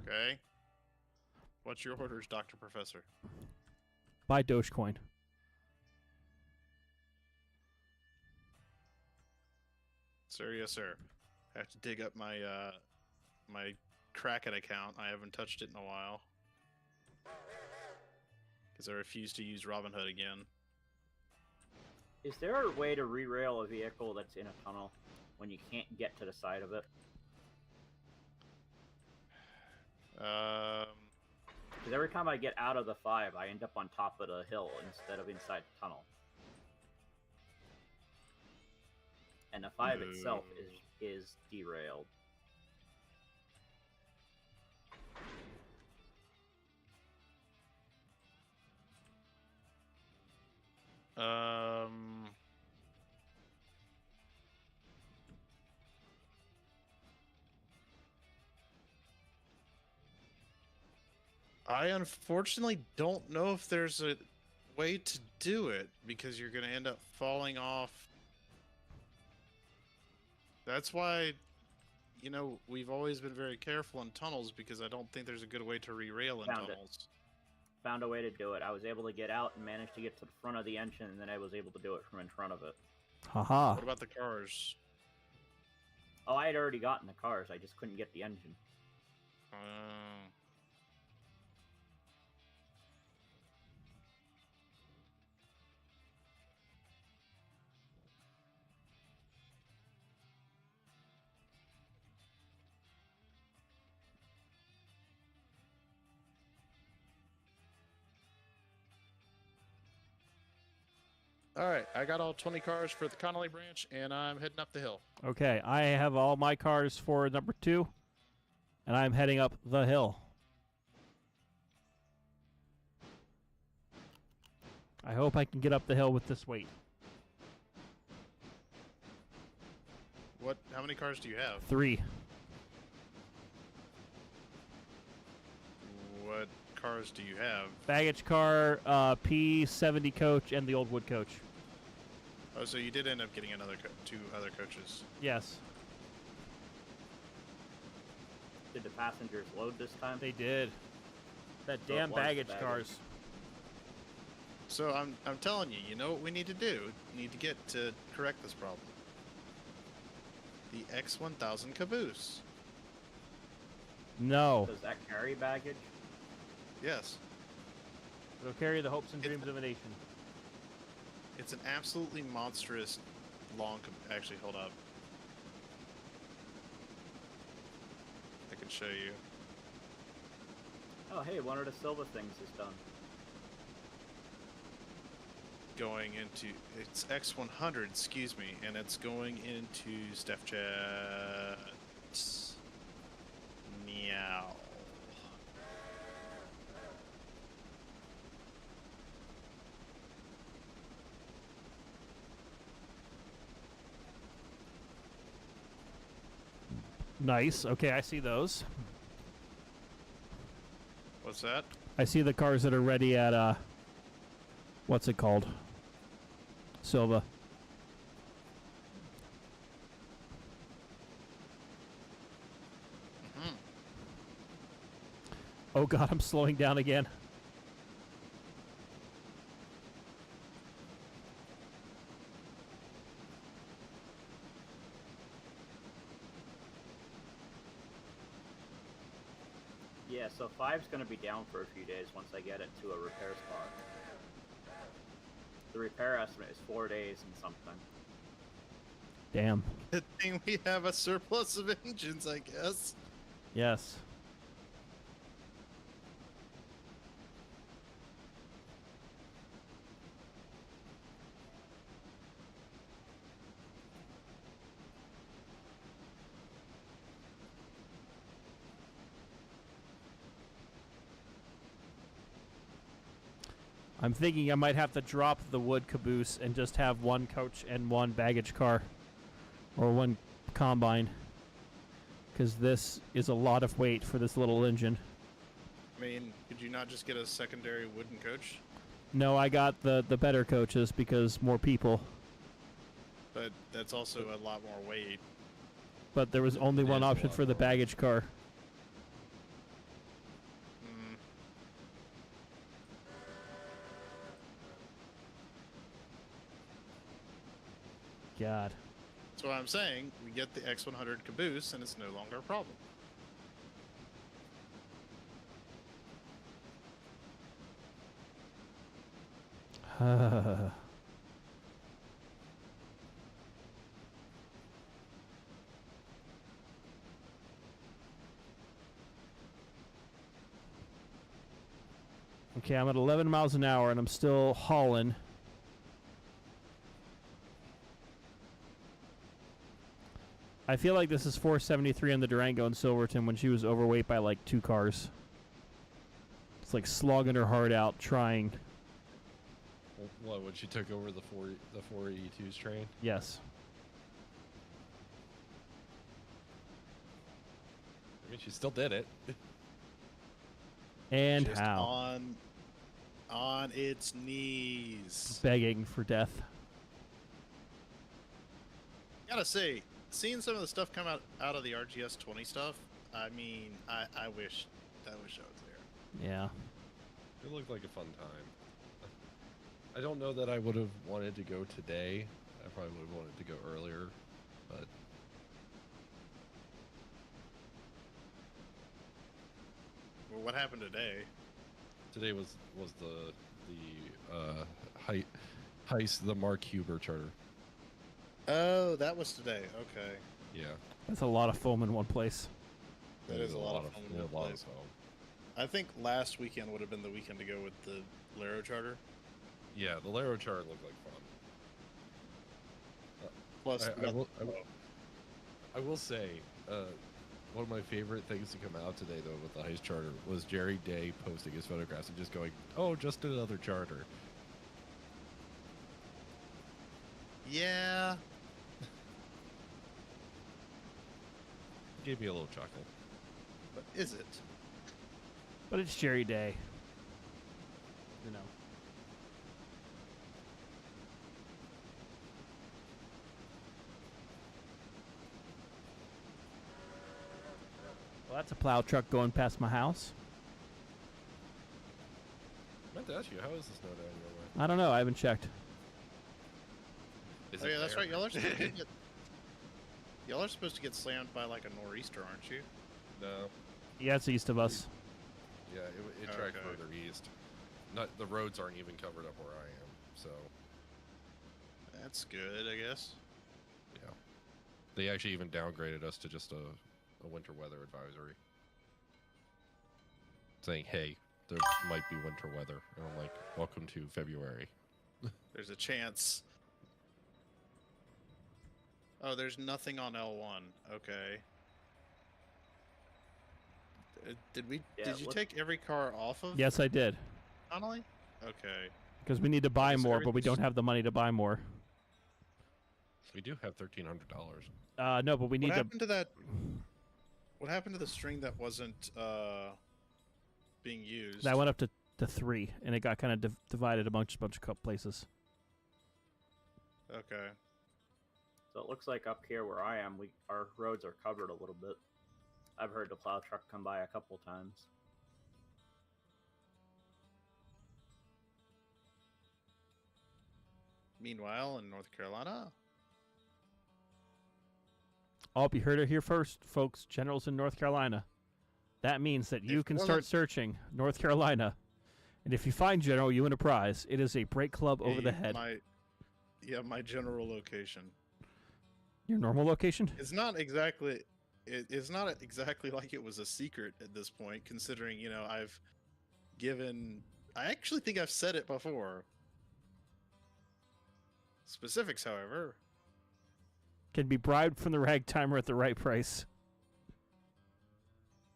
okay. What's your orders, Dr. Professor? Buy Dogecoin. Sir, yes, sir. I have to dig up my my Kraken account. I haven't touched it in a while because I refuse to use Robinhood again. Is there a way to re-rail a vehicle that's in a tunnel when you can't get to the side of it? Because every time I get out of the 5, I end up on top of the hill instead of inside the tunnel. And the 5 itself is derailed. I unfortunately don't know if there's a way to do it because you're going to end up falling off. That's why, you know, we've always been very careful in tunnels because I don't think there's a good way to re-rail in Found it. tunnels. Found a way to do it. I was able to get out and managed to get to the front of the engine, and then I was able to do it from in front of it. Haha. What about the cars? Oh, I had already gotten the cars. I just couldn't get the engine. All right, I got all 20 cars for the Connelly branch, and I'm heading up the hill. Okay, I have all my cars for number 2, and I'm heading up the hill. I hope I can get up the hill with this weight. What? How many cars do you have? 3. What cars do you have? Baggage car, P70 coach, and the old wood coach. Oh, so you did end up getting another 2 other coaches. Yes, Did the passengers load this time? they did. That So it damn was baggage baggage. cars. So I'm telling you, you know what we need to do? We need to get to correct this problem. The X1000 caboose. No. Does that carry baggage? Yes, It'll carry the hopes and dreams of a nation. it's an absolutely monstrous long. Actually, hold up. I can show you. Oh, hey, one of the Silva things is done. Going into it's X100, excuse me, and it's going into Steph Chat. Meow. Nice. Okay, I see those. What's that? I see the cars that are ready at, what's it called? Silva. Hmm. Oh god, I'm slowing down again. Yeah, so 5's going to be down for a few days once I get it to a repair spot. The repair estimate is 4 days and something. Damn. Good thing we have a surplus of engines, I guess. Yes. I'm thinking I might have to drop the wood caboose and just have one coach and one baggage car. Or one combine. Because this is a lot of weight for this little engine. I mean, could you not just get a secondary wooden coach? No, I got the better coaches because more people. But that's also a lot more weight. But there was only It one is a option lot for the more. baggage car. Mm. God. That's what I'm saying. We get the X100 caboose, and it's no longer a problem. Okay, I'm at 11 miles an hour and I'm still hauling. I feel like this is 473 on the Durango in Silverton when she was overweight by like 2 cars. It's like slogging her heart out trying. What, when she took over the 482's train? Yes. I mean, she still did it. And Just how? on its knees. Begging for death. Gotta say, seeing some of the stuff come out of the RGS 20 stuff, I mean, I wish I was there. Yeah. It looked like a fun time. I don't know that I would have wanted to go today. I probably would have wanted to go earlier, but Well, what happened today? today was the heist, the Mark Huber charter. Oh, that was today. Okay. Yeah, That's a lot of foam in one place. That is a lot of fun in one a lot place. of foam. I think last weekend would have been the weekend to go with the Laro charter. Yeah, the Laro chart looked like fun. Plus, I will say, one of my favorite things to come out today, though, with the heist charter was Jerry Day posting his photographs and just going, "Oh, just another charter." yeah. Gave me a little chuckle. But is it? But it's Jerry Day. You know. Well, that's a plow truck going past my house. I meant to ask you, how is the snow down your way? I don't know. I haven't checked. Is Oh it yeah, that's there? right. Y'all are supposed to get slammed by like a nor'easter, aren't you? No. Yeah, it's east of us. Yeah, it tracked Okay. further east. Not the roads aren't even covered up where I am, so That's good, I guess. yeah. They actually even downgraded us to just a winter weather advisory, saying, "Hey, there might be winter weather," and I'm like, "Welcome to February." There's a chance. Oh, there's nothing on L1. Okay. Did we? Yeah, did you look- take every car off of Yes, I did. Connelly? Okay. Because we need to buy Okay, so more, but we don't everything's- have the money to buy more. We do have $1,300. No, but we What need to. happened to that? What happened to the string that wasn't being used? That went up to 3, and it got kind of divided amongst a bunch of places. Okay. So it looks like up here where I am, our roads are covered a little bit. I've heard the plow truck come by a couple times. Meanwhile, in North Carolina, Oh, you heard it here first, folks. Generals in North Carolina. That means that you If can one start of- searching North Carolina. And if you find General, you win a prize. It is a break club over the head. my general location. Your normal location? It's not exactly. It's not exactly like it was a secret at this point, considering I've given. I actually think I've said it before. Specifics, however, Can be bribed from the ragtimer at the right price.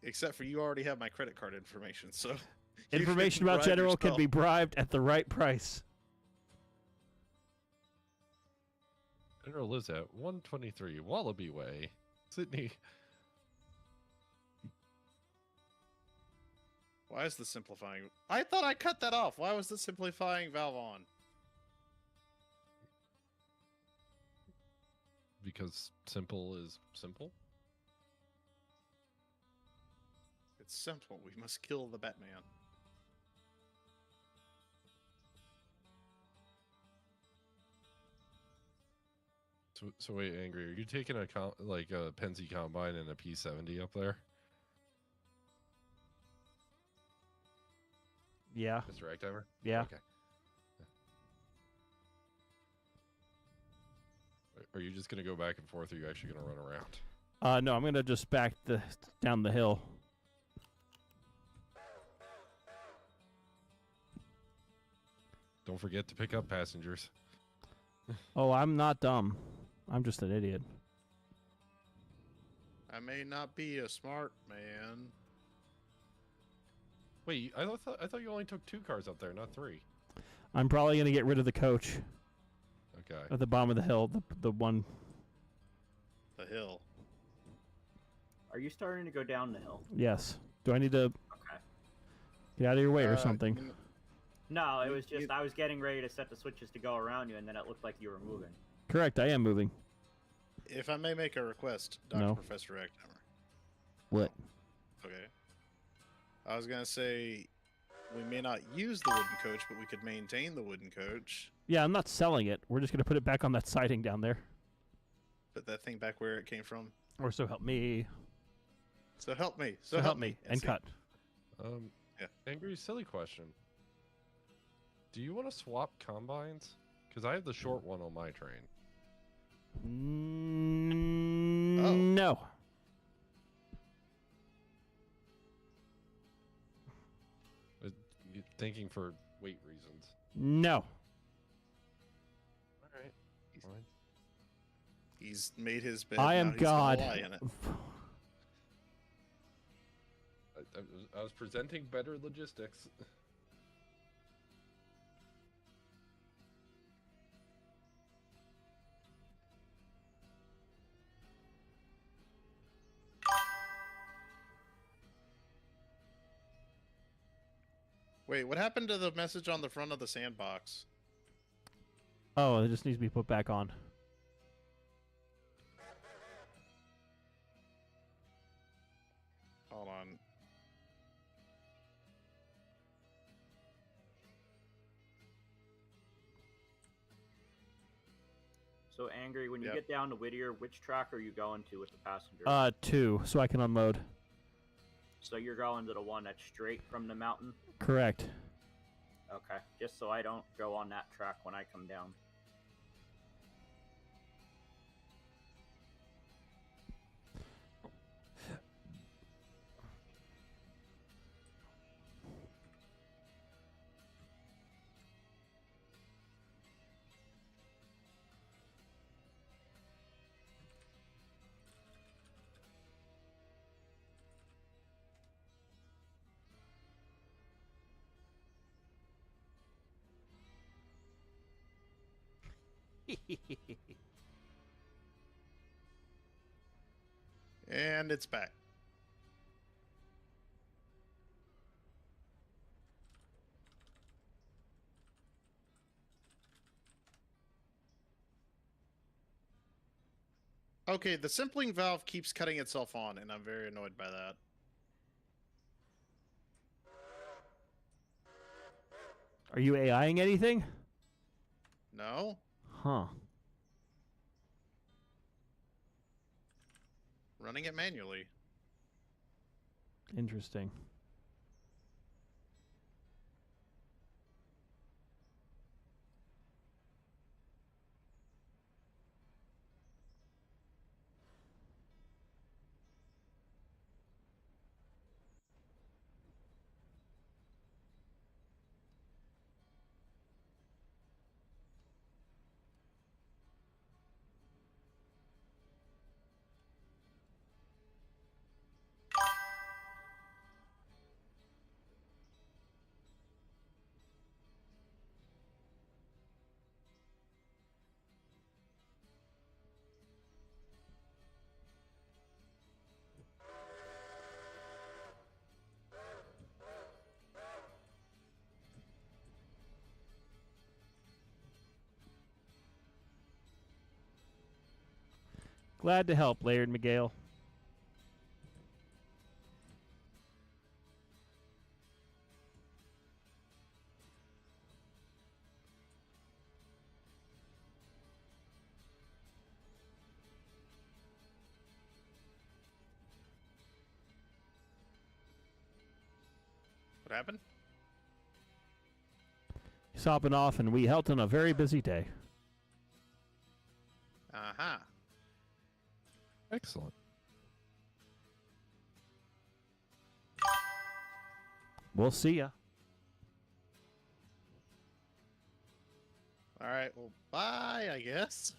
except for you already have my credit card information, so you Information can about bribe General can yourself. be bribed at the right price. General lives at 123 Wallaby Way, Sydney. Why is the simplifying? I thought I cut that off. Why was the simplifying valve on? Because simple is simple. It's simple. We must kill the Batman. So wait, Angry, are you taking a Penzi combine and a P70 up there, Yeah. Mr. Ragtimer? Yeah. Okay. Are you just gonna go back and forth, or are you actually gonna run around? No, I'm going to just back down the hill. Don't forget to pick up passengers. Oh, I'm not dumb. I'm just an idiot. I may not be a smart man. Wait, I thought you only took 2 cars up there, not 3. I'm probably going to get rid of the coach Okay. at the bottom of the hill. The one. The hill. Are you starting to go down the hill? Yes. Do I need to Okay. get out of your way or something? No, it was You- just I was getting ready to set the switches to go around you, and then it looked like you were moving. Correct. I am moving. If I may make a request, Dr. No. Professor Ragtimer. What? Okay. I was gonna say we may not use the wooden coach, but we could maintain the wooden coach. Yeah, I'm not selling it. We're just going to put it back on that siding down there. Put that thing back where it came from. Or so help me. So help me. So help me. And see. cut. Yeah. Angry, silly question. Do you want to swap combines? Because I have the short one on my train. Oh. No. Thinking for weight reasons. No. All right. Fine. He's made his bed. I now am he's gonna God. lie in it. I was presenting better logistics. Wait, what happened to the message on the front of the sandbox? Oh, it just needs to be put back on. Hold on. So Angry, when you Yep. get down to Whittier, which track are you going to with the passengers? 2, so I can unload. So you're going to the one that's straight from the mountain? Correct. Okay, just so I don't go on that track when I come down. And it's back. Okay, the simpling valve keeps cutting itself on, and I'm very annoyed by that. Are you AIing anything? No? Huh. Running it manually. Interesting. Glad to help, Laird Miguel. What happened? He's hopping off, and we helped on a very busy day. Uh-huh. Excellent. We'll see ya. Alright, well, bye, I guess.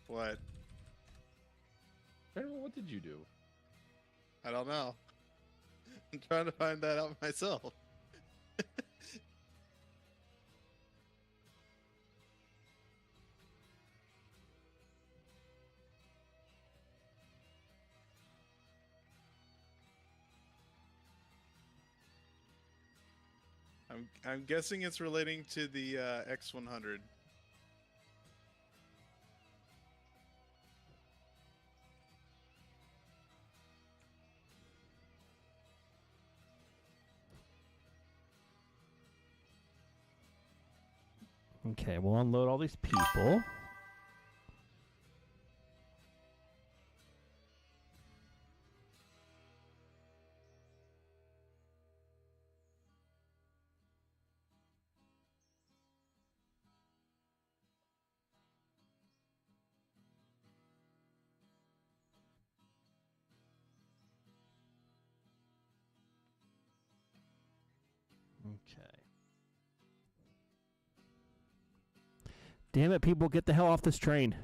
What? General, what did you do? I don't know. I'm trying to find that out myself. I'm guessing it's relating to the X100. Okay, we'll unload all these people. Okay. Damn it, people, get the hell off this train.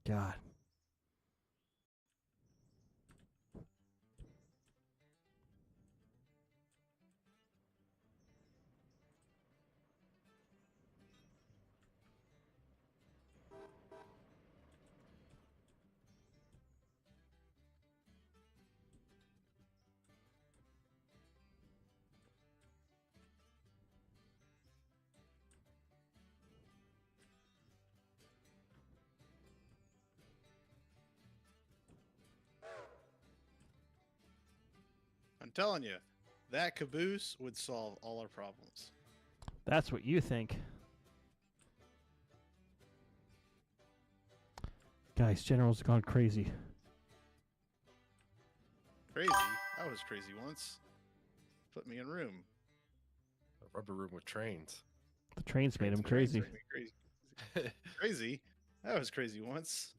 God. I'm telling you, that caboose would solve all our problems. That's what you think. Guys, General's gone crazy. Crazy? I was crazy once. Put me in room. A rubber room with trains. The trains made him Trains crazy. made me crazy. Crazy? I was crazy once.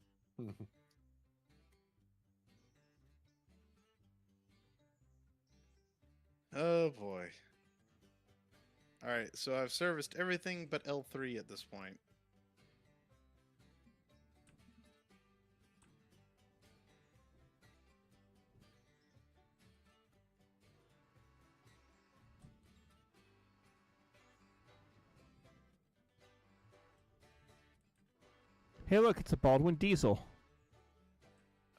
Oh boy. Alright, so I've serviced everything but L3 at this point. Hey, look, it's a Baldwin diesel.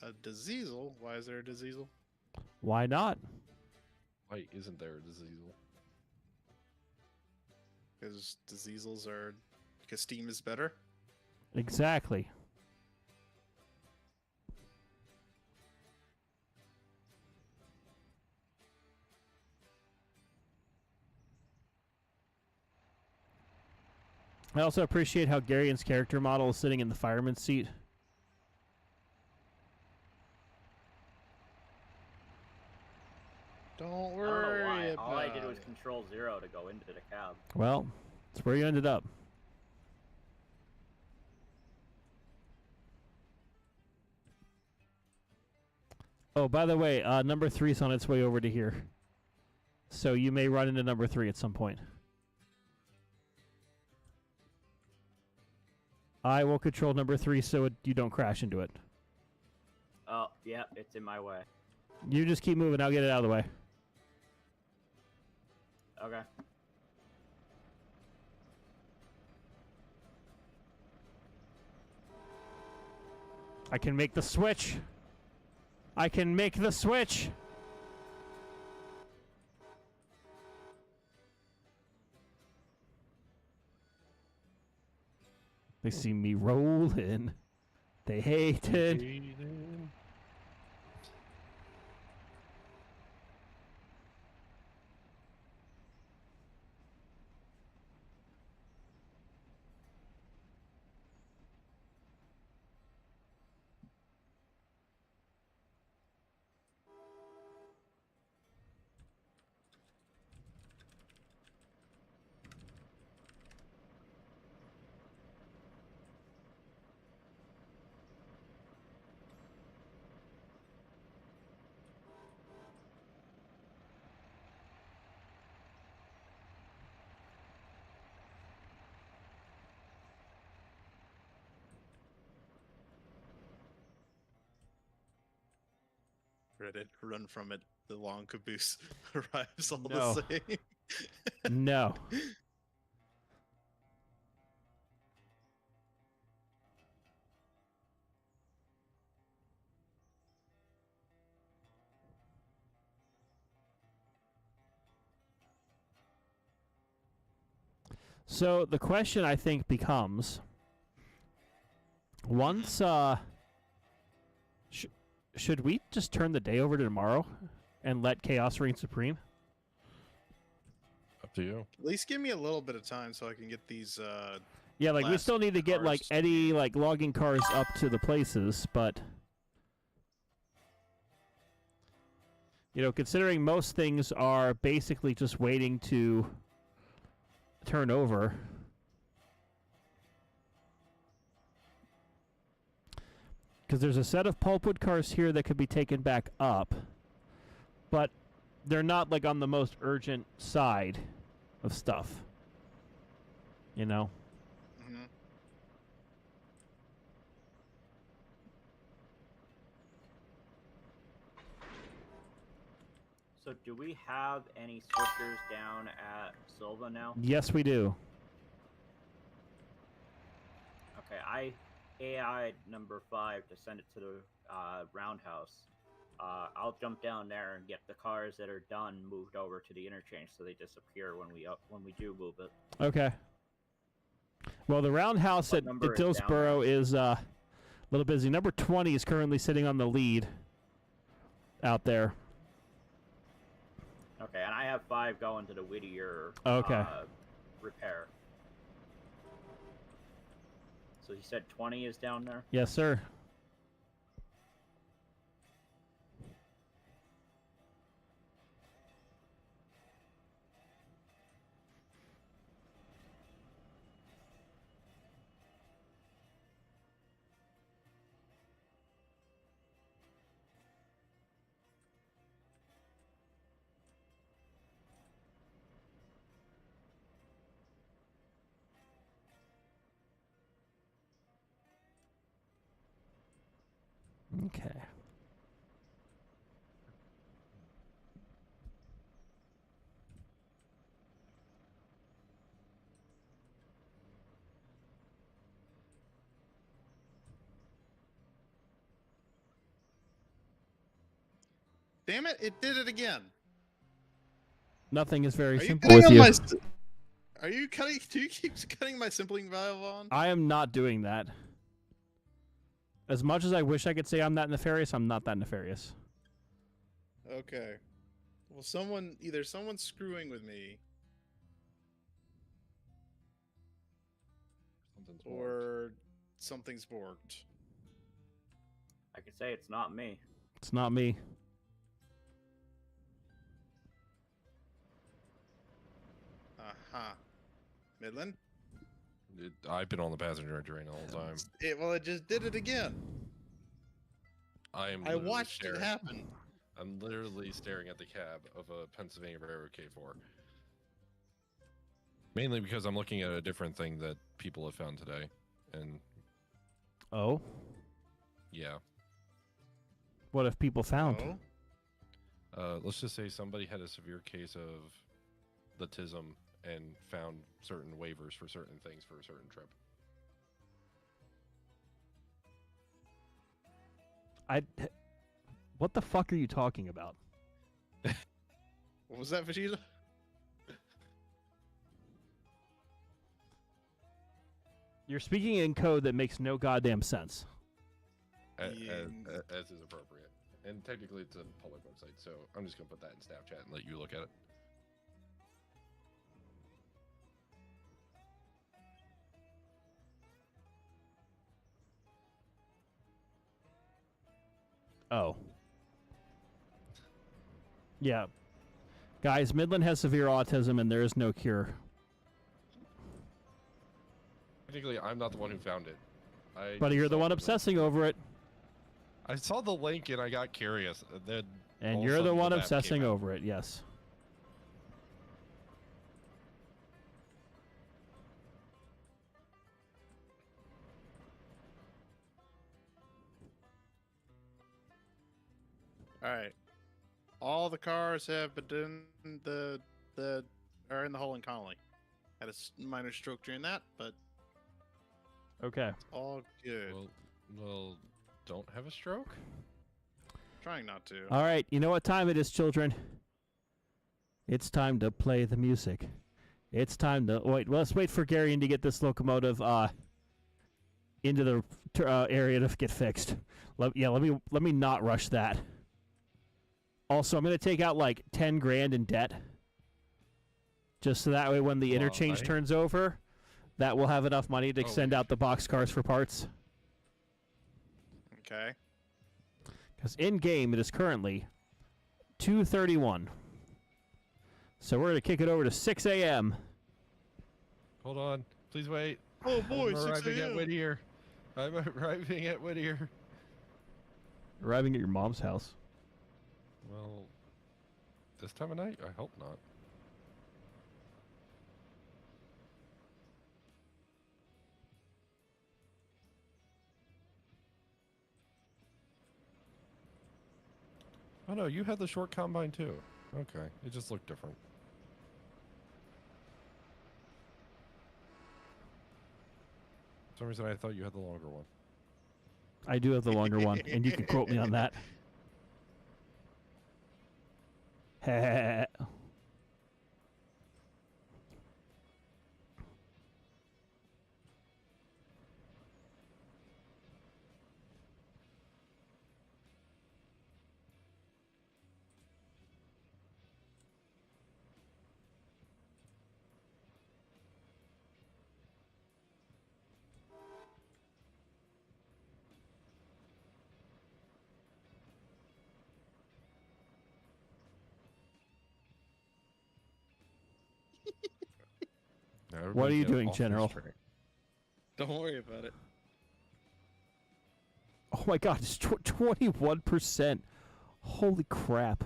A diesel? Why is there a diesel? Why not? Why isn't there a diesel? Because diesels are... Because steam is better? Exactly. I also appreciate how Garion's character model is sitting in the fireman's seat. Don't I don't know worry why. about All I did was it. control 0 to go into the cab. Well, that's where you ended up. Oh, by the way, number 3's on its way over to here. So you may run into number 3 at some point. I will control number 3 so you don't crash into it. Oh, yeah, it's in my way. You just keep moving, I'll get it out of the way. Okay. I can make the switch. I can make the switch. They see me rolling. They hate it. Reddit, run from it. The long caboose arrives all No. the same. No. So the question I think becomes, once should we just turn the day over to tomorrow and let chaos reign supreme? Up to you. At least give me a little bit of time so I can get these Yeah, like we last still need to get like cars. any like logging cars up to the places, but you know, considering most things are basically just waiting to turn over. Because there's a set of pulpwood cars here that could be taken back up, but they're not like on the most urgent side of stuff. You know? Mhm. So do we have any switchers down at Silva now? Yes, we do. Okay, I AI'd number 5 to send it to the roundhouse. I'll jump down there and get the cars that are done moved over to the interchange so they disappear when we do move it. Okay. Well, the roundhouse What at number is down Dillsboro is a little busy. Number 20 is currently sitting on the lead out there. Okay, and I have 5 going to the Whittier Okay. repair. So you said 20 is down there? Yes, sir. Okay. Damn it! It did it again. Nothing is very Are you simple cutting with on you. my? Are you cutting? Do you keep cutting my simpling valve on? I am not doing that. As much as I wish I could say I'm that nefarious, I'm not that nefarious. Okay. Well, either someone's screwing with me, Something's borked. or something's borked. I can say it's not me. It's not me. Midland? I've been on the passenger train all the time. It just did it again. I I watched it happen. I'm literally staring at the cab of a Pennsylvania Railroad K4. Mainly because I'm looking at a different thing that people have found today. And Oh? yeah. What have people found? Oh? Let's just say somebody had a severe case of the TISM and found certain waivers for certain things for a certain trip. What the fuck are you talking about? What was that, Vegeta? You're speaking in code that makes no goddamn sense. As is appropriate. And technically it's a public website, so I'm just going to put that in Snapchat and let you look at it. Oh. Yeah. Guys, Midland has severe autism and there is no cure. Technically, I'm not the one who found it. But you're the one link. obsessing over it. I saw the link and I got curious. Then And all of a you're the sudden one map came obsessing out. over it, yes. All right. All the cars have been are in the hole in Connelly. Had a minor stroke during that, but Okay. all good. Well, don't have a stroke? Trying not to. All right, you know what time it is, children? It's time to play the music. It's time to wait. Well, let's wait for Garion to get this locomotive into the area to get fixed. Let me not rush that. Also, I'm gonna take out like 10 grand in debt, just so that way when the interchange Why? turns over, that will have enough money to Oh, send out the boxcars for parts. Okay. Because in game it is currently 2:31. So we're gonna kick it over to 6 a.m. Hold on. Please wait. Oh boy, I'm 6 arriving at a.m. Whittier. I'm arriving at Whittier. Arriving at your mom's house. Well, this time of night? I hope not. Oh no, you had the short combine too. Okay, it just looked different. For some reason I thought you had the longer one. I do have the longer one, and you can quote me on that. Now What are everybody you get doing, off this General? train. Don't worry about it. Oh my god, it's 21%. Holy crap.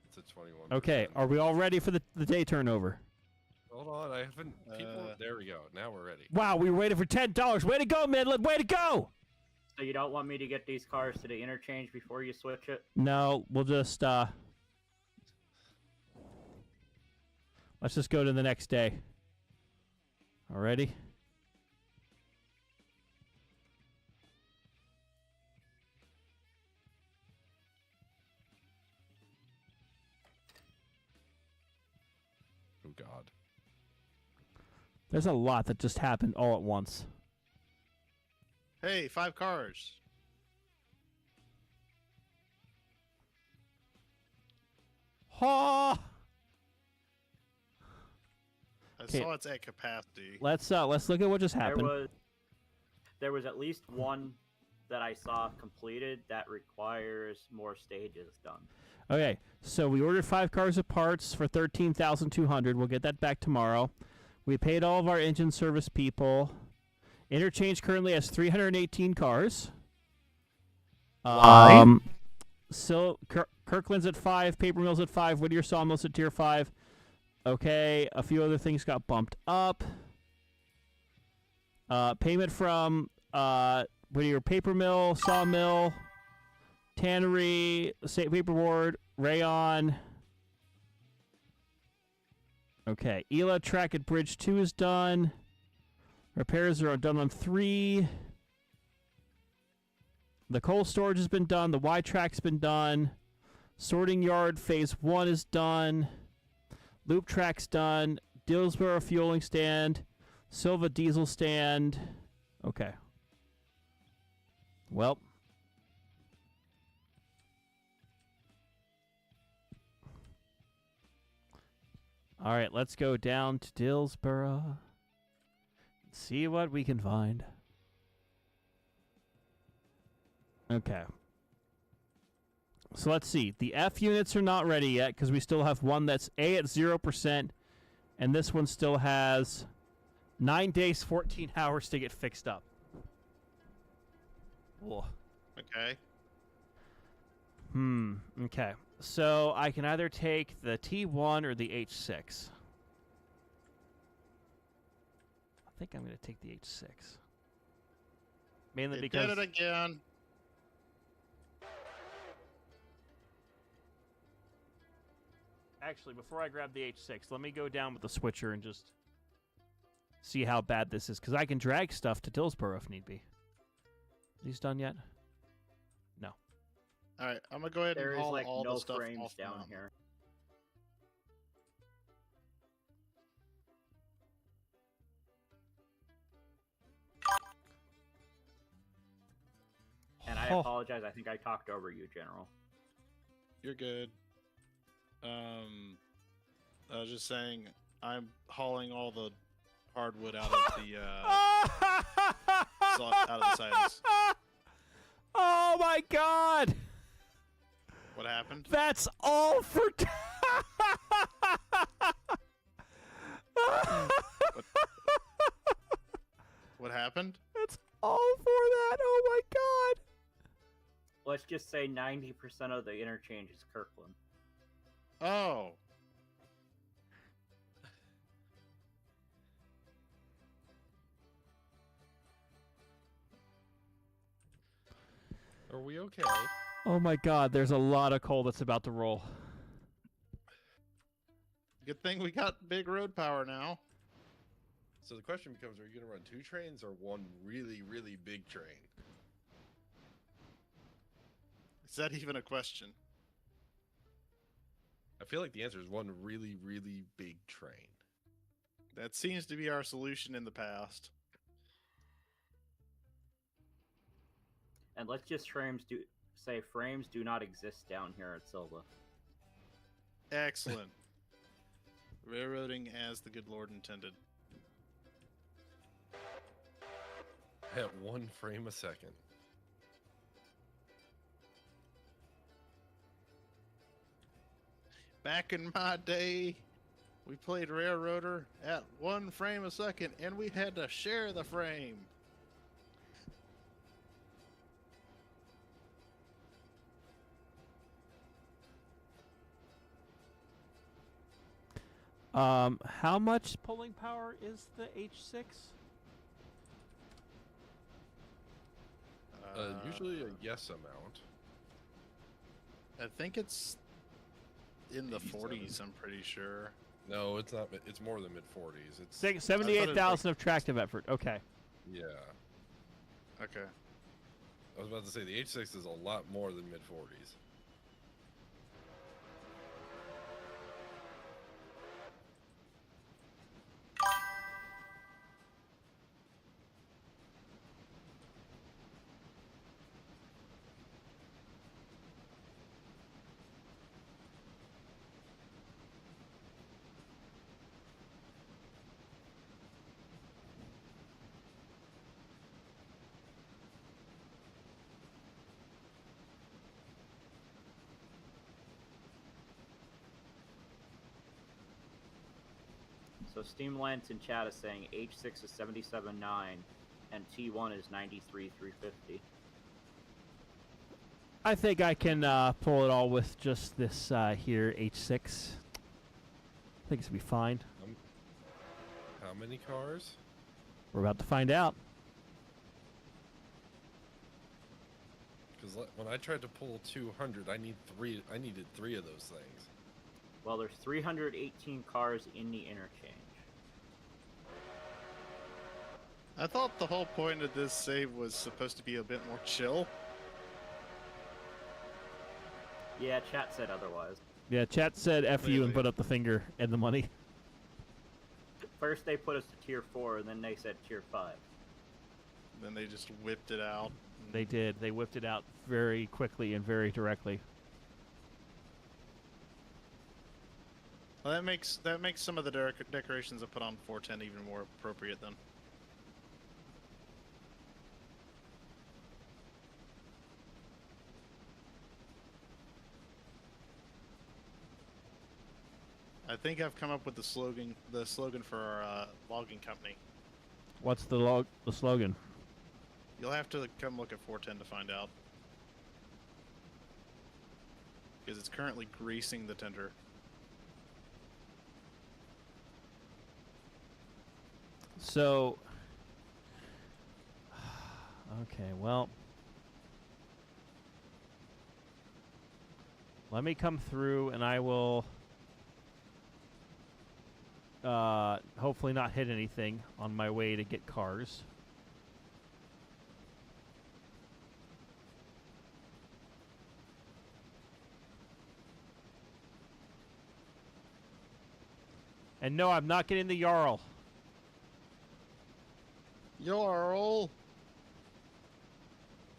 It's a 21. Okay, are we all ready for the day turnover? Hold on, I haven't. People. There we go. Now we're ready. Wow, we waited for $10. Way to go, Midland. Way to go. So you don't want me to get these cars to the interchange before you switch it? No, we'll just let's just go to the next day. Alrighty. Oh God. There's a lot that just happened all at once. Hey, 5 cars. Ha! I Okay. saw it's at capacity. Let's look at what just happened. There was at least one that I saw completed that requires more stages done. Okay, so we ordered 5 cars of parts for $13,200. We'll get that back tomorrow. We paid all of our engine service people. Interchange currently has 318 cars. Why? So Kirkland's at 5, Paper Mill's at 5, Whittier Sawmill's at tier 5. Okay, a few other things got bumped up. Payment from Whittier Paper Mill, Sawmill, Tannery, State Paperboard, Rayon. Okay, Ela Track at Bridge 2 is done. Repairs are done on 3. The coal storage has been done. The Y track's been done. Sorting yard phase 1 is done. Loop track's done. Dillsboro fueling stand. Silva diesel stand. Okay. Well. All right, let's go down to Dillsboro. See what we can find. Okay. So let's see. The F units are not ready yet because we still have one that's A at 0%, and this one still has 9 days, 14 hours to get fixed up. Whoa. Okay. Okay. So I can either take the T1 or the H6. I think I'm going to take the H6. Mainly You because... did it again. Actually, before I grab the H6, let me go down with the switcher and just see how bad this is. Because I can drag stuff to Dillsboro if need be. These done yet? No. All right, I'm gonna go ahead There and is haul like all no the stuff frames off the down mountain. here. And I apologize. I think I talked over you, General. You're good. I was just saying, I'm hauling all the hardwood out of the out of the sidings. Oh my God! What happened? That's all for. What happened? That's all for that. Oh my God! Let's just say 90% of the interchange is Kirkland. Oh. Are we okay? Oh my God! There's a lot of coal that's about to roll. Good thing we got big road power now. So the question becomes, are you going to run 2 trains or one really, really big train? Is that even a question? I feel like the answer is one really, really big train. That seems to be our solution in the past. And let's just say frames do not exist down here at Silva. Excellent. Railroading as the good Lord intended. At 1 frame a second. Back in my day, we played Railroader at 1 frame a second, and we had to share the frame. How much pulling power is the H6? Usually a yes amount. I think it's in the 87. 40s, I'm pretty sure. No, it's not. It's more than mid-40s. It's 78,000 of tractive effort. Okay. yeah. Okay. I was about to say the H6 is a lot more than mid-40s. So Steam Lance in chat is saying H6 is 77.9 and T1 is 93,350. I think I can pull it all with just this here H6. I think it's gonna be fine. How many cars? We're about to find out. Because when I tried to pull 200, I needed three of those things. Well, there's 318 cars in the interchange. I thought the whole point of this save was supposed to be a bit more chill. Yeah, chat said otherwise. Yeah, chat said F you and Really? put up the finger and the money. First they put us to tier 4, and then they said tier 5. Then they just whipped it out. They did. They whipped it out very quickly and very directly. Well, that makes some of the decorations I put on 410 even more appropriate then. I think I've come up with the slogan for our logging company. What's the slogan? You'll have to come look at 410 to find out. Because it's currently greasing the tender. So, okay, well, let me come through and I will hopefully not hit anything on my way to get cars. And no, I'm not getting the Jarl. Jarl!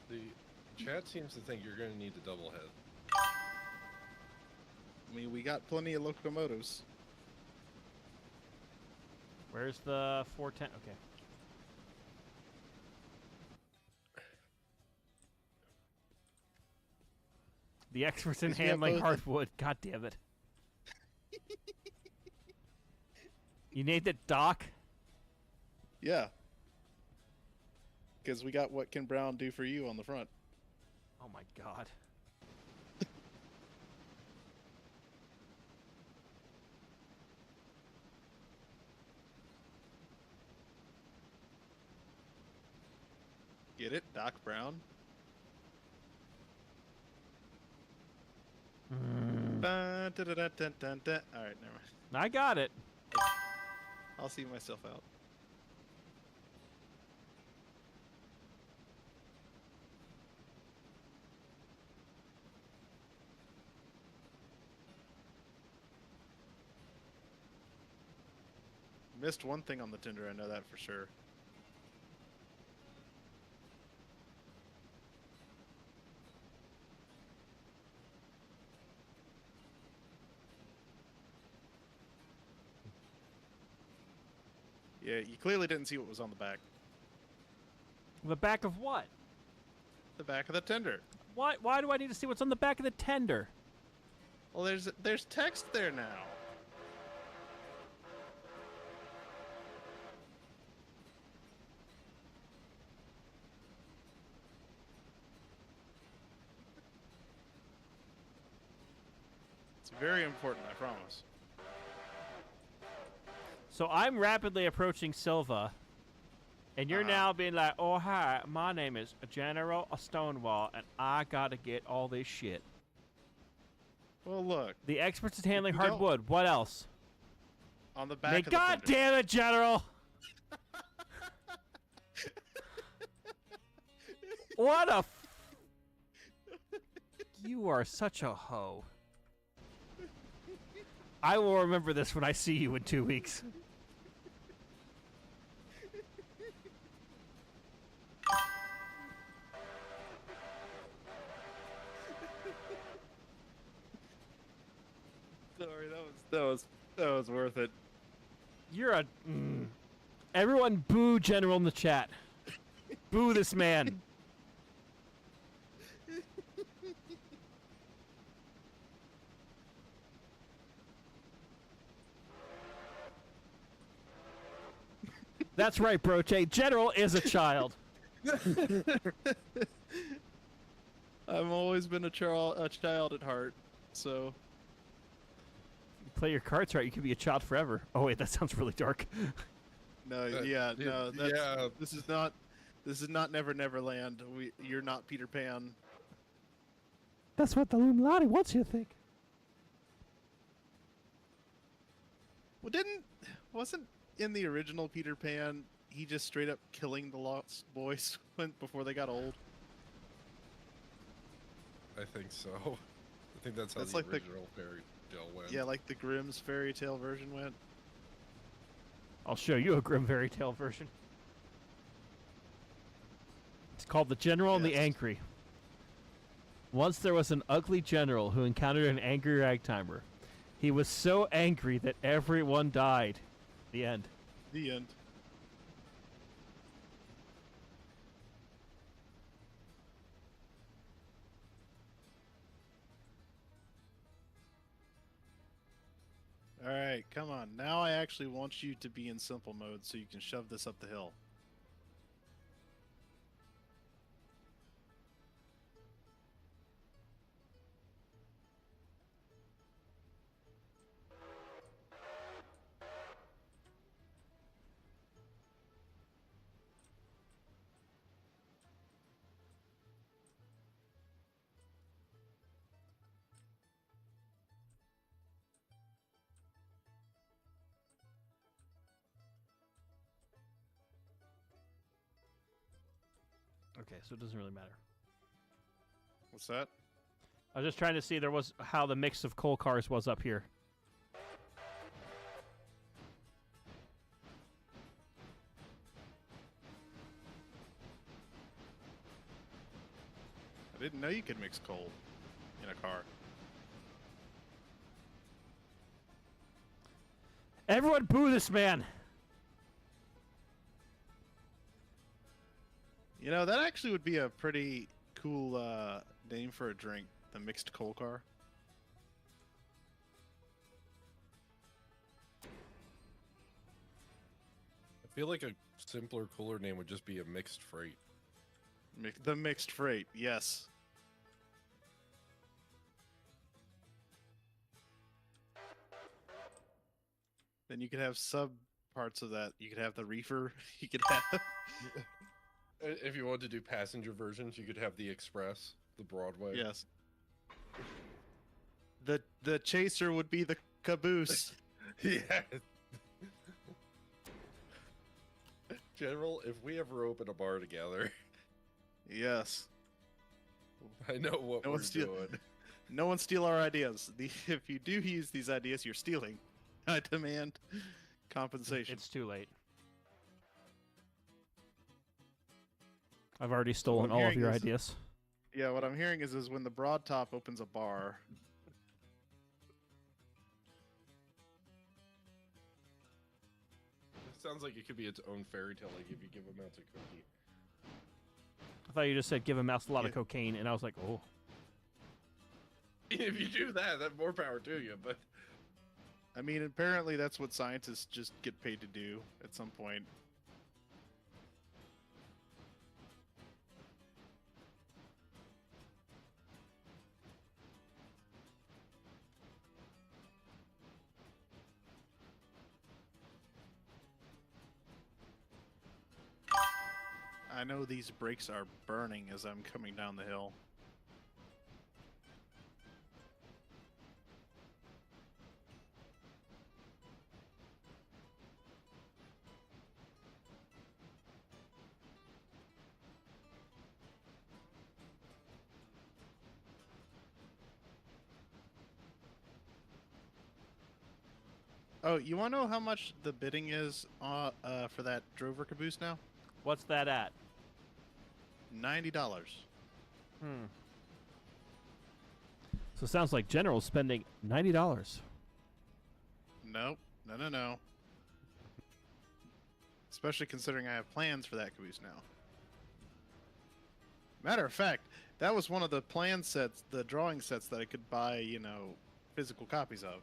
The chat seems to think you're going to need the double head. I mean, we got plenty of locomotives. Where's the 410? Okay. The experts in Because we have handling both- hardwood. God damn it. You named it Doc? Yeah. Because we got what can Brown do for you on the front. Oh my god. Get it? Doc Brown? Alright, never mind. I got it. I'll see myself out. Missed one thing on the tender, I know that for sure. Yeah, you clearly didn't see what was on the back. The back of what? The back of the tender. Why do I need to see what's on the back of the tender? Well, there's text there now. It's very important, I promise. So I'm rapidly approaching Silva, and you're now being like, oh, hi, my name is General Stonewall, and I gotta get all this shit. Well, look, The experts in handling You don't- hardwood. What else? on the back May of the God tender. damn it, General! What a... You are such a hoe. I will remember this when I see you in 2 weeks. Sorry, that was worth it. You're a... Everyone boo General in the chat. Boo this man. That's right, Broche. General is a child. I've always been a child at heart, so. Play your cards right, you could be a child forever. Oh wait, that sounds really dark. No, This is not Never Never Land. You're not Peter Pan. That's what the Illuminati wants you to think. Well, wasn't in the original Peter Pan he just straight up killing the Lost Boys before they got old? I think so. I think that's how the like original fairy tale went. Yeah, like the Grimm's fairy tale version went. I'll show you a grim fairy tale version. It's called The General and the Angry. Once there was an ugly general who encountered an angry ragtimer. He was so angry that everyone died. The end. The end. Alright, come on. Now I actually want you to be in simple mode so you can shove this up the hill. Okay, so it doesn't really matter. What's that? I was just trying to see how the mix of coal cars was up here. I didn't know you could mix coal in a car. Everyone boo this man! You know, that actually would be a pretty cool name for a drink, the mixed coal car. I feel like a simpler, cooler name would just be a mixed freight. The mixed freight, yes. Then you could have sub parts of that. You could have the reefer. You could have... If you wanted to do passenger versions, you could have the Express, the Broadway. Yes. The chaser would be the caboose. Yeah. General, if we ever open a bar together, Yes. I know what we're doing. No one steal our ideas. If you do use these ideas, you're stealing. I demand compensation. It's too late. I've already stolen all of your ideas. Yeah, what I'm hearing is when the Broad Top opens a bar. It sounds like it could be its own fairy tale, like if you give a mouse a cookie. I thought you just said give a mouse a lot of cocaine, and I was like, oh. If you do that, more power to you, but... I mean, apparently that's what scientists just get paid to do at some point. I know these brakes are burning as I'm coming down the hill. Oh, you want to know how much the bidding is for that Drover caboose now? What's that at? $90. So it sounds like General's spending $90. Nope. No. Especially considering I have plans for that caboose now. Matter of fact, that was one of the plan sets, the drawing sets that I could buy, you know, physical copies of.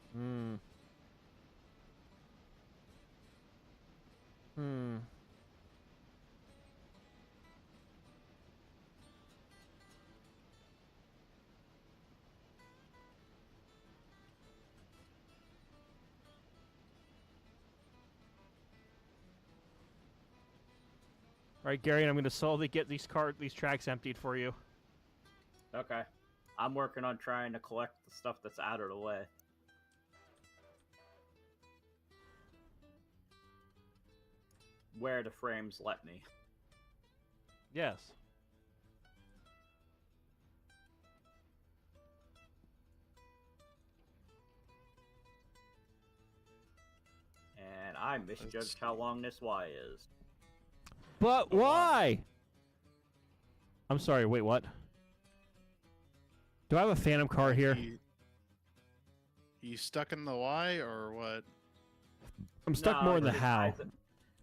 All right, Gary, I'm going to slowly get these tracks emptied for you. Okay. I'm working on trying to collect the stuff that's out of the way. Where the frames let me. Yes. And I misjudged how long this Y is. But why? I'm sorry, wait, what? Do I have a phantom car here? You stuck in the Y or what? I'm stuck more in the how.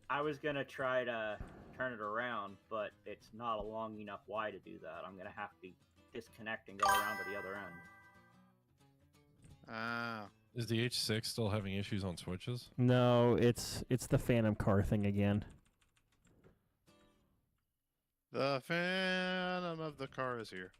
I was going to try to turn it around, but it's not a long enough Y to do that. I'm going to have to disconnect and go around to the other end. Ah. Is the H6 still having issues on switches? No, it's the phantom car thing again. The phantom of the car is here.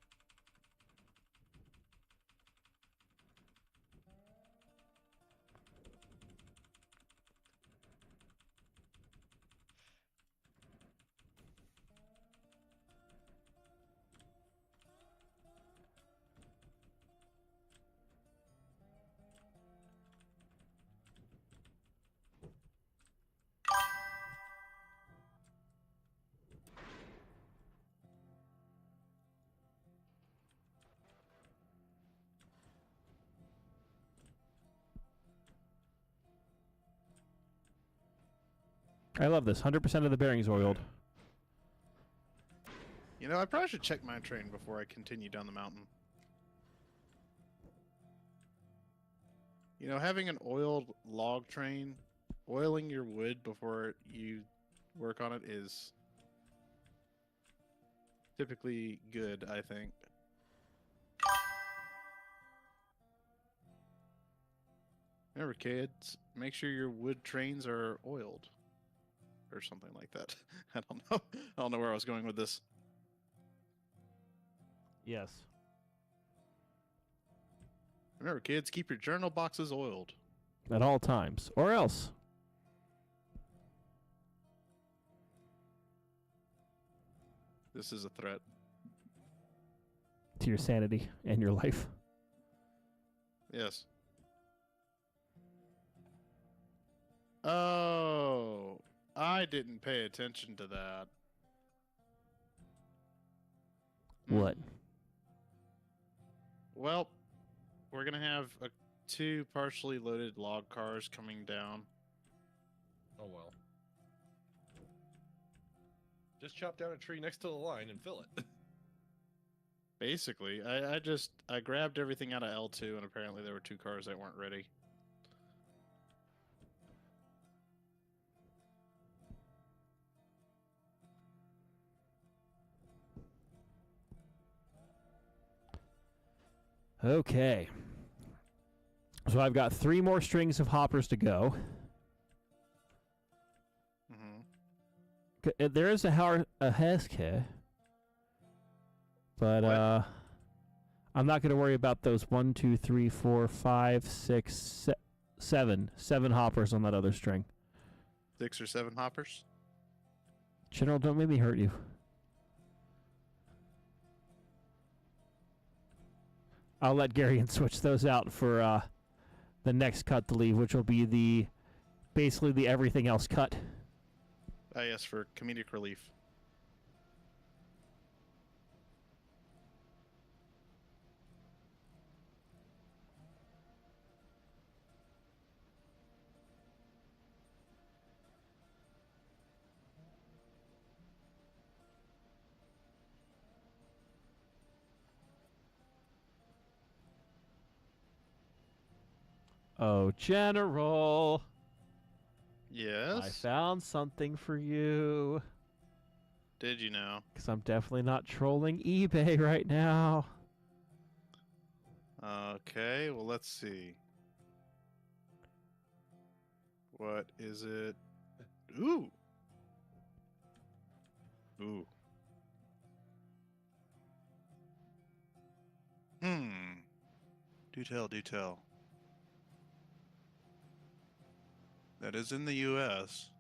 I love this. 100% of the bearings oiled. You know, I probably should check my train before I continue down the mountain. You know, having an oiled log train, oiling your wood before you work on it is typically good, I think. Remember, kids, make sure your wood trains are oiled. Or something like that. I don't know. I don't know where I was going with this. Yes. Remember, kids, keep your journal boxes oiled. At all times. Or else. This is a threat. To your sanity and your life. Yes. Oh, I didn't pay attention to that. What? Well, we're going to have two partially loaded log cars coming down. Oh well. Just chop down a tree next to the line and fill it. Basically, I grabbed everything out of L2, and apparently there were two cars that weren't ready. Okay. So I've got 3 more strings of hoppers to go. Mm-hmm. There is a healthcare, but What? I'm not going to worry about those 1, 2, 3, 4, 5, 6, 7 hoppers on that other string. 6 or 7 hoppers? General, don't make me hurt you. I'll let Garion switch those out for the next cut to leave, which will be basically the everything else cut. Yes, for comedic relief. Oh, General. Yes? I found something for you. Did you know? Because I'm definitely not trolling eBay right now. Okay, well, let's see. What is it? Ooh! Ooh. Do tell, do tell. That is in the U.S.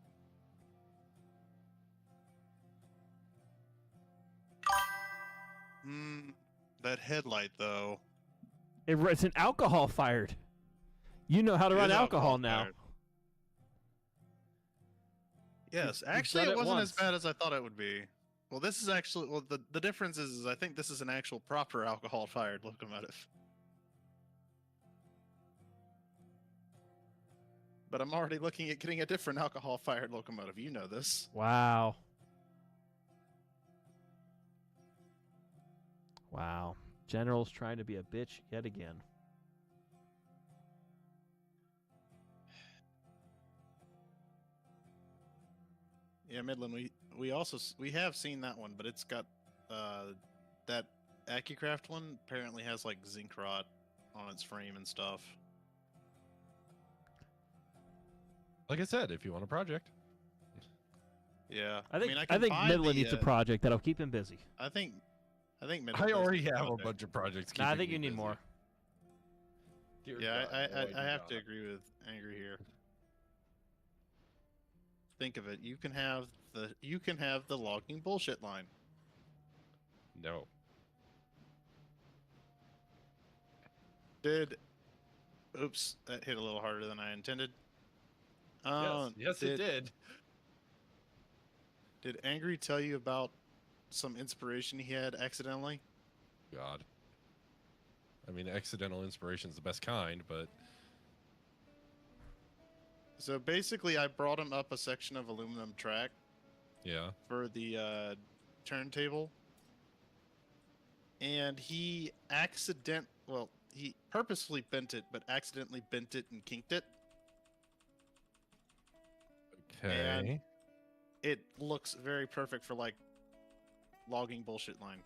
That headlight though. It's an alcohol fired. You know how to It run is alcohol now. fired. Yes, You've actually, done it it wasn't once. as bad as I thought it would be. Well, this is actually the difference is I think this is an actual proper alcohol fired locomotive. But I'm already looking at getting a different alcohol fired locomotive. You know this. Wow. Wow. General's trying to be a bitch yet again. Yeah, Midland. We have seen that one, but it's got that AccuCraft one apparently has like zinc rot on its frame and stuff. Like I said, if you want a project, Yeah, I think can buy Midland the, needs a project that'll keep him busy. I think Midland. I does already need a have a project. bunch of projects. Nah, I keeping think you me need busy. more. Dear Yeah, God, no, I do have to not. agree with Angry here. Think of it. You can have the logging bullshit line. No. Oops, that hit a little harder than I intended. Yes, it did. Did Angry tell you about some inspiration he had accidentally? God. I mean, accidental inspiration is the best kind, but So basically, I brought him up a section of aluminum track yeah. for the turntable, and he purposefully bent it, but accidentally bent it and kinked it. Okay. And it looks very perfect for like logging bullshit line.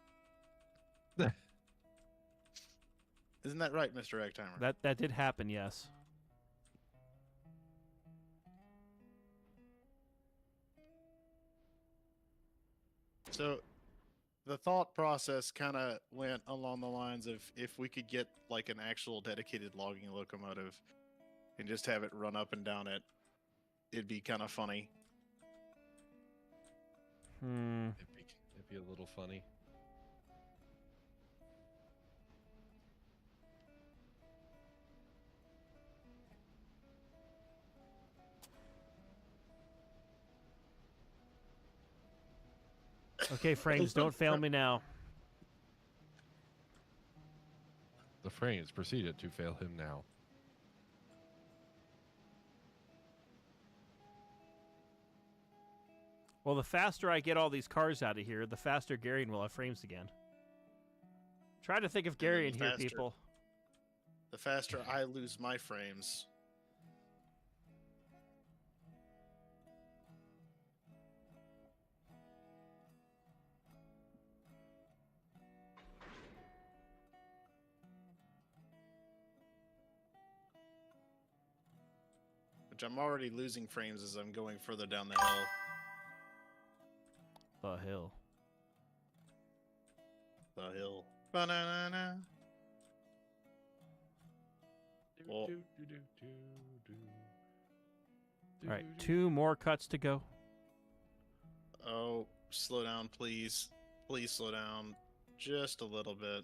Isn't that right, Mr. Ragtimer? That did happen, yes. So the thought process kind of went along the lines of if we could get like an actual dedicated logging locomotive and just have it run up and down it, it'd be kind of funny. It'd be a little funny. Okay, frames, don't fail me now. The frames proceeded to fail him now. Well, the faster I get all these cars out of here, the faster Gary will have frames again. Try to think of Gary in the here, faster- people. The faster I lose my frames. Which I'm already losing frames as I'm going further down the hill. The hill. The hill. Ba-na-na-na. Well- All right, 2 more cuts to go. Oh, slow down, please. Please slow down just a little bit.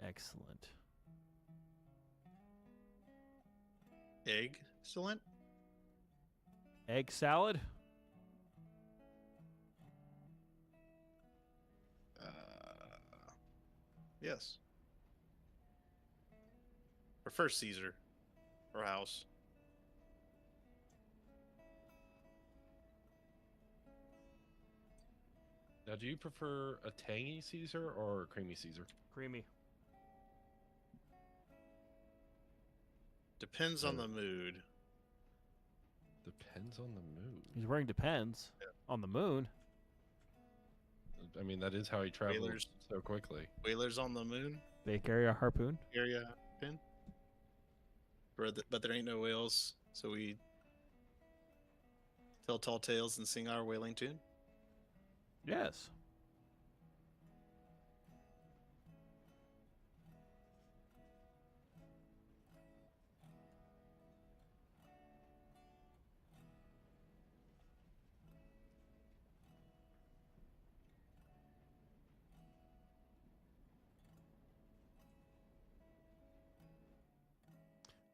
Excellent. Excellent. Egg salad? Yes. Prefer Caesar or House. Now, do you prefer a tangy Caesar or a creamy Caesar? Creamy. Depends on the mood. Depends on the mood. He's wearing Depends on the moon. I mean, that is how he travels Whalers. so quickly. Whalers on the moon. They carry a harpoon. Area pin. But there ain't no whales, so we tell tall tales and sing our whaling tune. Yes.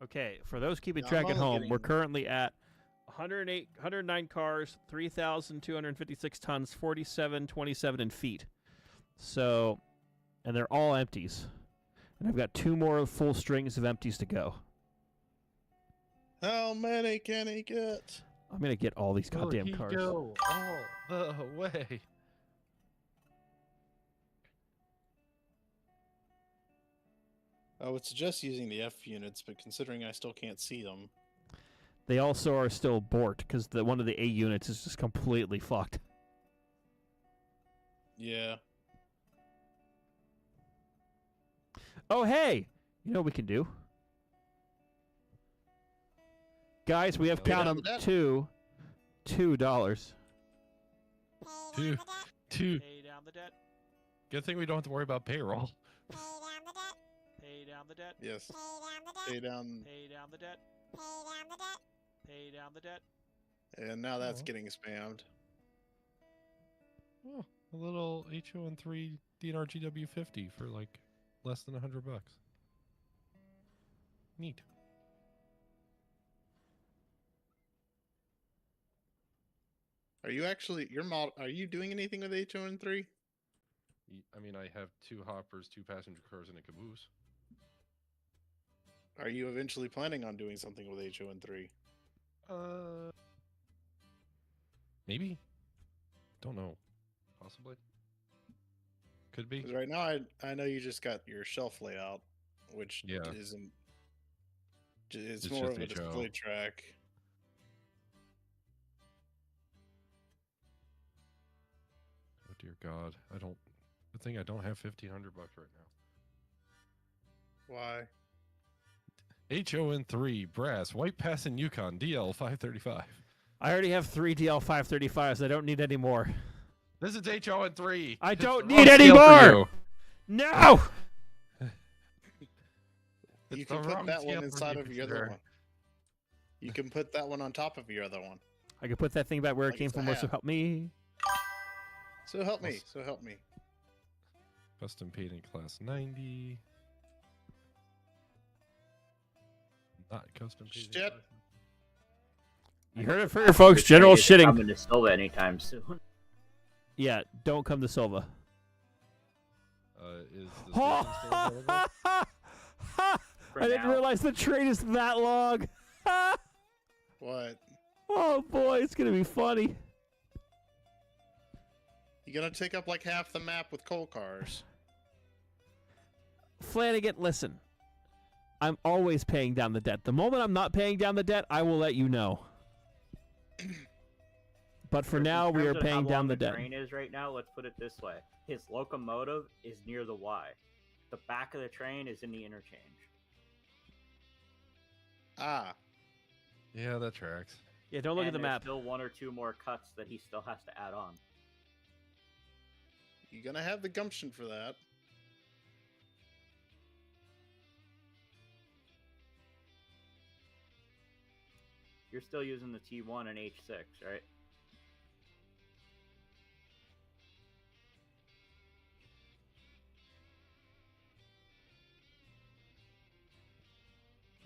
Okay, for those keeping Now, track I'm at only home, we're getting- currently at 109 cars, 3,256 tons, 4727 in feet. So, and they're all empties. And I've got 2 more full strings of empties to go. How many can he get? I'm going to get all these Will goddamn he cars. go all the way? I would suggest using the F units, but considering I still can't see them. They also are still bort because one of the A units is just completely fucked. Yeah. Oh, hey! You know what we can do? Guys, we have Pay count down them the debt. $2. Two. Pay down the debt. Good thing we don't have to worry about payroll. Pay down the debt. Yes. Pay down. Pay down the debt. Pay down the debt. And now that's Oh. getting spammed. Oh, a little HO3 DNR GW50 for like less than $100. Neat. Are you actually are you doing anything with HON3? I mean, I have 2 hoppers, 2 passenger cars, and a caboose. Are you eventually planning on doing something with HON3? Maybe. Don't know. Possibly. Could be. 'Cause right now, I know you just got your shelf layout, which Yeah. isn't. It's It's more just of a HO. display track. Oh dear God, I don't. Good thing I don't have $1,500 right now. Why? HON3 brass white pass in Yukon DL 535. I already have 3 DL535s. I don't need any more. This is HON3. I It's don't the need wrong any scale for more! No! You It's can the put wrong that scale one for inside you, of your other sir. one. You can put that one on top of your other one. I can put that thing back where it Like came it's a from. So hat. help me. So help me. Awesome. So help me. Custom paid in class 90. Not custom paid in Shit. class. You heard it here, folks. General shitting. Coming to Silva anytime soon. Yeah, don't come to Silva. Is the station still available? For I didn't now. realize the train is that long. What? Oh boy, it's gonna be funny. You're gonna take up like half the map with coal cars. Flanagan, listen. I'm always paying down the debt. The moment I'm not paying down the debt, I will let you know. But for In now, we terms are of how paying down long the debt. train is right now. Let's put it this way: his locomotive is near the Y. The back of the train is in the interchange. Ah. Yeah, that tracks. Yeah, don't look at And the there's map. Still 1 or 2 more cuts that he still has to add on. You're gonna have the gumption for that. You're still using the T1 and H6, right?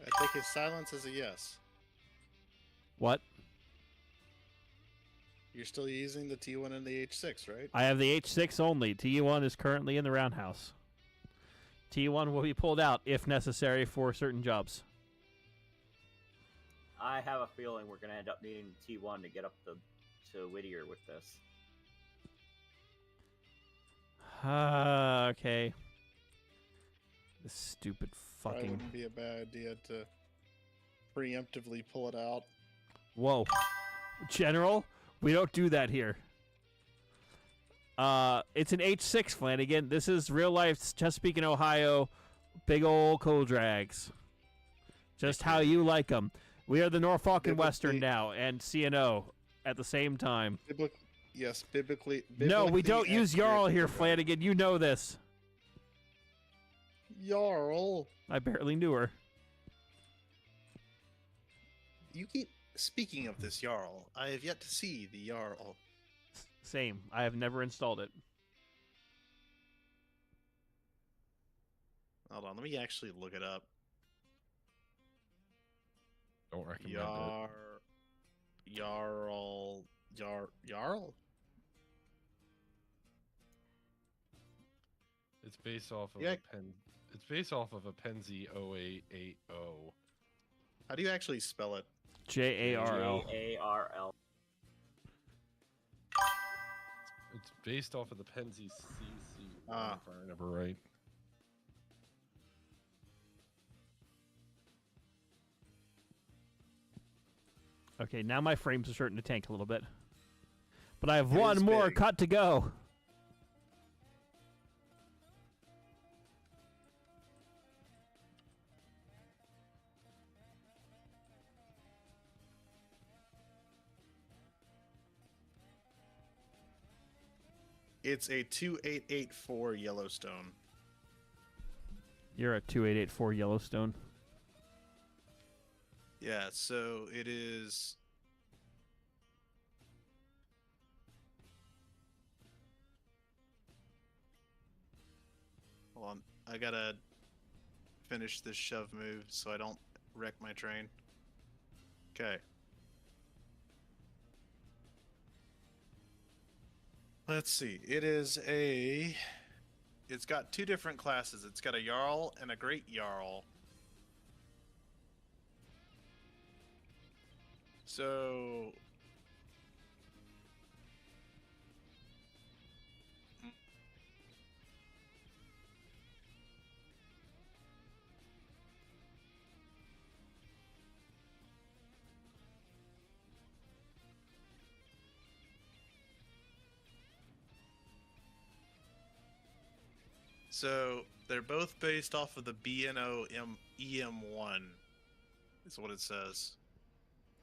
I take his silence as a yes. What? You're still using the T1 and the H6, right? I have the H6 only. T1 is currently in the roundhouse. T1 will be pulled out if necessary for certain jobs. I have a feeling we're gonna end up needing the T1 to get up to Whittier with this. Okay. This stupid Probably fucking... wouldn't be a bad idea to preemptively pull it out. Whoa. General, we don't do that here. It's an H6, Flanagan. This is real life Chesapeake and Ohio. Big old coal drags. Just how you like them. We are the Norfolk and Western Biblically- now, and CNO at the same time. Yes, biblically. No, we biblically don't use accurate Jarl here, coal drag. Flanagan. You know this. Jarl. I barely knew her. You keep speaking of this Jarl. I have yet to see the Jarl. Same. I have never installed it. Hold on, let me actually look it up. don't recommend Jarl. It's based off of Yeah. It's based off of a Penzi 0880. How do you actually spell it? JARL. JARL. It's based off of the Penzi CC, Ah. if I remember right. Okay, now my frames are starting to tank a little bit. But I have It one is more big. cut to go. It's a 2884 Yellowstone. You're at 2884 Yellowstone. Yeah, so it is. Hold on, I gotta finish this shove move so I don't wreck my train. Okay. Let's see. It's got two different classes. It's got a Jarl and a Great Jarl. So they're both based off of the BNO EM1, is what it says.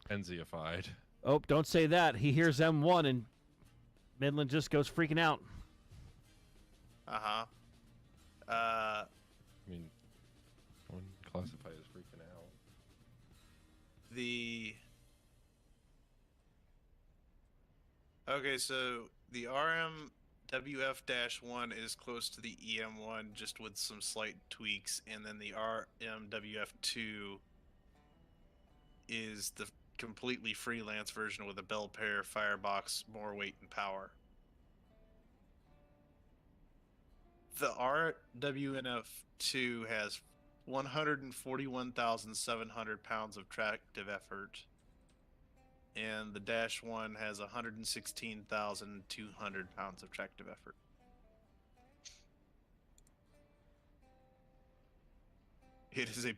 Penziified. Oh, don't say that. He hears M1 and Midland just goes freaking out. Uh-huh. I mean, one classified as freaking out. Okay, so the RMWF-1 is close to the EM1, just with some slight tweaks, and then the RMWF-2 is the completely freelance version with a bell pair, firebox, more weight and power. The RWNF-2 has 141,700 pounds of tractive effort, and the Dash 1 has 116,200 pounds of tractive effort. It's a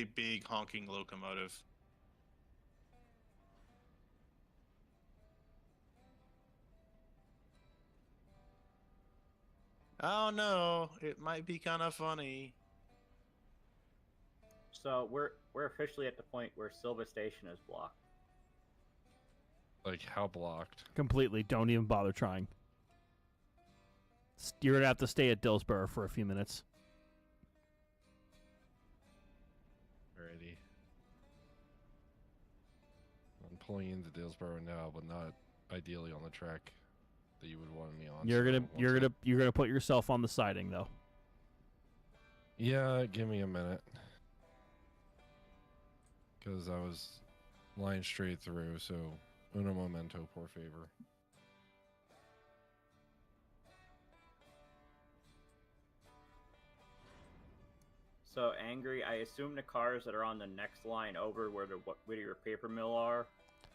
big honking locomotive. Oh no, it might be kind of funny. So we're officially at the point where Silva Station is blocked. Like, how blocked? Completely. Don't even bother trying. You're going to have to stay at Dillsboro for a few minutes. Alrighty. I'm pulling into Dillsboro now, but not ideally on the track that you would want me on. You're so gonna put yourself on the siding though. Yeah, give me a minute. Because I was lying straight through, so uno momento, por favor. So Angry, I assume the cars that are on the next line over where the Whittier paper mill are,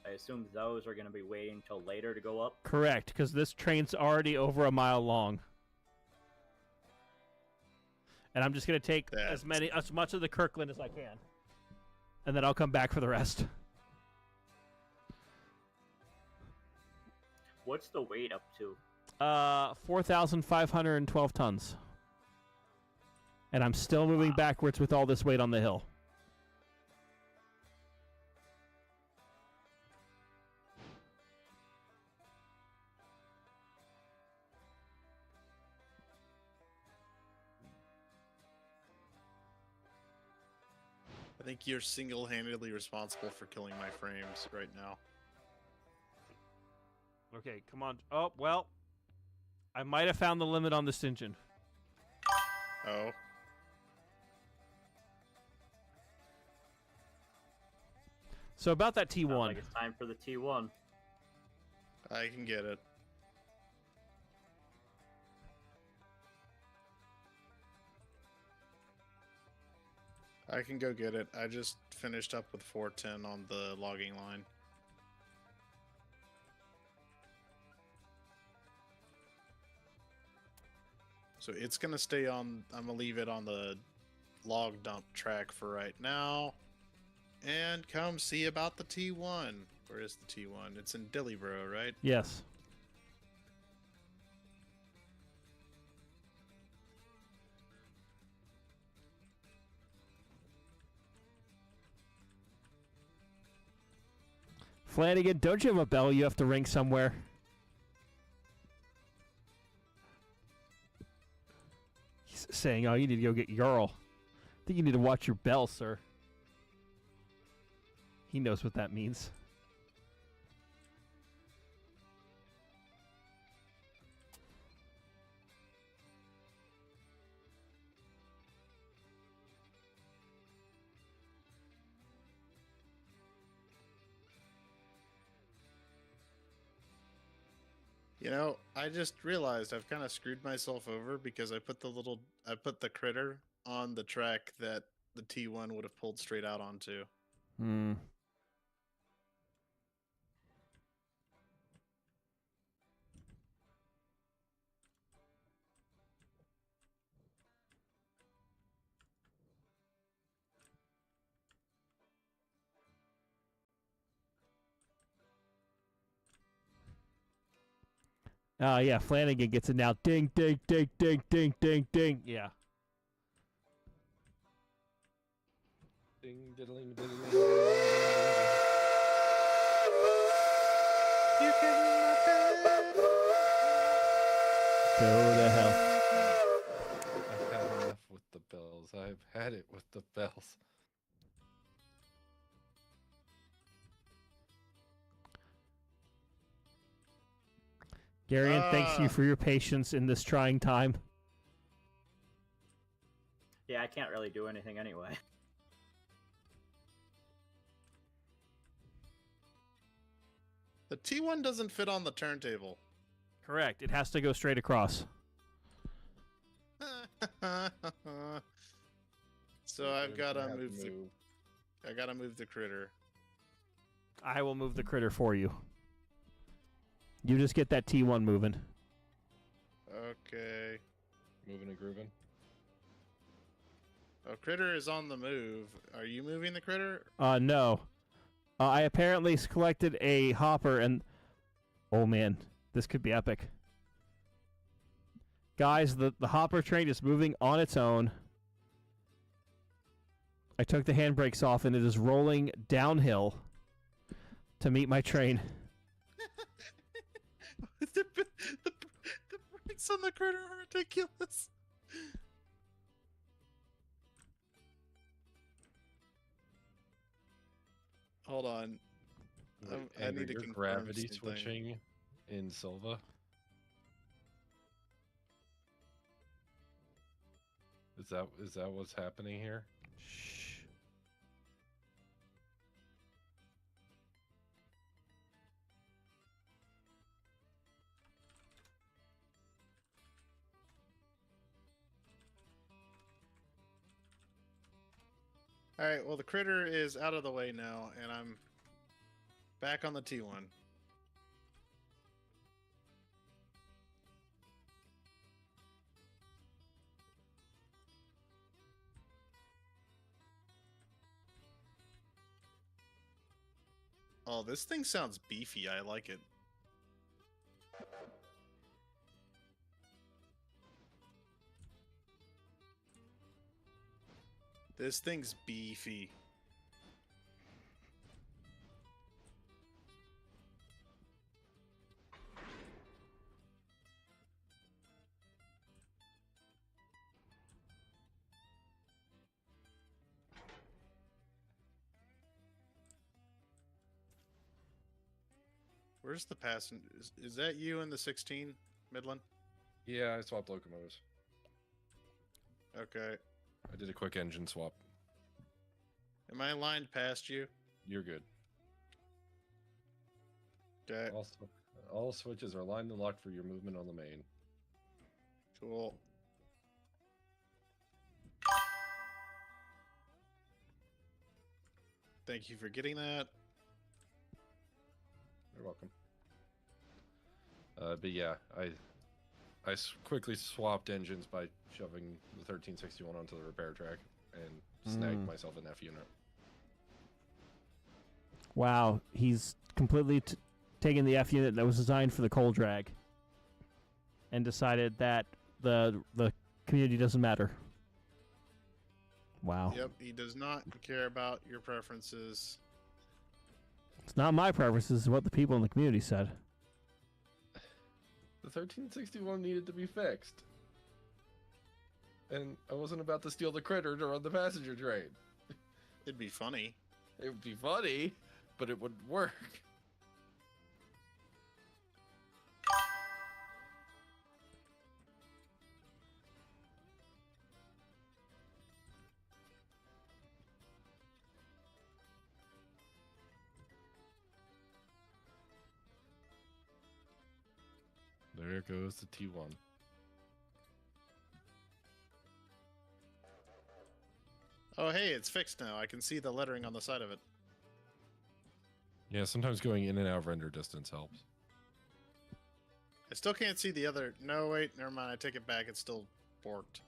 I assume those are going to be waiting till later to go up. Correct, because this train's already over a mile long. And I'm just gonna take as much of the Kirkland as I can. And then I'll come back for the rest. What's the weight up to? 4,512 tons. And I'm still moving backwards with all this weight on the hill. I think you're single-handedly responsible for killing my frames right now. Okay, come on. Oh, well. I might have found the limit on this engine. Oh. So about that Sounds T1. like it's time for the T1. I can get it. I can go get it. I just finished up with 410 on the logging line. So it's going to stay on. I'm going to leave it on the log dump track for right now. And come see about the T1. Where is the T1? It's in Dillsboro, right? Yes. Flanagan, don't you have a bell you have to ring somewhere? He's saying, oh, you need to go get Ural. I think you need to watch your bell, sir. He knows what that means. You know, I just realized I've kind of screwed myself over because I put the critter on the track that the T1 would have pulled straight out onto. Hmm. Yeah, Flanagan gets it now. Ding, ding, ding, ding, ding, ding, ding. Yeah. Ding, diddling, diddling. You can ring my bell. Go to hell. I've had enough with the bells. I've had it with the bells. Garion, thanks you for your patience in this trying time. Yeah, I can't really do anything anyway. The T1 doesn't fit on the turntable. Correct. It has to go straight across. So I've got to Have move the. I got to move the critter. I will move the critter for you. You just get that T1 moving. Okay. Moving and grooving. Oh, critter is on the move. Are you moving the critter? No. I apparently collected a hopper and... Oh, man. This could be epic. Guys, the hopper train is moving on its own. I took the handbrakes off and it is rolling downhill to meet my train. the brakes on the critter are ridiculous. Hold on. I need to you're confirm gravity something. switching in Silva. Is that what's happening here? Shh. All right, well, the critter is out of the way now, and I'm back on the T1. Oh, this thing sounds beefy. I like it. This thing's beefy. Where's the passenger? Is that you in the 16, Midland? Yeah, I swapped locomotives. Okay. I did a quick engine swap. Am I lined past you? You're good. Okay. Also, all switches are lined and locked for your movement on the main. Cool. Thank you for getting that. You're welcome. But yeah, I quickly swapped engines by shoving the 1361 onto the repair track and snagged myself an F unit. Wow, he's completely taken the F unit that was designed for the coal drag and decided that the community doesn't matter. Wow. Yep, he does not care about your preferences. It's not my preferences, it's what the people in the community said. The 1361 needed to be fixed. And I wasn't about to steal the critter to run the passenger train. It'd be funny. It would be funny, but it wouldn't work. There goes the T1. Oh, hey, it's fixed now. I can see the lettering on the side of it. Yeah, sometimes going in and out of render distance helps. I still can't see the other... No, wait, never mind. I take it back. It's still borked.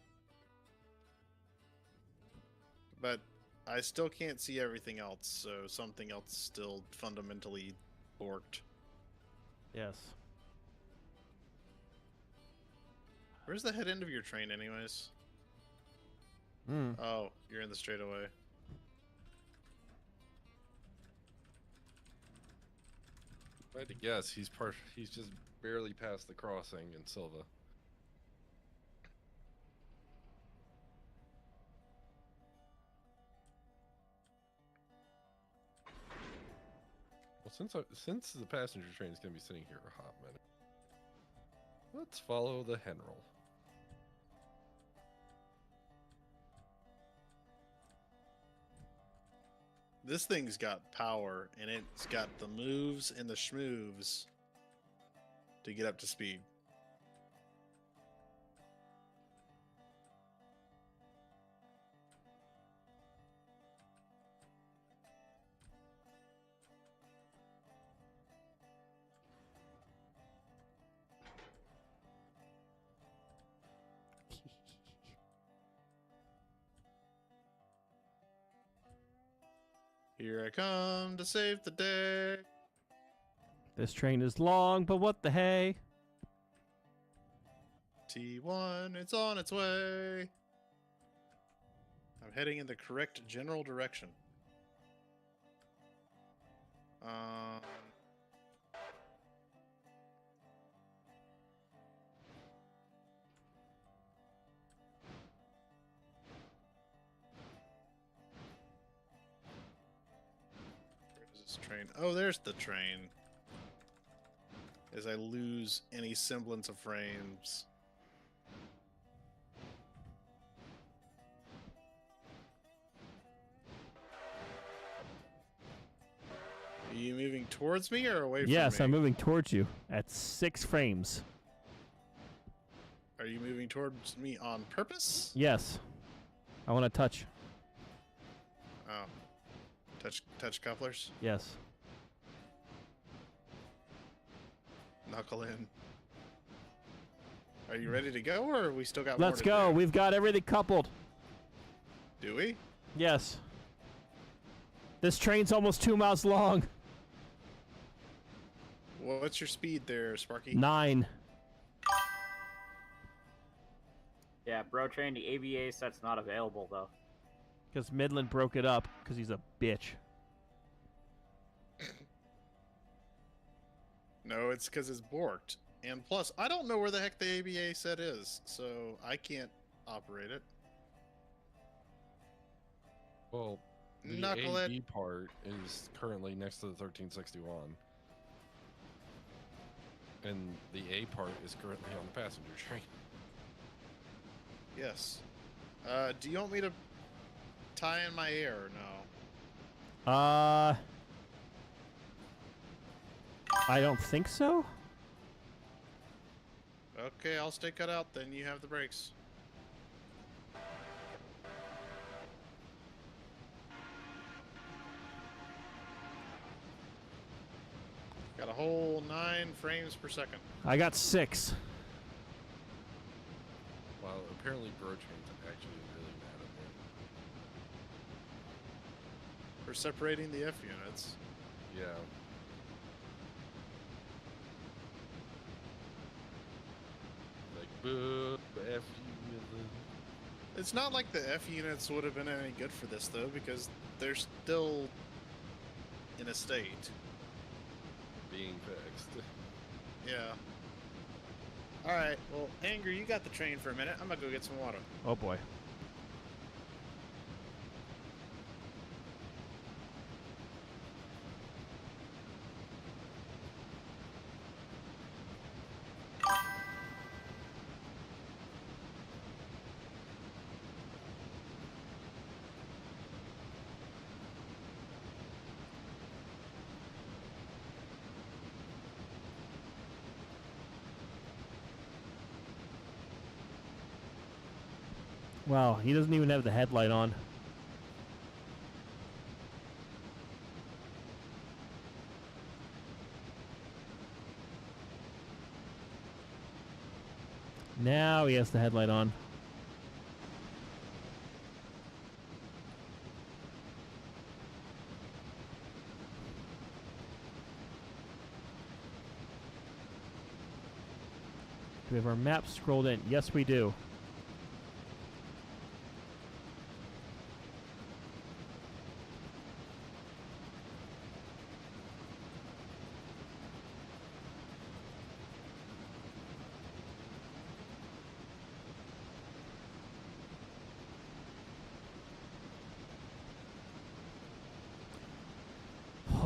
But I still can't see everything else, so something else is still fundamentally borked. Yes. Where's the head end of your train, anyways? Oh, you're in the straightaway. If I had to guess, he's just barely past the crossing in Silva. Well, since the passenger train is going to be sitting here a hot minute, let's follow the hen roll. This thing's got power, and it's got the moves and the schmoves to get up to speed. Here I come to save the day. This train is long, but what the hey? T1, it's on its way. I'm heading in the correct general direction. Where's this train? Oh, there's the train. As I lose any semblance of frames. Are you moving towards me or away from me? Yes, I'm moving towards you at 6 frames. Are you moving towards me on purpose? Yes. I want to touch. Oh. Touch couplers? Yes. Knuckle in. Are you ready to go, or we still got more Let's to go. do? We've got everything coupled. Do we? Yes. This train's almost 2 miles long. What's your speed there, Sparky? 9. Yeah, bro train, the ABA set's not available, though. Because Midland broke it up because he's a bitch. No, it's because it's borked. And plus, I don't know where the heck the ABA set is, so I can't operate it. Well, the Knuckle AB it. part is currently next to the 1361. And the A part is currently on the passenger train. Yes. Do you want me to tie in my air or no? I don't think so. Okay, I'll stay cut out, then you have the brakes. Got a whole 9 frames per second. I got 6. Wow, apparently Brochain's actually really mad at me. For separating the F units. Yeah. Like, boo, F you. It's not like the F units would have been any good for this, though, because they're still in a state. Being fixed. Yeah. Alright, well, Angry, you got the train for a minute. I'm gonna go get some water. Oh boy. Wow, he doesn't even have the headlight on. Now he has the headlight on. Do we have our map scrolled in? Yes, we do.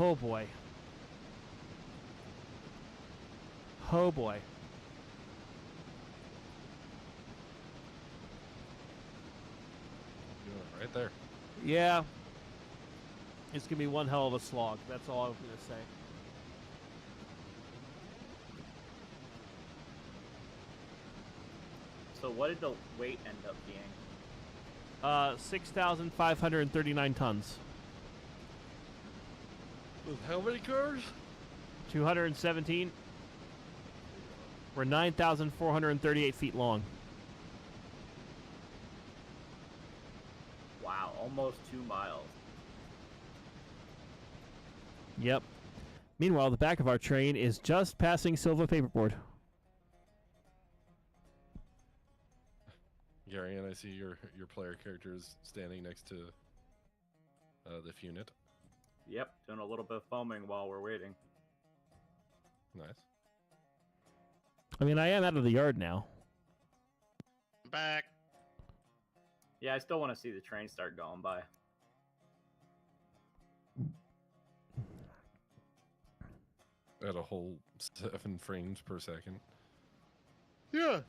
Oh boy. Oh boy. Doing it right there. Yeah. It's going to be one hell of a slog. That's all I'm going to say. So what did the weight end up being? 6,539 tons. With how many cars? 217. We're 9,438 feet long. Wow, almost 2 miles. Yep. Meanwhile, the back of our train is just passing Silva paperboard. Gary, and I see your player character is standing next to the unit. Yep, doing a little bit of foaming while we're waiting. Nice. I mean, I am out of the yard now. I'm back. Yeah, I still want to see the train start going by. At a whole 7 frames per second. Yeah.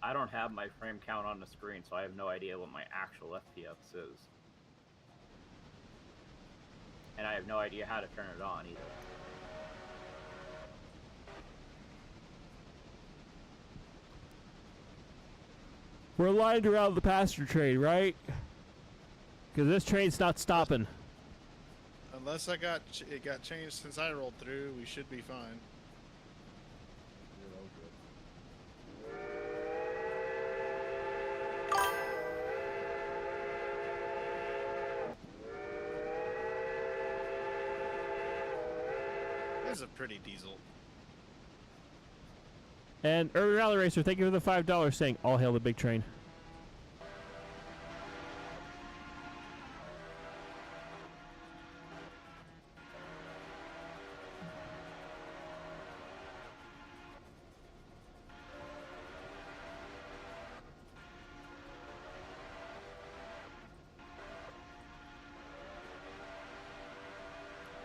I don't have my frame count on the screen, so I have no idea what my actual FPS is. And I have no idea how to turn it on either. We're lined around the passenger train, right? Because this train's not stopping. Unless it got changed since I rolled through, we should be fine. This is a pretty diesel. And Urban Rally Racer, thank you for the $5 saying, all hail the big train.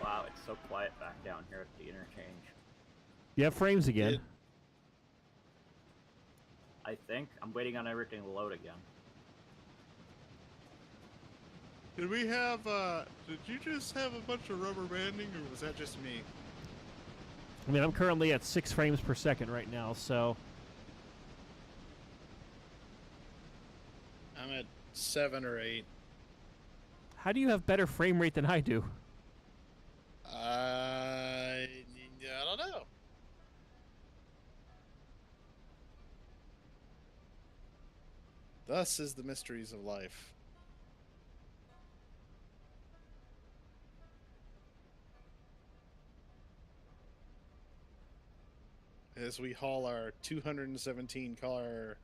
Wow, it's so quiet back down here at the interchange. You have frames again. I think. I'm waiting on everything to load again. Did we have, did you just have a bunch of rubber banding, or was that just me? I mean, I'm currently at 6 frames per second right now, so I'm at 7 or 8. how do you have better frame rate than I do? I don't know. Thus is the mysteries of life. As we haul our 217 car.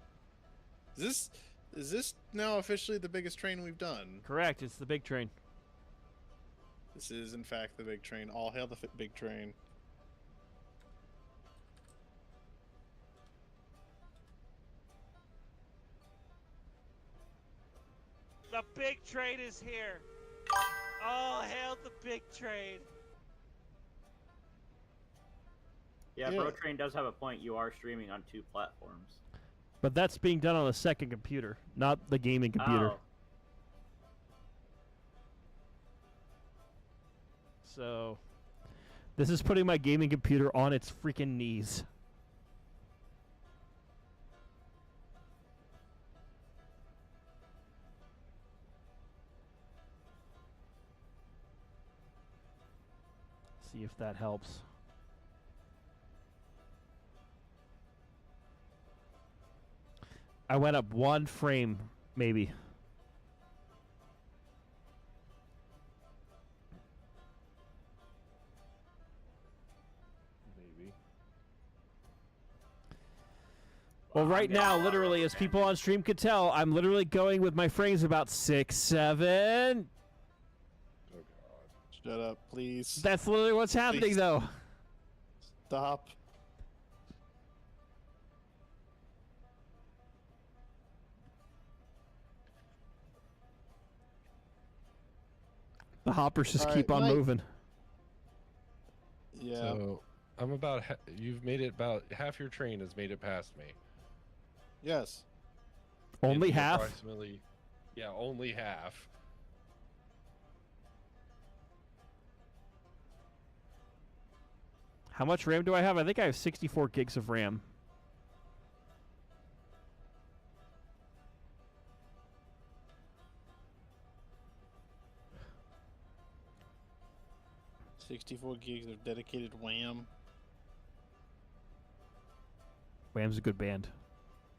Is this now officially the biggest train we've done? Correct, it's the big train. This is in fact the big train. All hail the big train. The big train is here. All hail the big train. Yeah, Yeah. Bro Train does have a point. You are streaming on 2 platforms. But that's being done on a second computer, not the gaming computer. Oh, So, this is putting my gaming computer on its freaking knees. See if that helps. I went up 1 frame, maybe. Maybe. Well, right I'm now, getting literally, as people on stream could tell, I'm literally going with my frames about 6, 7. Oh god. Shut up, please. That's literally what's happening, Please. though. Stop. The hoppers just All keep right, on night. moving. Yeah. So I'm about. You've made it about half your train has made it past me. Yes. Only In half? Approximately. Yeah, only half. How much RAM do I have? I think I have 64 gigs of RAM. $64 gigs of dedicated Wham. Wham's a good band.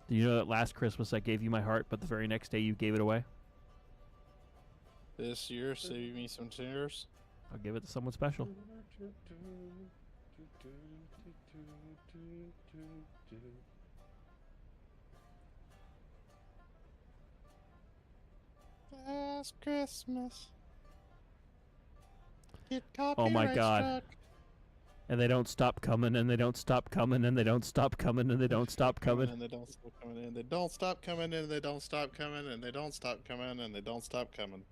Do you know that last Christmas I gave you my heart, but the very next day you gave it away? This year, save me some tears. I'll give it to someone special. Last Christmas. Get Oh my copyright God. struck. And they don't stop coming, and they don't stop coming, and they don't stop coming, and they don't stop coming. And they don't stop coming, and they don't stop coming, and they don't stop coming, and they don't stop coming, and they don't stop coming.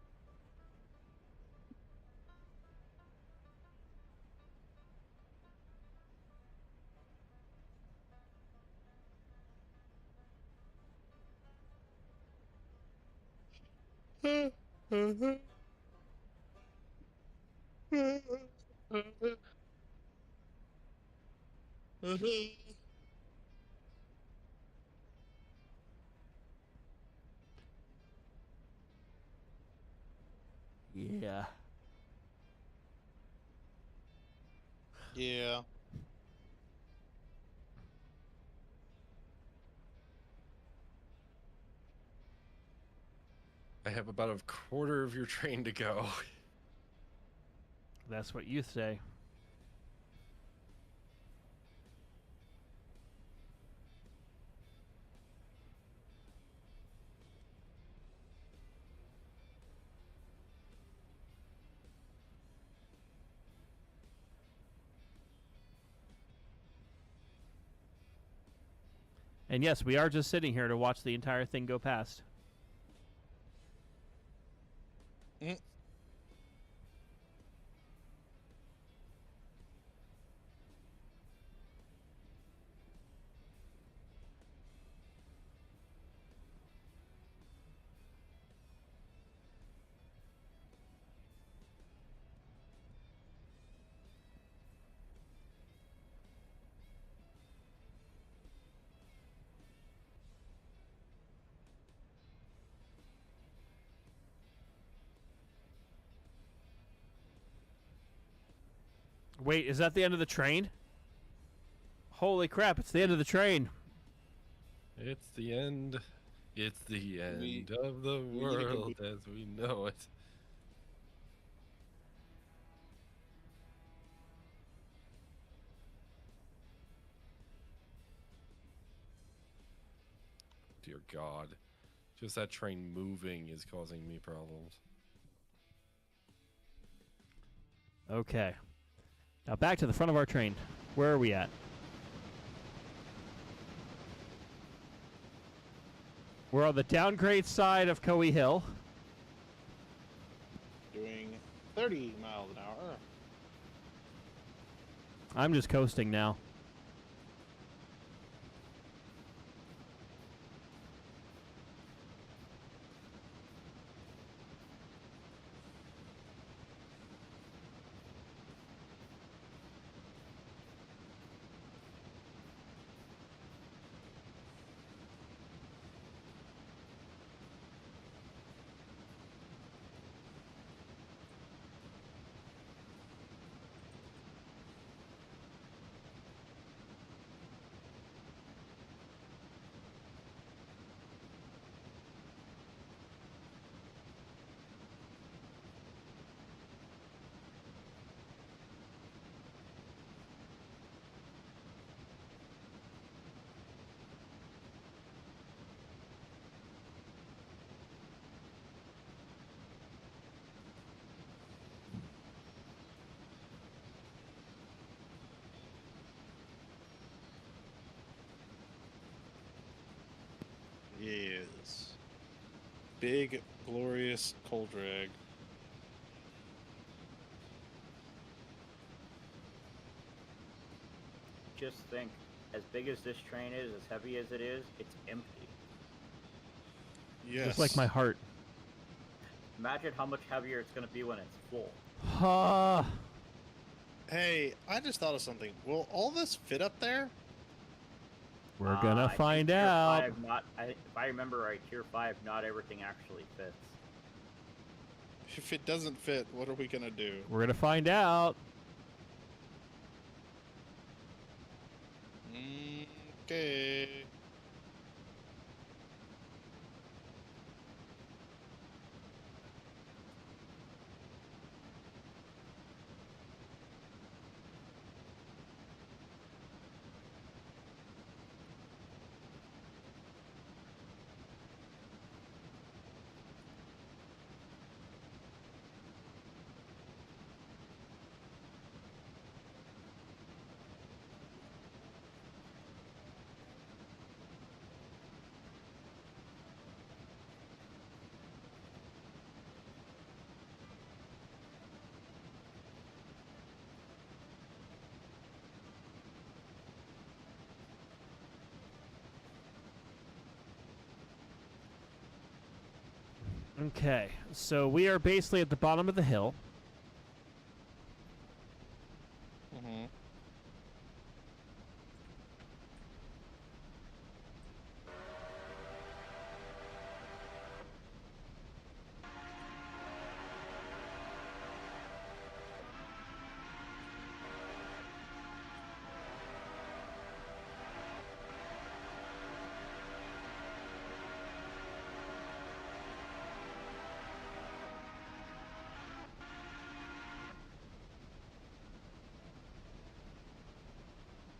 Yeah. Yeah. I have about a quarter of your train to go. That's what you say. And yes, we are just sitting here to watch the entire thing go past. Mm. Wait, is that the end of the train? Holy crap, it's the end of the train. It's the end. It's the We- end of the we need to go world as we know it. Dear God. Just that train moving is causing me problems. Okay. Now back to the front of our train. Where are we at? We're on the downgrade side of Coe Hill. Doing 30 miles an hour. I'm just coasting now. Yes. Big, glorious coal drag. Just think, as big as this train is, as heavy as it is, it's empty. Yes. Just like my heart. Imagine how much heavier it's going to be when it's full. Hey, I just thought of something. Will all this fit up there? We're gonna I think find Tier out. 5 if I remember right, Tier 5, not everything actually fits. If it doesn't fit, what are we gonna do? We're gonna find out. Okay. Okay, so we are basically at the bottom of the hill. Mm-hmm.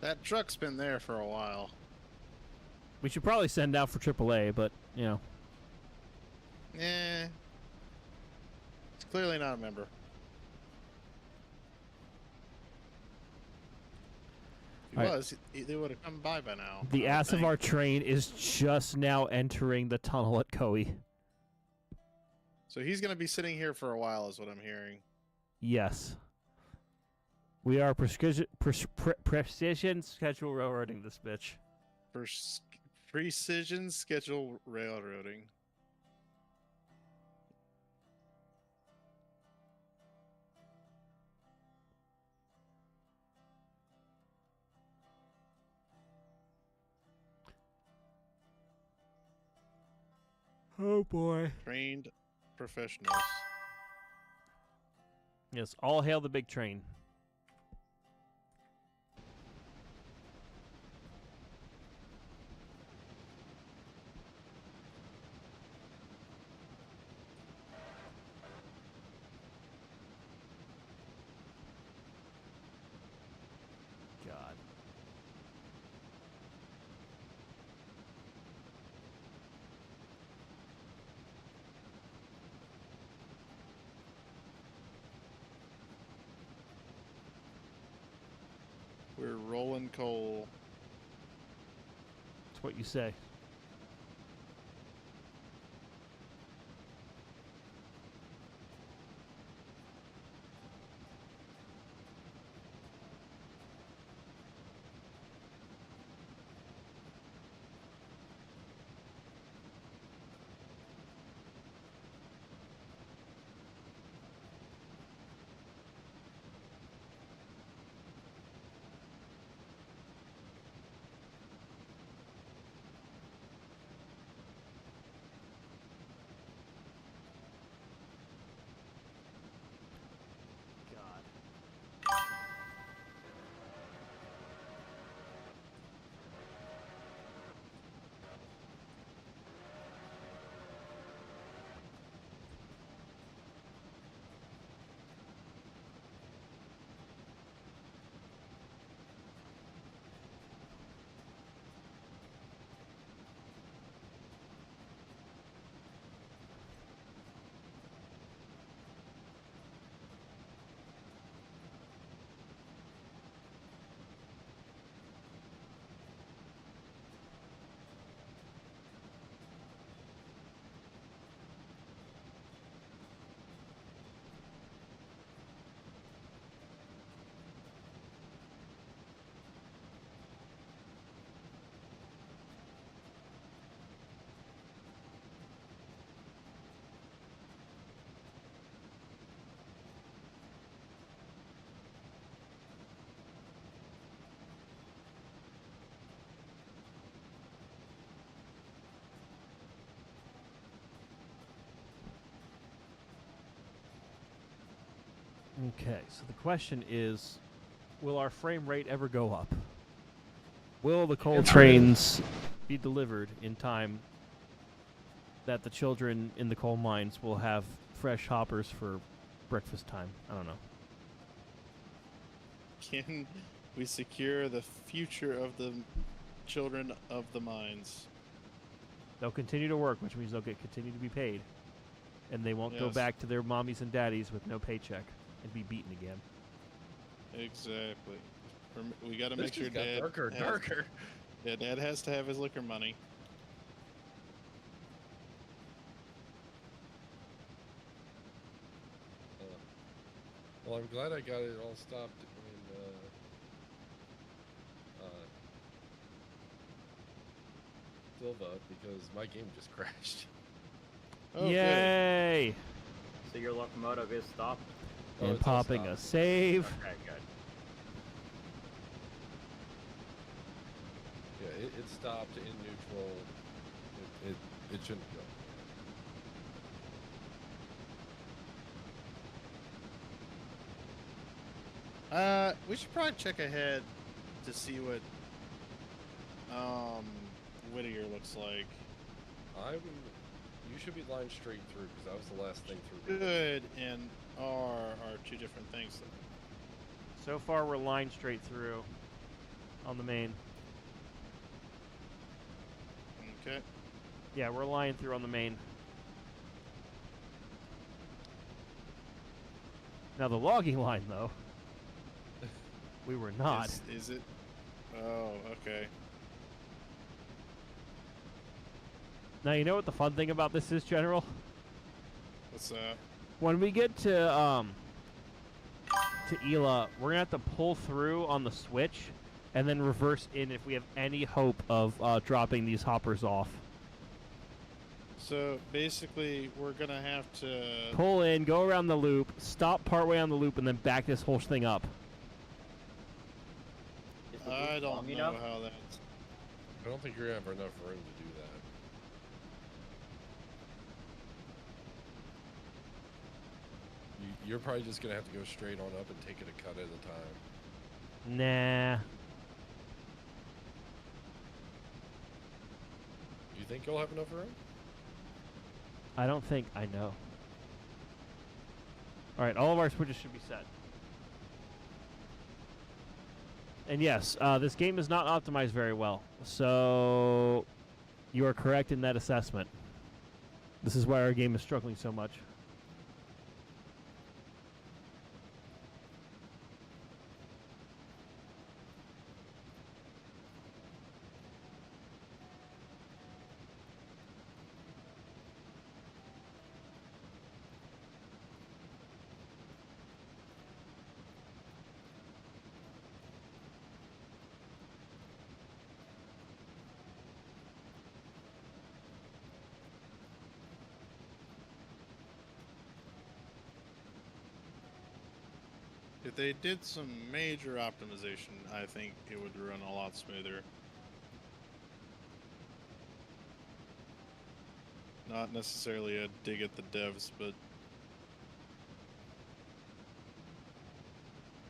That truck's been there for a while. We should probably send out for AAA, but, you know. Eh. It's clearly not a member. If he All right. was, they would have come by now. The I would ass of think. our train is just now entering the tunnel at Coe. So he's going to be sitting here for a while, is what I'm hearing. Yes. We are precision schedule railroading this bitch. Precision schedule railroading. Oh boy. Trained professionals. Yes, all hail the big train. We're rolling coal. That's what you say. Okay, so the question is, will our frame rate ever go up? Will the coal trains be delivered in time that the children in the coal mines will have fresh hoppers for breakfast time? I don't know. Can we secure the future of the children of the mines? They'll continue to work, which means they'll continue to be paid. And they won't go Yes. back to their mommies and daddies with no paycheck and be beaten again. Exactly. We got to This make sure just got Dad. darker and darker. Yeah, Dad has to have his liquor money. Well, I'm glad I got it all stopped in Silva because my game just crashed. Oh, good. Yay! So your locomotive is stopped? Oh, And it's all popping a stopped. save. Okay, good. Yeah, it stopped in neutral. It shouldn't go. We should probably check ahead to see what Whittier looks like. You should be lined straight through because that was the last thing through. Good and R are two different things. So far, we're lined straight through on the main. Okay. Yeah, we're lying through on the main. Now the logging line, though, we were not. Is it? Oh, okay. Now you know what the fun thing about this is, General? What's that? When we get to Ela, we're gonna have to pull through on the switch and then reverse in if we have any hope of dropping these hoppers off. So basically, we're gonna have to. Pull in, go around the loop, stop partway on the loop, and then back this whole thing up. Is the I loop don't long know enough? how that's. I don't think you're gonna have enough room to do that. You're probably just gonna have to go straight on up and take it a cut at a time. Nah. You think you'll have enough room? I don't think I know. Alright, all of our switches should be set. And yes, this game is not optimized very well. So, you are correct in that assessment. This is why our game is struggling so much. If they did some major optimization, I think it would run a lot smoother. Not necessarily a dig at the devs,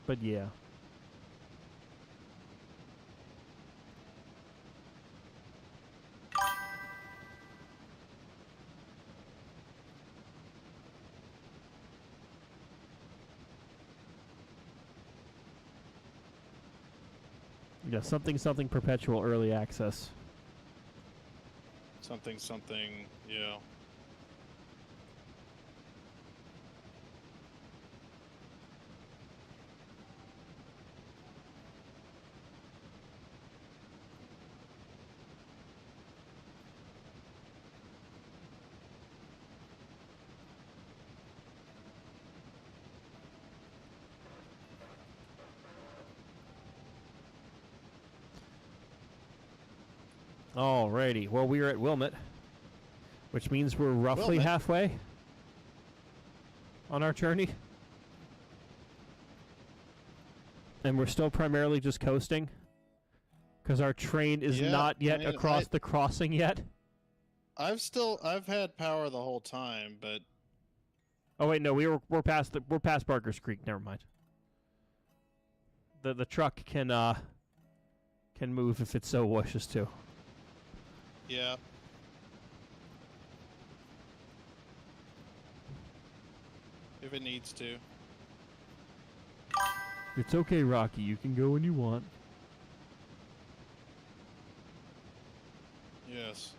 But yeah. Yeah, something perpetual early access. something, yeah. Alrighty. Well, we are at Wilmot, which means we're roughly Wilmot? halfway on our journey. And we're still primarily just coasting because our train is Yeah, not yet I mean, across the crossing yet. I've had power the whole time, but Oh wait, no, we're past Barker's Creek. Never mind. The truck can move if it so wishes to. yeah. If it needs to. It's okay, Rocky. You can go when you want. Yes.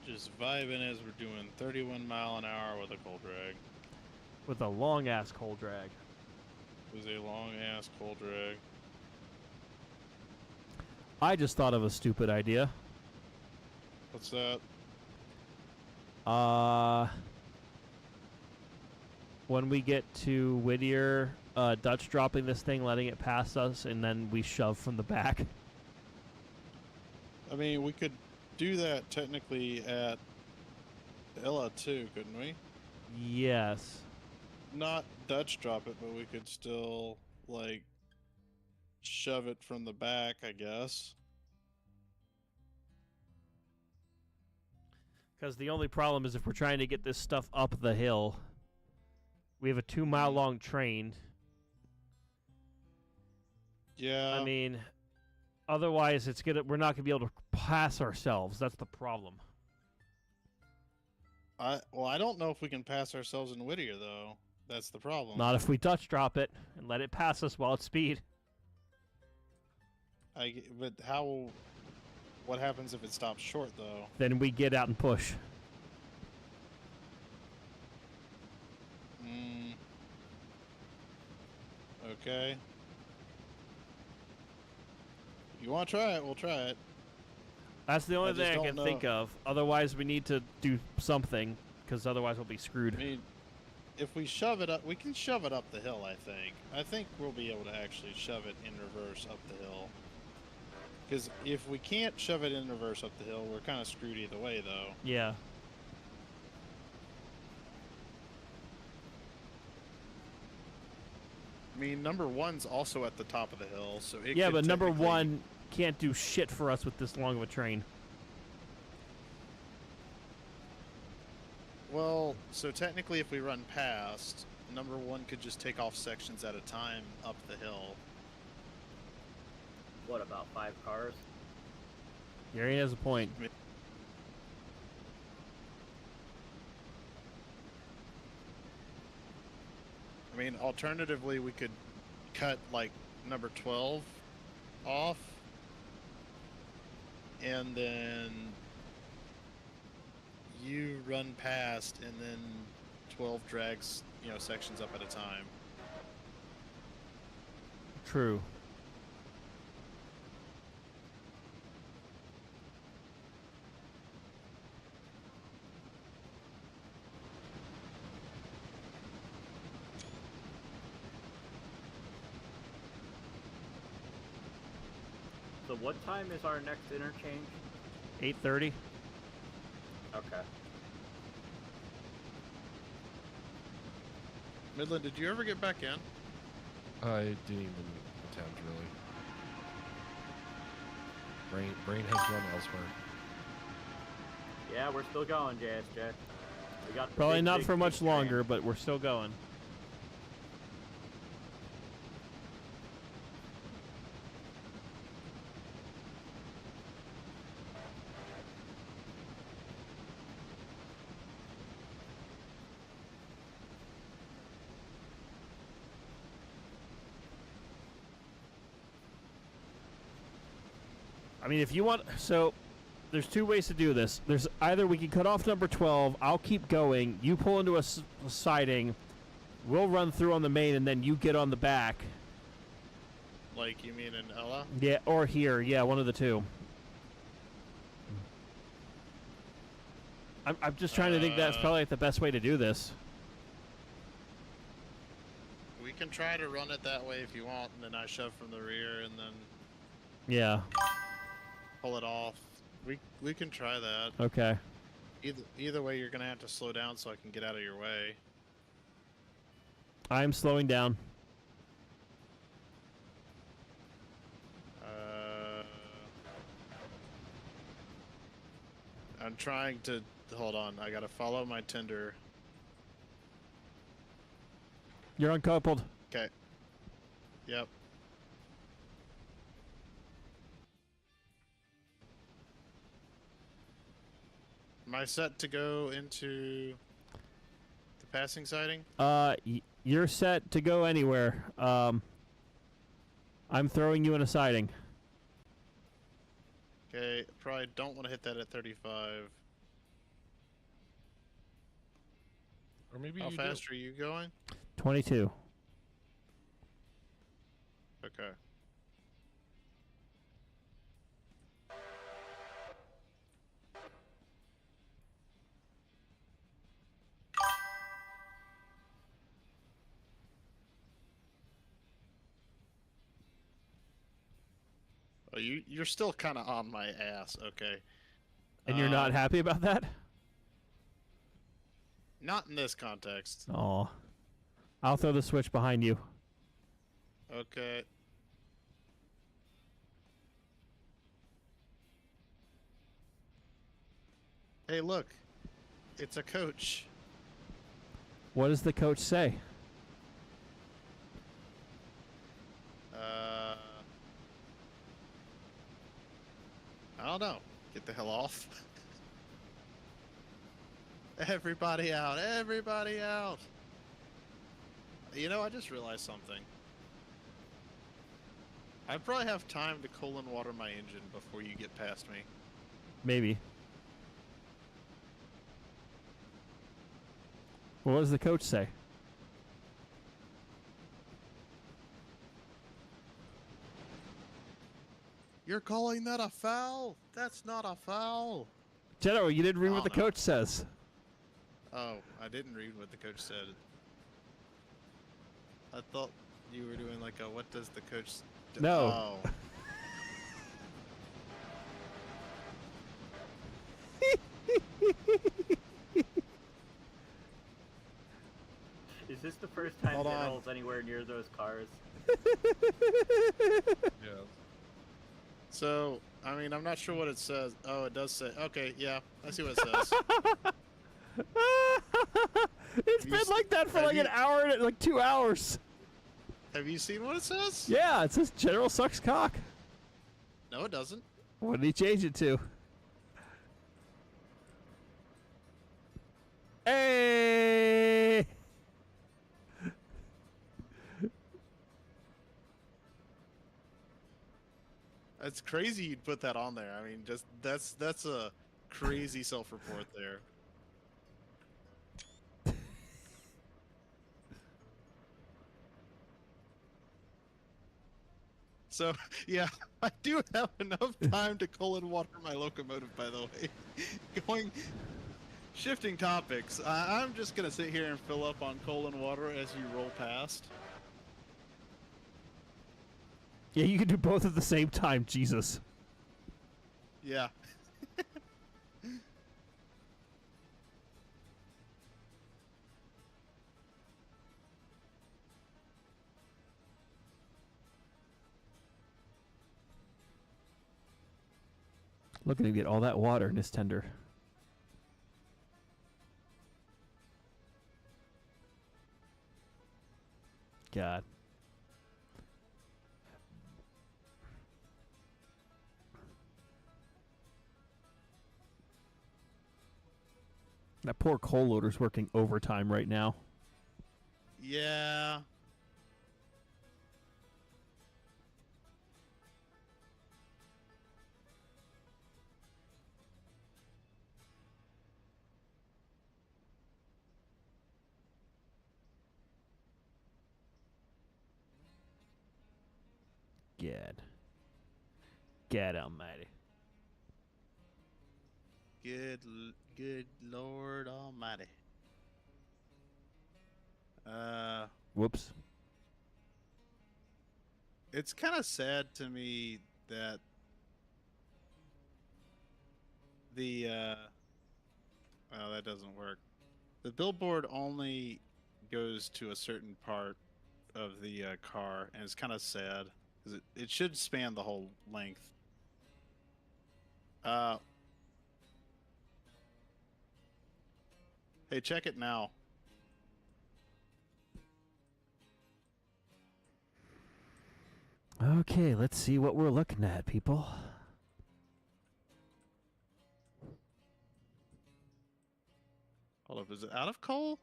This is just vibing as we're doing 31 mile an hour with a cold drag. With a long ass coal drag. It was a long ass cold drag. I just thought of a stupid idea. What's that? When we get to Whittier, Dutch dropping this thing, letting it pass us, and then we shove from the back. I mean, we could do that technically at Ella too, couldn't we? Yes. Not Dutch drop it, but we could still, like, shove it from the back, I guess. Because the only problem is if we're trying to get this stuff up the hill, we have a 2 mile long train. Yeah. I mean, otherwise we're not gonna be able to pass ourselves. That's the problem. I don't know if we can pass ourselves in Whittier though. That's the problem. Not if we Dutch drop it and let it pass us while it's speed. But how? What happens if it stops short though? Then we get out and push. Okay. If you want to try it, we'll try it. That's the only I just thing I don't can think of. Otherwise, we need to do something, because otherwise we'll be screwed. I mean, if we shove it up, we can shove it up the hill, I think. I think we'll be able to actually shove it in reverse up the hill. Because if we can't shove it in reverse up the hill, we're kind of screwed either way, though. Yeah. I mean, number one's also at the top of the hill, so it Yeah, could but number technically- one can't do shit for us with this long of a train. Well, so technically if we run past, number one could just take off sections at a time up the hill. what, about 5 cars? Gary has a point. I mean, alternatively, we could cut like number 12 off, and then you run past, and then 12 drags, sections up at a time. True. So what time is our next interchange? 8:30. Okay. Midland, did you ever get back in? I didn't even attempt, really. Brain has run elsewhere. Yeah, we're still going, JSJ. We got the Probably big, not big, for big much train. longer, but we're still going. I mean, if you want, so there's two ways to do this. There's either we can cut off number 12, I'll keep going, you pull into a siding, we'll run through on the main, and then you get on the back. Like, you mean in Ella? Yeah, or here, yeah, one of the two. I'm just trying to think that's probably like the best way to do this. We can try to run it that way if you want, and then I shove from the rear, and then Yeah, pull it off. We can try that. okay. Either way, you're gonna have to slow down so I can get out of your way. I'm slowing down. I'm trying to hold on. I gotta follow my tender. You're uncoupled. Okay. Yep. Am I set to go into the passing siding? You're set to go anywhere. I'm throwing you in a siding. Okay, probably don't want to hit that at 35. Or maybe How you fast are you going? 22. Okay. Oh, you're still kind of on my ass. Okay. And you're not happy about that? Not in this context. Aw. I'll throw the switch behind you. Okay. Hey, look. It's a coach. What does the coach say? I don't know. Get the hell off. Everybody out. Everybody out. You know, I just realized something. I probably have time to cool and water my engine before you get past me. Maybe. Well, what does the coach say? You're calling that a foul? That's not a foul. General, you didn't read Oh, what the no. coach says. Oh, I didn't read what the coach said. I thought you were doing like a what does the coach do? No. Oh. Is this the first time Hold on. General's anywhere near those cars? Yeah. So, I mean, I'm not sure what it says. Oh, it does say. Okay, yeah, I see what it says. It's Have been you like that for have like you- an hour and like 2 hours. Have you seen what it says? Yeah, it says General sucks cock. No, it doesn't. What did he change it to? Hey! It's crazy you'd put that on there. I mean, just that's a crazy self-report there. So, yeah, I do have enough time to cold water my locomotive, by the way. Shifting topics. I'm just going to sit here and fill up on coal and water as you roll past. Yeah, you can do both at the same time, Jesus. Yeah. Looking to get all that water in his tender. God. That poor coal loader's working overtime right now. Yeah. God. God almighty. Good Lord Almighty. Whoops. It's kind of sad to me that the well, that doesn't work. The billboard only goes to a certain part of the car, and it's kind of sad because it should span the whole length. Hey, check it now. Okay, let's see what we're looking at, people. Hold up, is it out of coal?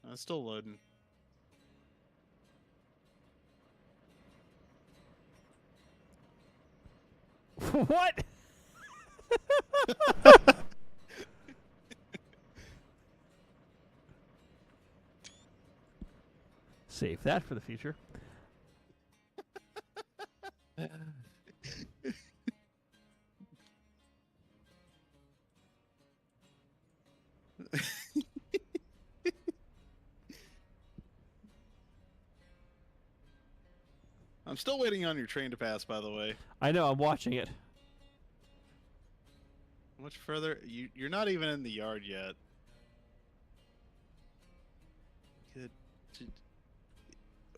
No, it's still loading. What? Save that for the future. I'm still waiting on your train to pass, by the way. I know, I'm watching it. Much further? You're not even in the yard yet. Good.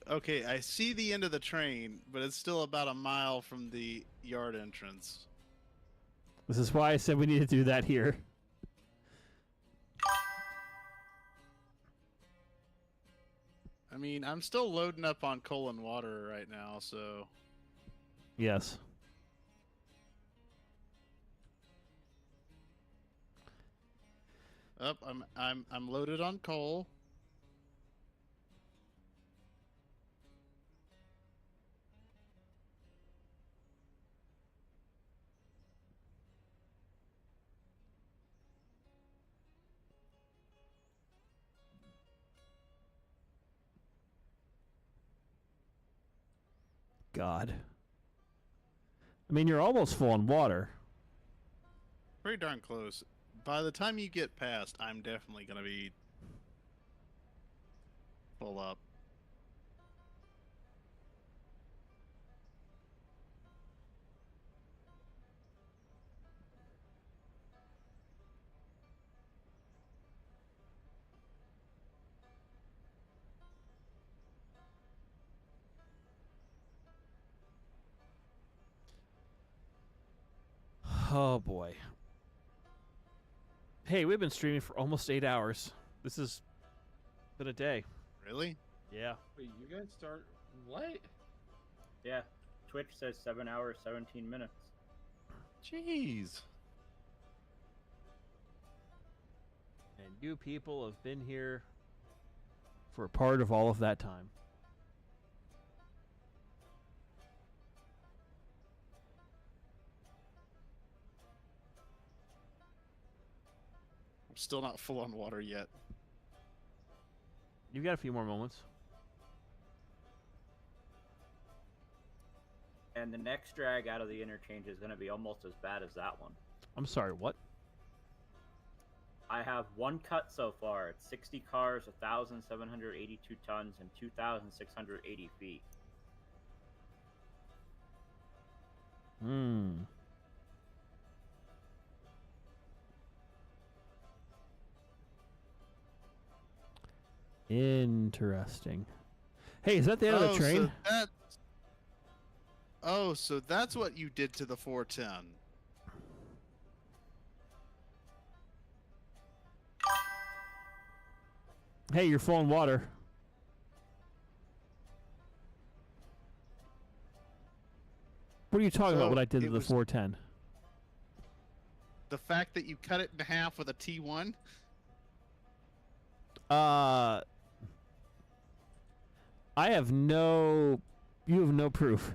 Okay, I see the end of the train, but it's still about a mile from the yard entrance. This is why I said we need to do that here. I mean, I'm still loading up on coal and water right now, so... Yes. Up, I'm loaded on coal. God. I mean, you're almost full on water. Pretty darn close. By the time you get past, I'm definitely gonna be full up. Oh, boy. Hey, we've been streaming for almost 8 hours. This has been a day. Really? Yeah. Wait, you guys start what? Yeah, Twitch says 7 hours, 17 minutes. Jeez. And you people have been here for a part of all of that time. I'm still not full on water yet. You've got a few more moments. And the next drag out of the interchange is going to be almost as bad as that one. I'm sorry, what? I have one cut so far. It's 60 cars, 1,782 tons, and 2,680 feet. Hmm. Interesting. Hey, is that the end of the train? So that's what you did to the 410. Hey, you're full on water. What are you talking about? So What I did to it the was- 410? The fact that you cut it in half with a T1. I have no. You have no proof.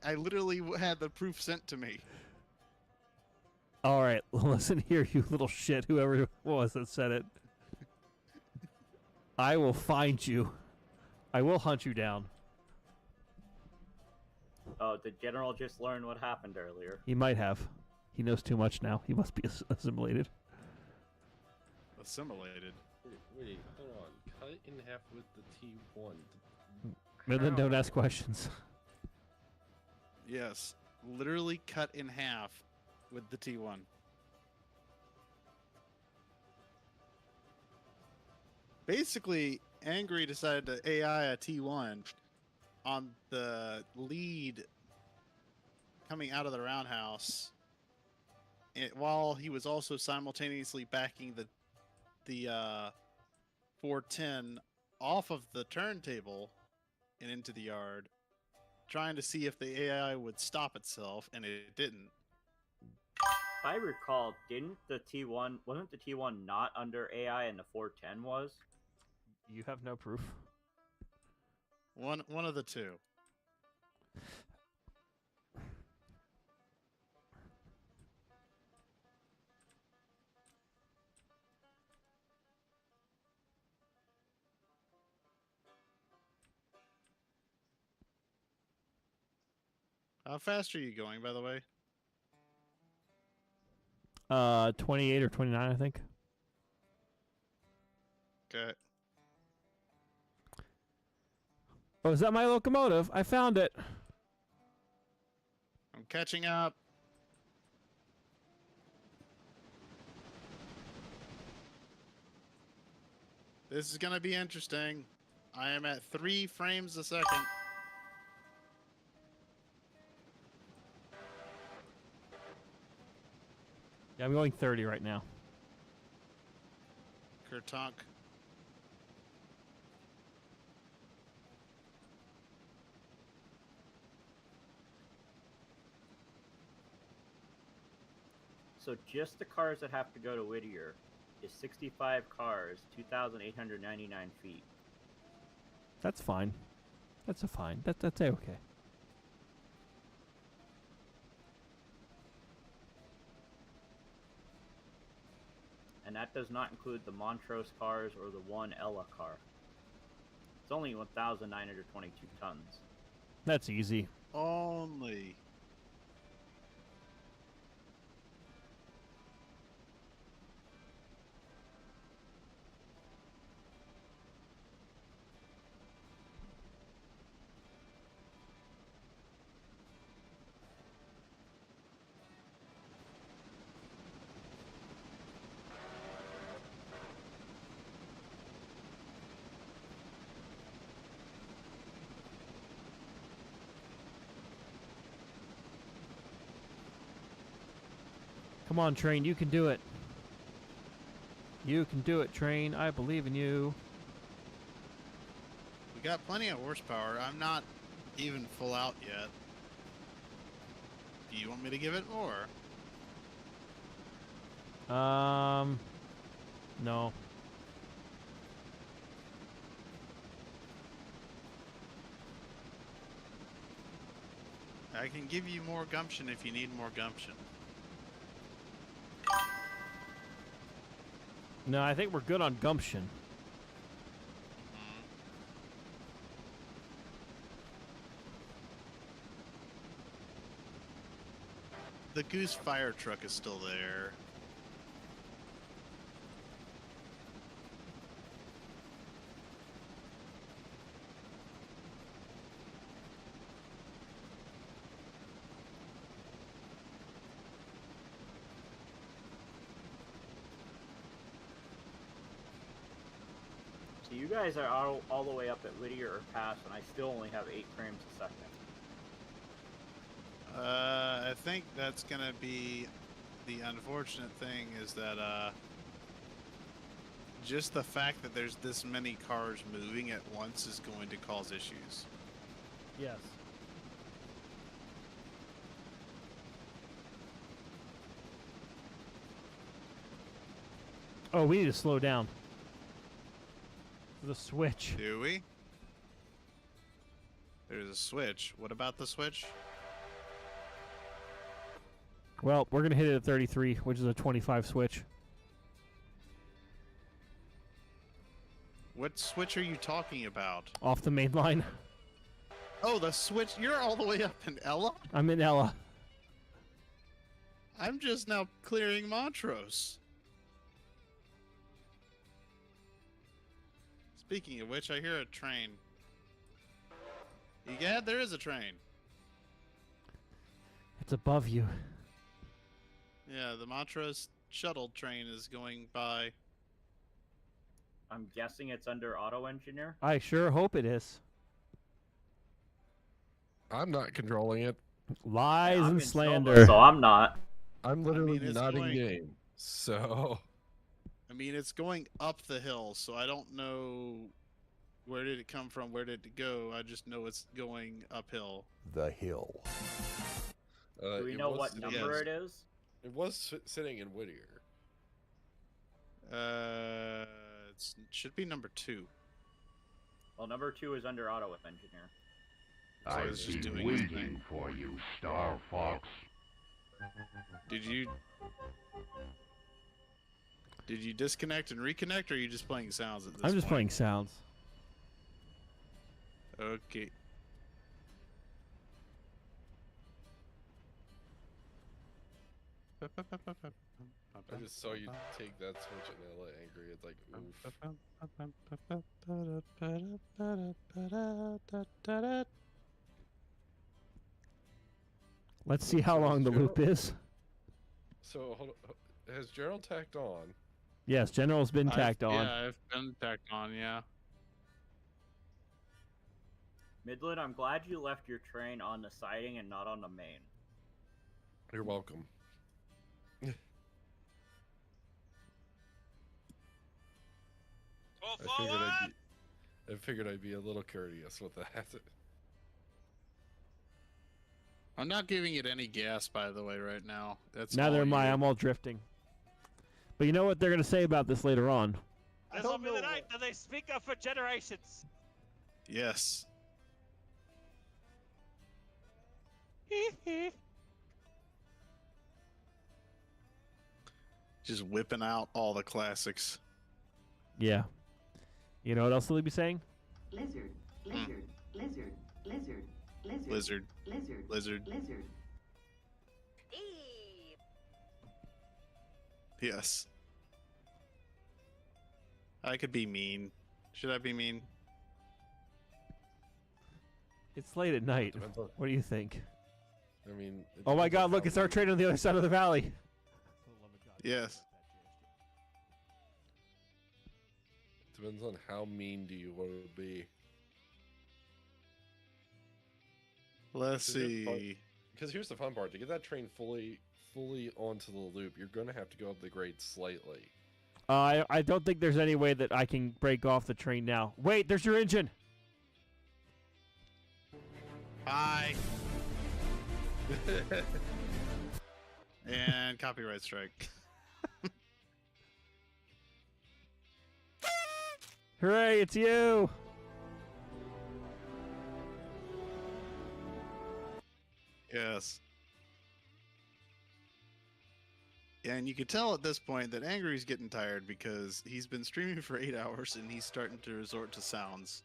I literally had the proof sent to me. All right, listen here, you little shit. Whoever it was that said it. I will find you. I will hunt you down. Oh, the general just learned what happened earlier. He might have. He knows too much now. He must be assimilated. Assimilated. Wait, hold on. Cut it in half with the T1. And then don't ask questions. Yes, literally cut in half with the T1. Basically, Angry decided to AI a T1 on the lead coming out of the roundhouse, while he was also simultaneously backing the 410 off of the turntable and into the yard, trying to see if the AI would stop itself, and it didn't. If I recall, wasn't the T1 not under AI and the 410 was? You have no proof. One of the two. How fast are you going, by the way? 28 or 29, I think. Okay. Oh, is that my locomotive? I found it. I'm catching up. This is gonna be interesting. I am at 3 frames a second. Yeah, I'm going 30 right now. Kertonk. So just the cars that have to go to Whittier is 65 cars, 2,899 feet. That's fine. That's a fine. That's okay. And that does not include the Montrose cars or the one Ella car. It's only 1,922 tons. That's easy. Only. Come on, train. You can do it. You can do it, train. I believe in you. We got plenty of horsepower. I'm not even full out yet. Do you want me to give it more? No. I can give you more gumption if you need more gumption. No, I think we're good on gumption. The Goose fire truck is still there. So you guys are all the way up at Whittier or past, and I still only have 8 frames a second. I think that's gonna be the unfortunate thing is that just the fact that there's this many cars moving at once is going to cause issues. Yes. Oh, we need to slow down. The switch. Do we? There's a switch. What about the switch? Well, we're going to hit it at 33, which is a 25 switch. What switch are you talking about? Off the main line. Oh, the switch. You're all the way up in Ella? I'm in Ella. I'm just now clearing Montrose. Speaking of which, I hear a train. Egad, there is a train. It's above you. Yeah, the Montrose shuttle train is going by. I'm guessing it's under auto engineer. I sure hope it is. I'm not controlling it. Lies I'm and in slander. Silva, so I'm not. I'm literally it's not going- in game. So I mean, it's going up the hill, so I don't know where did it come from, where did it go. I just know it's going uphill. The hill. Do we it know was what sitting- number it is? It was sitting in Whittier. It should be number 2. Well, number 2 is under auto engineer. So I've it's just been doing its waiting thing. for you, Star Fox. Did you disconnect and reconnect, or are you just playing sounds at this I'm just point? playing sounds. Okay. I just saw you take that switch and I let angry. It's like, oof. Let's see how long the loop is. So has Gerald tacked on? Yes, General's been tacked on. Yeah, I've been tacked on, yeah. Midland, I'm glad you left your train on the siding and not on the main. You're welcome. Go I forward! figured I'd be a little courteous with that. I'm not giving it any gas, by the way, right now. That's Neither all am I. you. I'm all drifting. But you know what they're going to say about this later on? This will be the night that they speak of for generations. Yes. Just whipping out all the classics. Yeah. You know what else they'll be saying? Lizard, lizard, lizard, lizard, lizard, Lizard. lizard, Lizard. lizard. Yes. I could be mean. Should I be mean? It's late at night. Depends on- What do you think? I mean, it Oh my depends on god, look, how it's our mean- train on the other side of the valley. Yes. Depends on how mean do you want to be. Let's Is it fun? see. Because here's the fun part: to get that train fully onto the loop, you're going to have to go up the grade slightly. I don't think there's any way that I can break off the train now. Wait, there's your engine. Hi. And copyright strike. Hooray, it's you! Yes. And you can tell at this point that Angry's getting tired because he's been streaming for 8 hours and he's starting to resort to sounds.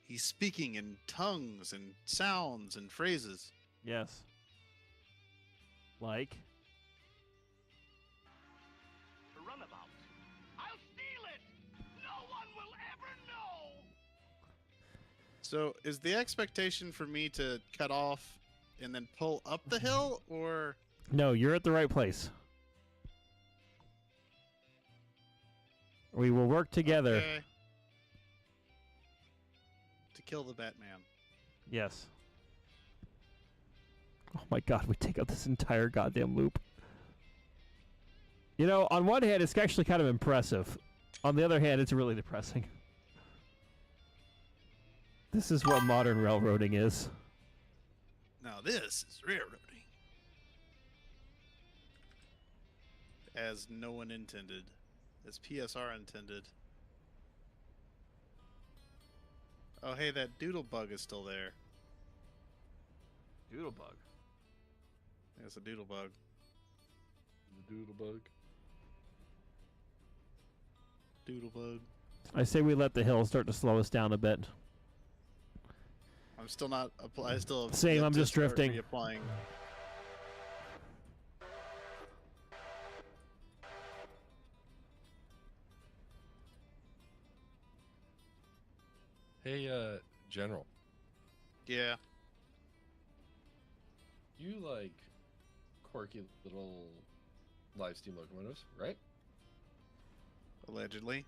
He's speaking in tongues and sounds and phrases. Yes. Like? The runabout. I'll steal it! No one will ever know! So is the expectation for me to cut off and then pull up the hill, or... No, you're at the right place. We will work together. Okay. To kill the Batman. Yes. Oh my god, we take out this entire goddamn loop. You know, on one hand, it's actually kind of impressive. On the other hand, it's really depressing. This is what modern railroading is. Now this is railroading. As no one intended. As PSR intended. Oh hey, that doodle bug is still there. Doodlebug. It's a doodle bug. The doodle bug. Doodle bug. I say we let the hill start to slow us down a bit. I'm still not. I still have Same, yet I'm to just start drifting. Reapplying. Hey, General. Yeah. You like quirky little live steam locomotives, right? Allegedly.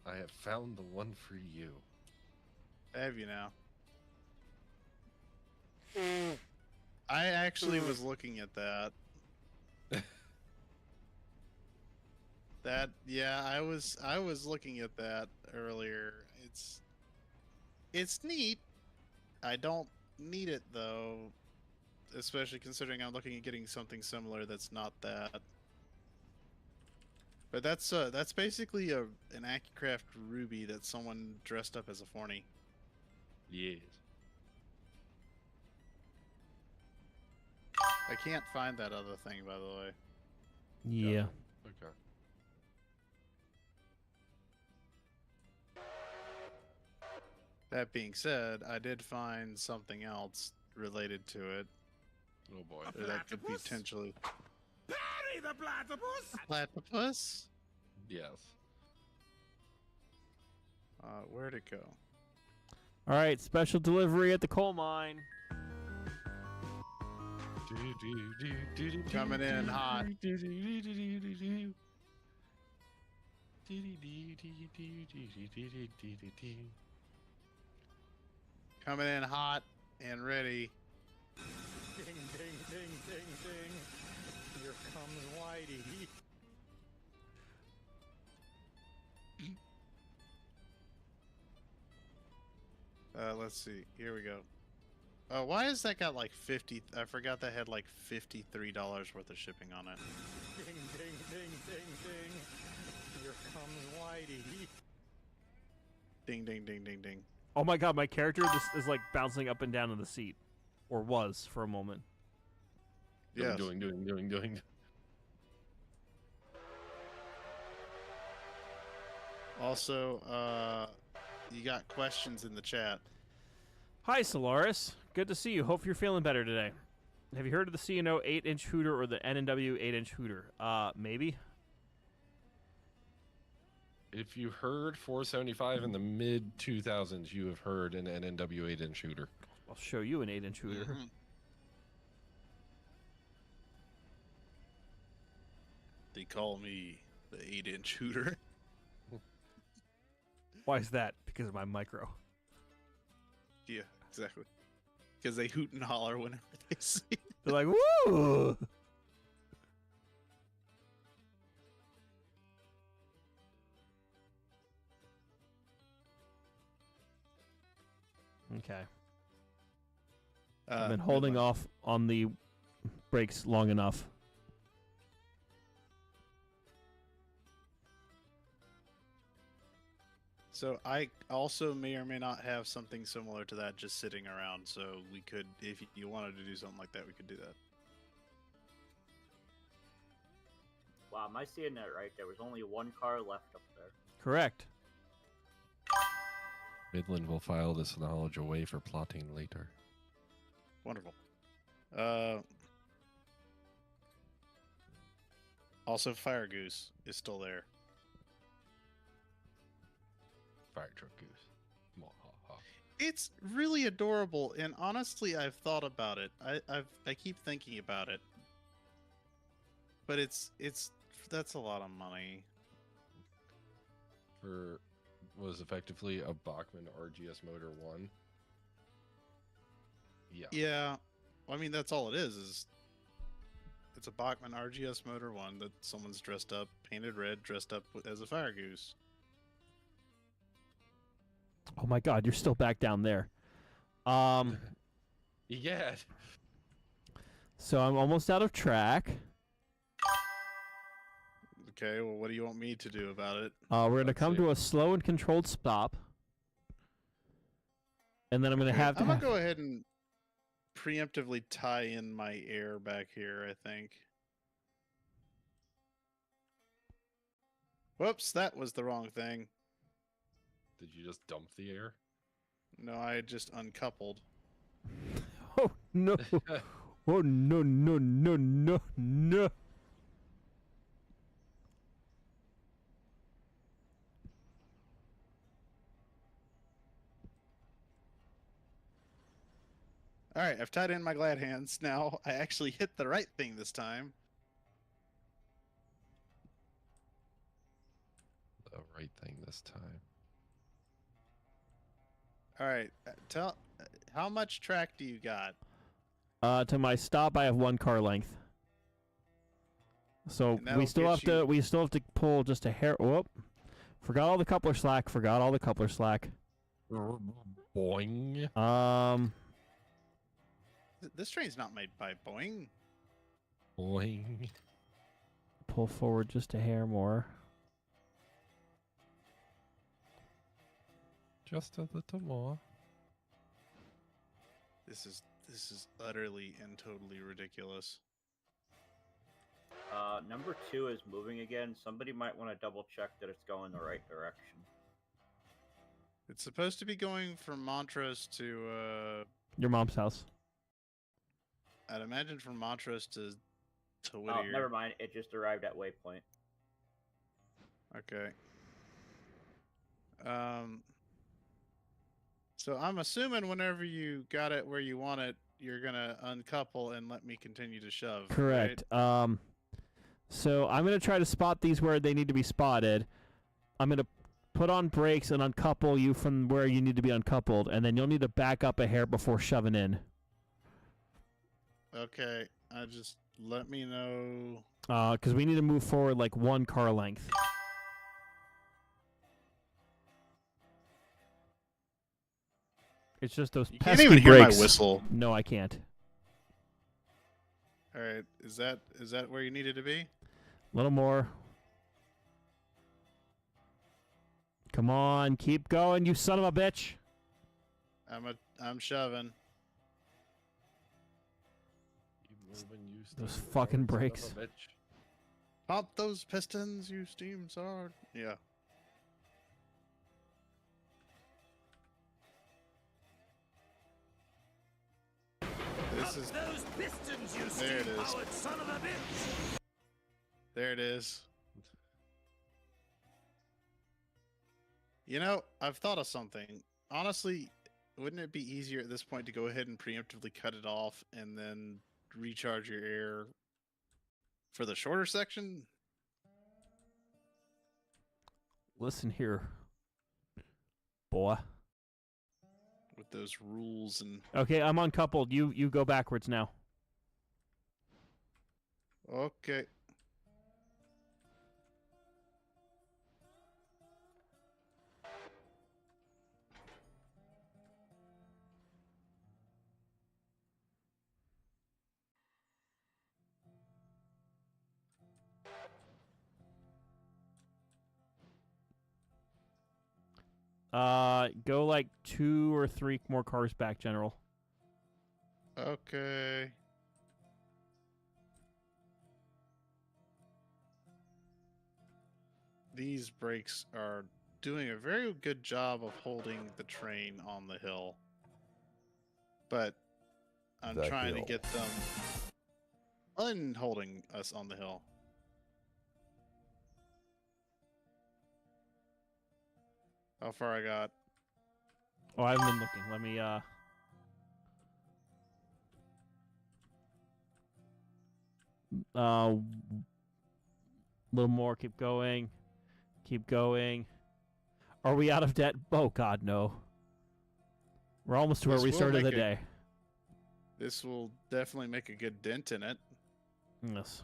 I have found the one for you. Have you now? I actually was looking at that. Yeah, I was looking at that earlier. It's neat. I don't need it though, especially considering I'm looking at getting something similar that's not that. But that's basically an AccuCraft Ruby that someone dressed up as a Forney. Yes. I can't find that other thing, by the way. Yeah. Okay. That being said, I did find something else related to it. Oh boy. That could potentially... Parry the platypus! Platypus? Yes. Where'd it go? All right, special delivery at the coal mine. Coming in hot. Coming in hot and ready. Ding, ding, ding, ding, ding. Here comes Whitey. Let's see. Here we go. Why has that got like 50? I forgot that had like $53 worth of shipping on it. Ding, ding, ding, ding, ding. Here comes Whitey. Ding, ding, ding, ding, ding. Oh my god, my character just is like bouncing up and down in the seat. Or was for a moment. Yes. Doing. Also, you got questions in the chat. Hi, Solaris. Good to see you. Hope you're feeling better today. Have you heard of the C&O 8-inch hooter or the N&W 8-inch hooter? Maybe. If you heard 475 in the mid 2000s, you have heard an NNW 8-inch shooter. I'll show you an 8-inch hooter. Mm-hmm. They call me the 8-inch hooter. Why is that? Because of my micro. Yeah, exactly. Because they hoot and holler whenever they see it. They're like, woo! Okay. Uh, I've been holding midline. off on the brakes long enough. So I also may or may not have something similar to that just sitting around. So we could, if you wanted to do something like that, we could do that. Wow, am I seeing that right? There was only one car left up there. Correct. Midland will file this knowledge away for plotting later. Wonderful. Also, Fire Goose is still there. Fire truck goose. Mwahaha. It's really adorable, and honestly, I've thought about it. I keep thinking about it, but that's a lot of money. For was effectively a Bachmann RGS Motor 1. Yeah. Yeah, I mean that's all it is it's a Bachmann RGS Motor 1 that someone's dressed up, painted red, dressed up as a Fire Goose. Oh my God, you're still back down there. Yeah. So I'm almost out of track. Okay, well, what do you want me to do about it? We're gonna Let's come see. to a slow and controlled stop, and then I'm gonna have to. I'm gonna go ahead and preemptively tie in my air back here, I think. Whoops, that was the wrong thing. Did you just dump the air? No, I just uncoupled. Oh no! Oh no! No! No! No! No! All right, I've tied in my glad hands. Now I actually hit the right thing this time. The right thing this time. All right, how much track do you got? To my stop, I have one car length. So And that'll we still get have to. We still have to pull just a hair. Whoop! Forgot all the coupler slack. Forgot all the coupler slack. Boing. This train's not made by Boeing. Boing. Pull forward just a hair more. Just a little more. This is utterly and totally ridiculous. Number 2 is moving again. Somebody might want to double check that it's going the right direction. It's supposed to be going from Montrose to Your mom's house. I'd imagine from Montrose to Oh, Whittier. never mind. It just arrived at waypoint. Okay. So I'm assuming whenever you got it where you want it, you're gonna uncouple and let me continue to shove. Correct. Right? So I'm gonna try to spot these where they need to be spotted. I'm gonna put on brakes and uncouple you from where you need to be uncoupled, and then you'll need to back up a hair before shoving in. Okay. Just let me know. Because we need to move forward like one car length. It's just those You can't pesky even hear brakes. my whistle. No, I can't. All right. Is that where you needed to be? A little more. Come on, keep going, you son of a bitch. I'm shoving. Keep moving, you Those steam fucking son of a brakes. bitch. Pop those pistons, you steam sword. Yeah. This is Those pistons, you There it is. steam-powered son of a bitch! There it is. You know, I've thought of something. Honestly, wouldn't it be easier at this point to go ahead and preemptively cut it off and then recharge your air for the shorter section? Listen here, boy. With those rules and... Okay, I'm uncoupled. You go backwards now. Okay. Go like 2 or 3 more cars back, General. Okay. These brakes are doing a very good job of holding the train on the hill. But I'm The trying to hill. get them unholding us on the hill. How far I got? Oh, I haven't been looking. Let me, a little more. Keep going. Keep going. Are we out of debt? Oh, God, no. We're almost to where This we will started the make a- day. This will definitely make a good dent in it. Yes.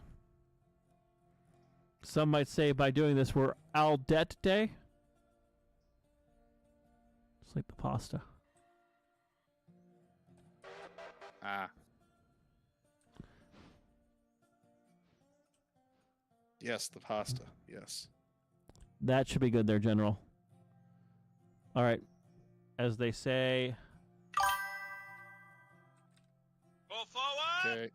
Some might say by doing this, we're al debt day. Just like the pasta. Ah. Yes, the pasta. Yes. That should be good there, General. All right. As they say, Pull forward. Okay.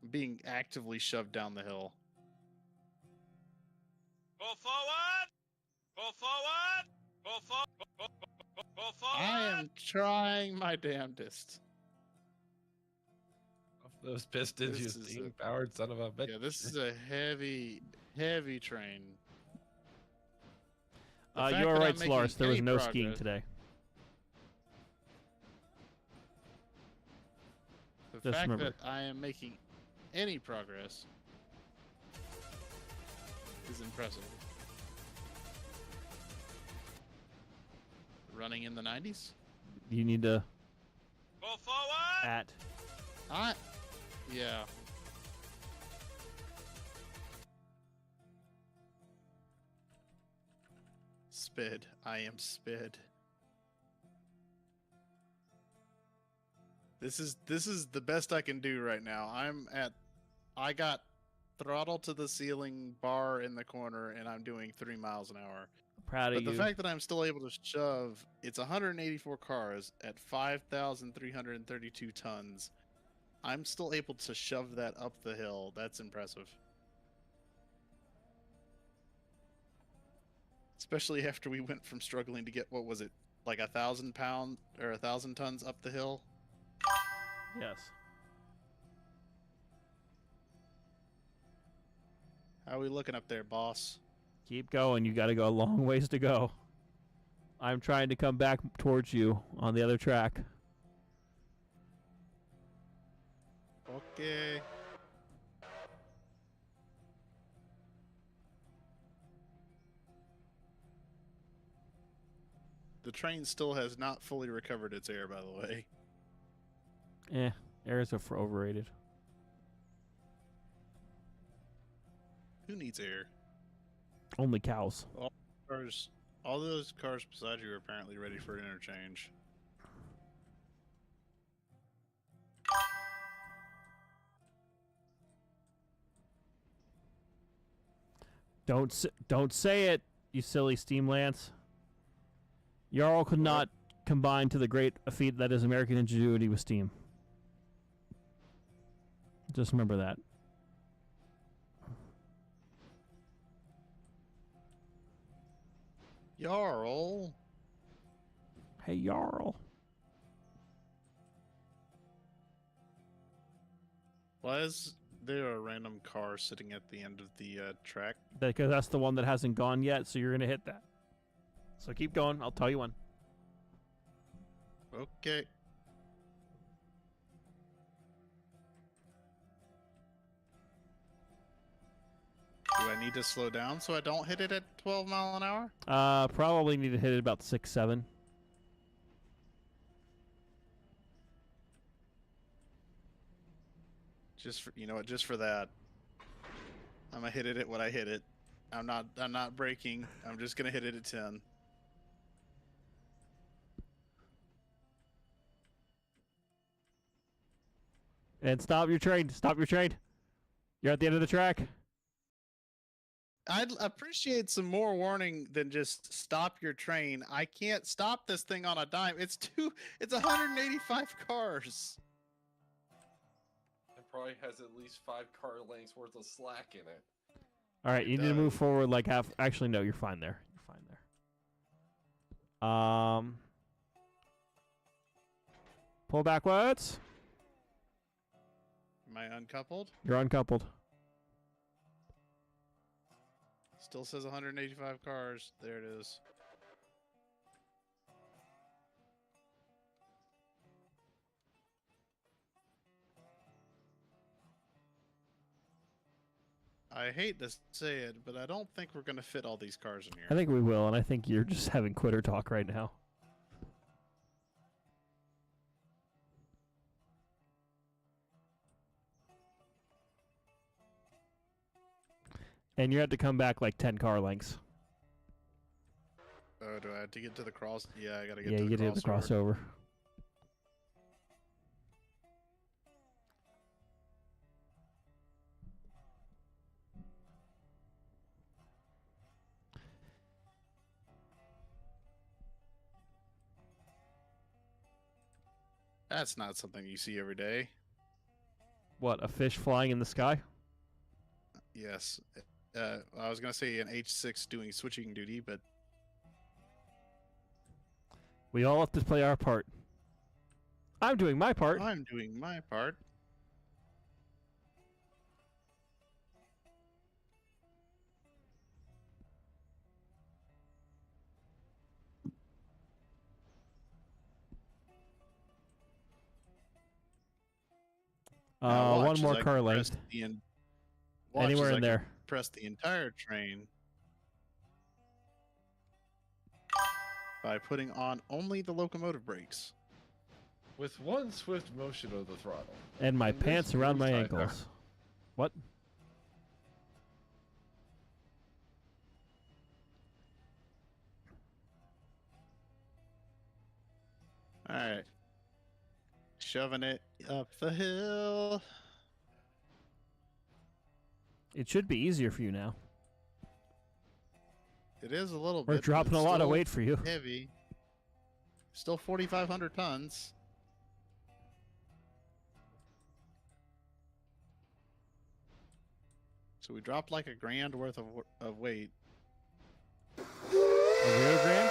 I'm being actively shoved down the hill. Pull forward. Pull forward. Pull forward. Pull forward. I am trying my damnedest. Off those pistons, you This is steam powered son of a bitch. Yeah, this is a heavy, heavy train. The fact you are that right, I'm making Solaris. There was any no skiing progress- today. The Just fact remember. that I am making any progress is impressive. Running in the 90s? You need to Pull forward. Yeah. Sped. I am sped. This is the best I can do right now. I got throttle to the ceiling bar in the corner and I'm doing 3 miles an hour. proud of But the you. fact that I'm still able to shove, it's 184 cars at 5,332 tons. I'm still able to shove that up the hill. That's impressive. Especially after we went from struggling to get, what was it, like 1,000 pounds or 1,000 tons up the hill? Yes. How are we looking up there, boss? Keep going. You got to go a long ways to go. I'm trying to come back towards you on the other track. Okay. The train still has not fully recovered its air, by the way. Airs are overrated. Who needs air? Only cows. All those cars beside you are apparently ready for an interchange. Don't say it, you silly steam lance. Jarl could not combine to the great feat that is American ingenuity with steam. Just remember that. Jarl. Hey, Jarl. Why is there a random car sitting at the end of the track? Because that's the one that hasn't gone yet, so you're going to hit that. So keep going. I'll tell you when. Okay. Do I need to slow down so I don't hit it at 12 mile an hour? Probably need to hit it about 6, 7. Just for, you know what, just for that. I'm gonna hit it at what I hit it. I'm not braking. I'm just gonna hit it at 10. And stop your train. Stop your train. You're at the end of the track. I'd appreciate some more warning than just stop your train. I can't stop this thing on a dime. It's 185 cars. It probably has at least 5 car lengths worth of slack in it. All right, It you need to move does. forward like half. Actually, no, you're fine there. You're fine there. Pull backwards. Am I uncoupled? You're uncoupled. Still says 185 cars. There it is. I hate to say it, but I don't think we're going to fit all these cars in here. I think we will, and I think you're just having quitter talk right now. And you have to come back like 10 car lengths. Oh, do I have to get to the cross? Yeah, I got to get Yeah, to you the get to the crossover. That's not something you see every day. What, a fish flying in the sky? Yes. I was going to say an H6 doing switching duty, but We all have to play our part. I'm doing my part. I'm doing my part. Now watch One as more I car press length. watch Anywhere as in I there. Press the entire train by putting on only the locomotive brakes. With one swift motion of the throttle. And my And this pants around my moves either. ankles. What? All right. Shoving it up the hill. It should be easier for you now. It is a little We're bit. but dropping a it's lot of still weight for you. Heavy. Still 4,500 tons. So we dropped like $1,000 worth of weight. A Rio Grande?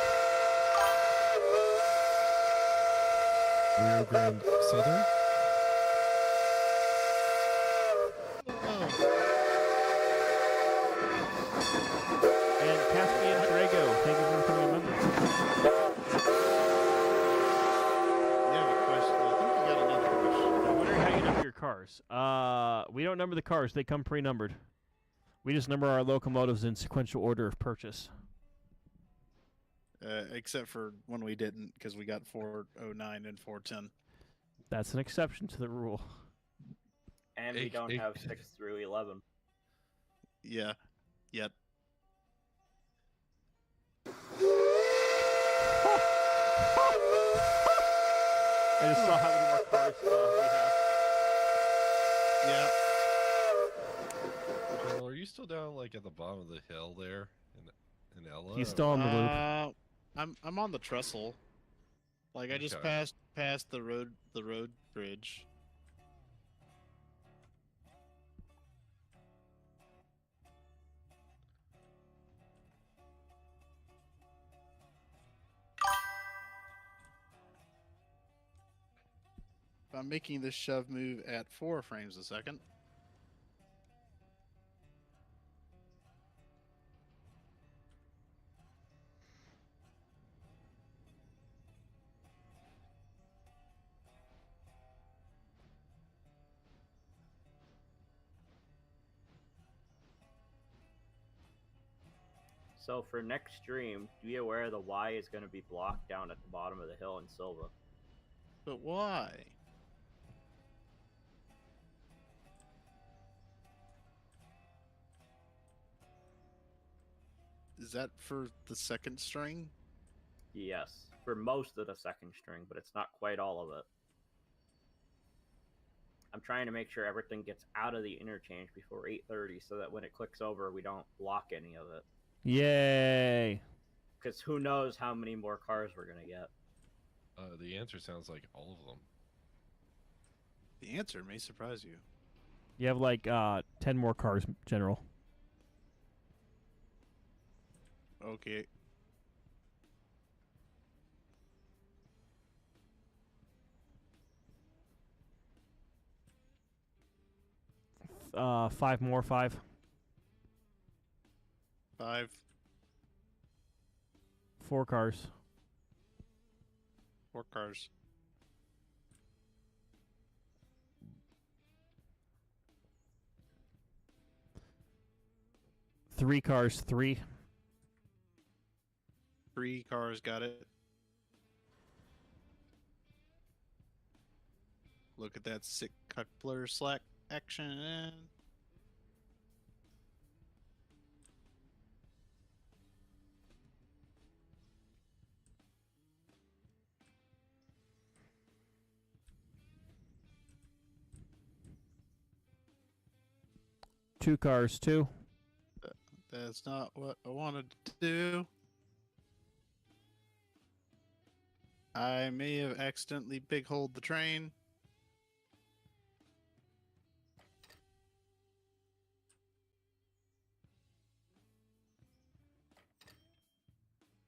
Rio Grande Southern? And Caspian Drago, thank you for becoming a member. You have a question? I think you got another question. I'm wondering how you number your cars. We don't number the cars. They come pre-numbered. We just number our locomotives in sequential order of purchase. Except for when we didn't, because we got 409 and 410. That's an exception to the rule. And we don't have 6 through 11. Yeah. Yet. I just saw how many more cars we have. Yeah. Well, are you still down like at the bottom of the hill there in Ella? He's still on the loop. I'm on the trestle. Like I just Okay. passed the road bridge. I'm making this shove move at 4 frames a second. So for next stream, be aware the Y is going to be blocked down at the bottom of the hill in Silva. But why? Is that for the second string? Yes, for most of the second string, but it's not quite all of it. I'm trying to make sure everything gets out of the interchange before 8:30, so that when it clicks over, we don't block any of it. Yay! Because who knows how many more cars we're gonna get. The answer sounds like all of them. The answer may surprise you. You have like 10 more cars, General. Okay. Five more, five. 5. 4 cars. 4 cars. Three cars, 3. 3 cars, got it. Look at that sick coupler slack action. Two cars, 2. That's not what I wanted to do. I may have accidentally big holed the train.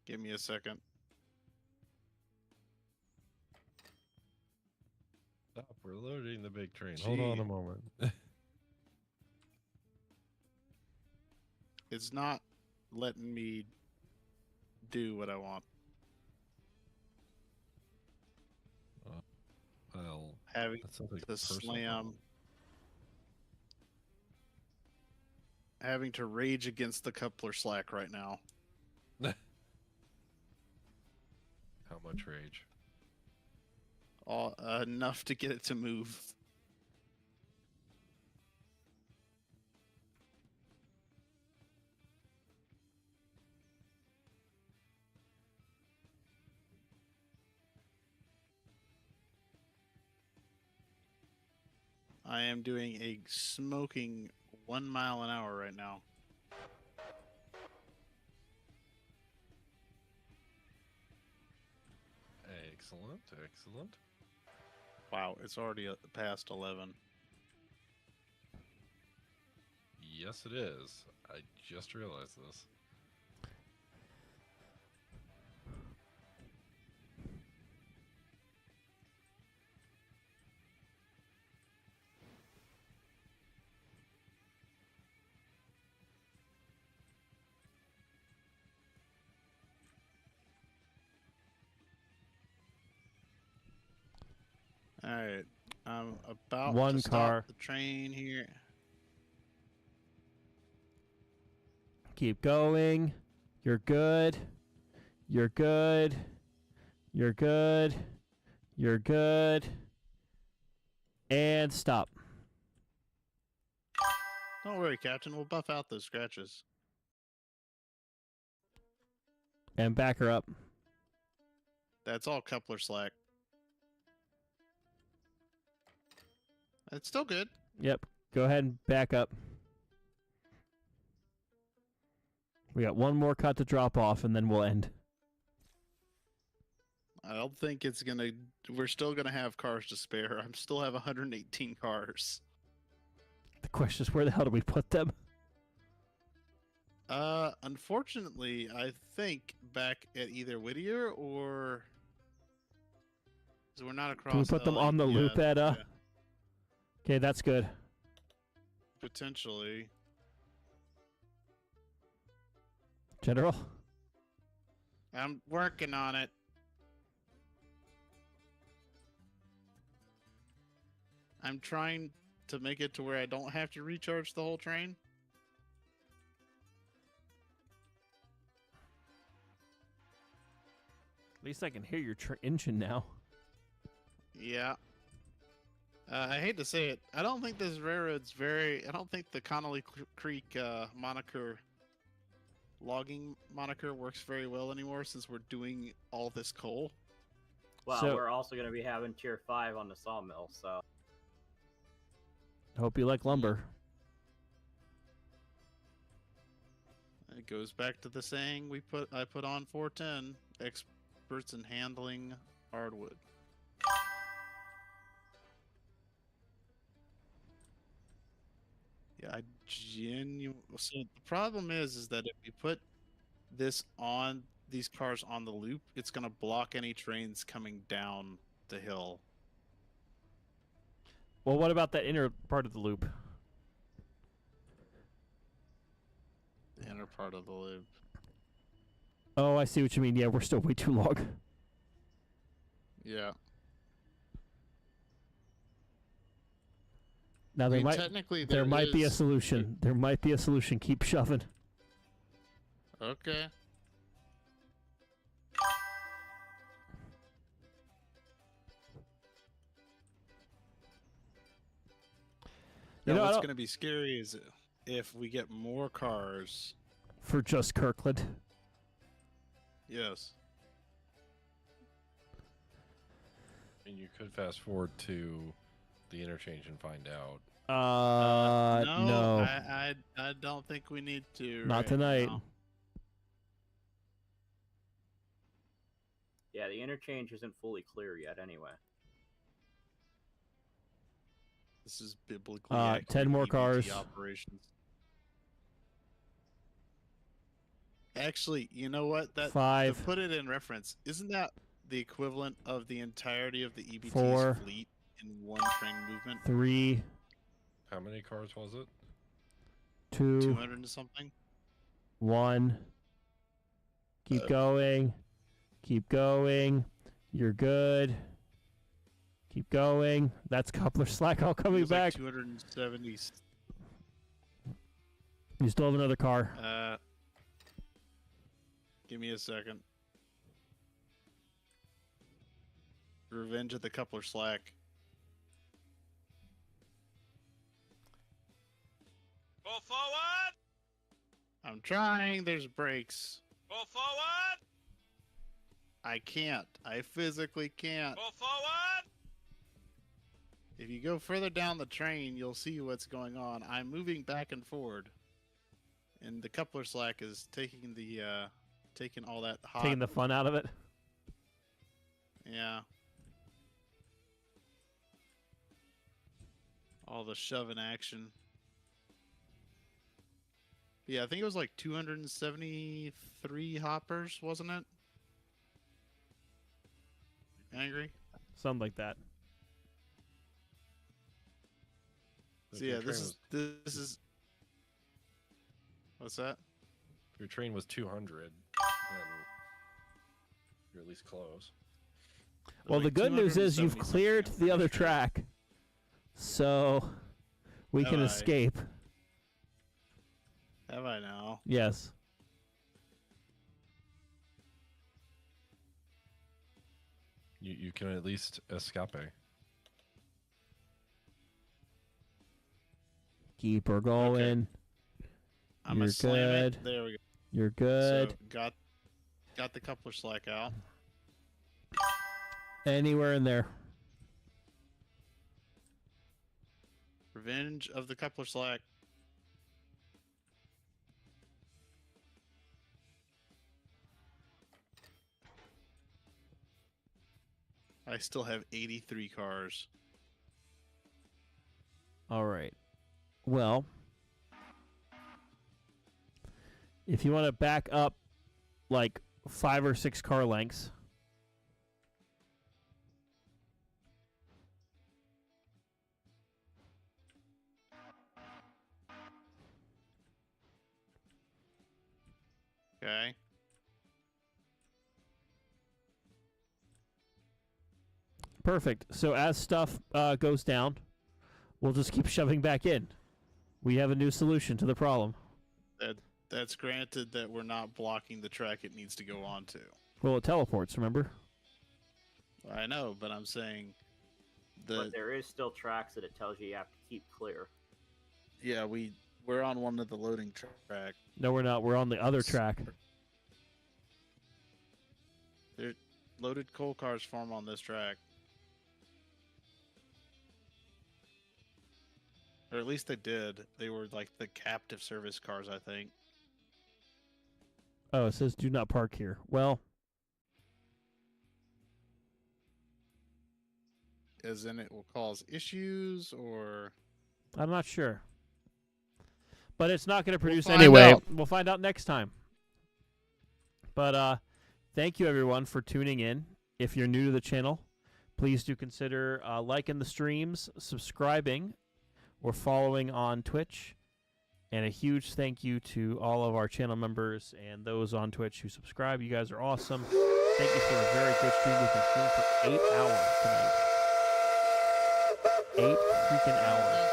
Give me a second. Stop, we're loading the big train. Hold on a moment. It's not letting me do what I want. Well, Having that sounds like a to personal slam. problem. Having to rage against the coupler slack right now. How much rage? Enough to get it to move. I am doing a smoking 1 mile an hour right now. Excellent, excellent. Wow, it's already past 11. Yes, it is. I just realized this. All right, I'm about One to car. stop the train here. Keep going. You're good. You're good. You're good. You're good. And stop. Don't worry, Captain. We'll buff out those scratches. And back her up. That's all coupler slack. It's still good. Yep. Go ahead and back up. We got one more cut to drop off, and then we'll end. I don't think it's gonna. We're still gonna have cars to spare. I still have 118 cars. The question is, where the hell do we put them? Unfortunately, I think back at either Whittier or. So we're not across. Can we put them on the loop at yeah, Okay, that's good. potentially. General? I'm working on it. I'm trying to make it to where I don't have to recharge the whole train. At least I can hear your engine now. Yeah. I hate to say it. I don't think this railroad's very. I don't think the Connelly Creek moniker, logging moniker, works very well anymore since we're doing all this coal. Well, So- we're also going to be having Tier 5 on the sawmill, so... Hope you like lumber. It goes back to the saying I put on 410, experts in handling hardwood. Yeah, so the problem is that if we put this on these cars on the loop, it's gonna block any trains coming down the hill. Well, what about that inner part of the loop? The inner part of the loop. Oh, I see what you mean. Yeah, we're still way too long. Yeah. Now there might technically there might be a is- solution. There might be a solution. Keep shoving. Okay. You Now, know, I what's don't- going to be scary is if we get more cars. For just Kirkland. Yes. And you could fast forward to the interchange and find out. No. I don't think we need to. Not right tonight. now. Yeah, the interchange isn't fully clear yet anyway. This is biblically 10 accurate more EBT cars. operations. Actually, you know what? That 5. To put it in reference, isn't that the equivalent of the entirety of the EBT's 4. fleet in one train movement? 3, How many cars was it? 2, 200 and something? 1. Keep going. Keep going. You're good. Keep going. That's coupler slack all It coming was back. like 270. You still have another car. Give me a second. Revenge of the coupler slack. Pull forward! I'm trying. There's brakes. Pull forward! I can't. I physically can't. Pull forward! If you go further down the train, you'll see what's going on. I'm moving back and forward, and the coupler slack is taking all that hot. Taking the fun out of it. Yeah. All the shoving action. Yeah, I think it was like 273 hoppers, wasn't it? Angry? Something like that. If So your yeah, train this is. What's that? If your train was 200, then you're at least close. Well, the Like good news is you've 270 cleared something, the I'm other pretty sure. track. So we can Have I? escape. Have I now? Yes. You can at least escape. Keep her going. I'm You're gonna slam good. it. There we go. You're good. So got the coupler slack out. Anywhere in there. Revenge of the coupler slack. I still have 83 cars. All right. Well, if you want to back up like 5 or 6 car lengths. Okay. Perfect. So as stuff goes down, we'll just keep shoving back in. We have a new solution to the problem. That's granted that we're not blocking the track it needs to go on to. Well, it teleports, remember? I know, but I'm saying But there is still tracks that it tells you have to keep clear. yeah, we're on one of the loading track. No, we're not. We're on the other track. There loaded coal cars form on this track. Or at least they did. They were like the captive service cars, I think. Oh, it says do not park here. Well, As in it will cause issues, or... I'm not sure. But it's not going to produce find anyway. out. We'll find out next time. But thank you, everyone, for tuning in. If you're new to the channel, please do consider liking the streams, subscribing, or following on Twitch. And a huge thank you to all of our channel members and those on Twitch who subscribe. You guys are awesome. Thank you for a very good stream. We've been streaming for 8 hours tonight. 8 freaking hours.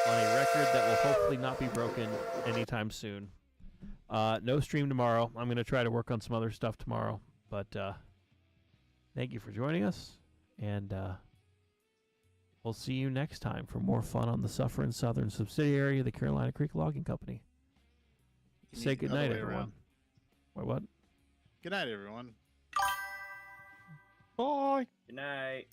On a record that will hopefully not be broken anytime soon. No stream tomorrow. I'm going to try to work on some other stuff tomorrow. But thank you for joining us. And we'll see you next time for more fun on the Suffering Southern subsidiary of the Connelly Creek Logging Company. Say good night, everyone. Wait, what? Good night, everyone. Bye. Good night.